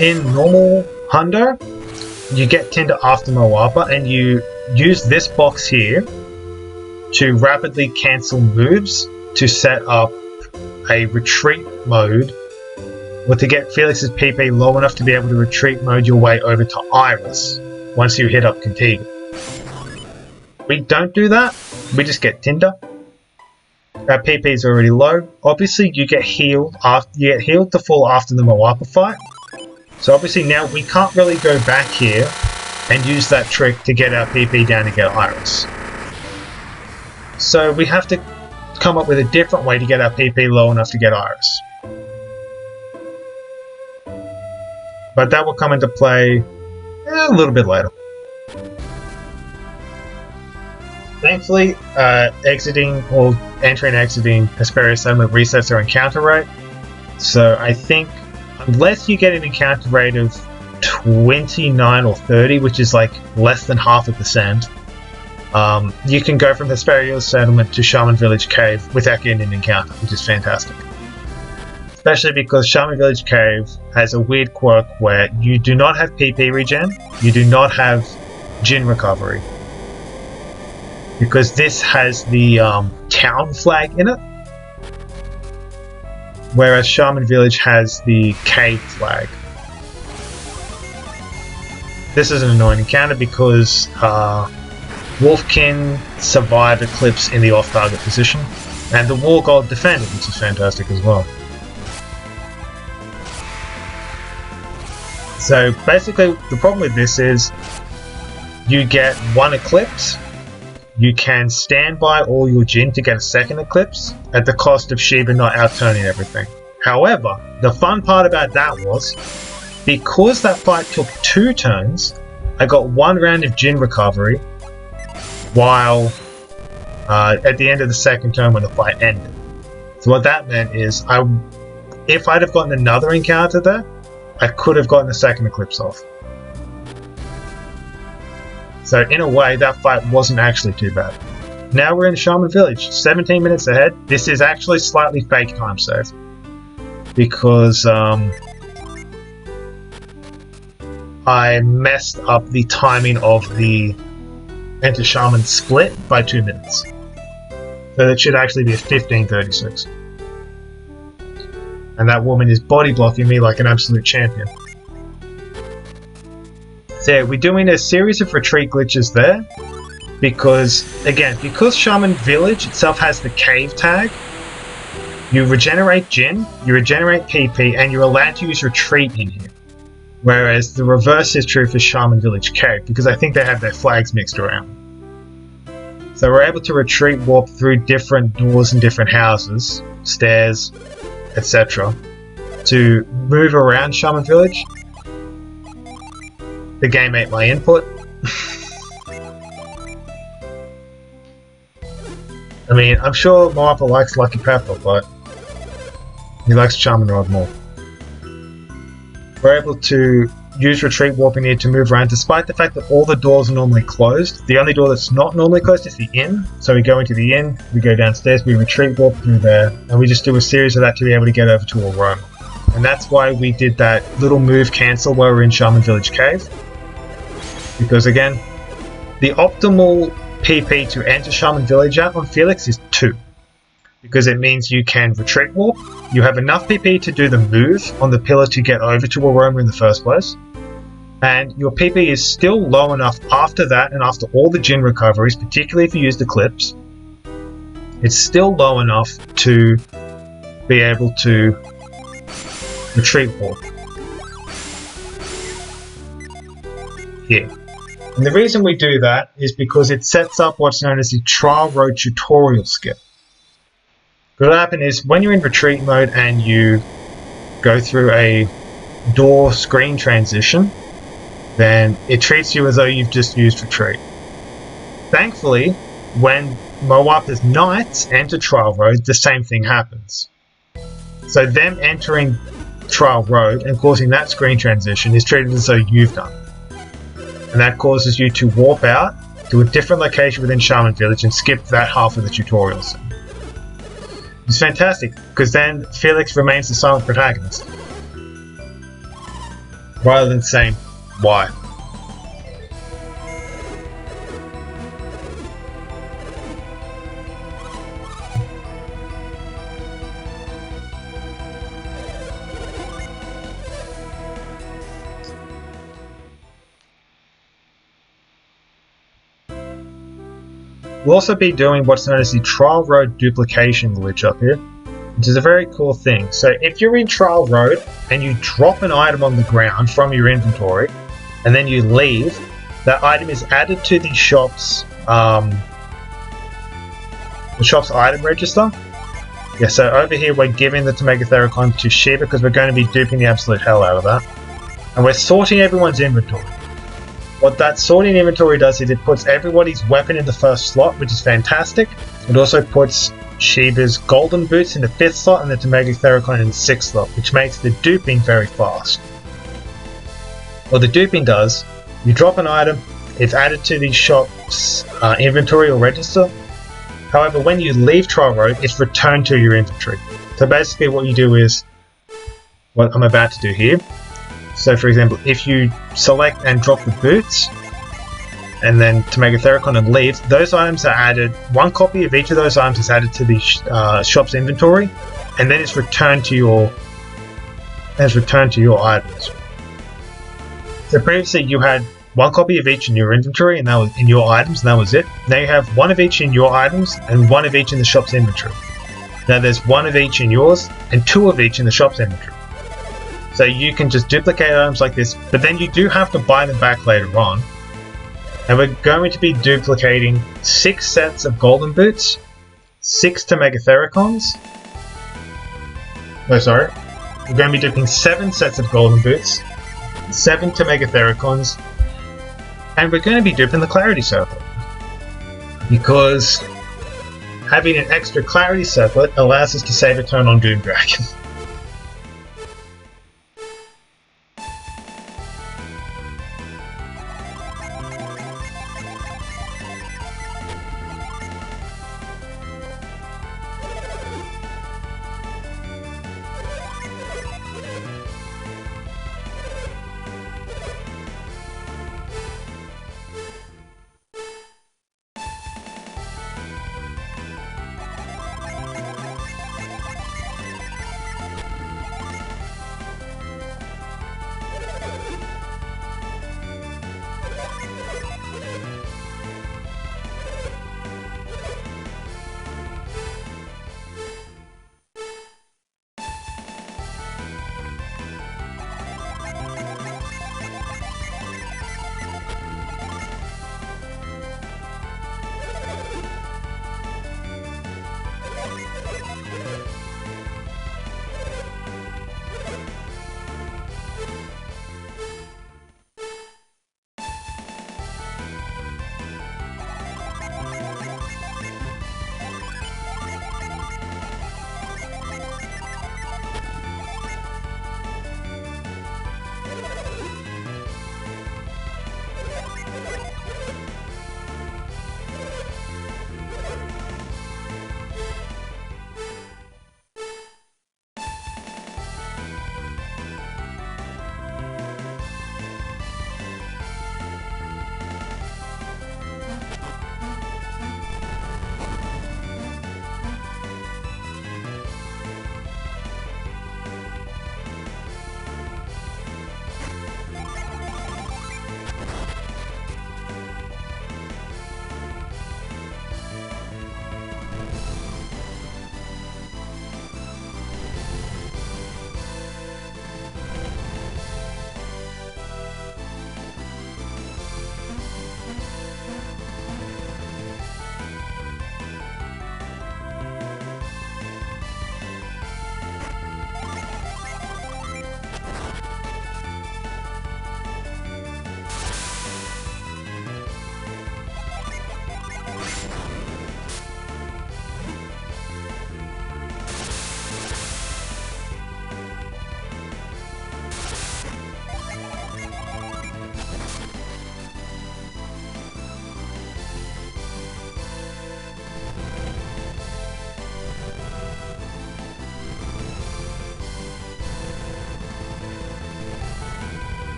in normal Hundo, you get Tinder after Moapa, and you use this box here to rapidly cancel moves to set up a retreat mode, or to get Felix's PP low enough to be able to retreat mode your way over to Iris once you hit up Contigo. We don't do that, we just get Tinder. Our PP is already low. Obviously, you get healed to full after the Moapa fight. So obviously now we can't really go back here and use that trick to get our PP down to get Iris. So we have to come up with a different way to get our PP low enough to get Iris. But that will come into play a little bit later. Thankfully, entering and exiting Hesperia's Settlement resets our encounter rate. So I think, unless you get an encounter rate of 29 or 30, which is like less than 0.5%, you can go from Hesperia's Settlement to Shaman Village Cave without getting an encounter, which is fantastic. Especially because Shaman Village Cave has a weird quirk where you do not have PP regen, you do not have Jin recovery. Because this has the town flag in it, whereas Shaman Village has the cave flag. This is an annoying encounter because Wolfkin survive Eclipse in the off-target position, and the War God defended, which is fantastic as well. So basically, the problem with this is you get one Eclipse. You can stand by all your Jin to get a second Eclipse at the cost of Shiba not outturning everything. However, the fun part about that was, because that fight took 2 turns, I got 1 round of Jin recovery, while at the end of the second turn when the fight ended. So what that meant is, if I'd have gotten another encounter there, I could have gotten a second Eclipse off. So in a way, that fight wasn't actually too bad. Now we're in Shaman Village, 17 minutes ahead. This is actually slightly fake time save, because I messed up the timing of the Enter Shaman split by 2 minutes. So it should actually be a 15:36. And that woman is body blocking me like an absolute champion. So we're doing a series of retreat glitches there, because Shaman Village itself has the cave tag, you regenerate Jin, you regenerate PP, and you're allowed to use retreat in here. Whereas the reverse is true for Shaman Village Cave, because I think they have their flags mixed around. So we're able to retreat warp through different doors and different houses, stairs, etc. to move around Shaman Village. The game ate my input. I mean, I'm sure Moapa likes Lucky Pepper, but he likes Shaman Rod more. We're able to use retreat warping here to move around, despite the fact that all the doors are normally closed. The only door that's not normally closed is the inn. So we go into the inn, we go downstairs, we retreat warp through there, and we just do a series of that to be able to get over to Aroma. And that's why we did that little move cancel while we're in Shaman Village Cave. Because again, the optimal PP to enter Shaman Village at on Felix is 2. Because it means you can retreat warp, you have enough PP to do the move on the pillar to get over to Aroma in the first place, and your PP is still low enough after that and after all the Jin recoveries, particularly if you use Eclipse, it's still low enough to be able to retreat warp here. And the reason we do that is because it sets up what's known as the trial road tutorial skip. What will happen is, when you're in retreat mode and you go through a door screen transition, then it treats you as though you've just used retreat. Thankfully, when Moapa's knights enter Trial Road, the same thing happens. So them entering Trial Road and causing that screen transition is treated as though you've done. And that causes you to warp out to a different location within Shaman Village and skip that half of the tutorial scene. It's fantastic, because then Felix remains the silent protagonist, rather than saying, why? We'll also be doing what's known as the Trial Road duplication glitch up here, which is a very cool thing. So if you're in Trial Road and you drop an item on the ground from your inventory, and then you leave, that item is added to the shop's item register. Yeah, so over here we're giving the Megathericon to Shiva because we're going to be duping the absolute hell out of that. And we're sorting everyone's inventory. What that sorting inventory does is it puts everybody's weapon in the first slot, which is fantastic. It also puts Shiva's golden boots in the 5th slot and the Megathericon in the 6th slot, which makes the duping very fast. What the duping does, you drop an item, it's added to the shop's inventory or register. However, when you leave Trial Road, it's returned to your inventory. So basically what you do is what I'm about to do here. So for example, if you select and drop the boots, and then to Megathericon and leave, those items are added, one copy of each of those items is added to the shop's inventory, and then it's returned to your items. So previously you had one copy of each in your inventory, and that was in your items, and that was it. Now you have one of each in your items, and one of each in the shop's inventory. Now there's one of each in yours, and two of each in the shop's inventory. So you can just duplicate items like this, but then you do have to buy them back later on. And we're going to be duplicating 6 sets of golden boots, 6 to Megathericons. No, sorry. We're going to be duping 7 sets of golden boots, 7 to Megathericons, and we're going to be duping the Clarity Circlet. Because having an extra Clarity Circlet allows us to save a turn on Doom Dragon.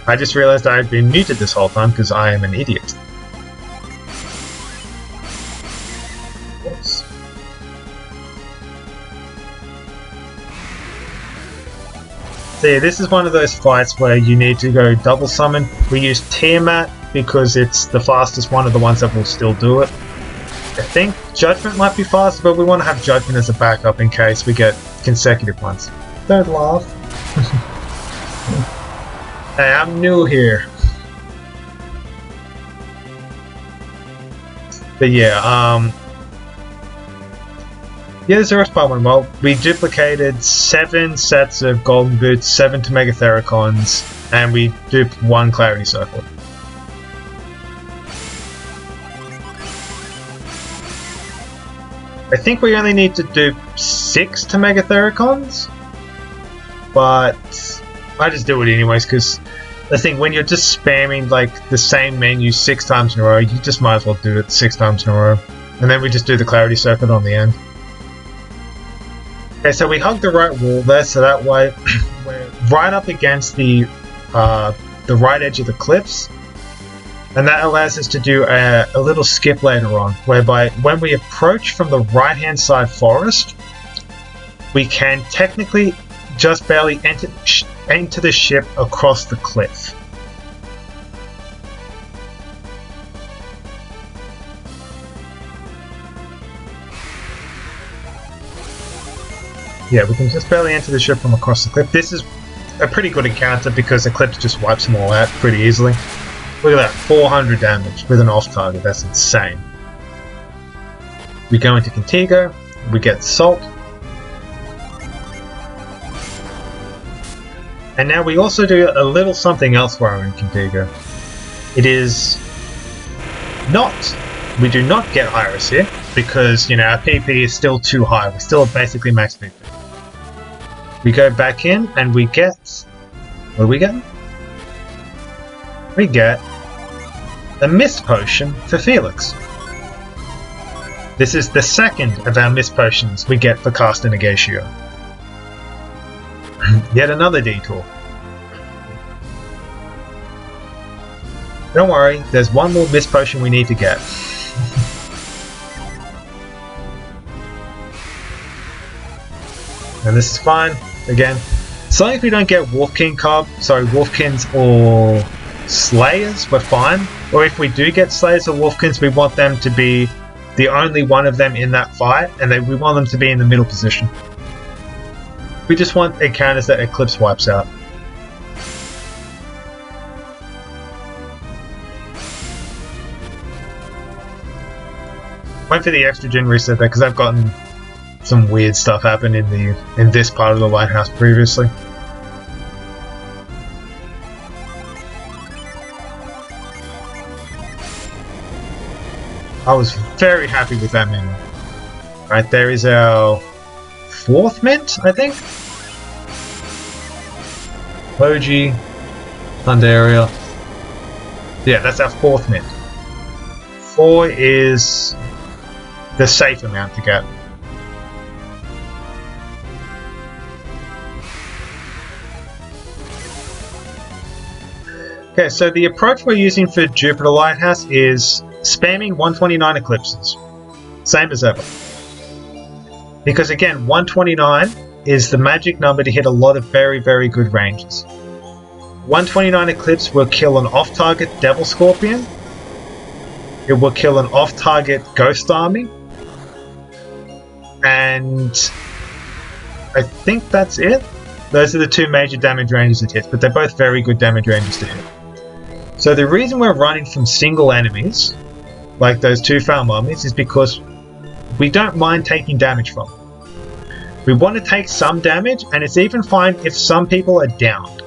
I just realized I had been muted this whole time because I am an idiot. Oops. See, this is one of those fights where you need to go double summon. We use Tiamat because it's the fastest one of the ones that will still do it. I think Judgment might be faster, but we want to have Judgment as a backup in case we get consecutive ones. Don't laugh. Hey, I'm new here. But yeah, yeah, the rest part went well. We duplicated 7 sets of Golden Boots, 7 to Megathericons, and we duped 1 Clarity Circlet. I think we only need to dupe 6 to Megathericons, but I just do it anyways because the thing, when you're just spamming like the same menu 6 times in a row, you just might as well do it 6 times in a row. And then we just do the Clarity Circuit on the end. Okay, so we hug the right wall there, so that way we're right up against the right edge of the cliffs. And that allows us to do a little skip later on, whereby when we approach from the right-hand side forest, we can technically just barely enter the ship across the cliff. Yeah, we can just barely enter the ship from across the cliff. This is a pretty good encounter because Eclipse just wipes them all out pretty easily. Look at that, 400 damage with an off target, that's insane. We go into Contigo, we get Salt. And now we also do a little something else while we're in Contigo. It is not, we do not get Iris here, because, you know, our PP is still too high, we're still basically max PP. We go back in and we get, what do we get? We get a Mist Potion for Felix. This is the second of our Mist Potions we get for Caster Negatio. Yet another detour. Don't worry, there's one more Mist Potion we need to get. And this is fine. Again, as long as we don't get Wolfkins or Slayers, we're fine. Or if we do get Slayers or Wolfkins, we want them to be the only one of them in that fight, and we want them to be in the middle position. We just want encounters that Eclipse wipes out. Went for the extra gen reset there because I've gotten some weird stuff happen in this part of the lighthouse previously. I was very happy with that menu. Right, there is our 4th mint, I think? Logi, Thundaria. Yeah, that's our 4th mint. 4 is the safe amount to get. Okay, so the approach we're using for Jupiter Lighthouse is spamming 129 Eclipses. Same as ever. Because again, 129 is the magic number to hit a lot of very, very good ranges. 129 Eclipse will kill an off-target Devil Scorpion. It will kill an off-target Ghost Army. And I think that's it. Those are the 2 major damage ranges it hits, but they're both very good damage ranges to hit. So the reason we're running from single enemies, like those 2 foul mummies, is because we don't mind taking damage from them. We want to take some damage, and it's even fine if some people are downed.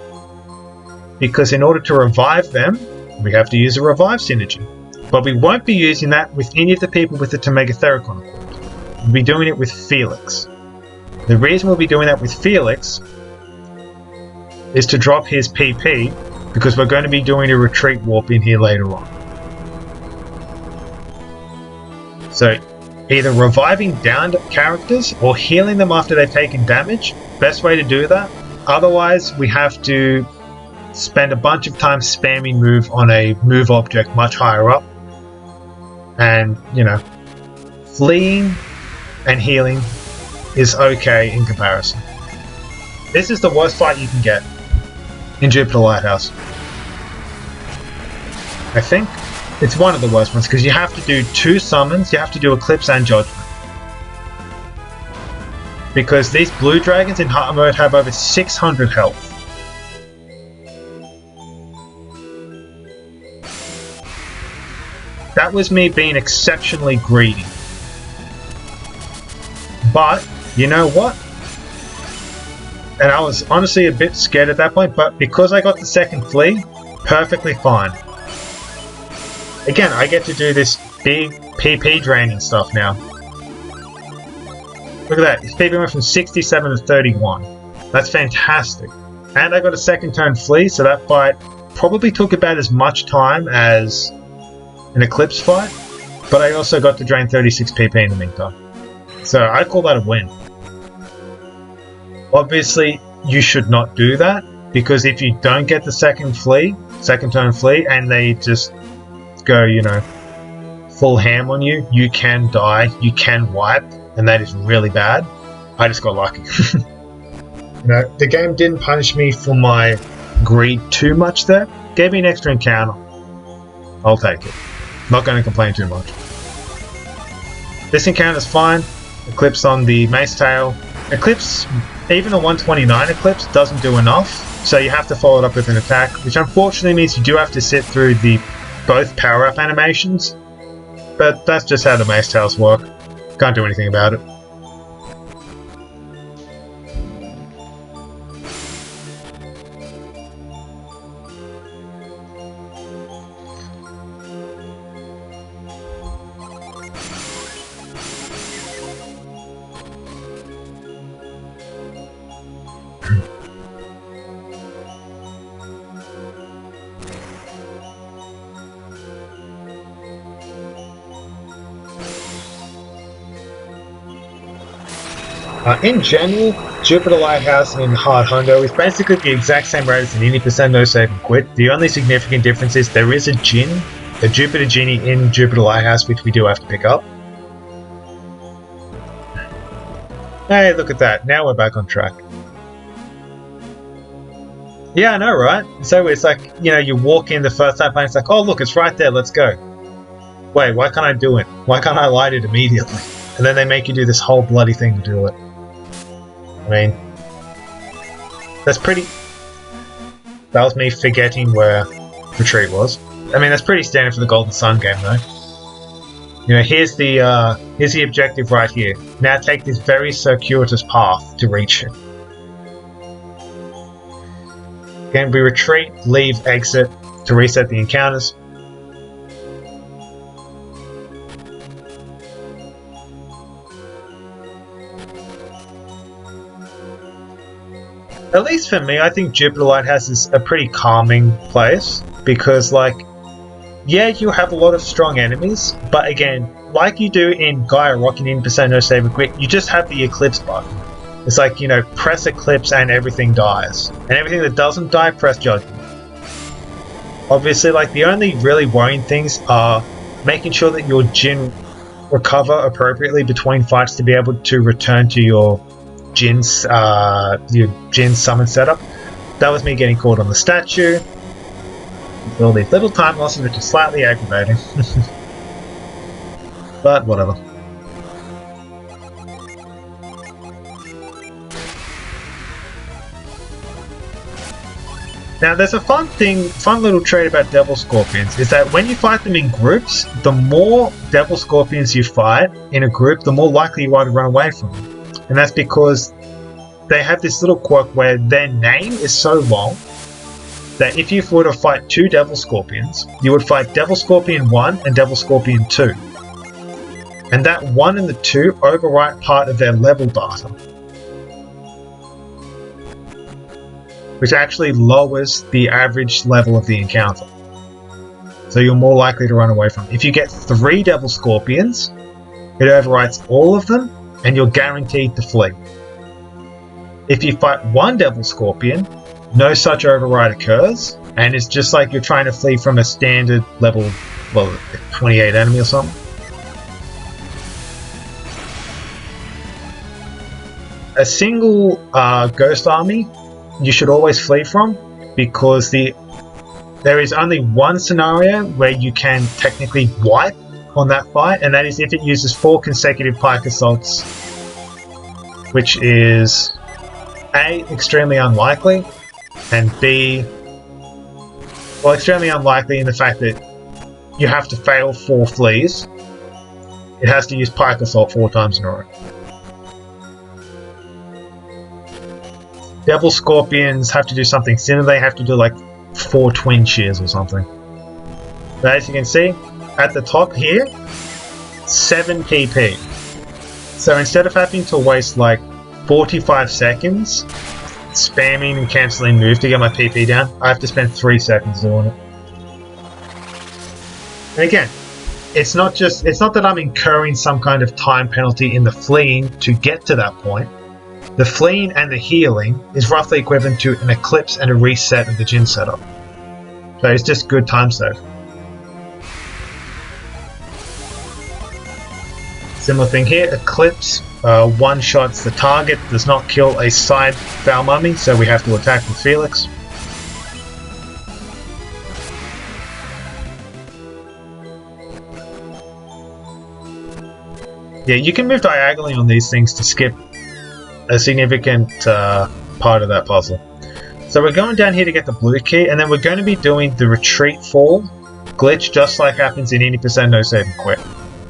Because in order to revive them, we have to use a revive synergy. But we won't be using that with any of the people with the Megathericon equipped. We'll be doing it with Felix. The reason we'll be doing that with Felix is to drop his PP, because we're going to be doing a retreat warp in here later on. So, either reviving downed characters or healing them after they've taken damage, best way to do that. Otherwise, we have to spend a bunch of time spamming move on a move object much higher up. And, you know, fleeing and healing is okay in comparison. This is the worst fight you can get in Jupiter Lighthouse. I think it's one of the worst ones because you have to do 2 summons, you have to do Eclipse and Judgment. Because these blue dragons in hard mode have over 600 health. That was me being exceptionally greedy. But, you know what? And I was honestly a bit scared at that point, but because I got the second flea, perfectly fine. Again, I get to do this big PP draining stuff now. Look at that, his PP went from 67 to 31. That's fantastic. And I got a second turn flea, so that fight probably took about as much time as an Eclipse fight, but I also got to drain 36 PP in the meantime. So I call that a win. Obviously, you should not do that, because if you don't get the second turn flea, and they just go, you know, full ham on you, you can die, you can wipe, and that is really bad. I just got lucky. You know, the game didn't punish me for my greed too much there. Gave me an extra encounter. I'll take it. Not going to complain too much. This encounter's fine. Eclipse on the Mace Tail. Eclipse, even a 129 Eclipse doesn't do enough, so you have to follow it up with an attack, which unfortunately means you do have to sit through both power-up animations, but that's just how the Mace Tails work. Can't do anything about it. In general, Jupiter Lighthouse in Hard Hundo is basically the exact same rate as an 80% no save and quit. The only significant difference is there is a Jupiter Genie in Jupiter Lighthouse, which we do have to pick up. Hey, look at that. Now we're back on track. Yeah, I know, right? So it's like, you know, you walk in the first time and it's like, oh look, it's right there, let's go. Wait, why can't I do it? Why can't I light it immediately? And then they make you do this whole bloody thing to do it. I mean, that's pretty... That was me forgetting where Retreat was. I mean, that's pretty standard for the Golden Sun game, though. You know, here's the objective right here. Now take this very circuitous path to reach it. Again, we retreat, leave, exit to reset the encounters. At least for me, I think Jupiter Lighthouse is a pretty calming place, because, like, yeah, you have a lot of strong enemies, but again, like you do in Gaia Rock and 80% no save and quit, you just have the Eclipse button. It's like, you know, press Eclipse and everything dies. And everything that doesn't die, press Judgment. Obviously, like, the only really worrying things are making sure that your Jin recover appropriately between fights to be able to return to your Jin summon setup. That was me getting caught on the statue. With all these little time losses, which is slightly aggravating. But whatever. Now there's a fun little trait about Devil Scorpions, is that when you fight them in groups, the more Devil Scorpions you fight in a group, the more likely you are to run away from them. And that's because they have this little quirk where their name is so long that if you were to fight 2 Devil Scorpions, you would fight Devil Scorpion 1 and Devil Scorpion 2. And that 1 and the 2 overwrite part of their level data, which actually lowers the average level of the encounter. So you're more likely to run away from it. If you get 3 Devil Scorpions, it overwrites all of them, and you're guaranteed to flee. If you fight 1 Devil Scorpion, no such override occurs, and it's just like you're trying to flee from a standard level, well, 28 enemy or something. A single ghost army you should always flee from, because there is only one scenario where you can technically wipe on that fight, and that is if it uses 4 consecutive pike assaults, which is A, extremely unlikely, and B, well, extremely unlikely in the fact that you have to fail 4 flees. It has to use pike assault 4 times in a row. Devil Scorpions have to do something similar. They have to do like 4 twin shears or something. But as you can see, at the top here, 7 PP. So instead of having to waste like 45 seconds spamming and cancelling move to get my PP down, I have to spend 3 seconds doing it. And again, it's not that I'm incurring some kind of time penalty in the fleeing to get to that point. The fleeing and the healing is roughly equivalent to an eclipse and a reset of the Jin setup. So it's just good time save. Similar thing here, eclipse one-shots the target, does not kill a side foul mummy, so we have to attack with Felix. Yeah, you can move diagonally on these things to skip a significant part of that puzzle. So we're going down here to get the blue key, and then we're going to be doing the retreat fall glitch, just like happens in 80% no save and quit.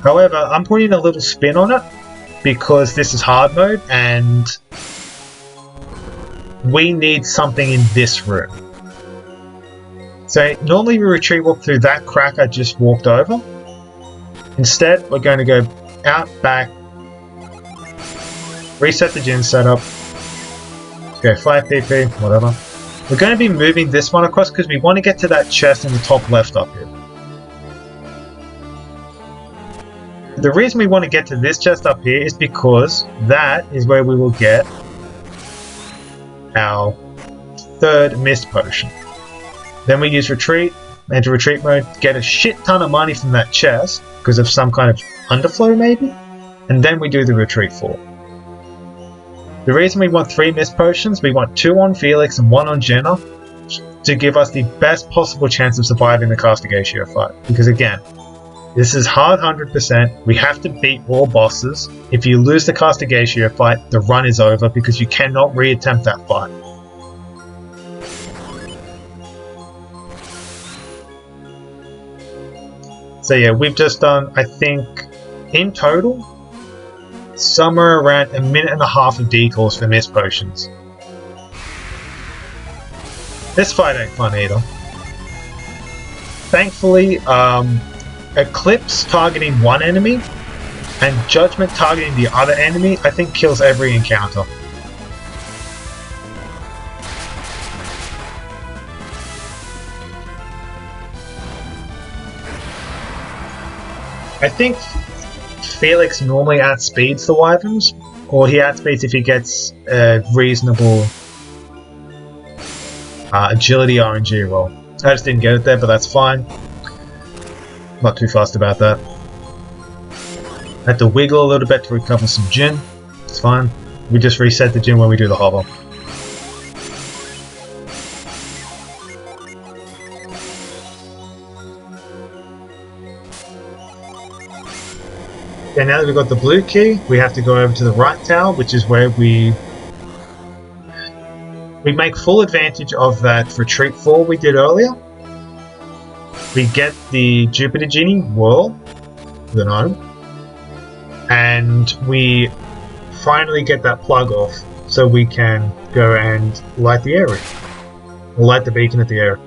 However, I'm putting a little spin on it because this is hard mode and we need something in this room. So normally we retreat walk through that crack I just walked over. Instead, we're going to go out, back, reset the Jin setup, go 5 PP, whatever. We're going to be moving this one across because we want to get to that chest in the top left up here. The reason we want to get to this chest up here is because that is where we will get our 3rd mist potion. Then we use retreat, enter retreat mode, get a shit ton of money from that chest because of some kind of underflow maybe, and then we do the retreat fall. The reason we want 3 mist potions, we want 2 on Felix and 1 on Jenna to give us the best possible chance of surviving the Castigatio fight. Because again, this is hard 100%, we have to beat all bosses. If you lose the Castigatio fight, the run is over because you cannot reattempt that fight. So yeah, we've just done, I think, in total, somewhere around 1.5 minutes of decals for mist potions. This fight ain't fun either. Thankfully, Eclipse targeting one enemy and Judgment targeting the other enemy, I think kills every encounter. I think Felix normally outspeeds the Wyverns, or he outspeeds if he gets a reasonable agility RNG roll. I just didn't get it there, but that's fine. Not too fussed about that. Had to wiggle a little bit to recover some Jin. It's fine. We just reset the Jin when we do the hover. Okay, now that we've got the blue key, we have to go over to the right tower, which is where we make full advantage of that retreat fall we did earlier. We get the Jupiter Genie Whirl, the gnome, and we finally get that plug off so we can go and light the area. Or light the beacon at the area.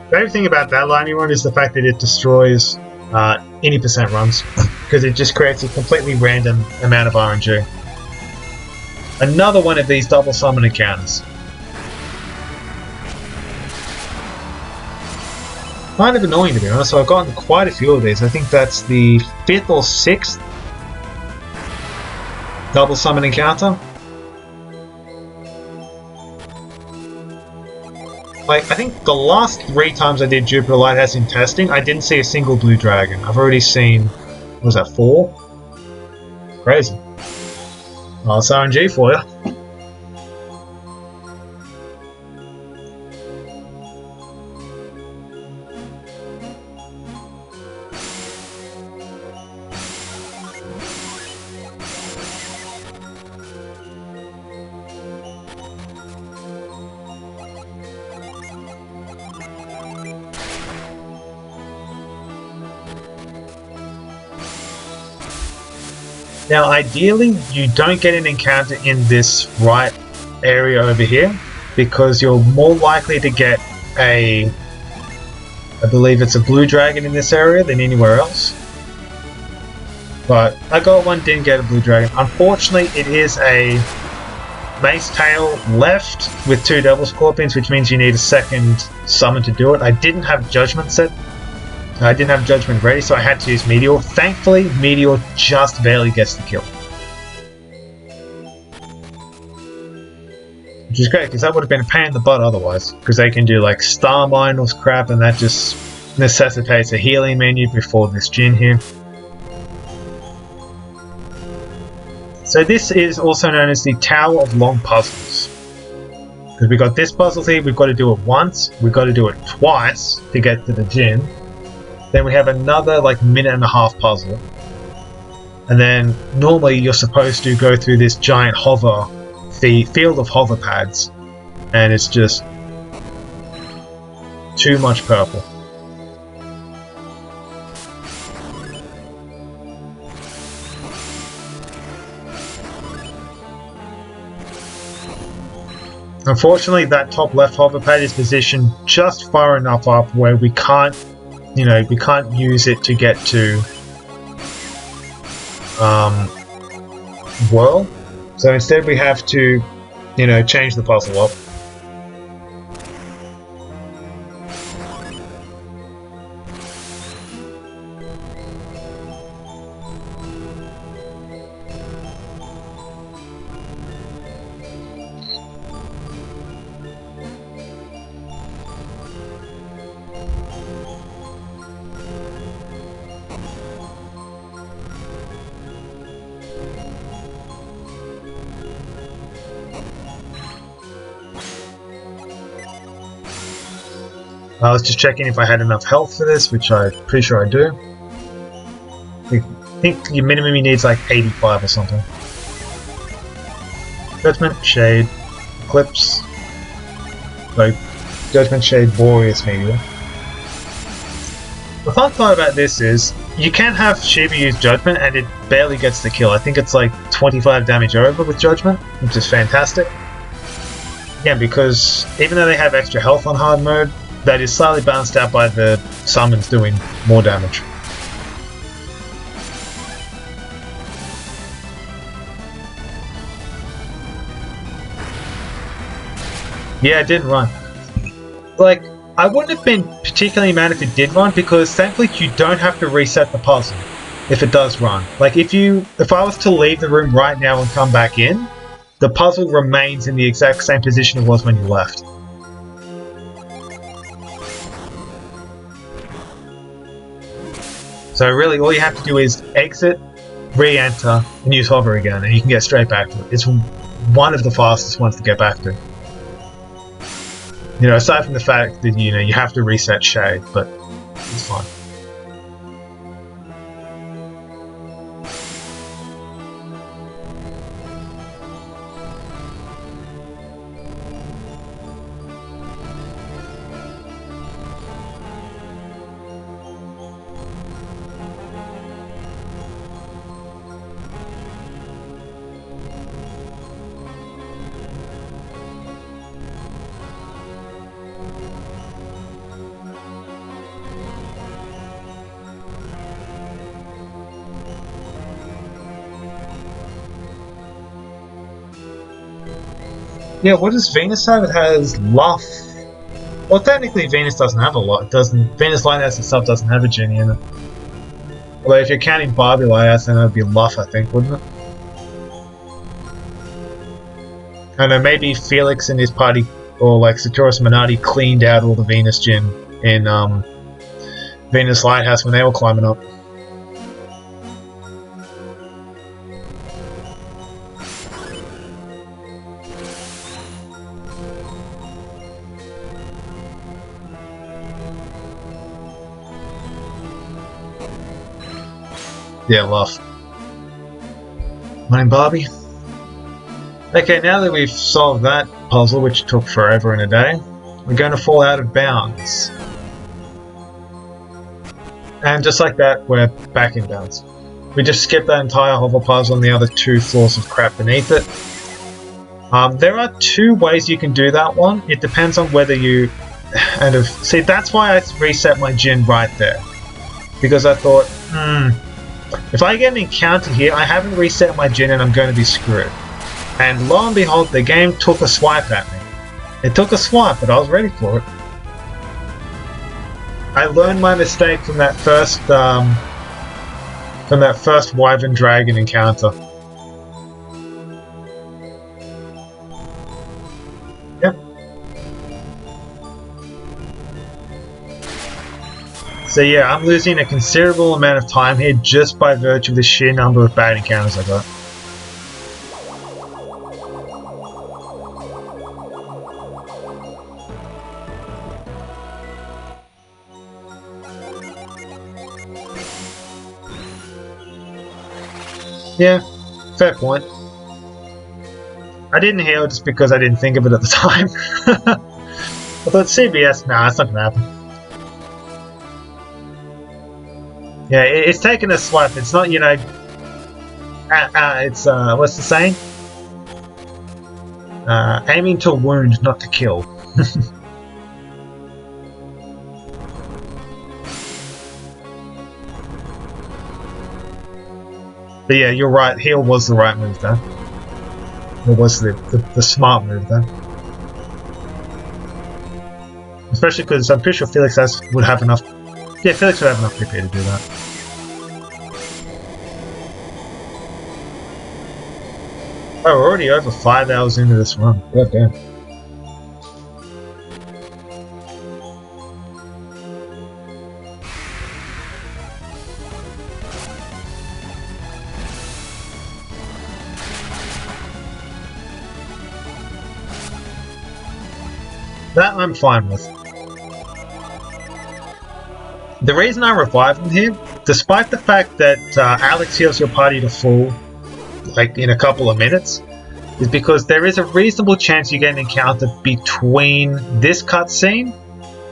The only thing about that lightning run is the fact that it destroys any percent runs, because it just creates a completely random amount of RNG. Another one of these double summon encounters. kind of annoying to be honest. So I've gotten quite a few of these. I think that's the 5th or 6th double summon encounter. Like, I think the last 3 times I did Jupiter Lighthouse in testing, I didn't see a single blue dragon. I've already seen, what was that, 4? Crazy. Oh, it's RNG for you. Now, ideally, you don't get an encounter in this right area over here, because you're more likely to get a, I believe it's a blue dragon in this area than anywhere else. But I got one, didn't get a blue dragon. Unfortunately, it is a Mace Tail left with 2 Devil Scorpions, which means you need a second summon to do it. I didn't have Judgment set. I didn't have Judgment ready, so I had to use Meteor. Thankfully, Meteor just barely gets the kill. Which is great, because that would have been a pain in the butt otherwise. Because they can do like Star Mine or crap, and that just necessitates a healing menu before this Djinn here. So this is also known as the Tower of Long Puzzles. Because we got this puzzle here, we've got to do it once, we've got to do it twice to get to the Djinn. Then we have another like 1.5-minute puzzle. And then normally you're supposed to go through this giant hover, the field of hover pads. And it's just too much purple. Unfortunately, that top left hover pad is positioned just far enough up where we can't, you know, we can't use it to get to Whirl. So instead we have to, you know, change the puzzle up. I was just checking if I had enough health for this, which I'm pretty sure I do. I think your minimum you need is like 85 or something. Judgment, Shade, Eclipse, like Judgment, Shade, Boreas maybe. The fun part about this is you can have Shiba use Judgment and it barely gets the kill. I think it's like 25 damage over with Judgment, which is fantastic. Yeah, because even though they have extra health on hard mode, that is slightly balanced out by the summons doing more damage. Yeah, it didn't run. Like, I wouldn't have been particularly mad if it did run, because thankfully you don't have to reset the puzzle if it does run. Like, if I was to leave the room right now and come back in, the puzzle remains in the exact same position it was when you left. So really all you have to do is exit, re-enter, and use hover again, and you can get straight back to it. It's one of the fastest ones to get back to. You know, aside from the fact that, you know, you have to reset Shade, but it's fine. Yeah, what does Venus have? It has Luff, Well, technically Venus doesn't have a lot. Venus Lighthouse itself doesn't have a genie in it. Although if you're counting Barbie Lighthouse, then it would be Luff, I think, wouldn't it? I don't know, maybe Felix and his party, or like Satoris Minardi, cleaned out all the Venus Gin in Venus Lighthouse when they were climbing up. Yeah, Luff. Morning, Barbie. Okay, now that we've solved that puzzle, which took forever and a day, we're going to fall out of bounds. And just like that, we're back in bounds. We just skipped that entire hover puzzle and the other 2 floors of crap beneath it. There are 2 ways you can do that one. It depends on whether you... See, that's why I reset my Jin right there. Because I thought, if I get an encounter here, I haven't reset my Jin and I'm going to be screwed. And lo and behold, the game took a swipe at me. It took a swipe, but I was ready for it. I learned my mistake from that first Wyvern Dragon encounter. Yep. So yeah, I'm losing a considerable amount of time here just by virtue of the sheer number of bad encounters I got. Yeah, fair point. I didn't heal just because I didn't think of it at the time. I thought CBS, nah, it's not gonna happen. Yeah, it's taken a swipe. It's not, you know, it's what's the saying? Aiming to wound, not to kill. But yeah, you're right. Heal was the right move there. It was the smart move there. Especially because I'm pretty sure Felix would have enough. Yeah, Felix would have enough PP to do that. Oh, we're already over 5 hours into this run. God damn. That I'm fine with. The reason I revive him here, despite the fact that Alex heals your party to full, like in a couple of minutes, is because there is a reasonable chance you get an encounter between this cutscene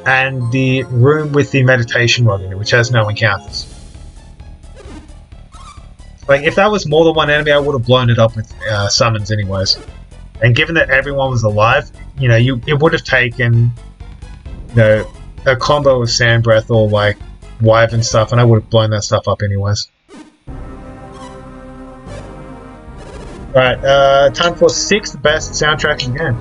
and the room with the meditation rod in it, which has no encounters. Like, if that was more than one enemy, I would have blown it up with summons anyways. And given that everyone was alive, you know, it would have taken, you know, a combo of Sand Breath or like Wyvern stuff, and I would have blown that stuff up anyways. Alright, time for 6th best soundtrack in the game.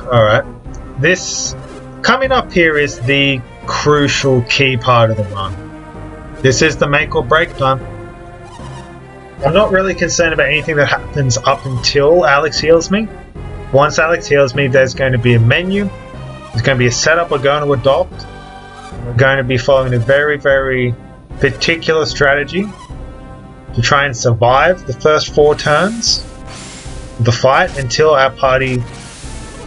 Alright, this coming up here is the crucial key part of the run. This is the make or break time. I'm not really concerned about anything that happens up until Alex heals me. Once Alex heals me, there's going to be a menu, there's going to be a setup we're going to adopt. We're going to be following a very, very particular strategy to try and survive the first 4 turns of the fight until our party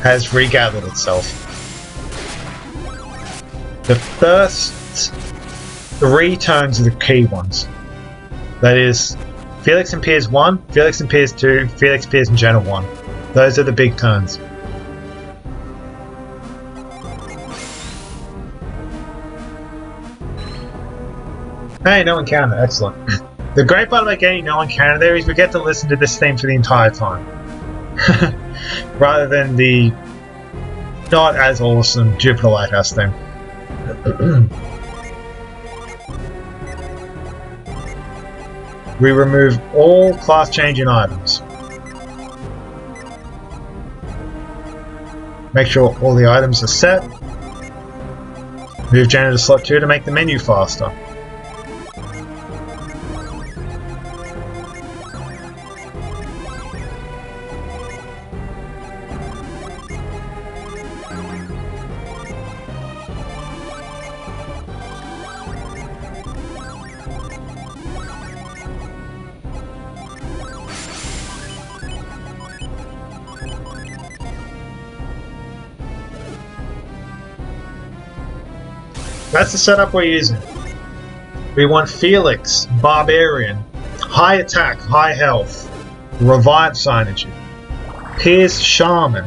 has regathered itself. The first 3 turns are the key ones. That is, Felix and Piers 1, Felix and Piers 2, Felix, Piers and Jenna 1. Those are the big turns. Hey, no encounter, excellent. The great part about getting no encounter there is we get to listen to this theme for the entire time. Rather than the not as awesome Jupiter Lighthouse theme. We remove all class changing items. Make sure all the items are set. Move janitor slot 2 to make the menu faster. That's the setup we're using. We want Felix, Barbarian, high attack, high health, revive synergy, Pierce Shaman,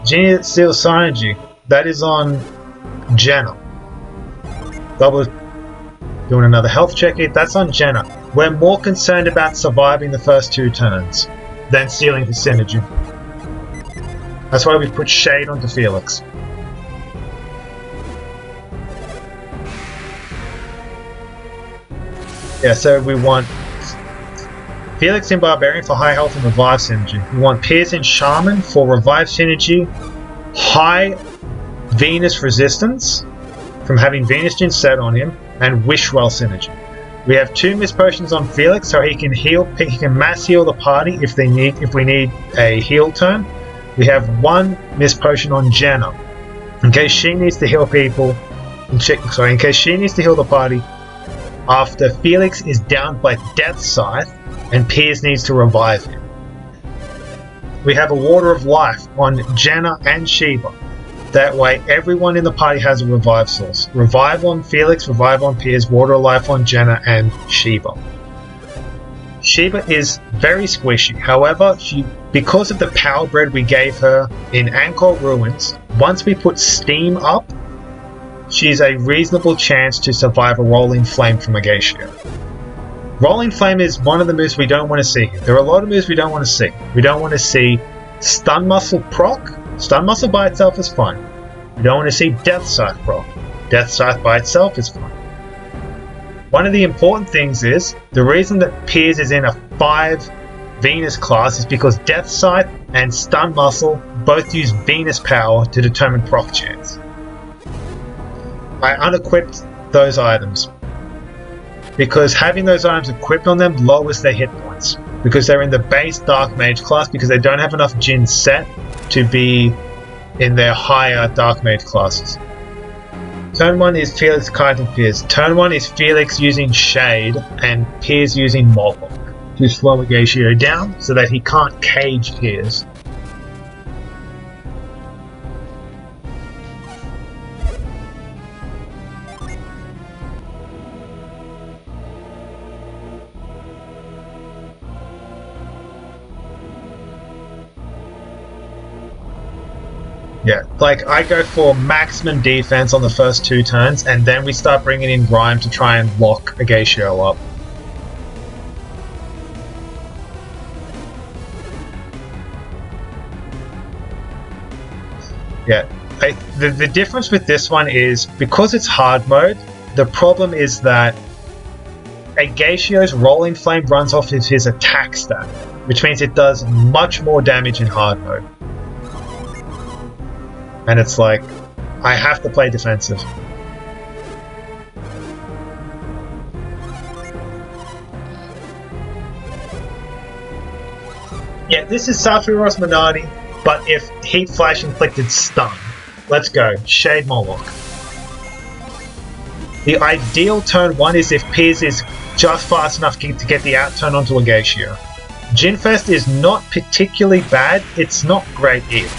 Genius Steel synergy, that is on Jenna. Double doing another health check here, that's on Jenna. We're more concerned about surviving the first 2 turns than stealing his synergy. That's why we put Shade onto Felix. Yeah, so we want Felix and Barbarian for high health and revive synergy. We want Piers and Shaman for revive synergy, high Venus resistance from having Venus Gin set on him, and Wishwell synergy. We have 2 Miss Potions on Felix so he can heal. He can mass heal the party if we need a heal turn. We have 1 Miss Potion on Jenna in case she needs to heal people. In case she needs to heal the party. After Felix is downed by Death Scythe and Piers needs to revive him. We have a Water of Life on Jenna and Sheba. That way everyone in the party has a revive source. Revive on Felix, revive on Piers, Water of Life on Jenna and Sheba. Sheba is very squishy, however, because of the power bread we gave her in Angkor Ruins, once we put Steam up, she's a reasonable chance to survive a Rolling Flame from Agatia. Rolling Flame is one of the moves we don't want to see. There are a lot of moves we don't want to see. We don't want to see Stun Muscle proc. Stun Muscle by itself is fine. We don't want to see Death Scythe proc. Death Scythe by itself is fine. One of the important things is, the reason that Piers is in a 5 Venus class is because Death Scythe and Stun Muscle both use Venus power to determine proc chance. I unequipped those items because having those items equipped on them lowers their hit points because they're in the base Dark Mage class because they don't have enough Jin set to be in their higher Dark Mage classes. Turn 1 is Felix kiting Piers. Turn 1 is Felix using Shade and Piers using Moloch to slow Agatio down so that he can't cage Piers. Yeah, like I go for maximum defense on the first 2 turns, and then we start bringing in Grime to try and lock Agatio up. Yeah, the difference with this one is, because it's hard mode, the problem is that Agatio's Rolling Flame runs off of his attack stat, which means it does much more damage in hard mode. And it's like, I have to play defensive. Yeah, this is Safiros Minardi, but if Heat Flash inflicted stun. Let's go, Shade Moloch. The ideal turn 1 is if Piers is just fast enough to get the out turn onto Agatio. Jinfest is not particularly bad, it's not great either.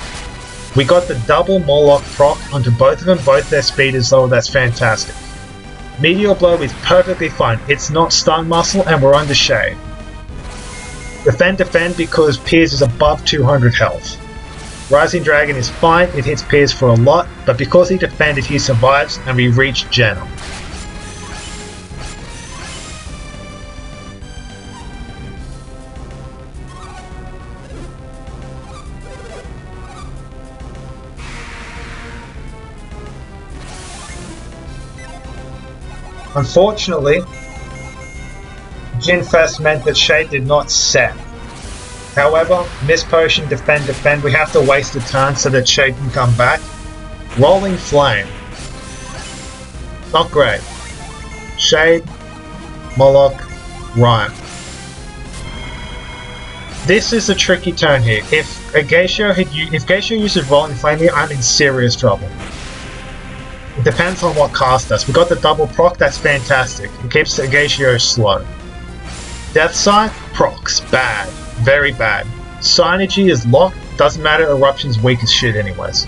We got the double Moloch proc onto both of them, both their speed is low, that's fantastic. Meteor Blow is perfectly fine, it's not Stun Muscle and we're under Shade. Defend because Piers is above 200 health. Rising Dragon is fine, it hits Piers for a lot, but because he defended he survives and we reach Jenna. Unfortunately, Jin Fest meant that Shade did not set. However, Miss Potion, defend, defend. We have to waste a turn so that Shade can come back. Rolling Flame. Not great. Shade, Moloch, Rhyme. This is a tricky turn here. If Geisha uses Rolling Flame here, I'm in serious trouble. It depends on what cast does. We got the double proc, that's fantastic. It keeps Geisha slow. Death Scythe, procs, bad. Very bad. Synergy is locked, doesn't matter, Eruption's weak as shit anyways.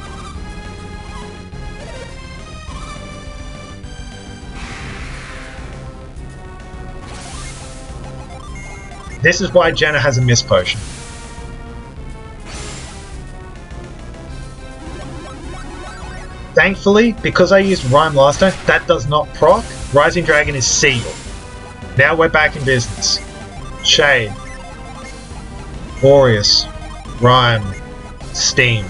This is why Jenna has a Miss Potion. Thankfully, because I used Rhyme last time, that does not proc. Rising Dragon is sealed. Now we're back in business. Shade. Boreas. Rhyme. Steam.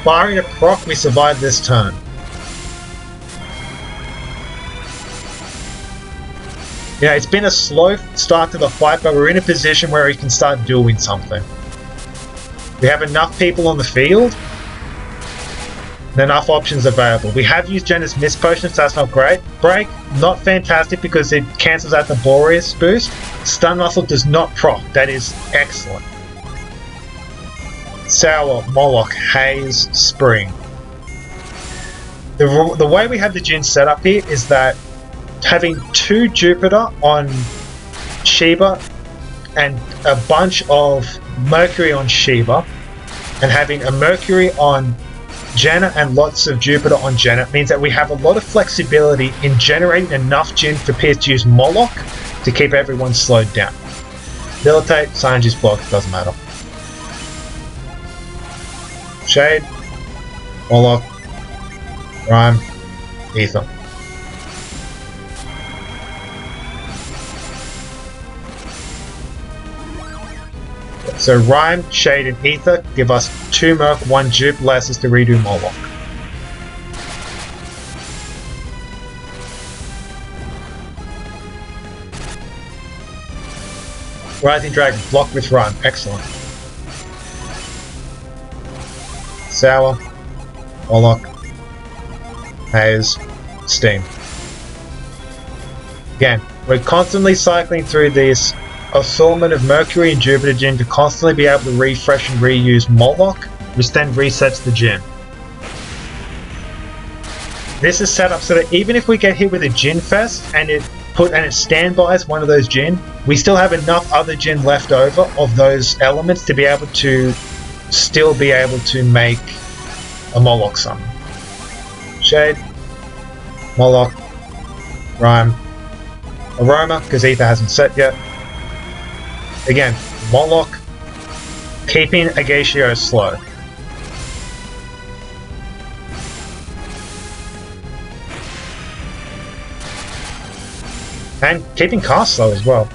Firing a proc, we survived this turn. Yeah, it's been a slow start to the fight, but we're in a position where we can start doing something. We have enough people on the field, and enough options available. We have used Jenna's Miss Potion, so that's not great. Break, not fantastic because it cancels out the Boreas boost. Stun Muscle does not proc, that is excellent. Sour, Moloch, Haze, Spring. The way we have the Jin set up here is that having 2 Jupiter on Sheba and a bunch of Mercury on Sheba, and having a Mercury on Jenna and lots of Jupiter on Jenna means that we have a lot of flexibility in generating enough Jin for Pierce to use Moloch to keep everyone slowed down. Militate, Sanji's block, doesn't matter. Shade, Moloch, Rhyme, Ether. So Rhyme, Shade, and Ether give us 2 Merc, 1 Jupe, allows us to redo Moloch. Rising Dragon, block with Rhyme, excellent. Sour, Moloch, Haze, Steam. Again, we're constantly cycling through this assortment of Mercury and Jupiter Jin to constantly be able to refresh and reuse Moloch, which then resets the Jin. This is set up so that even if we get hit with a Jin Fest and it standbys one of those Jin, we still have enough other Jin left over of those elements to be able to still be able to make a Moloch summon. Shade, Moloch, Rhyme, Aroma, because Ether hasn't set yet. Again, Moloch, keeping Agatio slow. And keeping cast slow as well.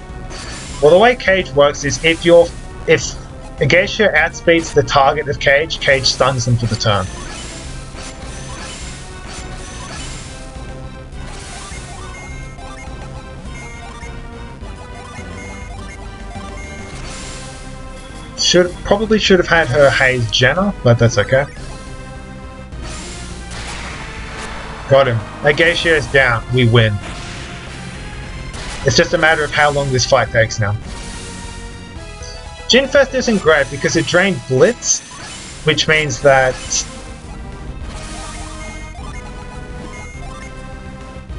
Well, the way Cage works is if Agatio outspeeds the target of Cage, Cage stuns them for the turn. Probably should have had her Haze Jenna, but that's okay. Got him. Agatio is down. We win. It's just a matter of how long this fight takes now. Jinfest isn't great because it drained Blitz, which means that...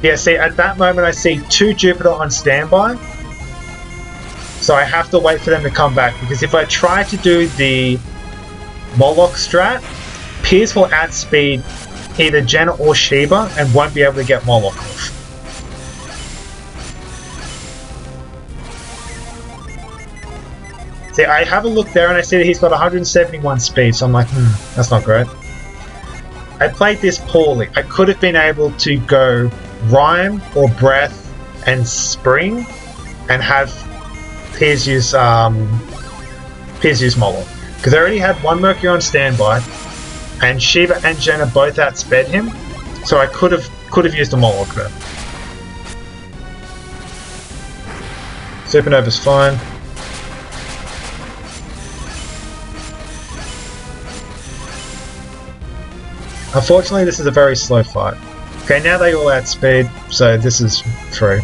Yeah, see, at that moment I see 2 Jupiter on standby. So I have to wait for them to come back, because if I try to do the Moloch strat, Piers will outspeed either Jenna or Sheba and won't be able to get Moloch off. See, I have a look there and I see that he's got 171 speed, so I'm like, that's not great. I played this poorly. I could have been able to go Rhyme or Breath and Spring and have Piers use Moloch, because I already had 1 Mercury on standby, and Shiva and Jenna both outsped him, so I could have Could have used a Moloch there. Supernova's fine. Unfortunately, this is a very slow fight. Okay, now they all outspeed, so this is true.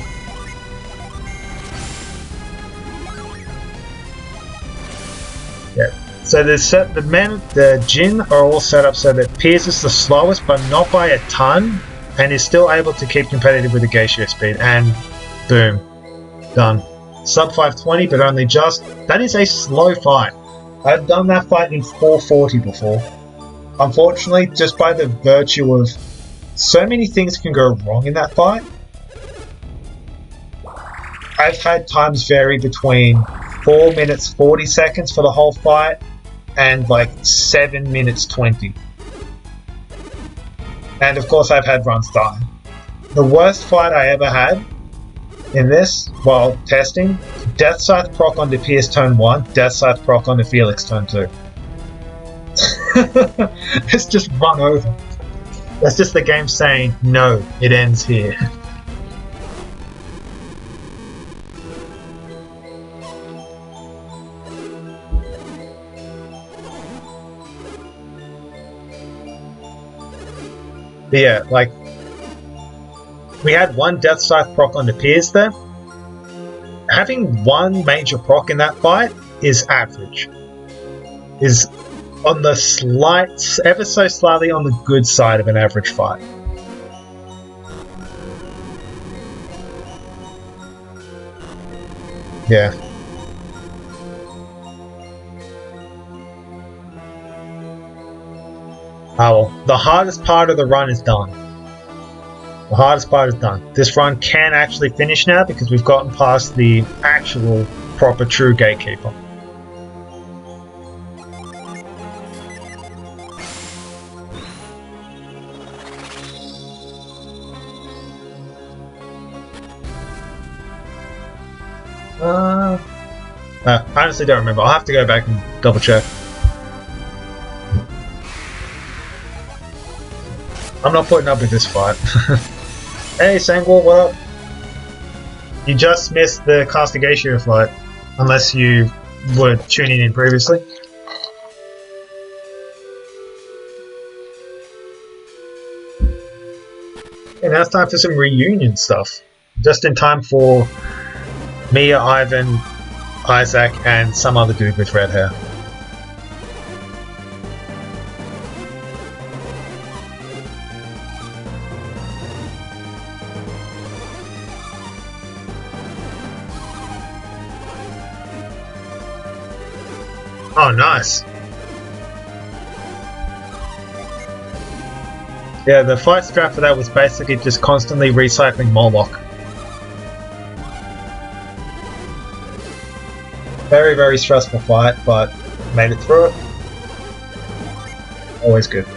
Yeah. So the Jin are all set up so that Piers is the slowest, but not by a ton, and is still able to keep competitive with the Geisha speed. And boom, done. Sub 520, but only just. That is a slow fight. I've done that fight in 440 before. Unfortunately, just by the virtue of so many things can go wrong in that fight, I've had times vary between 4 minutes 40 seconds for the whole fight and like 7 minutes 20. And of course I've had runs die. The worst fight I ever had in this, while testing, Death Scythe proc onto Pierce turn 1, Death Scythe proc onto Felix turn 2. It's just run over. That's just the game saying, no, it ends here. But yeah, like, we had one Death Scythe proc on the Piers there. Having one major proc in that fight is average. Is on the slight, ever so slightly on the good side of an average fight. Yeah. Oh well, the hardest part of the run is done. The hardest part is done. This run can actually finish now because we've gotten past the actual proper true gatekeeper. I honestly don't remember. I'll have to go back and double check. I'm not putting up with this fight. Hey Sangwar, what up? You just missed the Castigation fight, unless you were tuning in previously. And now it's time for some reunion stuff. Just in time for Mia, Ivan, Isaac, and some other dude with red hair. Oh, nice. Yeah, the fight strat for that was basically just constantly recycling Moloch. Very, very stressful fight, but made it through it. Always good.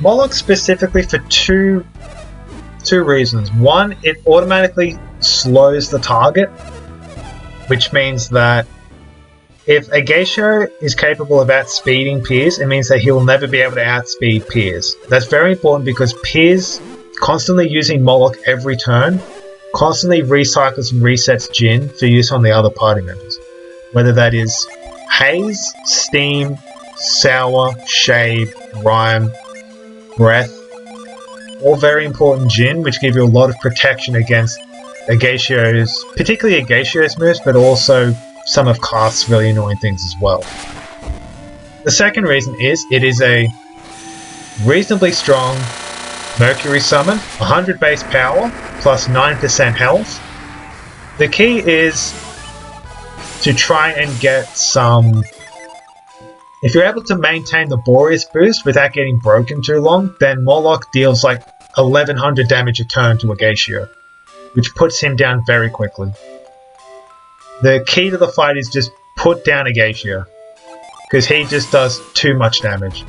Moloch specifically for two reasons. One, it automatically slows the target, which means that if a Geisha is capable of outspeeding Piers, it means that he will never be able to outspeed Piers. That's very important because Piers, constantly using Moloch every turn, constantly recycles and resets Jin for use on the other party members. Whether that is Haze, Steam, Sour, Shade, Rhyme, Breath, all very important Jin, which give you a lot of protection against Agathio's, particularly Agathio's moves, but also some of Cast's really annoying things as well. The second reason is it is a reasonably strong Mercury summon, 100 base power, plus 9% health. The key is to try and get some... If you're able to maintain the Boreas boost without getting broken too long, then Moloch deals like 1100 damage a turn to Agathio, which puts him down very quickly. The key to the fight is just put down Agathio, because he just does too much damage.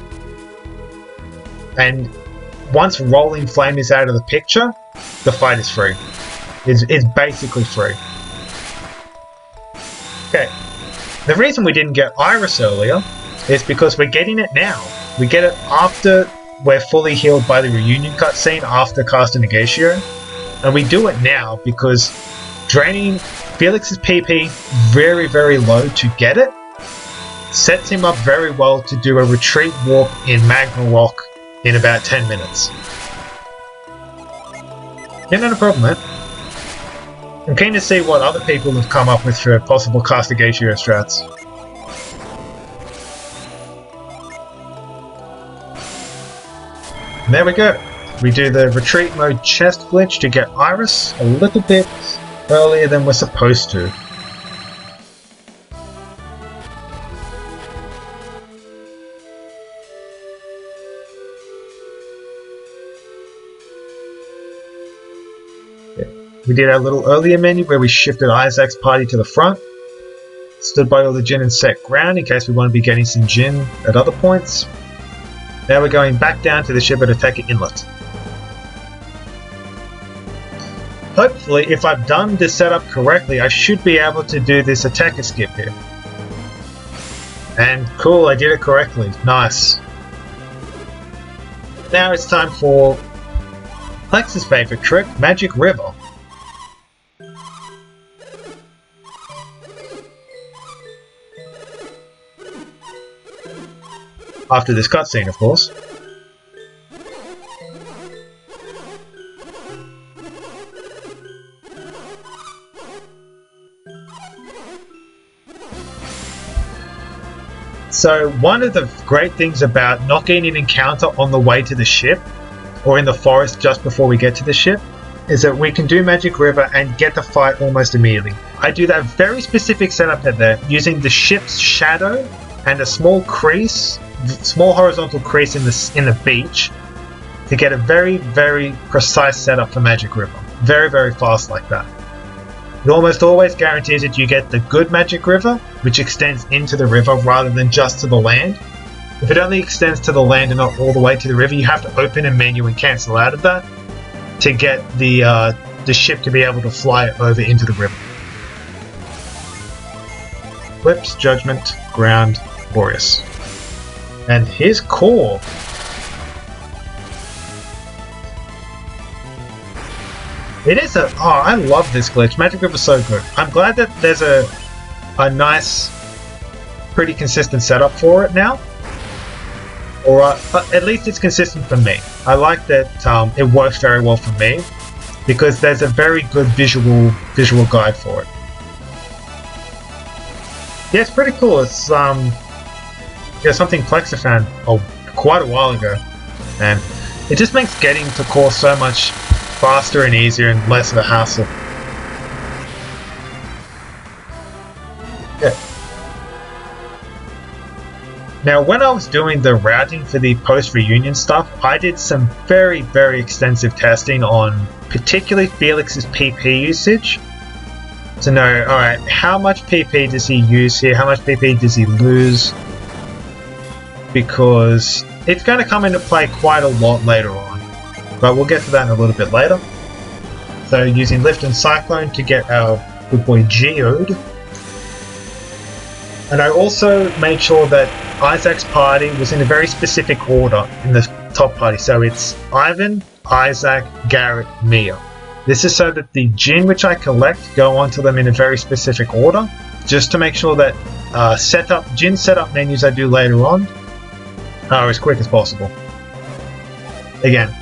And once Rolling Flame is out of the picture, the fight is free. It's basically free. Okay. The reason we didn't get Iris earlier is because we're getting it now. We get it after we're fully healed by the reunion cutscene after Cast and Negatio. And we do it now because draining Felix's PP very, very low to get it sets him up very well to do a retreat warp in Magma Rock in about 10 minutes. Yeah, not a problem, man. I'm keen to see what other people have come up with for possible Cast Negatio strats. And there we go. We do the retreat mode chest glitch to get Iris a little bit earlier than we're supposed to. We did our little earlier menu where we shifted Isaac's party to the front, stood by all the Jinn and set ground in case we want to be getting some Jinn at other points. Now we're going back down to the ship at Attacker Inlet. Hopefully, if I've done this setup correctly, I should be able to do this attacker skip here. And cool, I did it correctly. Nice. Now it's time for Plexa's favorite trick, Magic River. After this cutscene, of course. So one of the great things about not getting an encounter on the way to the ship, or in the forest just before we get to the ship, is that we can do Magic River and get the fight almost immediately. I do that very specific setup there, using the ship's shadow and a small crease, small horizontal crease in the beach, to get a very, very precise setup for Magic River. Very, very fast like that. It almost always guarantees that you get the good Magic River, which extends into the river rather than just to the land. If it only extends to the land and not all the way to the river, you have to open a menu and cancel out of that to get the ship to be able to fly over into the river. Flips, Judgment, Ground, Glorious. And here's Core. It is a... Oh, I love this glitch. Magic River's so good. I'm glad that there's a nice, pretty consistent setup for it now. Or at least it's consistent for me. I like that it works very well for me because there's a very good visual guide for it. Yeah, it's pretty cool. It's something Plexa found quite a while ago, and it just makes getting to Core so much faster and easier and less of a hassle. Yeah. Now, when I was doing the routing for the post-reunion stuff, I did some very, very extensive testing on particularly Felix's PP usage to know, alright, how much PP does he use here, how much PP does he lose, because it's going to come into play quite a lot later on. But we'll get to that in a little bit later. So using Lift and Cyclone to get our good boy Geode. And I also made sure that Isaac's party was in a very specific order in the top party. So it's Ivan, Isaac, Garrett, Mia. This is so that the Jinn which I collect go onto them in a very specific order, just to make sure that Jinn setup menus I do later on are as quick as possible. Again,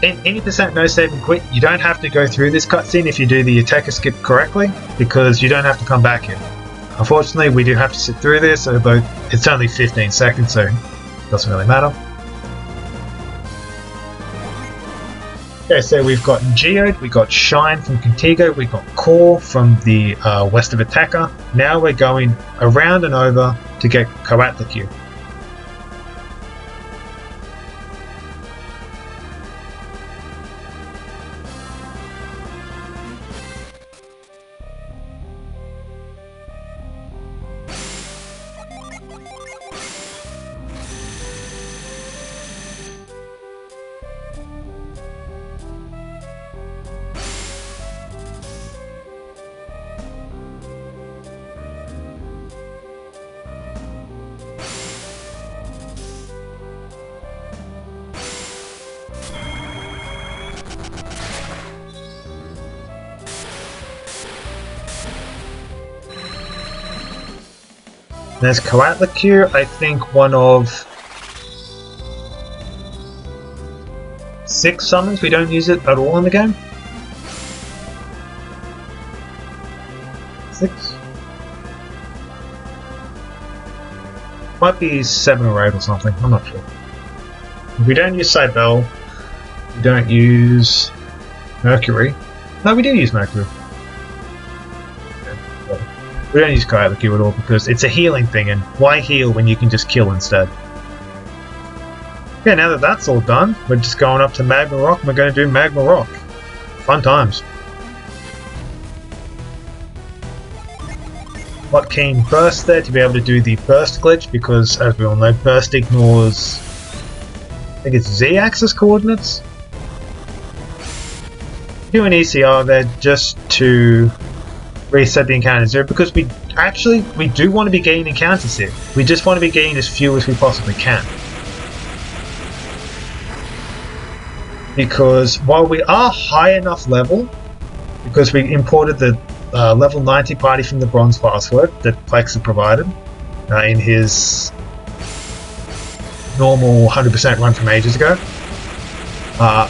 in any % no save and quit, you don't have to go through this cutscene if you do the attacker skip correctly, because you don't have to come back here. Unfortunately, we do have to sit through this, although it's only 15 seconds, so it doesn't really matter. Okay, so we've got Geode, we got Shine from Contigo, we got Core from the west of Attacker. Now we're going around and over to get Coatlicue. There's Q, I think one of 6 summons. We don't use it at all in the game. 6? Might be 7 or 8 or something, I'm not sure. We don't use Cybele. We don't use Mercury. No, we do use Mercury. We don't use Q at all because it's a healing thing, and why heal when you can just kill instead? Yeah, now that that's all done, we're just going up to Magma Rock and we're going to do Magma Rock. Fun times. What keen burst there to be able to do the burst glitch, because as we all know, burst ignores, I think it's Z-axis coordinates. Do an ECR there just to reset the encounter to 0, because we do want to be getting encounters here. We just want to be getting as few as we possibly can. Because while we are high enough level, because we imported the level 90 party from the bronze password that Plexa provided in his normal 100% run from ages ago,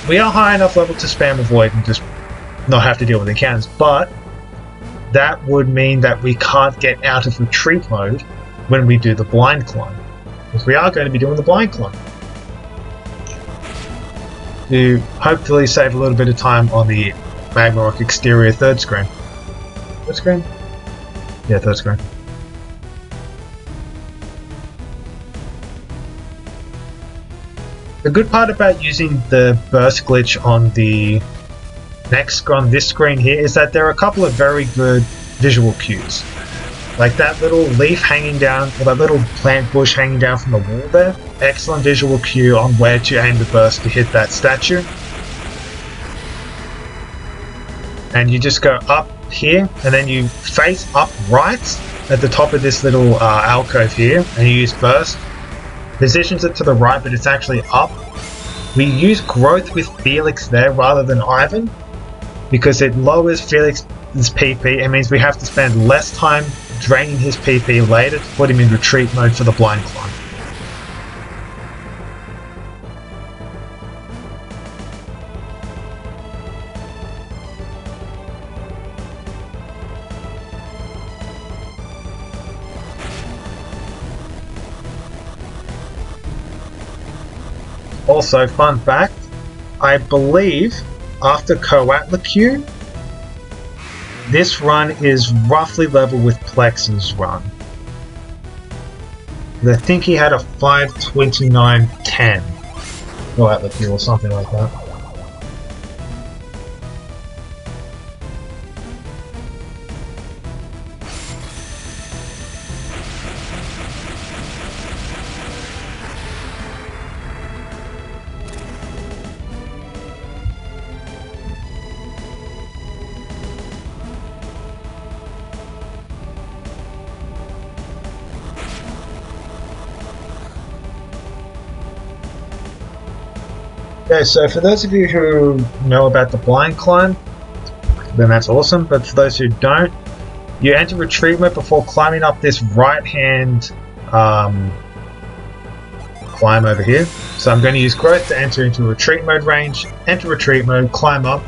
we are high enough level to spam avoid and just not have to deal with encounters, but that would mean that we can't get out of retreat mode when we do the blind climb, because we are going to be doing the blind climb to hopefully save a little bit of time on the Magma Rock exterior third screen. Third screen? Yeah, third screen. The good part about using the burst glitch on the on this screen here is that there are a couple of very good visual cues. Like that little leaf hanging down, or that little plant bush hanging down from the wall there. Excellent visual cue on where to aim the burst to hit that statue. And you just go up here, and then you face up right at the top of this little alcove here, and you use burst. Positions it to the right, but it's actually up. We use growth with Felix there rather than Ivan, because it lowers Felix's PP. It means we have to spend less time draining his PP later to put him in retreat mode for the blind climb. Also, fun fact, I believe after Q, this run is roughly level with Plexa's run. I think he had a 5:29.10 Q or something like that. Okay, so for those of you who know about the blind climb, then that's awesome, but for those who don't, you enter retreat mode before climbing up this right-hand climb over here. So I'm going to use growth to enter into retreat mode range, enter retreat mode, climb up.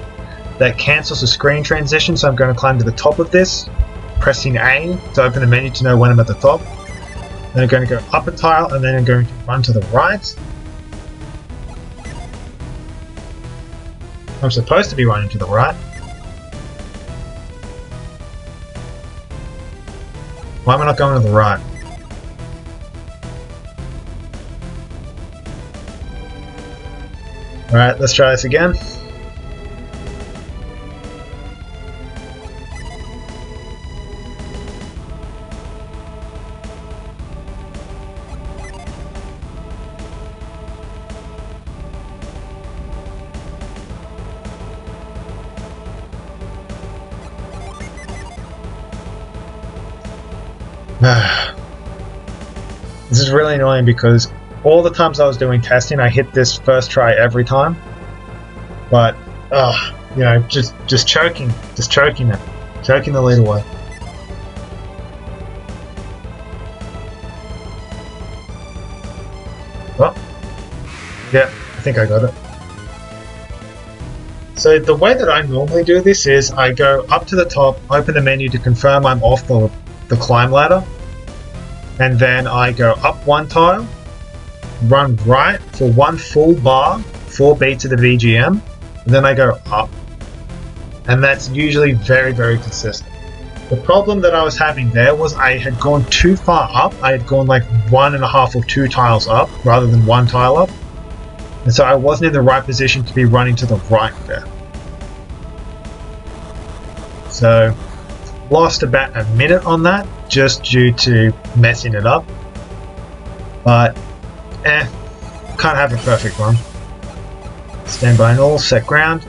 That cancels the screen transition, so I'm going to climb to the top of this, pressing A to open the menu to know when I'm at the top. Then I'm going to go up a tile, and then I'm going to run to the right. I'm supposed to be running to the right. Why am I not going to the right? Alright, let's try this again. This is really annoying because all the times I was doing testing, I hit this first try every time. But, you know, just choking it, choking the lead away. Yeah, I think I got it. So the way that I normally do this is I go up to the top, open the menu to confirm I'm off the climb ladder, and then I go up one tile, run right for one full bar, 4 beats of the BGM, and then I go up. And that's usually very, very consistent. The problem that I was having there was I had gone too far up. I had gone like 1.5 or 2 tiles up rather than 1 tile up. And so I wasn't in the right position to be running to the right there. So lost about a minute on that just due to messing it up. But can't have a perfect run. Stand by and all, set ground.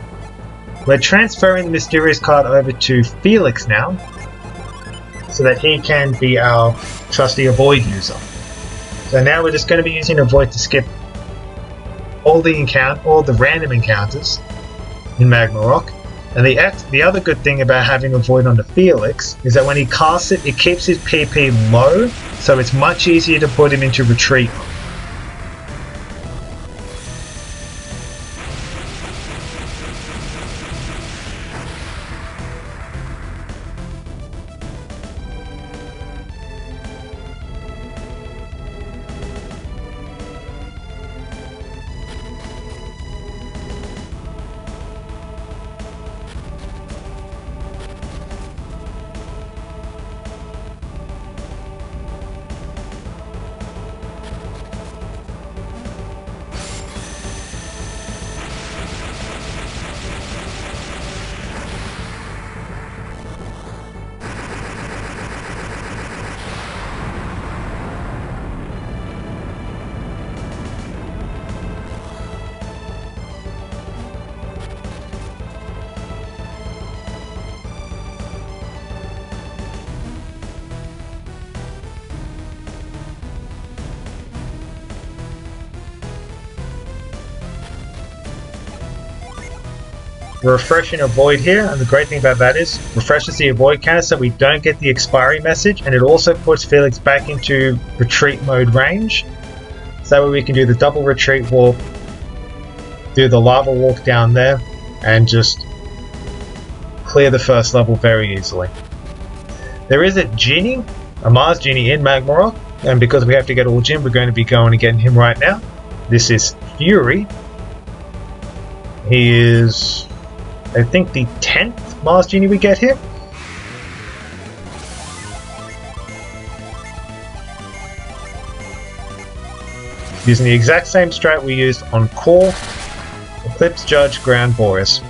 We're transferring the mysterious card over to Felix now, so that he can be our trusty avoid user. So now we're just going to be using avoid to skip all the random encounters in Magma Rock. And the other good thing about having avoid onto Felix is that when he casts it, it keeps his PP low, so it's much easier to put him into retreat mode. We're refreshing avoid here, and the great thing about that is refreshes the avoid counter so we don't get the expiry message, and it also puts Felix back into retreat mode range, so that way we can do the double retreat walk, do the lava walk down there, and just clear the first level very easily. There is a genie, a Mars genie in Magma Rock, and because we have to get all gem, we're going to be going and getting him right now. This is Fury. He is, I think, the 10th Mars Genie we get here. Using the exact same strat we used on Core, Eclipse, Judge, Ground, Boris.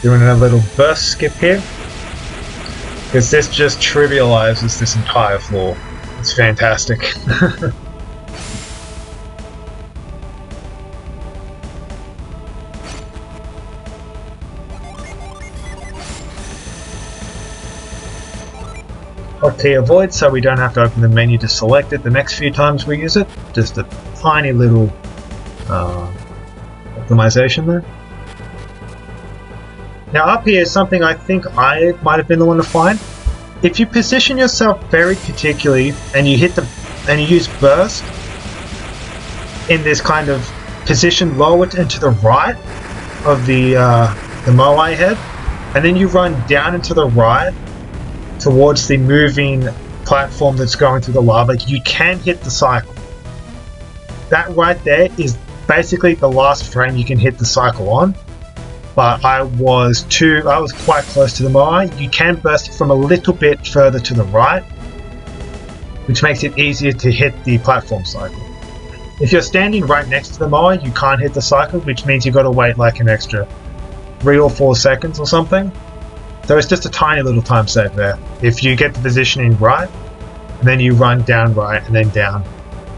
Doing a little burst skip here, because this just trivializes this entire floor. It's fantastic. Hotkey avoid, so we don't have to open the menu to select it the next few times we use it. Just a tiny little optimization there. Now up here is something I think I might have been the one to find. If you position yourself very particularly and you use burst in this kind of position lower and to the right of the Moai head, and then you run down and to the right towards the moving platform that's going through the lava, you can hit the cycle. That right there is basically the last frame you can hit the cycle on. But I was quite close to the Moai. You can burst from a little bit further to the right, which makes it easier to hit the platform cycle. If you're standing right next to the Moai, you can't hit the cycle, which means you've got to wait like an extra 3 or 4 seconds or something. So it's just a tiny little time save there. If you get the positioning right, and then you run down right and then down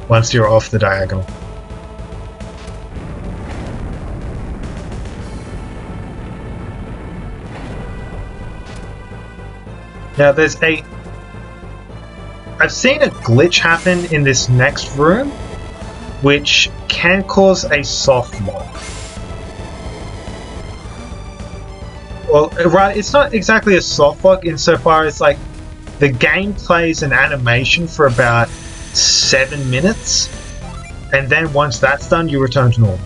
once you're off the diagonal. Now I've seen a glitch happen in this next room, which can cause a soft lock. Well, right, it's not exactly a soft lock insofar as like the game plays an animation for about 7 minutes, and then once that's done, you return to normal.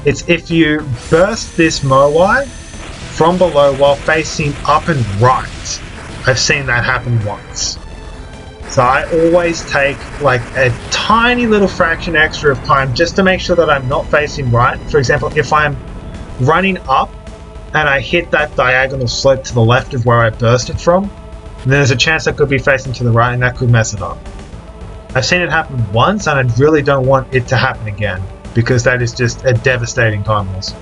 It's if you burst this Moai from below while facing up and right. I've seen that happen once. So I always take like a tiny little fraction extra of time just to make sure that I'm not facing right. For example, if I'm running up and I hit that diagonal slope to the left of where I bursted from, then there's a chance I could be facing to the right and that could mess it up. I've seen it happen once and I really don't want it to happen again, because that is just a devastating time loss.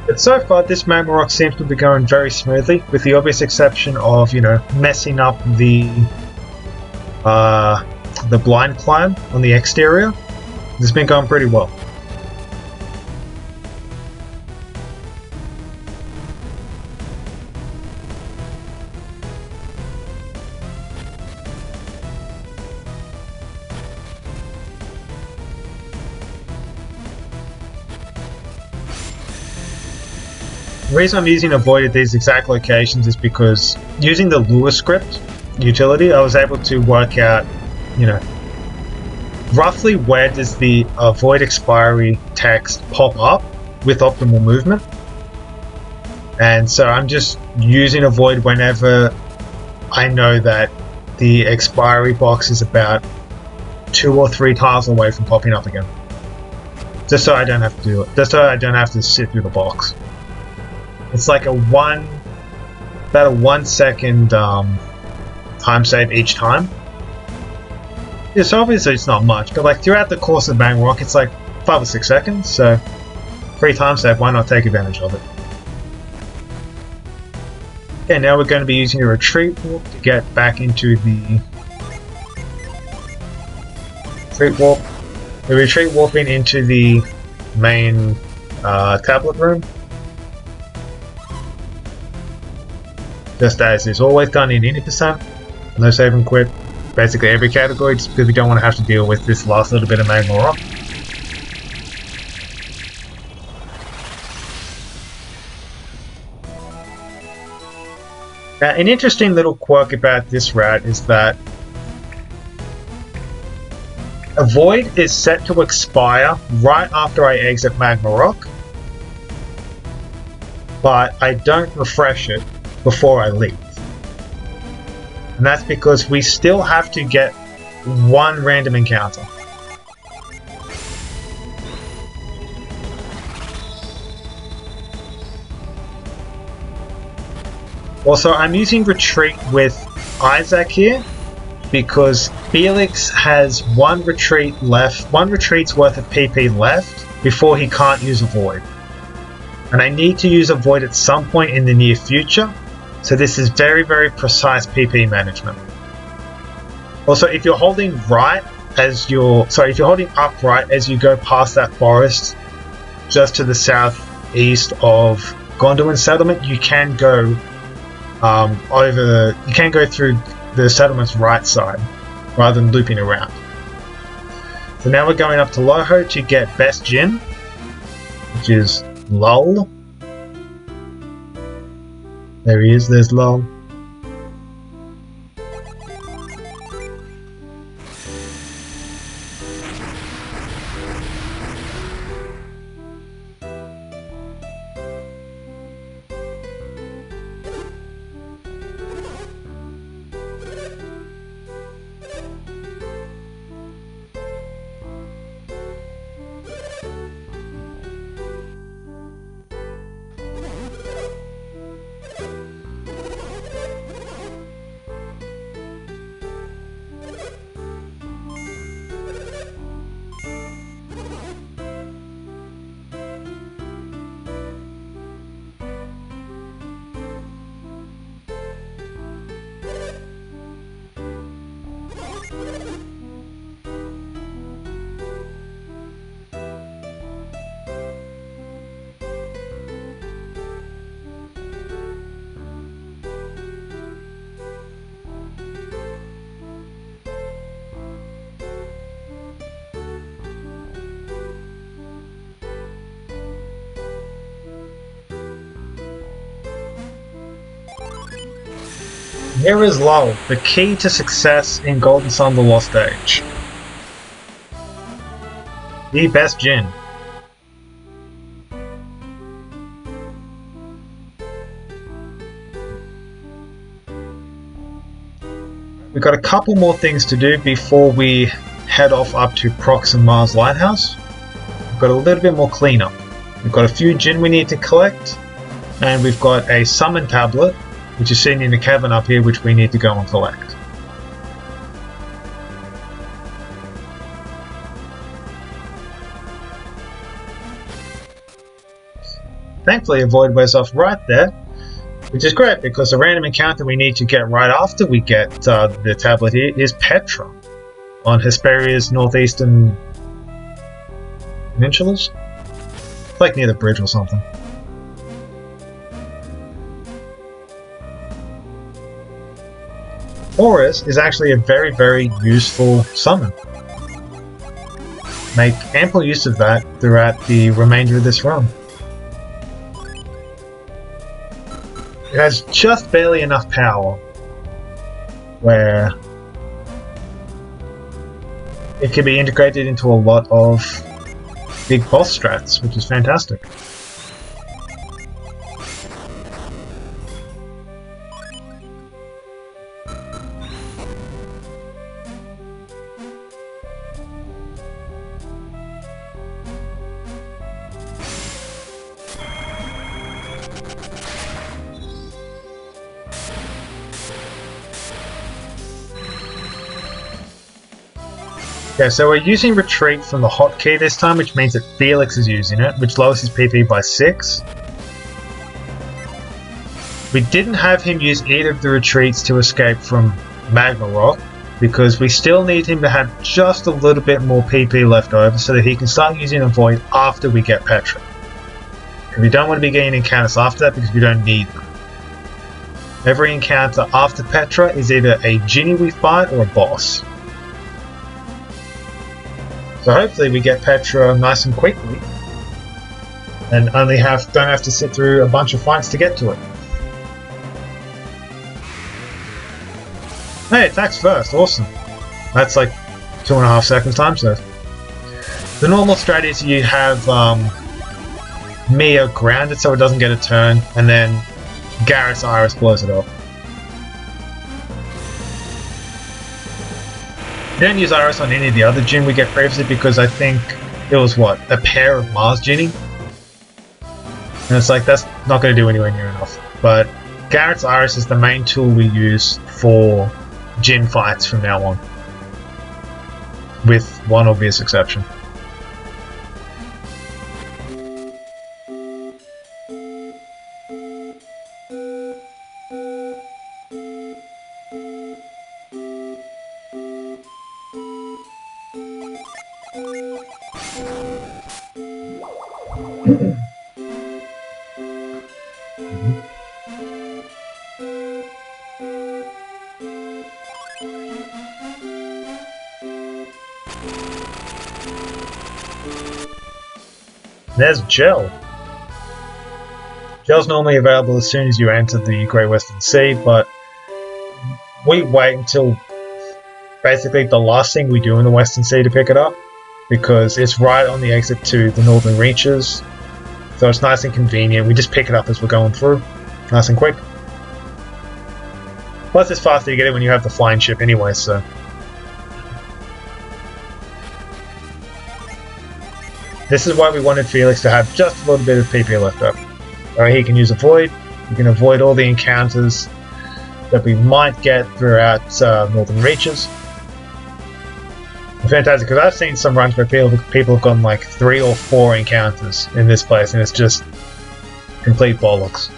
But so far, this Magma Rock seems to be going very smoothly, with the obvious exception of, you know, messing up the blind climb on the exterior. It's been going pretty well. The reason I'm using avoid at these exact locations is because using the Lua script utility, I was able to work out, you know, roughly where does the avoid expiry text pop up with optimal movement. And so I'm just using avoid whenever I know that the expiry box is about 2 or 3 tiles away from popping up again. Just so I don't have to do it. Just so I don't have to sit through the box. It's like about a 1 second time save each time. Yeah, so obviously it's not much, but like throughout the course of Magma Rock, it's like 5 or 6 seconds, so free time save, why not take advantage of it? Okay, now we're going to be using a retreat warp to get back into the retreat warping into the main tablet room. Just as is always done in any percent, no save and quit, basically every category, just because we don't want to have to deal with this last little bit of Magma Rock. Now, an interesting little quirk about this route is that Avoid is set to expire right after I exit Magma Rock, but I don't refresh it before I leave. And that's because we still have to get one random encounter. Also, I'm using retreat with Isaac here because Felix has one retreat's worth of PP left before he can't use Avoid. And I need to use Avoid at some point in the near future, so this is very, very precise PP management. Also, if you're holding right if you're holding upright as you go past that forest just to the southeast of Gondolin Settlement, you can go through the settlement's right side rather than looping around. So now we're going up to Loho to get Best Jin, which is Lull. There he is, there's Lull. Here is Lull, the key to success in Golden Sun The Lost Age. The best gin. We've got a couple more things to do before we head off up to Prox and Mars Lighthouse. We've got a little bit more cleanup. We've got a few gin we need to collect, and we've got a summon tablet, which is sitting in the cavern up here, which we need to go and collect. Thankfully, a void wears off right there, which is great because the random encounter we need to get right after we get the tablet here is Petra on Hesperia's northeastern peninsulas. It's like near the bridge or something. Horus is actually a very, very useful summon. Make ample use of that throughout the remainder of this run. It has just barely enough power where it can be integrated into a lot of big boss strats, which is fantastic. Okay, so we're using Retreat from the hotkey this time, which means that Felix is using it, which lowers his PP by 6. We didn't have him use either of the retreats to escape from Magma Rock, because we still need him to have just a little bit more PP left over so that he can start using a Void after we get Petra. And we don't want to be getting encounters after that because we don't need them. Every encounter after Petra is either a Genie we fight or a boss. So hopefully we get Petra nice and quickly and only don't have to sit through a bunch of fights to get to it. Hey, attacks first, awesome. That's like 2.5 seconds time save. The normal strat is you have Mia grounded so it doesn't get a turn, and then Garrett's Iris blows it up. We don't use Iris on any of the other Jinn we get previously because I think it was what? A pair of Mars Jinni? And it's like, that's not going to do anywhere near enough. But Garrett's Iris is the main tool we use for Jinn fights from now on. With one obvious exception. There's Gel. Gel's normally available as soon as you enter the Great Western Sea, but we wait until basically the last thing we do in the Western Sea to pick it up, because it's right on the exit to the Northern Reaches, so it's nice and convenient. We just pick it up as we're going through, nice and quick. Plus it's faster to get it when you have the flying ship anyway, so... This is why we wanted Felix to have just a little bit of PP left up. Alright, he can use a Void, he can avoid all the encounters that we might get throughout Northern Reaches. Fantastic, because I've seen some runs where people have gotten like 3 or 4 encounters in this place, and it's just complete bollocks.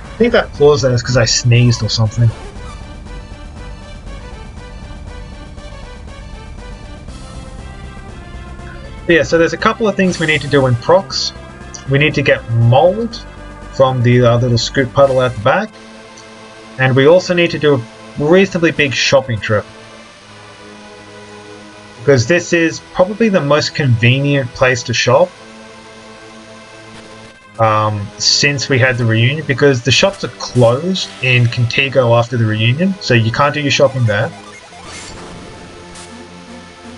I think that clause there is because I sneezed or something. Yeah, so there's a couple of things we need to do in procs. We need to get mold from the little scoop puddle at the back, and we also need to do a reasonably big shopping trip, because this is probably the most convenient place to shop since we had the reunion, because the shops are closed in Contigo after the reunion, so you can't do your shopping there.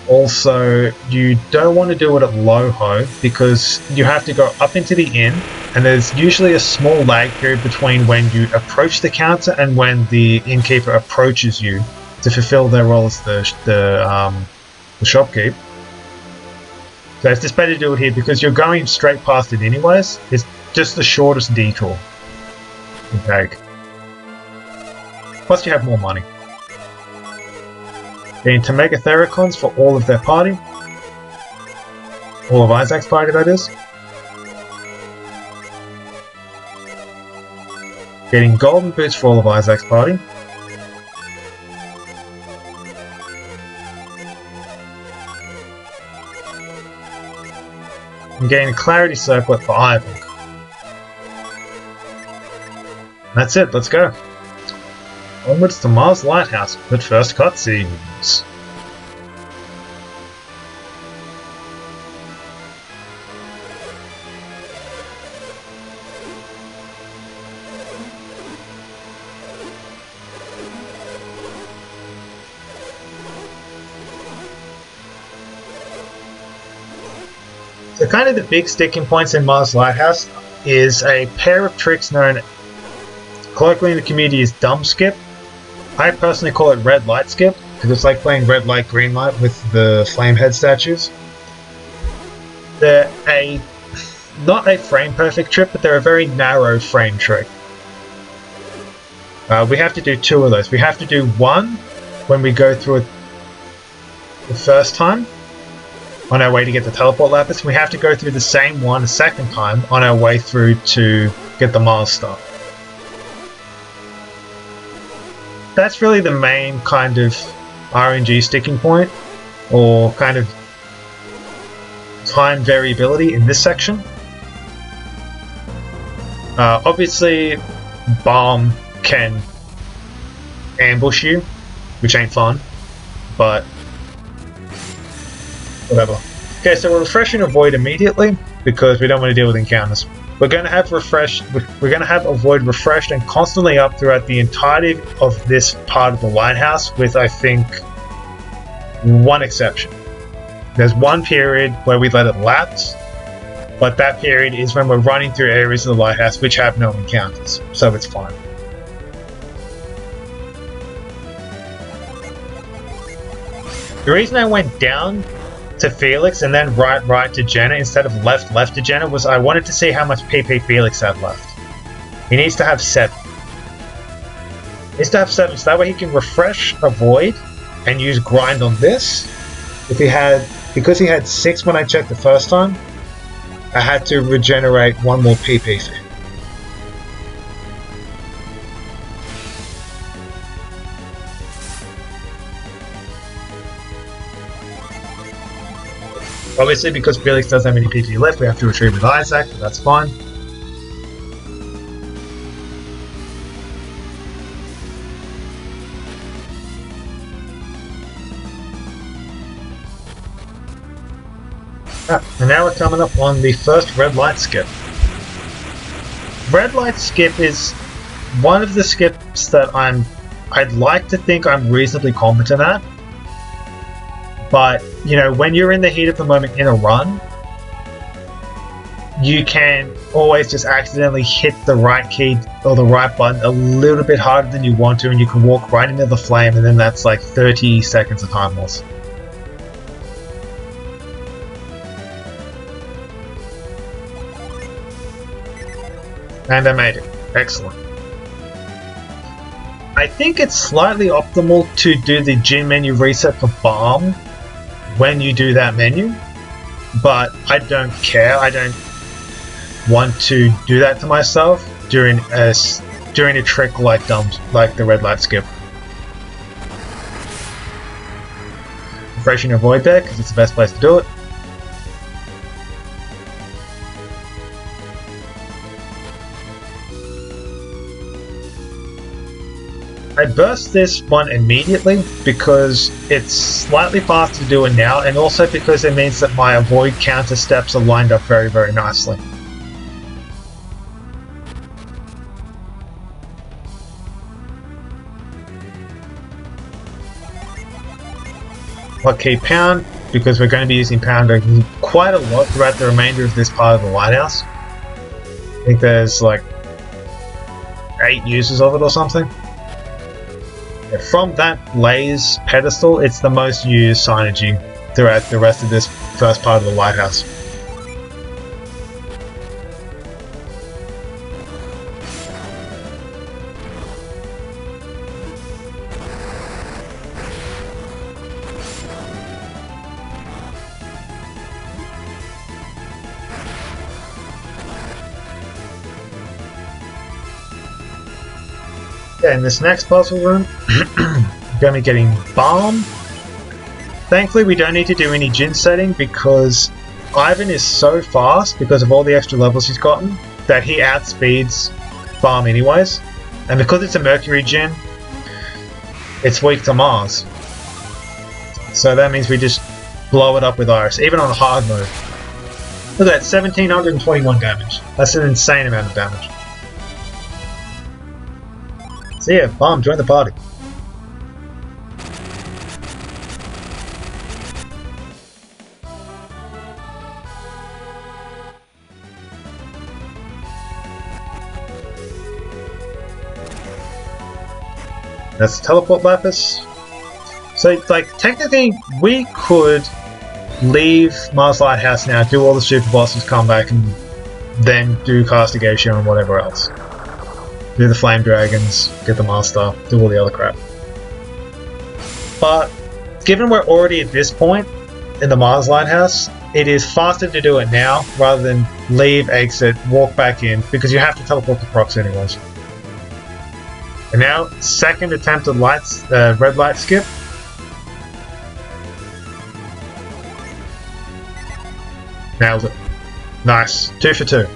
Also, you don't want to do it at Loho because you have to go up into the inn, and there's usually a small lag period between when you approach the counter and when the innkeeper approaches you to fulfill their role as the shopkeep. So it's just better to do it here because you're going straight past it anyways. It's just the shortest detour you take. Plus you have more money. Getting to make Theracons for all of their party. All of Isaac's party, that is. Getting golden boots for all of Isaac's party. And getting a Clarity Circlet for Ivan. That's it, let's go. Onwards to Mars Lighthouse, but first cutscenes. So kind of the big sticking points in Mars Lighthouse is a pair of tricks known colloquially in the community as dumb skip. I personally call it red light skip because it's like playing red light, green light with the flame head statues. They're not a frame perfect trick, but they're a very narrow frame trick. We have to do two of those. We have to do one when we go through it the first time on our way to get the teleport lapis. We have to go through the same one a second time on our way through to get the Mars star. That's really the main kind of RNG sticking point, or kind of time variability in this section. Obviously, Bomb can ambush you, which ain't fun, but whatever. Okay, so we're refreshing a void immediately because we don't want to deal with encounters. We're going to have a void refreshed and constantly up throughout the entirety of this part of the lighthouse, with I think one exception. There's one period where we let it lapse, but that period is when we're running through areas of the lighthouse which have no encounters, so it's fine. The reason I went down to Felix and then right to Jenna instead of left to Jenna was I wanted to see how much PP Felix had left. He needs to have 7. He needs to have 7, so that way he can refresh a void and use grind on this. Because he had 6 when I checked the first time, I had to regenerate 1 more PP for him. Obviously, because Felix doesn't have any PP left, we have to retrieve with Isaac, but that's fine. And now we're coming up on the first red light skip. Red light skip is one of the skips that I'd like to think I'm reasonably competent at. But, you know, when you're in the heat of the moment in a run, you can always just accidentally hit the right key or the right button a little bit harder than you want to, and you can walk right into the flame, and then that's like 30 seconds of time loss. And I made it. Excellent. I think it's slightly optimal to do the gym menu reset for Balm when you do that menu, but I don't care. I don't want to do that to myself during a trick like the red light skip. Refreshing your void deck because it's the best place to do it. I burst this one immediately because it's slightly faster to do it now, and also because it means that my avoid counter steps are lined up very, very nicely. Hotkey pound, because we're going to be using pound quite a lot throughout the remainder of this part of the lighthouse. I think there's like 8 uses of it or something. From that Blaze pedestal, it's the most used synergy throughout the rest of this first part of the lighthouse. In this next puzzle room, we're going to be getting Bomb. Thankfully, we don't need to do any Jin setting because Ivan is so fast because of all the extra levels he's gotten that he outspeeds Bomb anyways. And because it's a Mercury Jin, it's weak to Mars. So that means we just blow it up with Iris, even on hard mode. Look at that, 1721 damage. That's an insane amount of damage. So yeah, Bomb, join the party. That's the teleport lapis. So, like, technically, we could leave Mars Lighthouse now, do all the super bosses, come back, and then do castigation and whatever else. Do the flame dragons, get the master, do all the other crap. But given we're already at this point in the Mars Lighthouse, it is faster to do it now rather than leave, exit, walk back in, because you have to teleport the procs anyways. And now, second attempt at red light skip. Nailed it. Nice. 2 for 2.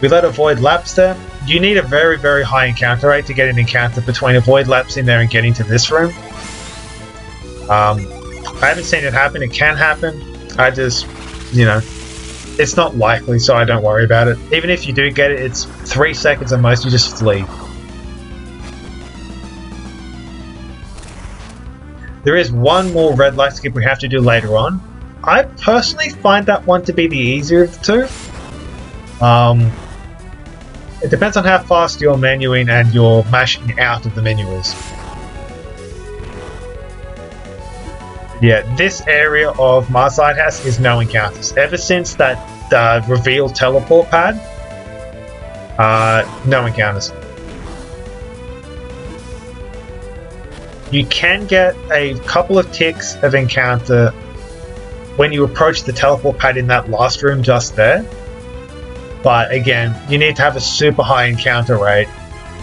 We let avoid lapse there. You need a very, very high encounter rate to get an encounter between avoid lapse in there and getting to this room. I haven't seen it happen. It can happen. I just, you know, it's not likely, so I don't worry about it. Even if you do get it, it's 3 seconds at most. You just flee. There is one more red light skip we have to do later on. I personally find that one to be the easier of the two. It depends on how fast your menuing and your mashing out of the menu is. Yeah, this area of Mars Lighthouse is no encounters. Ever since that reveal teleport pad, no encounters. You can get a couple of ticks of encounter when you approach the teleport pad in that last room just there. But again, you need to have a super high encounter rate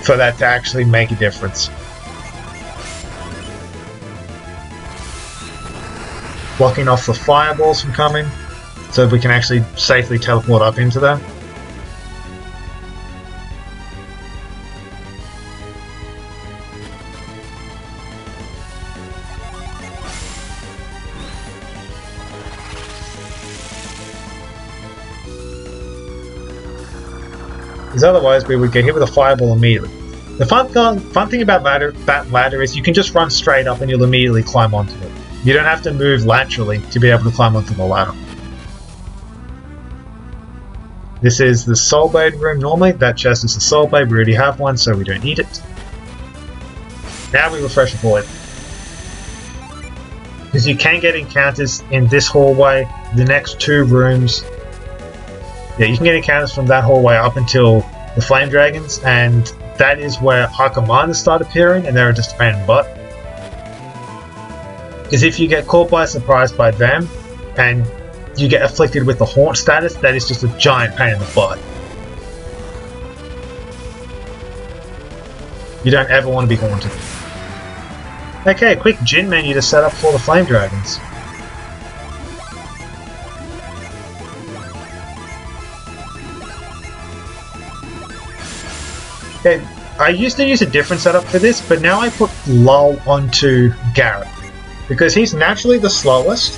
for that to actually make a difference. Blocking off the fireballs from coming, so we can actually safely teleport up into them. Because otherwise we would get hit with a fireball immediately. The fun thing about that ladder is you can just run straight up and you'll immediately climb onto it. You don't have to move laterally to be able to climb onto the ladder. This is the Soul Blade room normally. That chest is the Soul Blade. We already have one, so we don't need it. Now we refresh the void. Because you can get encounters in this hallway, the next 2 rooms. Yeah, you can get encounters from that hallway up until the Flame Dragons, and that is where Archimanas start appearing, and they're just a pain in the butt. Because if you get caught by surprise by them, and you get afflicted with the Haunt status, that is just a giant pain in the butt. You don't ever want to be haunted. Okay, quick Jin menu to set up for the Flame Dragons. Okay, I used to use a different setup for this, but now I put Lull onto Garrett because he's naturally the slowest.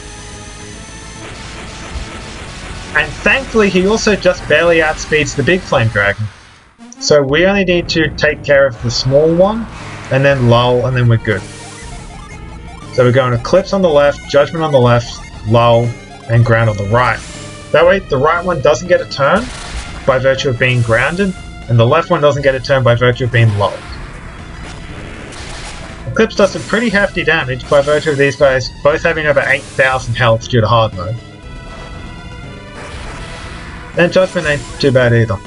And thankfully, he also just barely outspeeds the big flame dragon. So we only need to take care of the small one, and then Lull, and then we're good. So we're going Eclipse on the left, Judgment on the left, Lull, and Ground on the right. That way, the right one doesn't get a turn by virtue of being grounded, and the left one doesn't get a turn by virtue of being lulled. Eclipse does some pretty hefty damage by virtue of these guys both having over 8,000 health due to hard mode. And Judgment ain't too bad either.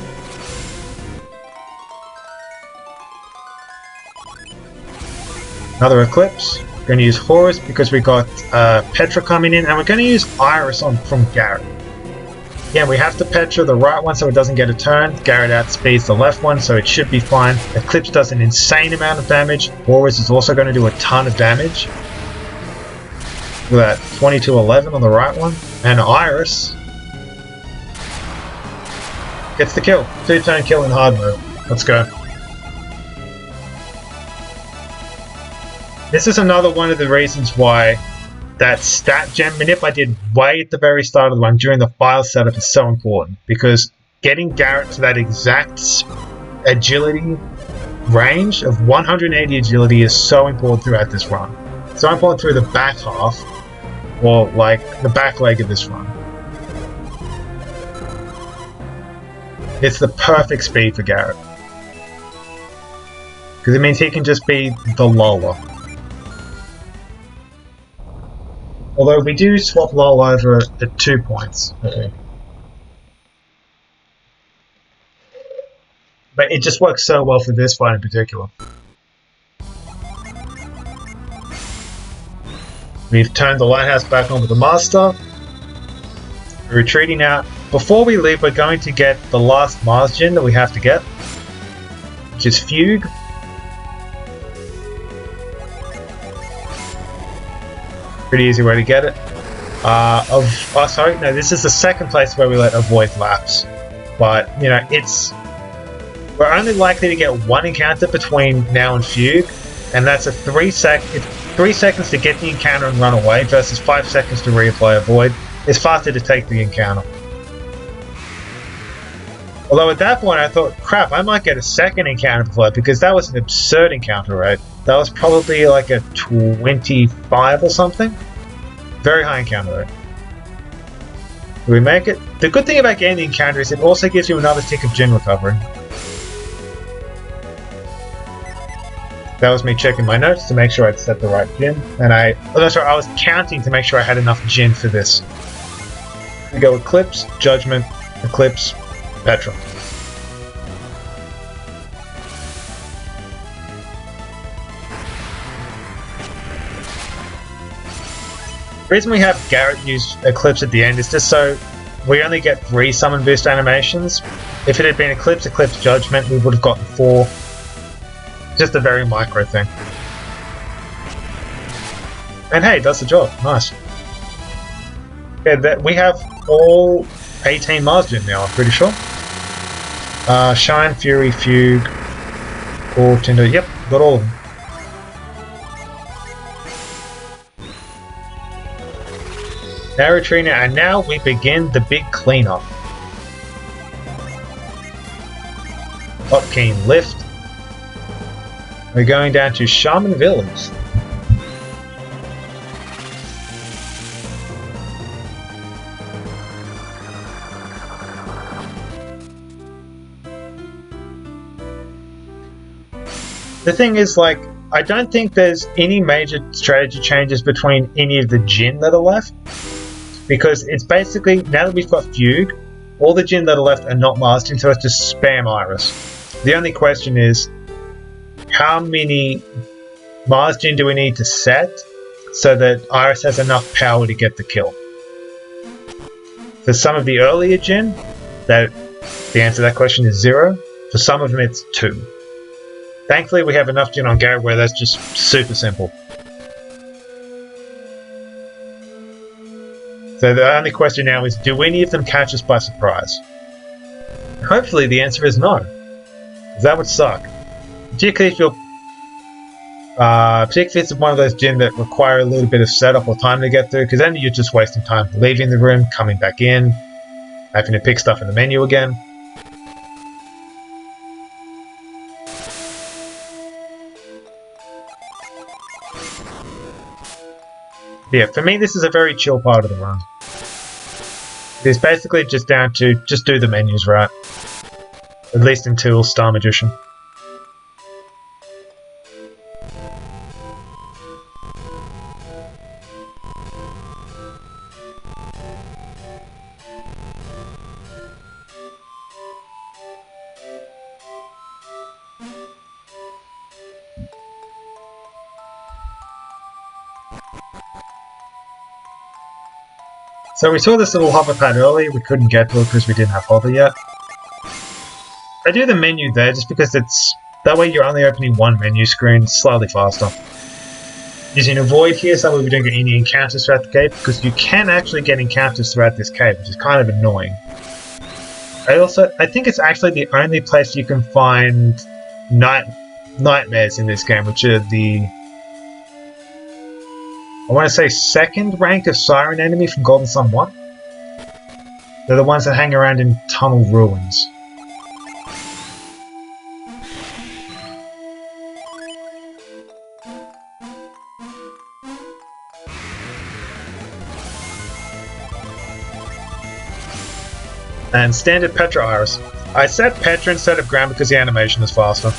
Another Eclipse. We're going to use Horus because we got Petra coming in, and we're going to use Iris on from Garrett. Again, we have to Petra the right one so it doesn't get a turn. Garrett outspeeds the left one, so it should be fine. Eclipse does an insane amount of damage. Horus is also going to do a ton of damage. Look at that, 22-11 on the right one. And Iris gets the kill. 2-turn kill in hard mode. Let's go. This is another one of the reasons why that stat gem manip I did way at the very start of the one during the file setup is so important, because getting Garrett to that exact agility range of 180 agility is so important throughout this run. So important through the back half, or like the back leg of this run. It's the perfect speed for Garrett, because it means he can just be the luller. Although we do swap Lull over at 2 points. Okay. But it just works so well for this fight in particular. We've turned the lighthouse back on with the master. We're retreating out. Before we leave, we're going to get the last Mars Gin that we have to get, which is Fugue. Pretty easy way to get it. Sorry, no, this is the second place where we let Avoid lapse. But, you know, we're only likely to get one encounter between now and Fugue, and that's it's 3 seconds to get the encounter and run away versus 5 seconds to reapply Avoid. It's faster to take the encounter. Although at that point I thought, crap, I might get a second encounter before that, because that was an absurd encounter rate. That was probably like a 25 or something. Very high encounter rate. Do we make it? The good thing about getting the encounter is it also gives you another tick of Jin recovery. That was me checking my notes to make sure I'd set the right Jin. And I was counting to make sure I had enough Jin for this. We go Eclipse, Judgment, Eclipse, Petra. The reason we have Garrett use Eclipse at the end is just so we only get 3 summon boost animations. If it had been Eclipse, Eclipse, Judgment, we would have gotten 4. Just a very micro thing. And hey, it does the job. Nice. Yeah, we have all 18 Mars Gin now, I'm pretty sure. Shine, Fury, Fugue, Core, Tinder. Yep, got all of them. Now retreating, and now we begin the big cleanup. Hotkey lift. We're going down to Shaman Village. The thing is, like, I don't think there's any major strategy changes between any of the Jin that are left. Because it's basically, now that we've got Fugue, all the Jin that are left are not Mars Jin, so it's just spam Iris. The only question is, how many Mars Jin do we need to set so that Iris has enough power to get the kill? For some of the earlier Jin, the answer to that question is 0. For some of them it's 2. Thankfully we have enough Jin on Garrett where that's just super simple. So the only question now is, do any of them catch us by surprise? Hopefully the answer is no. That would suck. Particularly if it's one of those gyms that require a little bit of setup or time to get through, because then you're just wasting time leaving the room, coming back in, having to pick stuff in the menu again. Yeah, for me this is a very chill part of the run. It's basically just down to just do the menus right. At least until Star Magician. So we saw this little hover pad earlier, we couldn't get to it because we didn't have hover yet. I do the menu there just because that way you're only opening one menu screen, slightly faster. Using avoid here so that way we don't get any encounters throughout the cave, because you can actually get encounters throughout this cave, which is kind of annoying. I think it's actually the only place you can find nightmares in this game, which are I want to say second rank of Siren enemy from Golden Sun 1. They're the ones that hang around in tunnel ruins. And standard Petra Iris. I set Petra instead of ground because the animation is faster.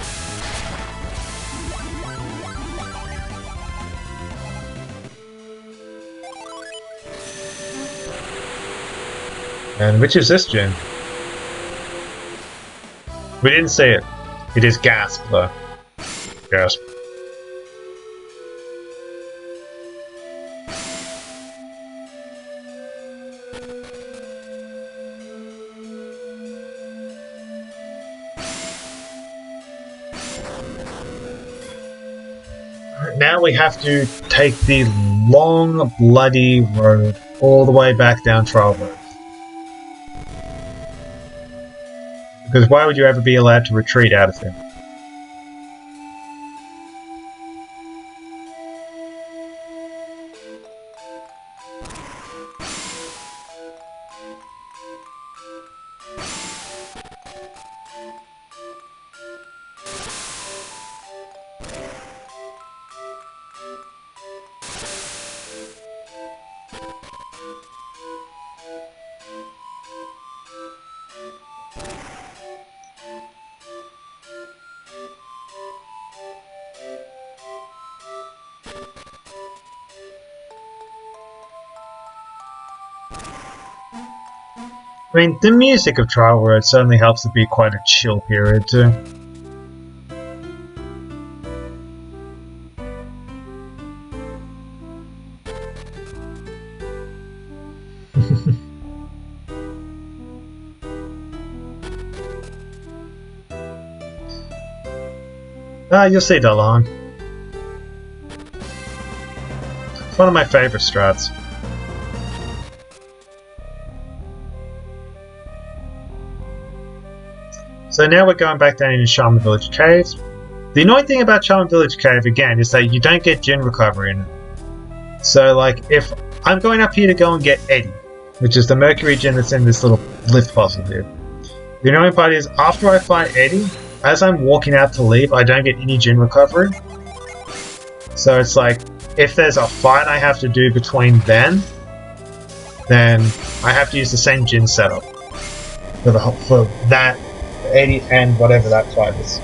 And which is this gym? We didn't see it. It is Gasp, though. Gasp. Now we have to take the long, bloody road all the way back down Trial Road. Because why would you ever be allowed to retreat out of here? I mean, the music of Trial Road certainly helps it be quite a chill period too. You'll see Dalan. It's one of my favourite strats. So now we're going back down into Shaman Village Cave. The annoying thing about Shaman Village Cave, again, is that you don't get Djinn recovery in it. So, like, if I'm going up here to go and get Eddie, which is the Mercury Djinn that's in this little lift puzzle here. The annoying part is, after I fight Eddie, as I'm walking out to leave, I don't get any Djinn recovery. So it's like, if there's a fight I have to do between then I have to use the same Djinn setup for that 80 and whatever that fight is.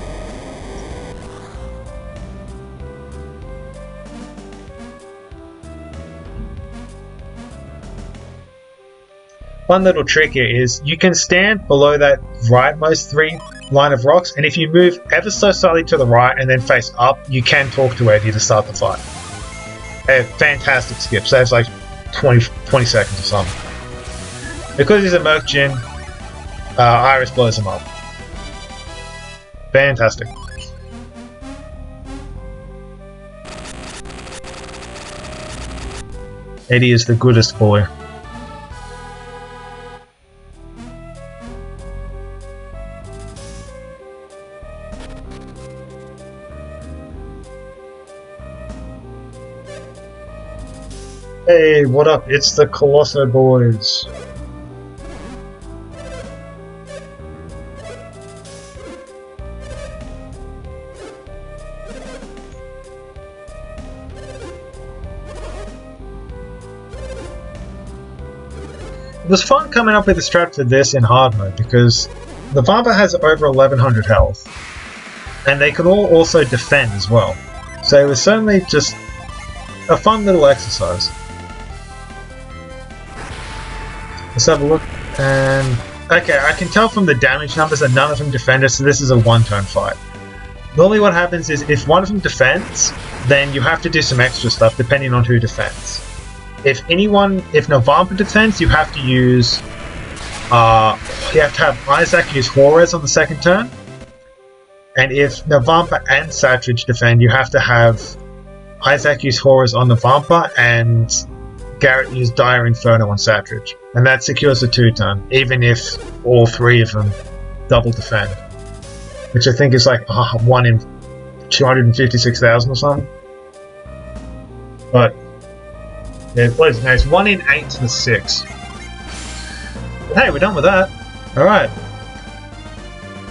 One little trick here is you can stand below that rightmost three line of rocks, and if you move ever so slightly to the right and then face up, you can talk to Eddie to start the fight. A fantastic skip, saves like 20 seconds or something. Because he's a Merc Djinn, Iris blows him up. Fantastic. Eddie is the goodest boy. Hey, what up? It's the Colosso boys. It was fun coming up with a strat for this in hard mode because the Vampa has over 1100 health, and they can all also defend as well. So it was certainly just a fun little exercise. Let's have a look, and okay, I can tell from the damage numbers that none of them defend us, so this is a one-turn fight. Normally what happens is if one of them defends, then you have to do some extra stuff depending on who defends. If Novampa defends, you have to use, you have to have Isaac use Juarez on the second turn. And if Novampa and Satridge defend, you have to have Isaac use Juarez on Novampa and Garrett use Dire Inferno on Satridge. And that secures the 2-turn, even if all three of them double defend. Which I think is like 1 in 256,000 or something. But yeah, what is it now? It's 1 in 8 to the 6. But hey, we're done with that. Alright.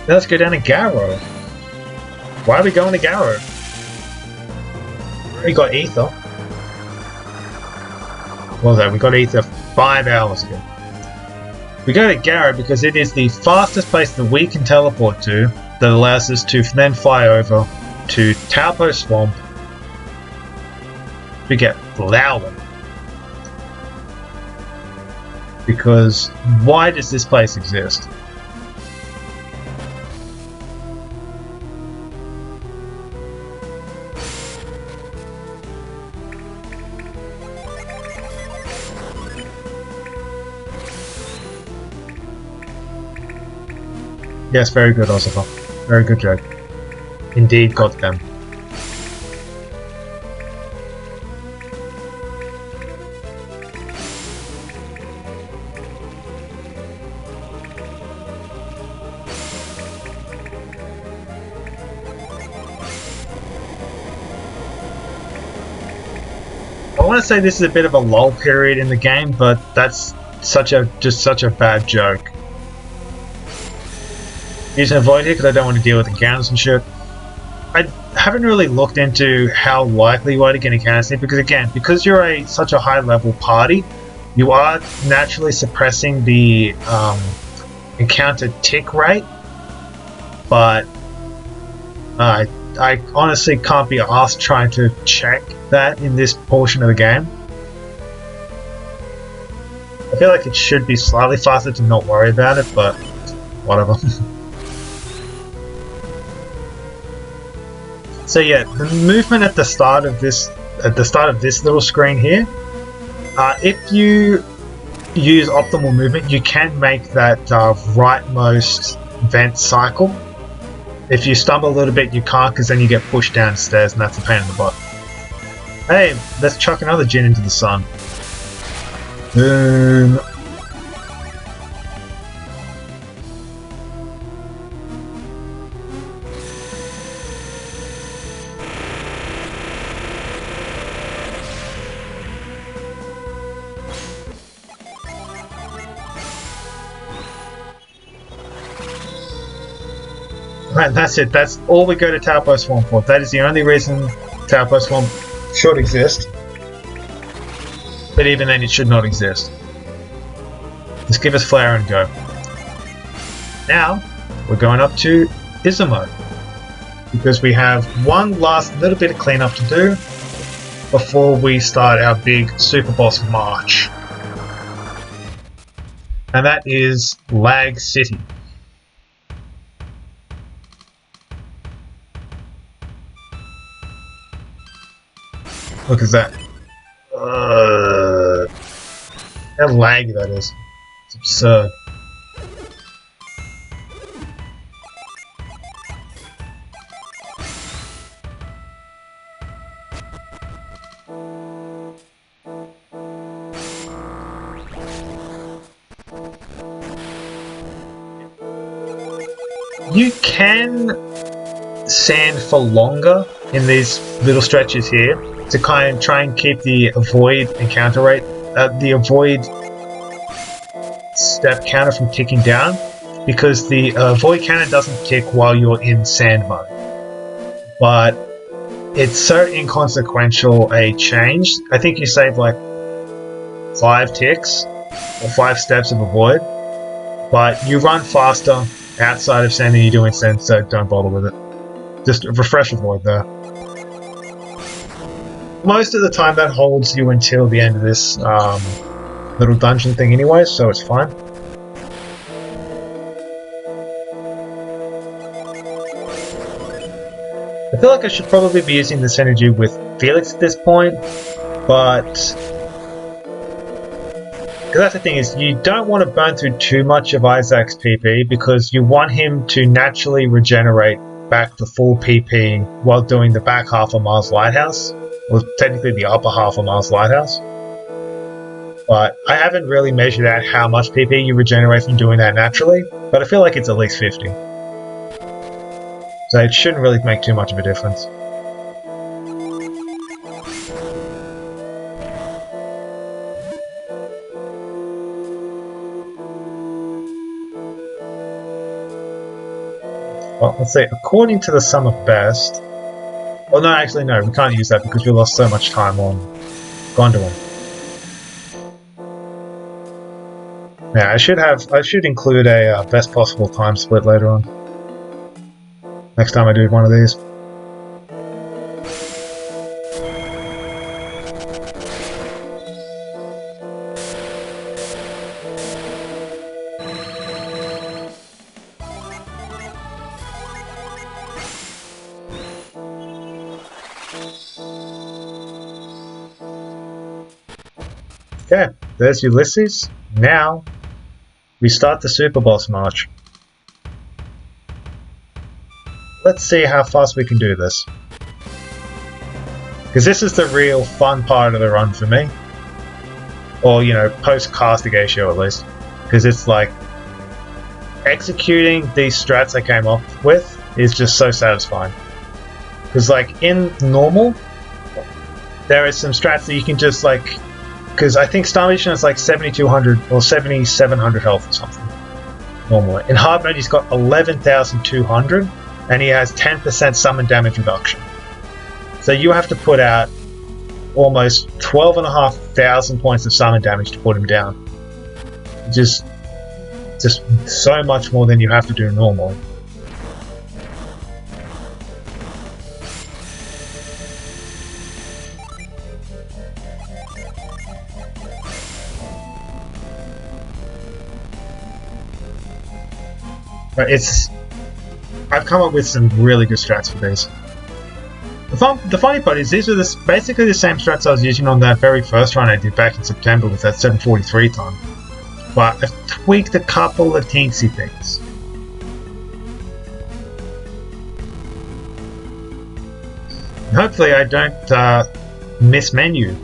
Now let's go down to Garrow. Why are we going to Garrow? We got Ether. What was that? We got Ether 5 hours ago. We go to Garrow because it is the fastest place that we can teleport to that allows us to then fly over to Taupo Swamp to get Flower. Because why does this place exist? Yes, very good, Ozawa. Very good joke. Indeed, got them. I want to say this is a bit of a lull period in the game, but that's just such a bad joke. Using a void here because I don't want to deal with encounters and shit. I haven't really looked into how likely you are to get encounters here because again, because you're such a high level party, you are naturally suppressing the encounter tick rate, but I honestly can't be asked trying to check that in this portion of the game. I feel like it should be slightly faster to not worry about it, but whatever. So yeah, the movement at the start of this little screen here, if you use optimal movement, you can make that rightmost vent cycle. If you stumble a little bit, you can't, because then you get pushed downstairs, and that's a pain in the butt. Hey, let's chuck another gin into the sun. Boom. Right, that's it. That's all we go to Taupo Swamp for. That is the only reason Taupo Swamp should exist. But even then, it should not exist. Just give us Flower and go. Now, we're going up to Izumo. Because we have one last little bit of cleanup to do before we start our big Super Boss March. And that is Lag City. Look at that. How laggy that is. It's absurd. You can sand for longer in these little stretches here. to kind of try and keep the avoid encounter rate, the avoid step counter from ticking down, because the avoid counter doesn't tick while you're in sand mode. But it's so inconsequential a change. I think you save like 5 ticks or 5 steps of avoid, but you run faster outside of sand than you do in sand, so don't bother with it. Just refresh avoid there. Most of the time that holds you until the end of this little dungeon thing anyway, so it's fine. I feel like I should probably be using this energy with Felix at this point, but because that's the thing, is you don't want to burn through too much of Isaac's PP, because you want him to naturally regenerate back to full PP while doing the back half of Mars Lighthouse, or technically the upper half of Mars Lighthouse. But I haven't really measured out how much PP you regenerate from doing that naturally, but I feel like it's at least 50. So it shouldn't really make too much of a difference. Well, let's see, according to the sum of best... Well, no, actually no, we can't use that because we lost so much time on Gondolin. Yeah, I should include a best possible time split later on. Next time I do one of these. Okay, there's Ulysses. Now, we start the Super Boss March. Let's see how fast we can do this. Because this is the real fun part of the run for me. Or, you know, post-Castigatio at least. Because it's like, executing these strats I came up with is just so satisfying. Because like, in normal, there are some strats that you can just like... Because I think Star Mission is like 7200 or 7700 health or something. Normally. In hard mode he's got 11,200 and he has 10% summon damage reduction. So you have to put out almost 12,500 points of summon damage to put him down. Just so much more than you have to do normally. But I've come up with some really good strats for these. The funny part is these are basically the same strats I was using on that very first run I did back in September with that 743 time. But I've tweaked a couple of teensy things. And hopefully I don't miss menu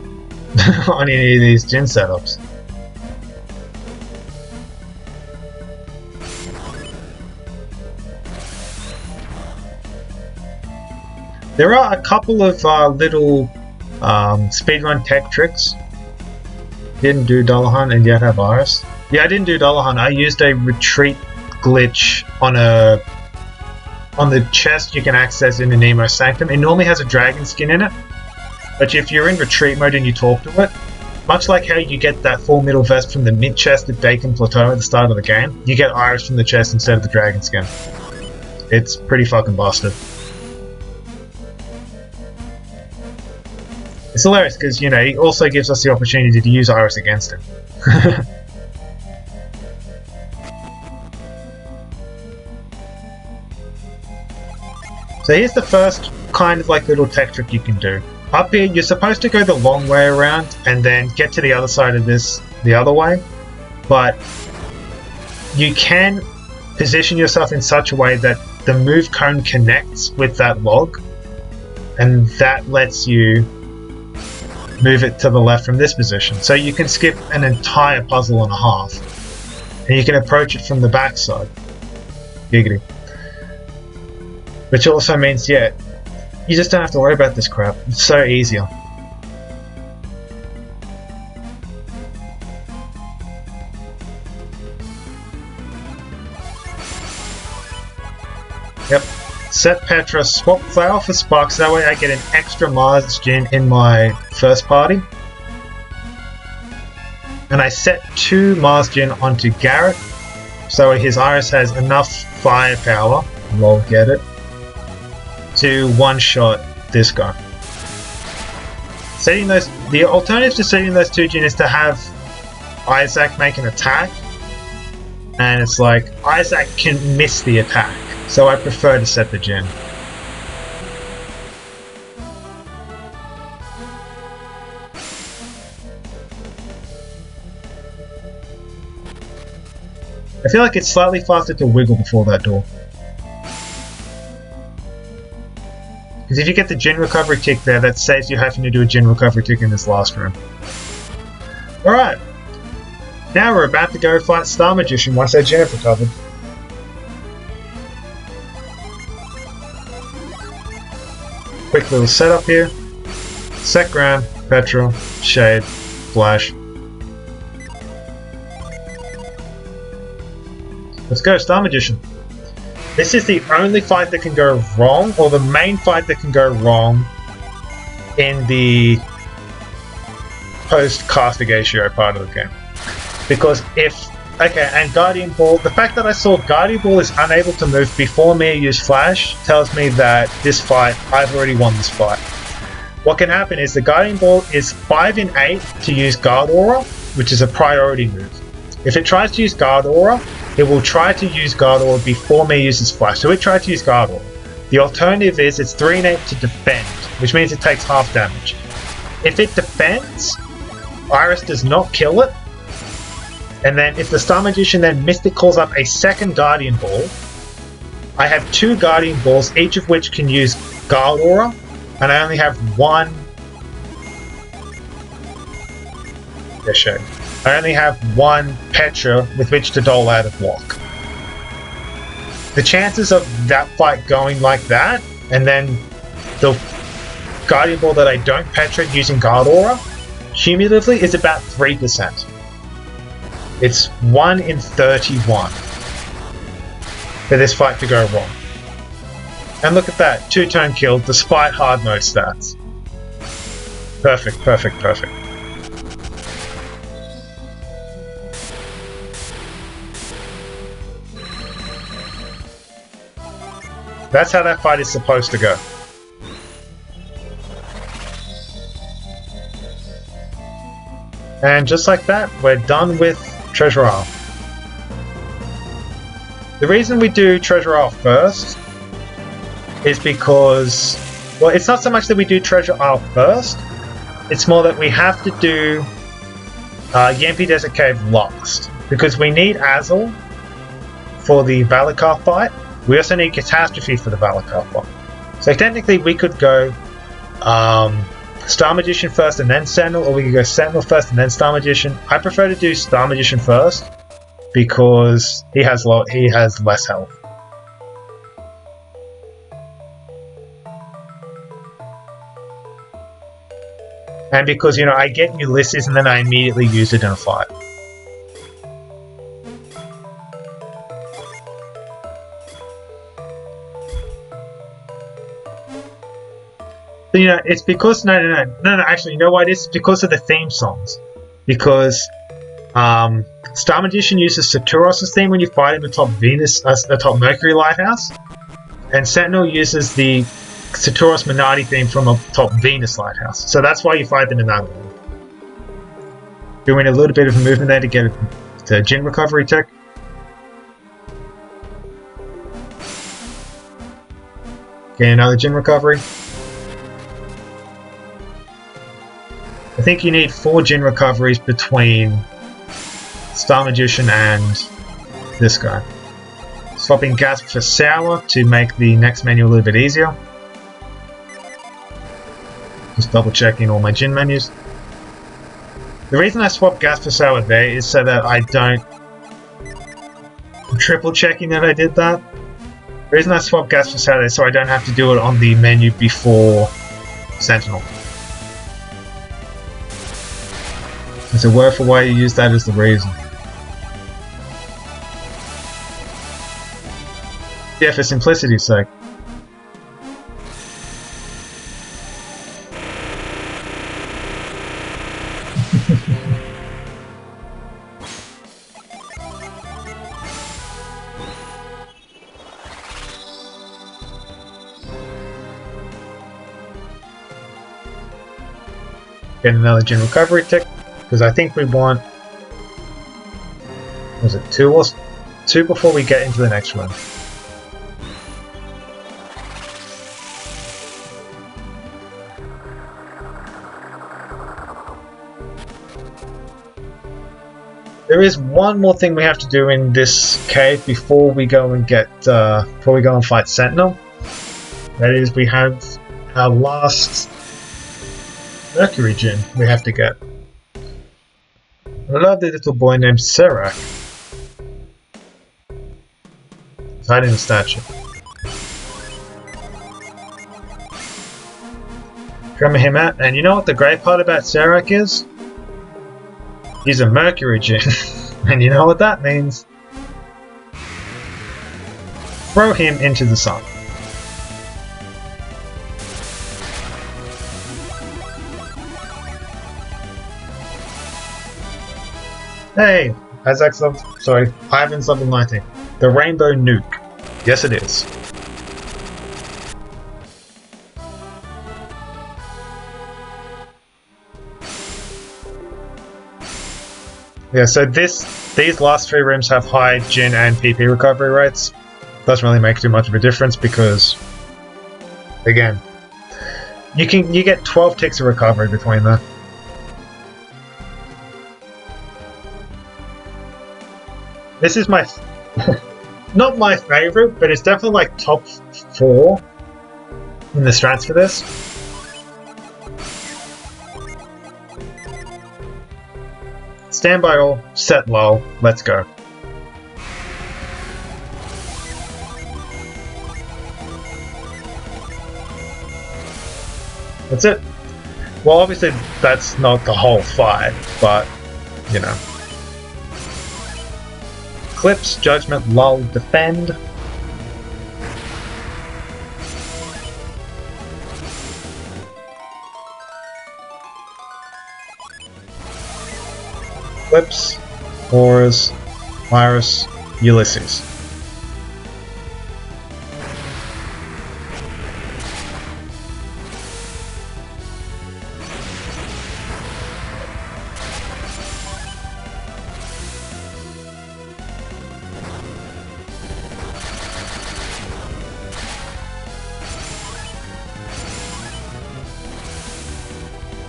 on any of these gen setups. There are a couple of little speedrun tech tricks. Didn't do Dullahan and yet have Iris. Yeah, I didn't do Dullahan. I used a retreat glitch on the chest you can access in the Nemo Sanctum. It normally has a dragon skin in it, but if you're in retreat mode and you talk to it, much like how you get that full middle vest from the mid chest at Dakin Plateau at the start of the game, you get Iris from the chest instead of the dragon skin. It's pretty fucking busted. It's hilarious because, you know, he also gives us the opportunity to use Iris against him. So here's the first kind of like little tech trick you can do. Up here, you're supposed to go the long way around and then get to the other side of this the other way. But you can position yourself in such a way that the move cone connects with that log. And that lets you move it to the left from this position. So you can skip an entire puzzle and a half. And you can approach it from the backside. Giggity. Which also means, yeah, you just don't have to worry about this crap. It's so easier. Yep. Set Petra, swap Flower for Sparks, that way I get an extra Mars Djinn in my first party. And I set 2 Mars Djinn onto Garrett, so his Iris has enough firepower, lol get it, to one-shot this guy. Setting those, the alternative to setting those 2 Djinn is to have Isaac make an attack, and it's like, Isaac can miss the attack, so I prefer to set the Djinn. I feel like it's slightly faster to wiggle before that door. Because if you get the Djinn recovery tick there, that saves you having to do a Djinn recovery tick in this last room. Alright. Now we're about to go fight Star Magician once our Djinn have recovered. Quick little setup here. Set ground, Petra, Shade, Flash. Let's go, Star Magician. This is the only fight that can go wrong, or the main fight that can go wrong in the post-Castigatio part of the game. Because if... Okay, and Guardian Ball, the fact that I saw Guardian Ball is unable to move before me use Flash tells me that this fight, I've already won this fight. What can happen is the Guardian Ball is 5 in 8 to use Guard Aura, which is a priority move. If it tries to use Guard Aura, it will try to use Guard Aura before me uses Flash. So it tried to use Guard Aura. The alternative is it's 3 in 8 to defend, which means it takes half damage. If it defends, Iris does not kill it, and then if the Star Magician then Mystic calls up a second Guardian Ball, I have 2 Guardian Balls, each of which can use Guard Aura, and I only have 1... Yeah, sure. I only have 1 Petra with which to dole out a block. The chances of that fight going like that, and then the Guardian Ball that I don't Petra using Guard Aura, cumulatively is about 3%. It's 1 in 31 for this fight to go wrong. And look at that, 2-turn kill despite hard mode stats. Perfect, perfect, perfect. That's how that fight is supposed to go. And just like that, we're done with Treasure Isle. The reason we do Treasure Isle first is because, well, it's not so much that we do Treasure Isle first, it's more that we have to do Yampi Desert Cave last. Because we need Azul for the Valakar fight. We also need Catastrophe for the Valakar fight. So technically we could go Star Magician first and then Sentinel, or we could go Sentinel first and then Star Magician. I prefer to do Star Magician first because he has less health. And because, you know, I get Ulysses and then I immediately use it in a fight. You know, it's because actually, you know why it is? It's because of the theme songs. Because Star Magician uses Saturos' theme when you fight him atop Venus, atop Mercury Lighthouse, and Sentinel uses the Saturos Minardi theme from atop Venus Lighthouse. So that's why you fight them in that order. Doing a little bit of movement there to get the Djinn recovery tech. Getting another Djinn recovery. I think you need 4 Djinn recoveries between Star Magician and this guy. Swapping Gasp for Sour to make the next menu a little bit easier. Just double checking all my Djinn menus. The reason I swap Gasp for Sour there is so that I don't... I'm triple checking that I did that. The reason I swap Gasp for Sour there is so I don't have to do it on the menu before Sentinel. It's a word for why you use that as the reason. Yeah, for simplicity's sake. Get another gen recovery tick, because I think we want... Was it 2 or 2 before we get into the next one? There is one more thing we have to do in this cave before we go and fight Sentinel. That is, we have our last Mercury gen we have to get. I love the little boy named Serac. He's hiding in a statue. Drummer him out, and you know what the great part about Serac is? He's a Mercury gen, and you know what that means? Throw him into the sun. Hey, Ivan's level 19. The Rainbow Nuke. Yes, it is. Yeah, so these last 3 rooms have high Gen and PP recovery rates. Doesn't really make too much of a difference because, again, you get 12 ticks of recovery between them. This is my not my favorite, but it's definitely like top 4 in the strats for this. Stand by all, set low, let's go. That's it. Well, obviously that's not the whole fight, but, you know. Eclipse, Judgment, Lull, Defend. Eclipse, Horus, Iris, Ulysses.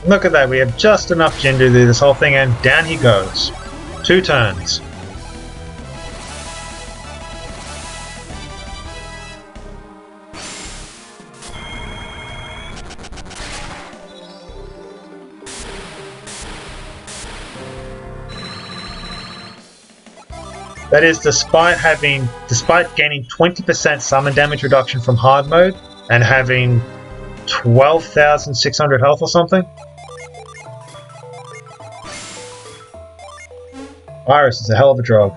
Look at that, we have just enough Jin to do this whole thing, and down he goes. 2 turns. That is despite gaining 20% summon damage reduction from hard mode and having 12,600 health or something. Iris is a hell of a drug.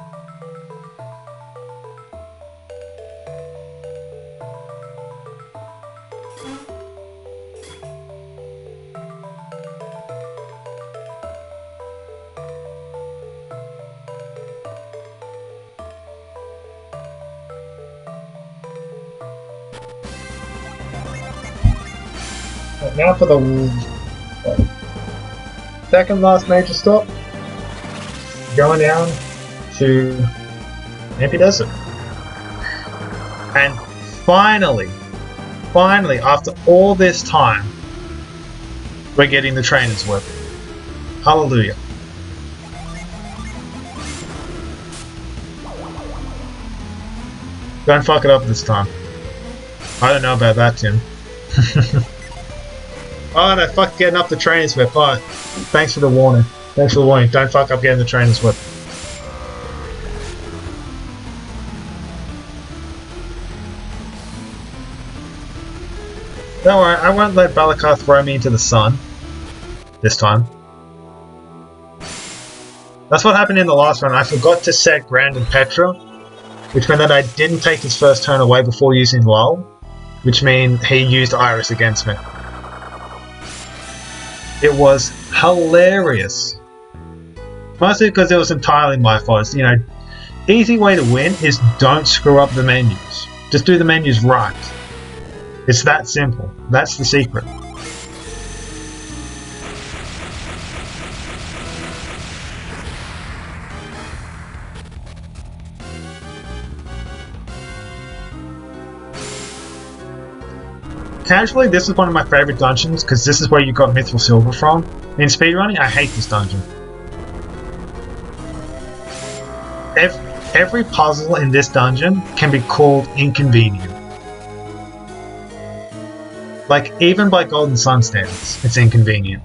Now for the second last major stop. Going down to Empty Desert. And finally, after all this time, we're getting the trainer's weapon. Hallelujah. Don't fuck it up this time. I don't know about that, Tim. Oh, no, fuck getting up the trainer's whip. Oh, thanks for the warning. Thanks for the warning. Don't fuck up getting the trainer's whip. Don't worry, I won't let Balakar throw me into the sun. This time. That's what happened in the last run. I forgot to set Grand and Petra. which meant that I didn't take his first turn away before using lull, which means he used Iris against me. It was hilarious. Mostly because it was entirely my fault. You know, easy way to win is don't screw up the menus. Just do the menus right. It's that simple. That's the secret. Casually, this is one of my favorite dungeons because this is where you got Mithril Silver from. In speedrunning, I hate this dungeon. Every puzzle in this dungeon can be called inconvenient. Like, even by Golden Sun standards, it's inconvenient.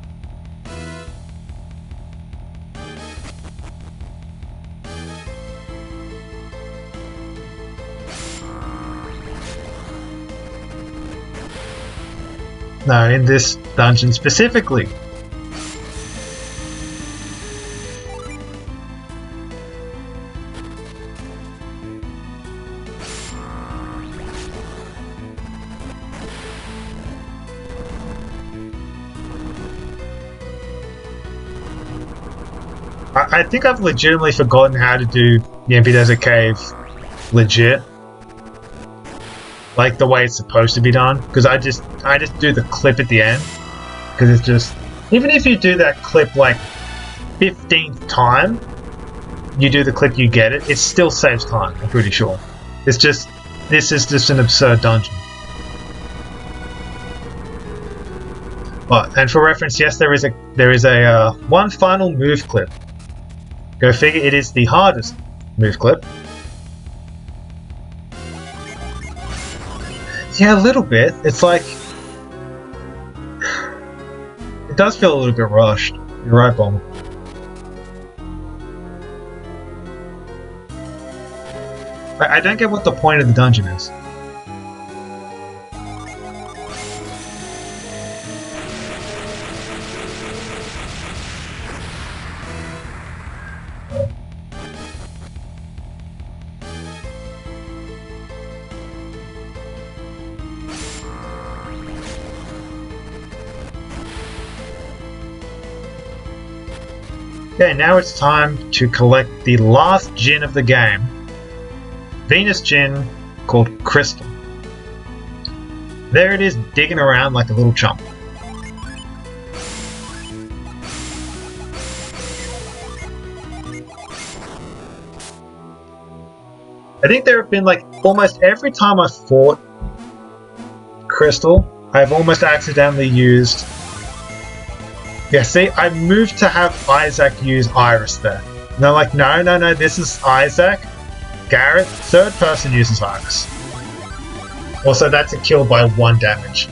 No, in this dungeon specifically. I think I've legitimately forgotten how to do the Empty Desert Cave legit. Like the way it's supposed to be done, because I just do the clip at the end, because it's just, even if you do that clip like 15th time, you do the clip, you get it, it still saves time, I'm pretty sure. It's just, this is just an absurd dungeon. Oh, and for reference, yes, there is a one final move clip. Go figure, it is the hardest move clip. Yeah, a little bit. It's like, it does feel a little bit rushed. You're right, Bomber. I don't get what the point of the dungeon is. Okay, now it's time to collect the last gin of the game. Venus gin called Crystal. There it is, digging around like a little chump. I think there have been like almost every time I've fought Crystal, I've almost accidentally used... Yeah, see, I moved to have Isaac use Iris there. And they're like, no, this is Isaac. Garrett, third person uses Iris. Also, that's a kill by 1 damage.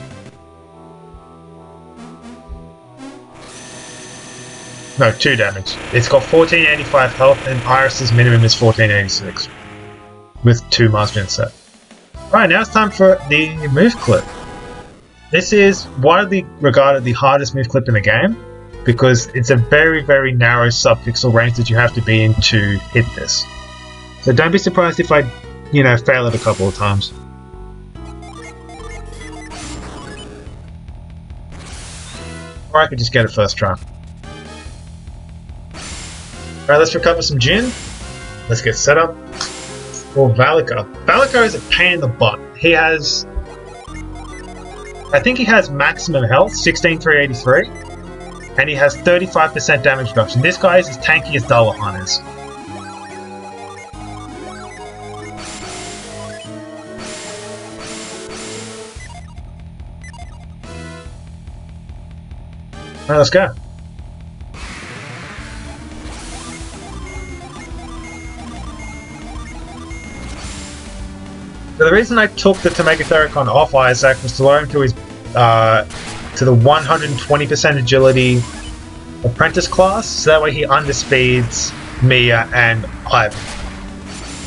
No, 2 damage. It's got 1485 health and Iris's minimum is 1486. With 2 marksmen set. Alright, now it's time for the move clip. This is widely regarded the hardest move clip in the game, because it's a very, very narrow sub-pixel range that you have to be in to hit this. So don't be surprised if I, you know, fail it a couple of times. Or I could just get it first try. Alright, let's recover some gin. Let's get set up for Valika. Valika is a pain in the butt. He has... I think he has maximum health, 16,383, and he has 35% damage reduction. This guy is as tanky as Dullahan is. Alright, let's go. So the reason I took the Megathericon off Isaac was to lower him to his to the 120% agility apprentice class, so that way he underspeeds Mia and Ivan.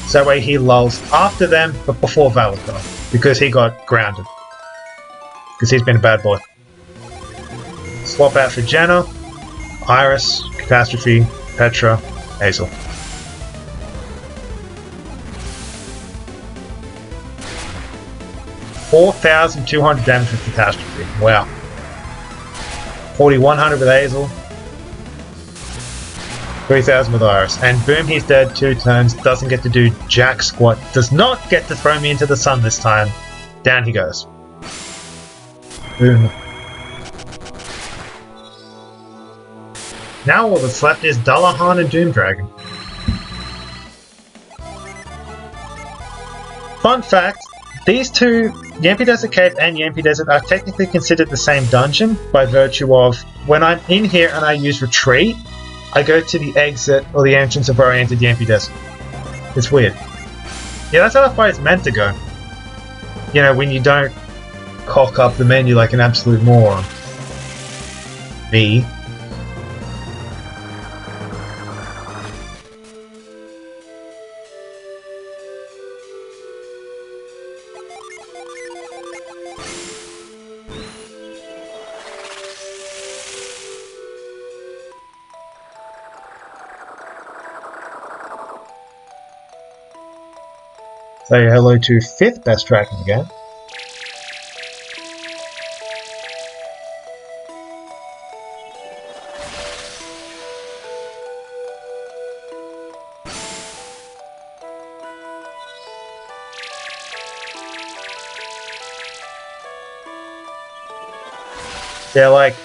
So that way he lulls after them but before Valika, because he got grounded. Because he's been a bad boy. Swap out for Jenna, Iris, Catastrophe, Petra, Hazel. 4,200 damage with Catastrophe. Wow. 4,100 with Hazel. 3,000 with Iris. And boom, he's dead 2 turns. Doesn't get to do jack squat. Does not get to throw me into the sun this time. Down he goes. Boom. Now all that's left is Dullahan and Doom Dragon. Fun fact, these two, Yampi Desert Cave and Yampi Desert, are technically considered the same dungeon by virtue of when I'm in here and I use retreat, I go to the exit or the entrance of where I entered Yampi Desert. It's weird. Yeah, that's how the fight's meant to go. You know, when you don't cock up the menu like an absolute moron. Me. Say hello to 5th best track in the game. Yeah, like,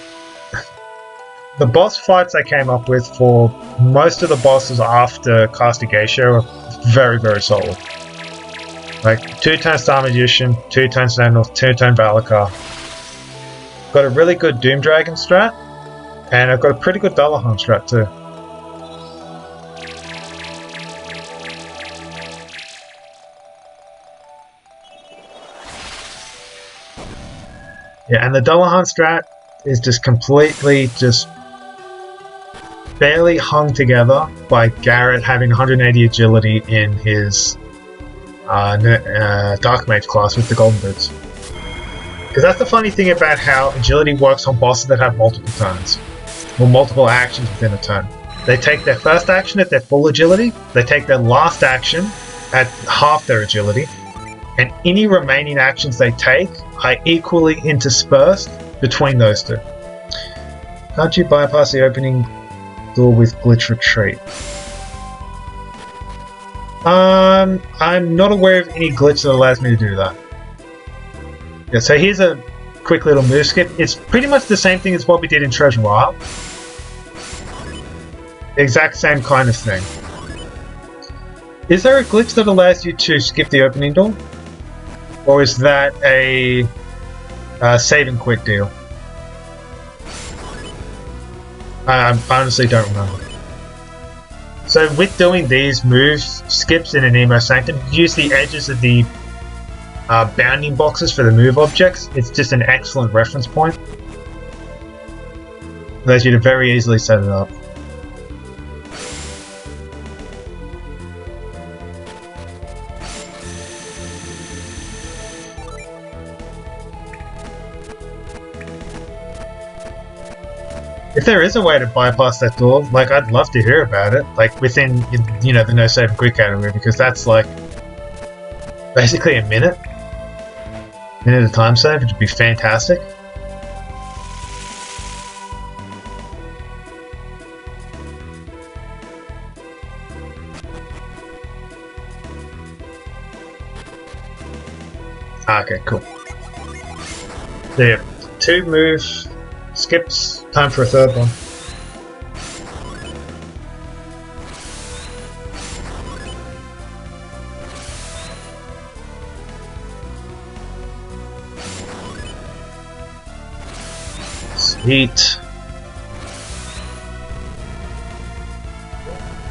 the boss fights I came up with for most of the bosses after Castigation are very, very solid. Like, 2-turn Star Magician, 2-turn Sentinel, 2-turn Valakar. Got a really good Doom Dragon strat, and I've got a pretty good Dullahan strat too. Yeah, and the Dullahan strat is just completely barely hung together by Garrett having 180 agility in his Dark Mage class with the Golden Boots. Because that's the funny thing about how agility works on bosses that have multiple turns, or multiple actions within a turn. They take their first action at their full agility, they take their last action at half their agility, and any remaining actions they take are equally interspersed between those two. Can't you bypass the opening door with glitch retreat? I'm not aware of any glitch that allows me to do that. Yeah, so here's a quick little move skip. It's pretty much the same thing as what we did in Treasure Isle. Exact same kind of thing. Is there a glitch that allows you to skip the opening door? Or is that a save and quit deal? I honestly don't remember. So with doing these move skips in an Emo Sanctum, use the edges of the bounding boxes for the move objects. It's just an excellent reference point. Allows you to very easily set it up. If there is a way to bypass that door, like, I'd love to hear about it, like within, you know, the no save and quit category, because that's like basically a minute of time save, which would be fantastic. Okay, cool. So yeah, 2 move skips, time for a 3rd one. Sweet.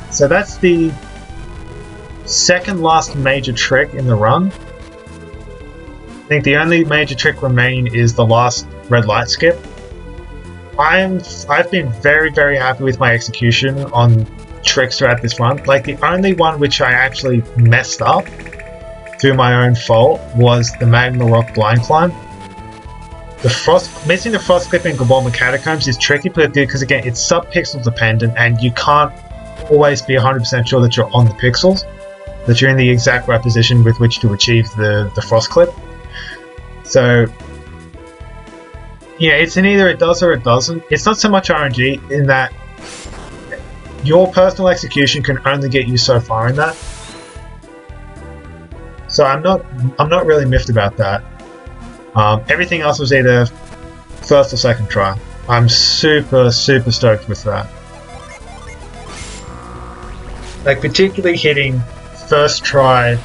So that's the second last major trick in the run. I think the only major trick remaining is the last red light skip. I've been very, very happy with my execution on tricks throughout this run. Like, the only one which I actually messed up through my own fault was the Magma Rock blind climb. Missing the frost clip in Gabolma Catacombs is tricky, because again, it's sub-pixel dependent, and you can't always be 100% sure that you're on the pixels, that you're in the exact right position with which to achieve the frost clip. So yeah, it's an either it does or it doesn't. It's not so much RNG in that your personal execution can only get you so far in that. So I'm not really miffed about that. Everything else was either first or second try. I'm super stoked with that. Like particularly hitting first try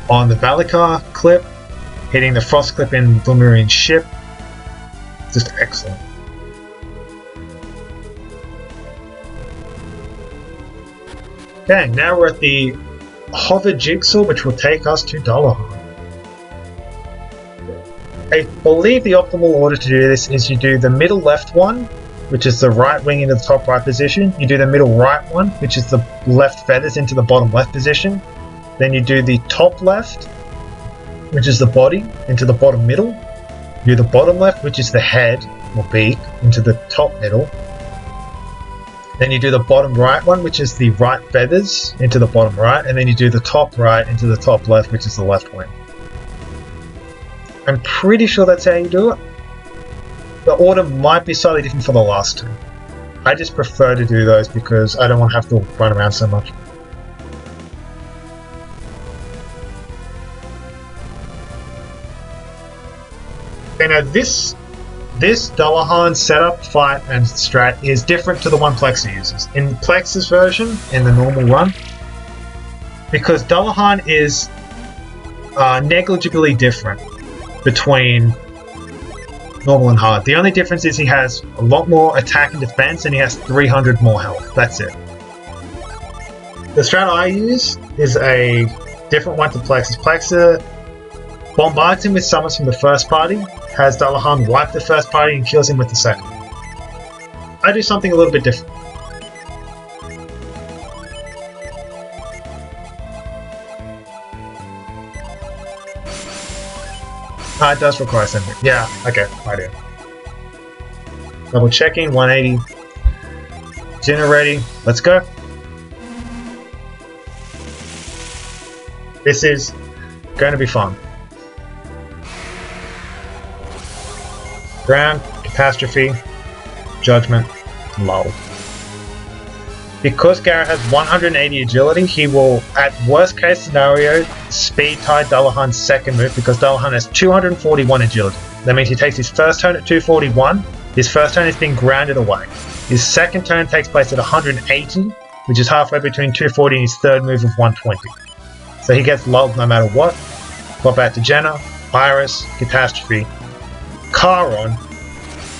on the Valikar clip, hitting the Frost clip in Lemurian ship, just excellent. Okay, now we're at the Hover Jigsaw, which will take us to Dullahan. I believe the optimal order to do this is you do the middle left one, which is the right wing into the top right position. You do the middle right one, which is the left feathers into the bottom left position. Then you do the top left, which is the body, into the bottom middle. You do the bottom left, which is the head or beak, into the top middle. Then you do the bottom right one, which is the right feathers, into the bottom right. And then you do the top right into the top left, which is the left wing. I'm pretty sure that's how you do it. The order might be slightly different for the last two. I just prefer to do those because I don't want to have to run around so much. Okay, now this Dullahan setup, fight, and strat is different to the one Plexa uses. In Plexa's version, in the normal run, because Dullahan is negligibly different between normal and hard. The only difference is he has a lot more attack and defense and he has 300 more health. That's it. The strat I use is a different one to Plexa's. Plexa bombards him with summons from the first party, has Dullahan wipe the first party and kills him with the second. I do something a little bit different. It does require sending. Yeah, okay, I do. Double checking, 180. Generating, let's go. This is going to be fun. Ground, catastrophe, judgment, lull. Because Garrett has 180 agility, he will, at worst case scenario, speed tie Dullahan's second move because Dullahan has 241 agility. That means he takes his first turn at 241, his first turn is being grounded away. His second turn takes place at 180, which is halfway between 240 and his third move of 120. So he gets lulled no matter what. Pop out to Jenna, Iris, Catastrophe, Charon,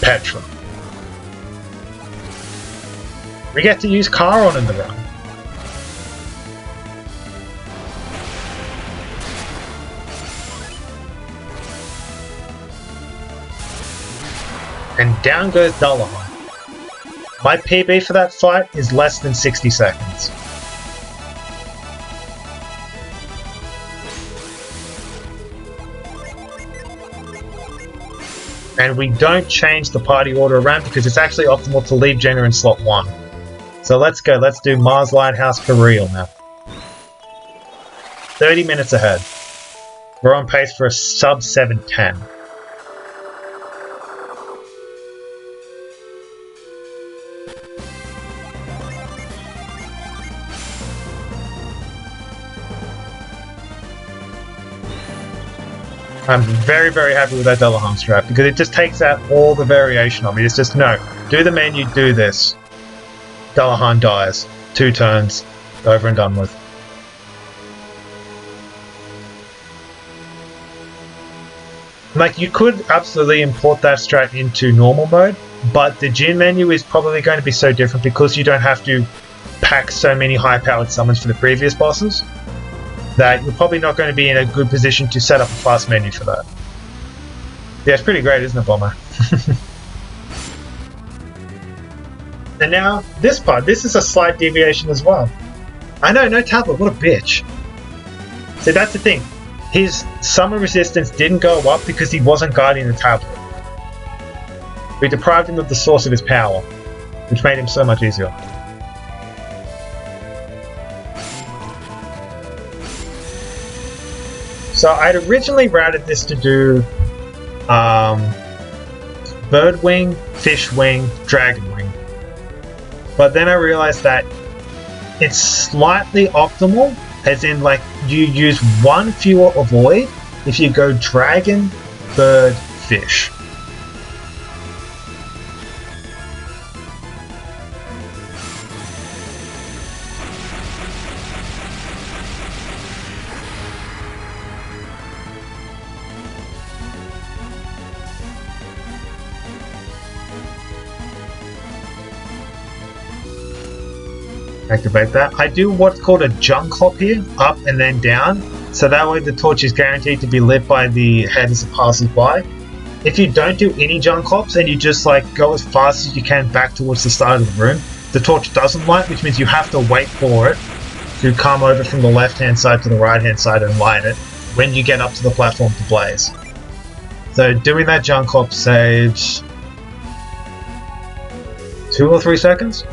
Petra. We get to use Charon in the run. And down goes Dullahan. My PB for that fight is less than 60 seconds. And we don't change the party order around because it's actually optimal to leave Jenna in slot 1. So let's go, let's do Mars Lighthouse for real now. 30 minutes ahead. We're on pace for a sub 710. I'm very happy with that Dullahan strat because it just takes out all the variation of it. It's just, no, do the menu, do this. Dullahan dies. 2 turns. Over and done with. Like, you could absolutely import that strat into normal mode, but the Jin menu is probably going to be so different because you don't have to pack so many high-powered summons for the previous bosses that you're probably not going to be in a good position to set up a fast menu for that. Yeah, it's pretty great, isn't it, Bomber? And now, this part. This is a slight deviation as well. I know, no tablet, what a bitch. So that's the thing. His summon resistance didn't go up because he wasn't guarding the tablet. We deprived him of the source of his power, which made him so much easier. So I'd originally routed this to do bird wing, fish wing, dragon wing. But then I realized that it's slightly optimal, as in like you use one fewer avoid if you go dragon, bird, fish. Activate that. I do what's called a junk hop here, up and then down, so that way the torch is guaranteed to be lit by the head as it passes by. If you don't do any junk hops and you just like go as fast as you can back towards the start of the room, the torch doesn't light, which means you have to wait for it to come over from the left hand side to the right hand side and light it when you get up to the platform to blaze. So doing that junk hop saves 2 or 3 seconds.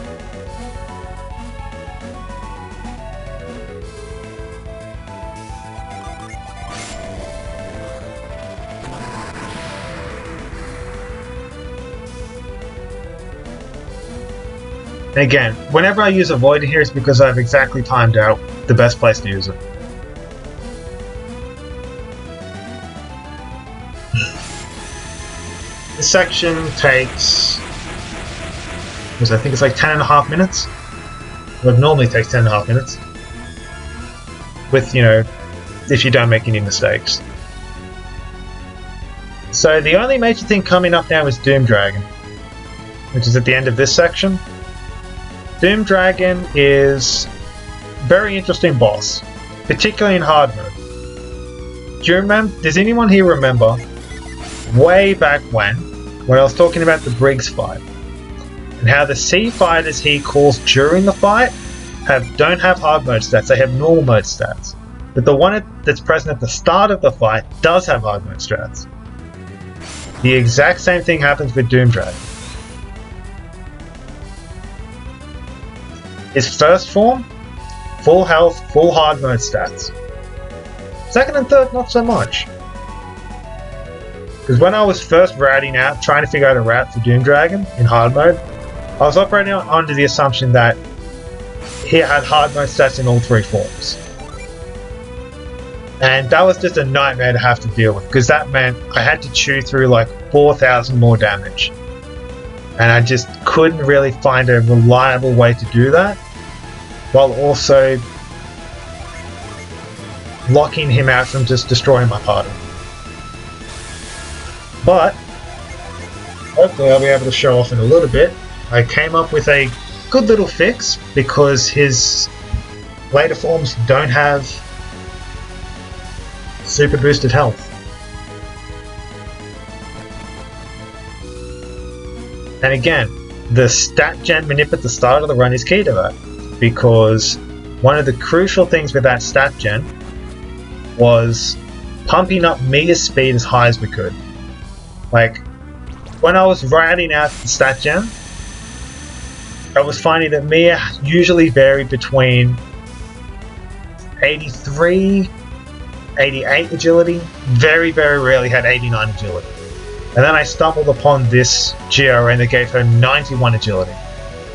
And again, whenever I use avoid here, it's because I've exactly timed out the best place to use it. This section takes, I think it's like 10.5 minutes. Well, it normally takes 10.5 minutes. With, you know, if you don't make any mistakes. So the only major thing coming up now is Doom Dragon, which is at the end of this section. Doom Dragon is a very interesting boss, particularly in hard mode. Do you remember? Does anyone here remember way back when I was talking about the Briggs fight and how the C fighters he calls during the fight don't have hard mode stats, they have normal mode stats, but the one that's present at the start of the fight does have hard mode stats. The exact same thing happens with Doom Dragon. His first form, full health, full hard mode stats. Second and third, not so much. Because when I was first routing out, trying to figure out a route for Doom Dragon in hard mode, I was operating under the assumption that he had hard mode stats in all 3 forms. And that was just a nightmare to have to deal with, because that meant I had to chew through like 4,000 more damage. And I just couldn't really find a reliable way to do that, while also locking him out from just destroying my party. But hopefully I'll be able to show off in a little bit. I came up with a good little fix, because his later forms don't have super boosted health. And again, the stat gen manip at the start of the run is key to that, because one of the crucial things with that stat gen was pumping up Mia's speed as high as we could. Like, when I was writing out the stat gen, I was finding that Mia usually varied between 83, 88 agility, very, very rarely had 89 agility. And then I stumbled upon this GRN that gave her 91 agility,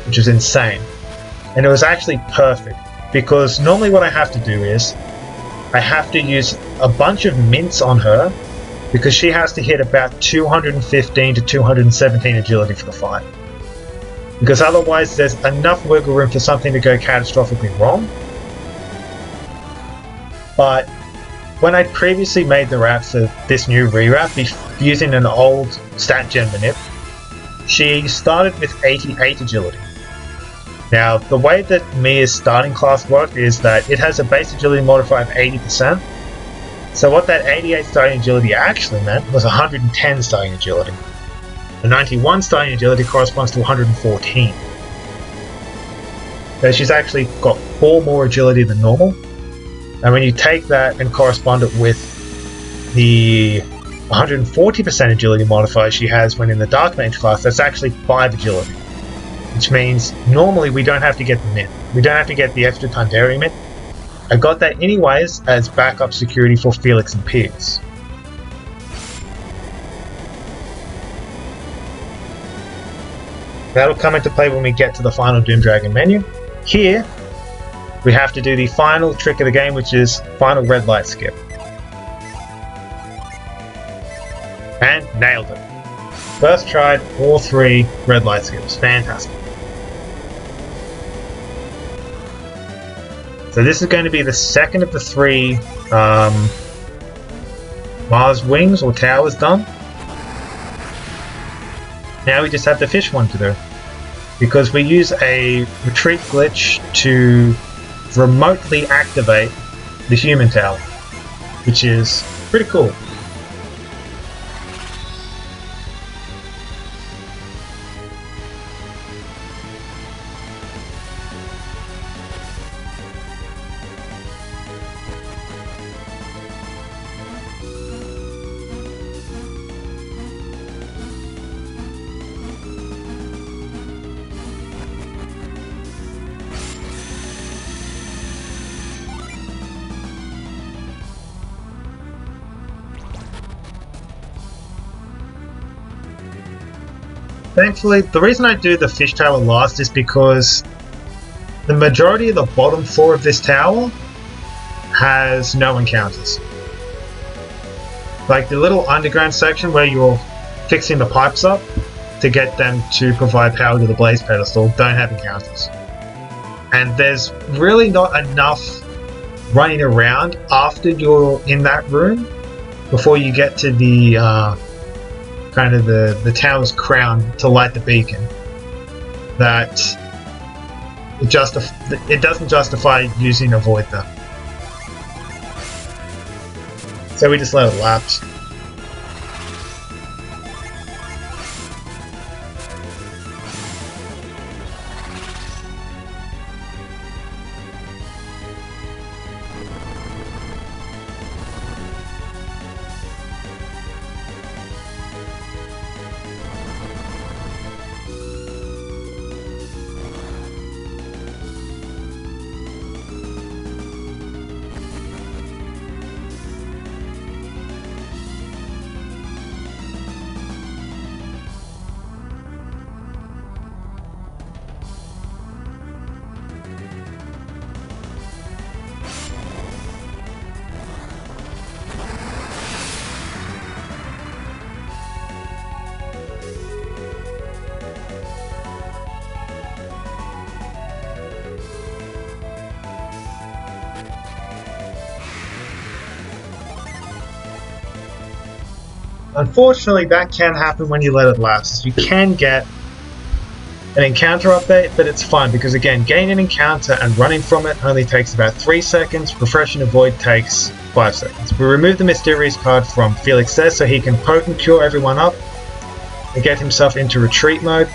which was insane. And it was actually perfect, because normally what I have to do is I have to use a bunch of mints on her, because she has to hit about 215 to 217 agility for the fight. Because otherwise there's enough wiggle room for something to go catastrophically wrong. But when I previously made the route for this new reroute using an old stat gen manip, she started with 88 agility. Now, the way that Mia's starting class worked is that it has a base agility modifier of 80%. So what that 88 starting agility actually meant was 110 starting agility. The 91 starting agility corresponds to 114. So she's actually got 4 more agility than normal. And when you take that and correspond it with the 140% agility modifier she has when in the Dark Mage class, that's actually 5 agility. Which means normally we don't have to get the mint. We don't have to get the extra Tandari mint. I got that anyways as backup security for Felix and Piers. That'll come into play when we get to the final Doom Dragon menu. Here, we have to do the final trick of the game, which is final red light skip. And nailed it. First tried, all 3 red light skips. Fantastic. So this is going to be the second of the 3 Mars wings or towers done. Now we just have the fish one to do, because we use a retreat glitch to remotely activate the human tower, which is pretty cool. Thankfully, the reason I do the fish tower last is because the majority of the bottom floor of this tower has no encounters. Like the little underground section where you're fixing the pipes up to get them to provide power to the blaze pedestal don't have encounters. And there's really not enough running around after you're in that room before you get to the kind of the tower's crown to light the beacon, that it doesn't justify using a void there. So we just let it lapse. Unfortunately, that can happen when you let it lapse. You can get an encounter update, but it's fine because, again, getting an encounter and running from it only takes about 3 seconds. Refreshing a void takes 5 seconds. We remove the mysterious card from Felix there so he can potent cure everyone up and get himself into retreat mode.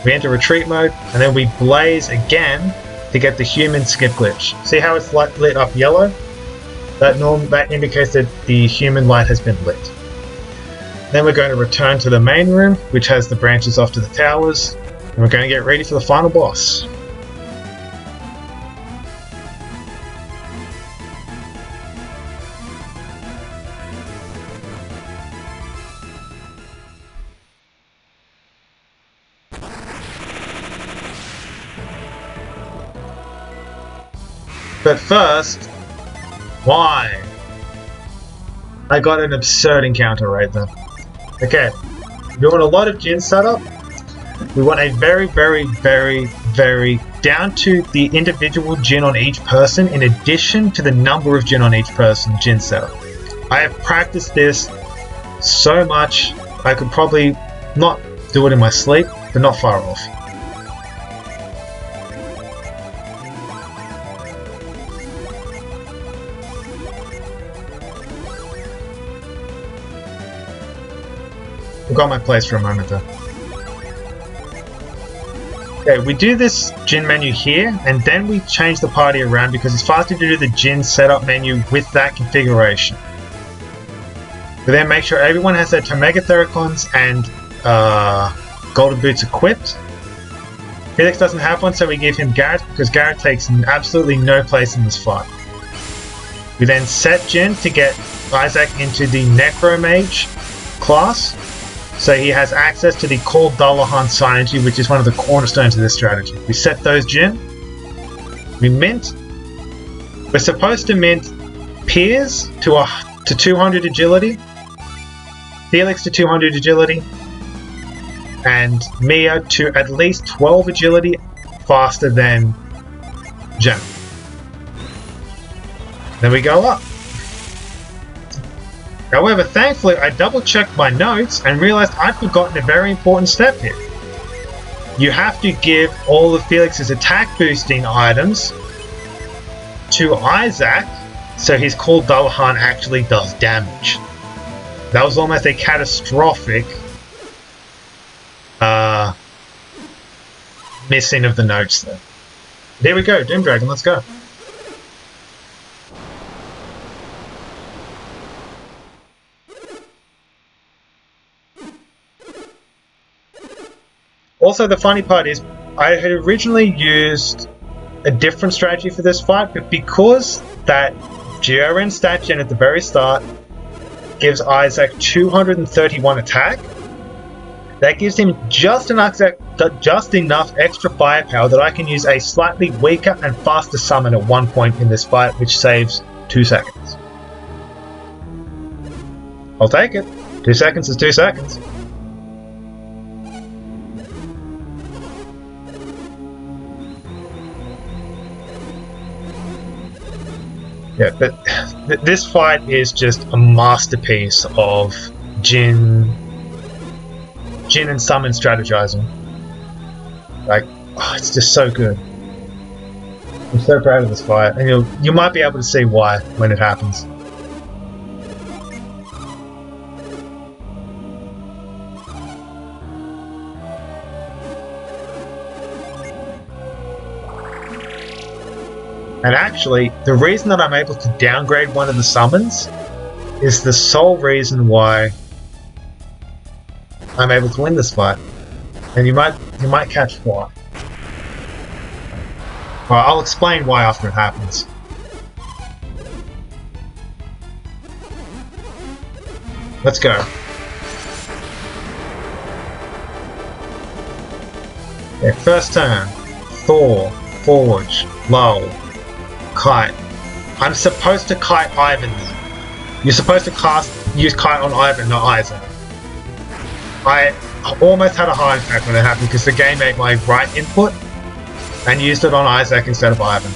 We enter retreat mode and then we blaze again to get the human skip glitch. See how it's lit up yellow? That indicates that the human light has been lit. Then we're going to return to the main room, which has the branches off to the towers, and we're going to get ready for the final boss. But first, why? I got an absurd encounter right there. Okay, we want a lot of Jin setup. We want a very, very, very, very down to the individual Jin on each person in addition to the number of Jin on each person Jin setup. I have practiced this so much, I could probably not do it in my sleep, but not far off. Forgot my place for a moment there. Okay, we do this Jin menu here, and then we change the party around because it's faster to do the Jin setup menu with that configuration. We then make sure everyone has their Tomega Theracons and Golden Boots equipped. Felix doesn't have one, so we give him Garrett because Garrett takes absolutely no place in this fight. We then set Jin to get Isaac into the Necromage class, so he has access to the Called Dullahan Synergy, which is one of the cornerstones of this strategy. We set those Jin. We mint. We're supposed to mint Piers to 200 agility, Felix to 200 agility, and Mia to at least 12 agility faster than Jen. Then we go up. However, thankfully, I double-checked my notes and realized I'd forgotten a very important step here. You have to give all of Felix's attack boosting items to Isaac, so his Called Dullahan actually does damage. That was almost a catastrophic missing of the notes there. There we go, Doom Dragon, let's go. Also, the funny part is, I had originally used a different strategy for this fight, but because that GRN stat gen at the very start gives Isaac 231 attack, that gives him just enough extra firepower that I can use a slightly weaker and faster summon at one point in this fight, which saves 2 seconds. I'll take it. 2 seconds is 2 seconds. Yeah, but this fight is just a masterpiece of Jin and summon strategizing. Like, oh, it's just so good. I'm so proud of this fight, and you might be able to see why when it happens. And actually, the reason that I'm able to downgrade one of the summons is the sole reason why I'm able to win this fight. And you might catch why. Well, I'll explain why after it happens. Let's go. Okay, first turn. Thor, Forge, Lull, Kite. I'm supposed to kite Ivan then. You're supposed to use kite on Ivan, not Isaac. I almost had a heart attack when it happened because the game made my right input and used it on Isaac instead of Ivan.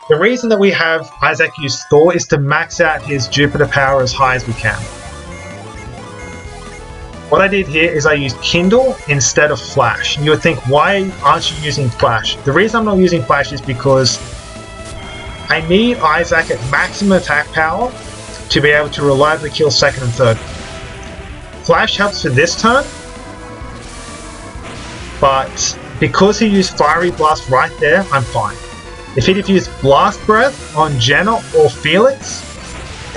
The reason that we have Isaac use Thor is to max out his Jupiter power as high as we can. What I did here is I used Kindle instead of Flash. You would think, why aren't you using Flash? The reason I'm not using Flash is because I need Isaac at maximum attack power to be able to reliably kill second and third. Flash helps for this turn, but because he used Fiery Blast right there, I'm fine. If he'd have used Blast Breath on Jenna or Felix,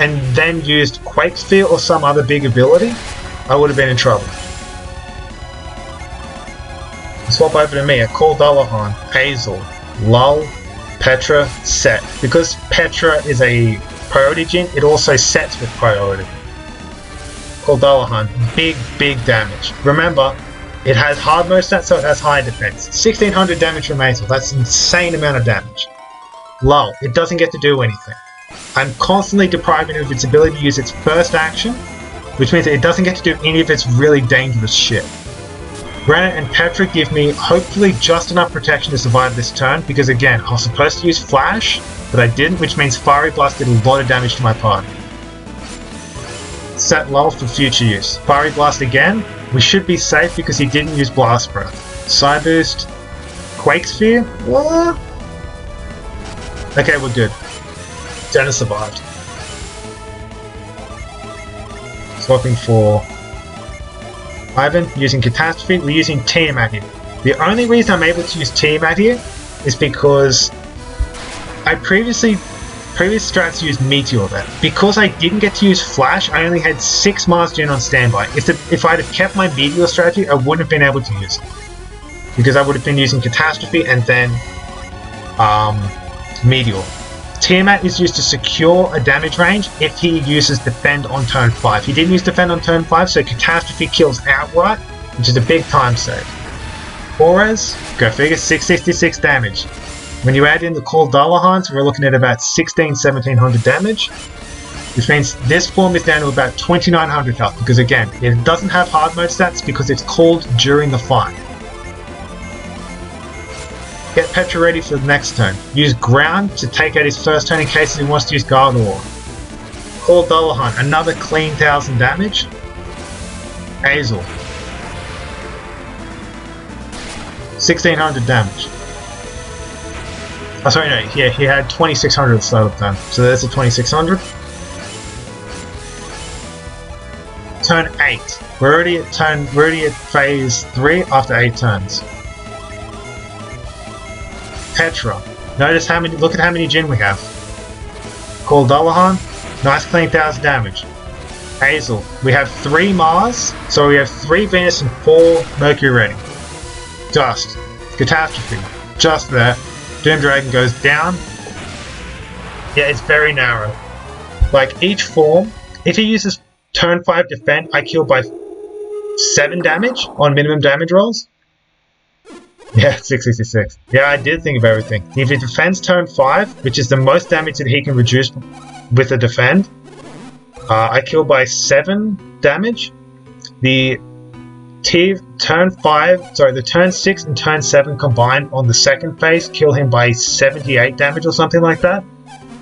and then used Quake Sphere or some other big ability, I would have been in trouble. Swap over to me, Call Dullahan, Hazel, Lull, Petra, Set. Because Petra is a priority Jin, it also sets with priority. Call Dullahan, big damage. Remember, it has hard mode stats, so it has high defense. 1600 damage from Hazel, that's an insane amount of damage. Lull, it doesn't get to do anything. I'm constantly depriving it of its ability to use its first action, which means that it doesn't get to do any of its really dangerous shit. Granite and Petra give me hopefully just enough protection to survive this turn, because again, I was supposed to use Flash, but I didn't, which means Fiery Blast did a lot of damage to my party. Set Lull for future use. Fiery Blast again, we should be safe because he didn't use Blast Breath. Side Boost, Quake Sphere, what? Okay, we're good. Jenna survived. Swapping for Ivan, using Catastrophe, we're using Tiamat here. The only reason I'm able to use Tiamat here is because I previously Previous strats used Meteor there. Because I didn't get to use Flash, I only had 6 Mars Gen on standby. If I'd have kept my Meteor strategy, I wouldn't have been able to use it. Because I would have been using Catastrophe and then Meteor. Tiamat is used to secure a damage range if he uses Defend on turn 5. He didn't use Defend on turn 5, so Catastrophe kills outright, which is a big time save. Horus, go figure, 666 damage. When you add in the Call Dullahans, we're looking at about 1700 damage, which means this form is down to about 2900 health, because again, it doesn't have hard mode stats because it's called during the fight. Get Petra ready for the next turn. Use Ground to take out his first turn in case he wants to use Gardevoir. Call Dullahan, another clean 1000 damage. Hazel, 1600 damage. Oh, sorry, no, yeah, he had 2600 at the start of the turn, so there's a 2600. Turn 8. We're already at phase 3 after 8 turns. Petra. Notice look at how many Jin we have. Call Dullahan, nice clean 1000 damage. Hazel, we have 3 Mars, so we have 3 Venus and 4 Mercury ready. Dust. Catastrophe. Just there. Doom Dragon goes down. Yeah, it's very narrow. Like, each form, if he uses turn 5 defend, I kill by 7 damage on minimum damage rolls. Yeah, 666. Yeah, I did think of everything. If he defends turn 5, which is the most damage that he can reduce with a defend, I kill by 7 damage. The turn 6 and turn 7 combined on the second phase kill him by 78 damage or something like that.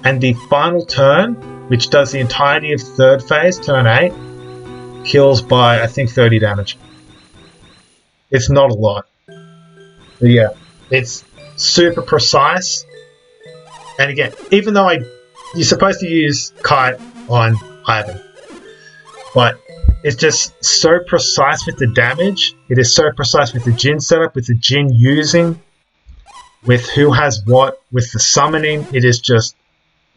And the final turn, which does the entirety of third phase, turn 8, kills by, I think, 30 damage. It's not a lot. But yeah, it's super precise. And again, even though you're supposed to use Kite on Ivan, but it's just so precise with the damage. It is so precise with the Jin setup, with the Jin using, with who has what, with the summoning. It is just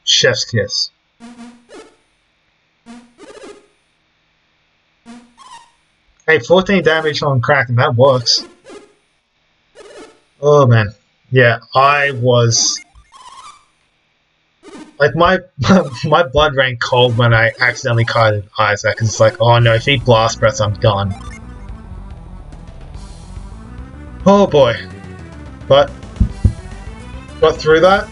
chef's kiss. Hey, 14 damage on Kraken, that works. Oh man. Yeah, I was... Like, my blood ran cold when I accidentally kited Isaac, because it's like, oh no, if he blast breaths, I'm done. Oh boy. But, got through that.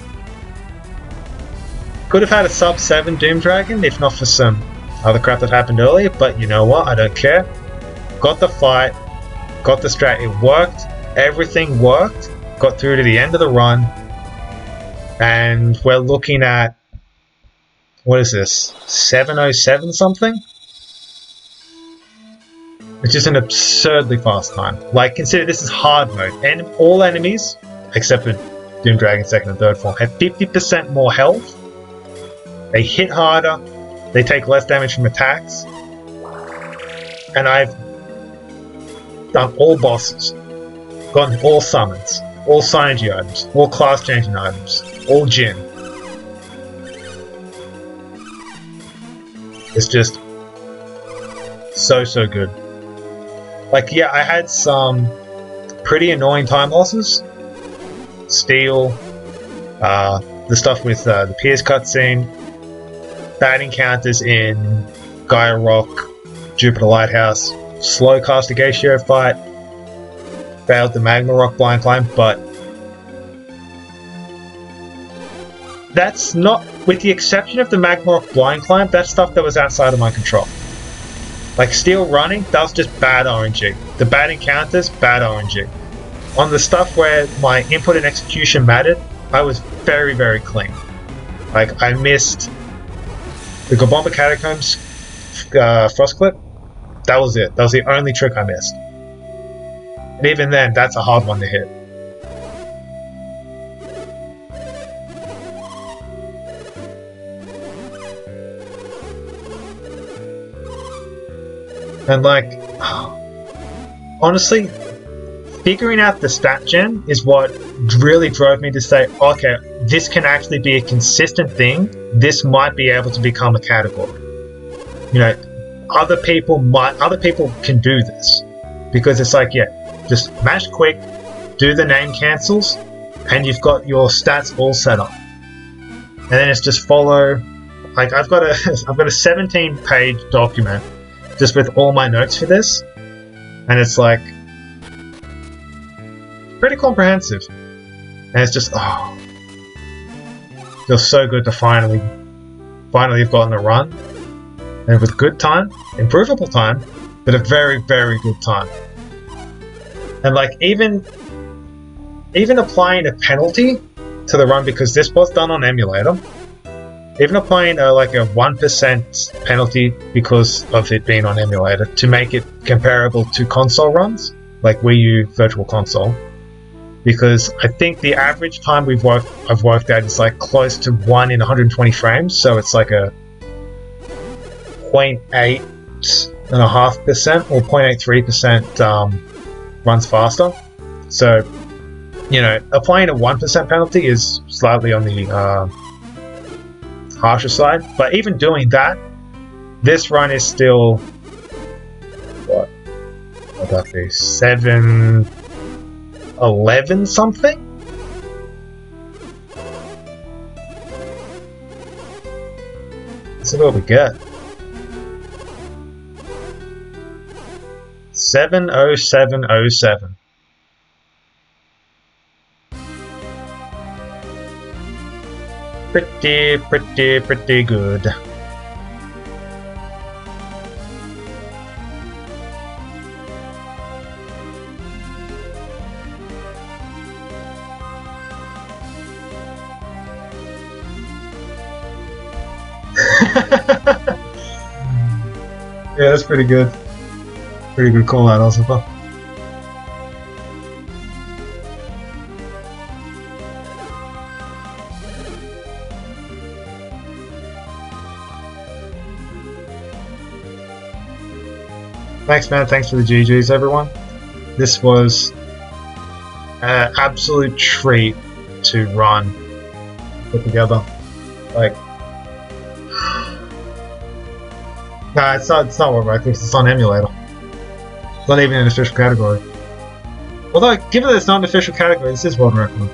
Could have had a sub 7 Doom Dragon, if not for some other crap that happened earlier, but you know what, I don't care. Got the fight, got the strat, it worked, everything worked, got through to the end of the run, and we're looking at, what is this, 707 something? Which is an absurdly fast time. Like, consider this is hard mode, and all enemies, except for Doom Dragon 2nd and 3rd form, have 50% more health, they hit harder, they take less damage from attacks, and I've done all bosses, gotten all summons, all synergy items, all class changing items, all Jin. It's just so good. Like, yeah, I had some pretty annoying time losses. Steel, the stuff with the Pierce cutscene, bad encounters in Gaia Rock, Jupiter Lighthouse, slow Castigatio fight, failed the Magma Rock blind climb, but that's not, with the exception of the Magma Rock blind climb, that's stuff that was outside of my control. Like Steel running, that was just bad RNG. The bad encounters, bad RNG. On the stuff where my input and execution mattered, I was very clean. Like, I missed the Gobomba Catacombs Frost Clip. That was it. That was the only trick I missed. And even then, that's a hard one to hit. And like, honestly, figuring out the stat gen is what really drove me to say, okay, this can actually be a consistent thing. This might be able to become a category. You know, other people can do this, because it's like, yeah, just mash quick, do the name cancels, and you've got your stats all set up. And then it's just follow. Like I've got a 17-page document just with all my notes for this, and it's like pretty comprehensive. And it's just feels so good to finally have gotten a run, and with good time, improvable time, but a very, very good time. And like even applying a penalty to the run, because this was done on emulator, even applying like a 1% penalty because of it being on emulator to make it comparable to console runs, like Wii U Virtual Console, because I think the average time I've worked out is like close to 1 in 120 frames, so it's like a 0.8.5% or 0.83% runs faster. So, you know, applying a 1% penalty is slightly on the harsher side, but even doing that, this run is still what would that be, 711 something? Let's see what we get. 70707. Pretty good. Yeah, that's pretty good. Pretty good call out, also. Thanks, man. Thanks for the GGs, everyone. This was an absolute treat to run, put together. Like, nah, it's not what I think. It's on emulator. It's not even an official category. Although, given that it's not an official category, this is world record.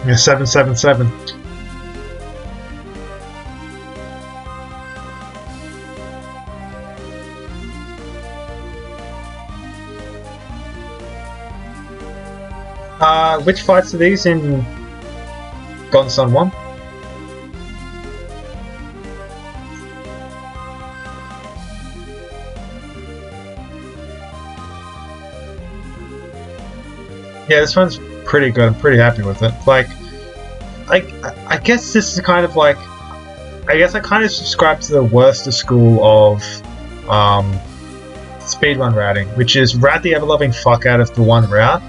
Yeah, 777. Which fights are these in Golden Sun 1? Yeah, this one's pretty good. I'm pretty happy with it. Like, I guess this is kind of like, I guess I kind of subscribe to the worst school of speedrun routing, which is route the ever-loving fuck out of the one route,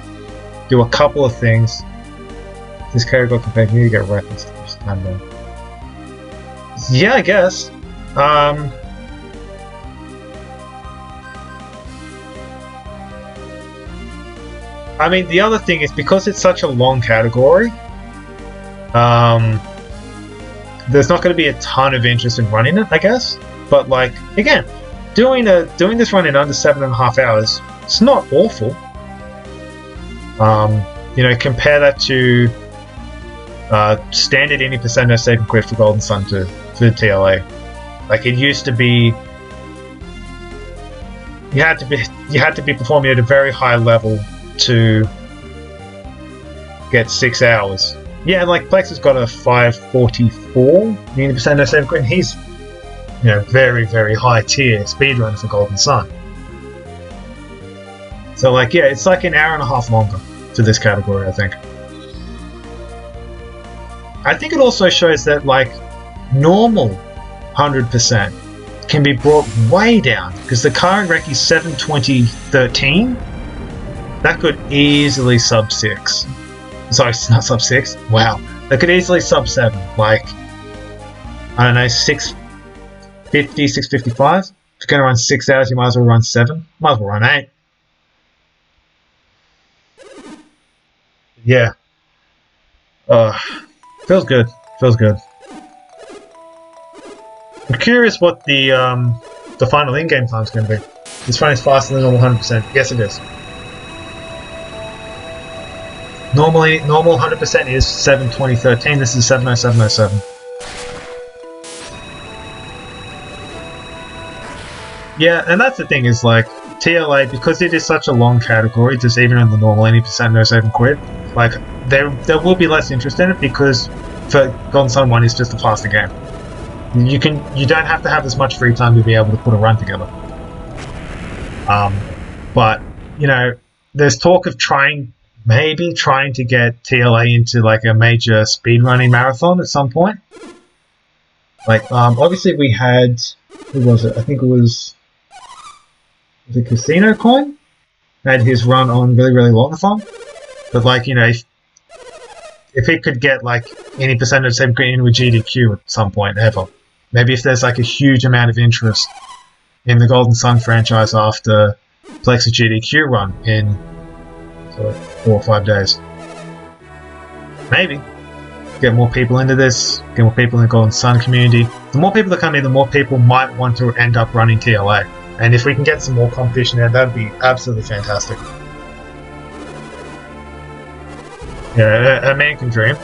do a couple of things. This character got compared, you get reference to this time then. Yeah, I guess. I mean, the other thing is, because it's such a long category, there's not going to be a ton of interest in running it, I guess. But like, again, doing this run in under 7.5 hours, it's not awful. You know, compare that to standard 80% no save and quit for Golden Sun for the TLA. Like, it used to be, you had to be performing at a very high level to get 6 hours. Yeah, and like Plexa's got a 544 80% no save and quit, and he's, you know, very, very high tier speedrunner for Golden Sun. So like, yeah, it's like an hour and a half longer to this category, I think. I think it also shows that like normal 100% can be brought way down, because the current rec is 720.13, That could easily sub 6. Sorry, not sub 6. Wow. That could easily sub 7. Like, I don't know, 650, 655. If you're going to run 6 hours, you might as well run 7. Might as well run 8. Yeah. Feels good. Feels good. I'm curious what the final in-game time is going to be. This run is faster than normal 100%. Yes, it is. Normally, normal 100% is 7:20:13. This is 7:07:07. Yeah, and that's the thing is like TLA, because it is such a long category, just even in the normal any percent no save and quit. Like there will be less interest in it because for Golden Sun 1 is just a faster game. You don't have to have as much free time to be able to put a run together. But you know, there's talk of maybe trying to get TLA into like a major speedrunning marathon at some point. Like obviously we had, who was it? I think it was the Casino Coin had his run on really longathon. But like, you know, if it could get like any percentage of same in with GDQ at some point ever. Maybe if there's like a huge amount of interest in the Golden Sun franchise after Plexa GDQ run in sort of 4 or 5 days. Maybe. Get more people into this, get more people in the Golden Sun community. The more people that come in, the more people might want to end up running TLA. And if we can get some more competition there, that'd be absolutely fantastic. Yeah, a man can dream.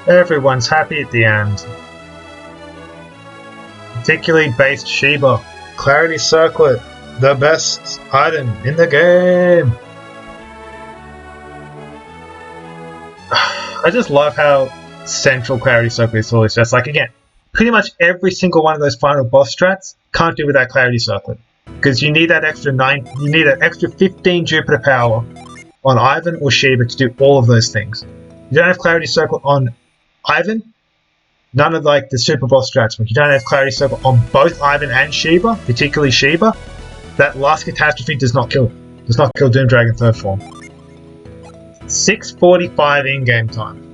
Everyone's happy at the end. Particularly based Sheba. Clarity Circlet, the best item in the game. I just love how central Clarity Circlet is to all these strats. Like again, pretty much every single one of those final boss strats can't do without Clarity Circlet. Because you need that extra 15 Jupiter power on Ivan or Sheba to do all of those things. You don't have Clarity Circlet on Ivan, none of like the super boss strats. When you don't have Clarity Circlet on both Ivan and Sheba, particularly Sheba, that last catastrophe does not kill Doom Dragon 3rd form. 6:45 in-game time.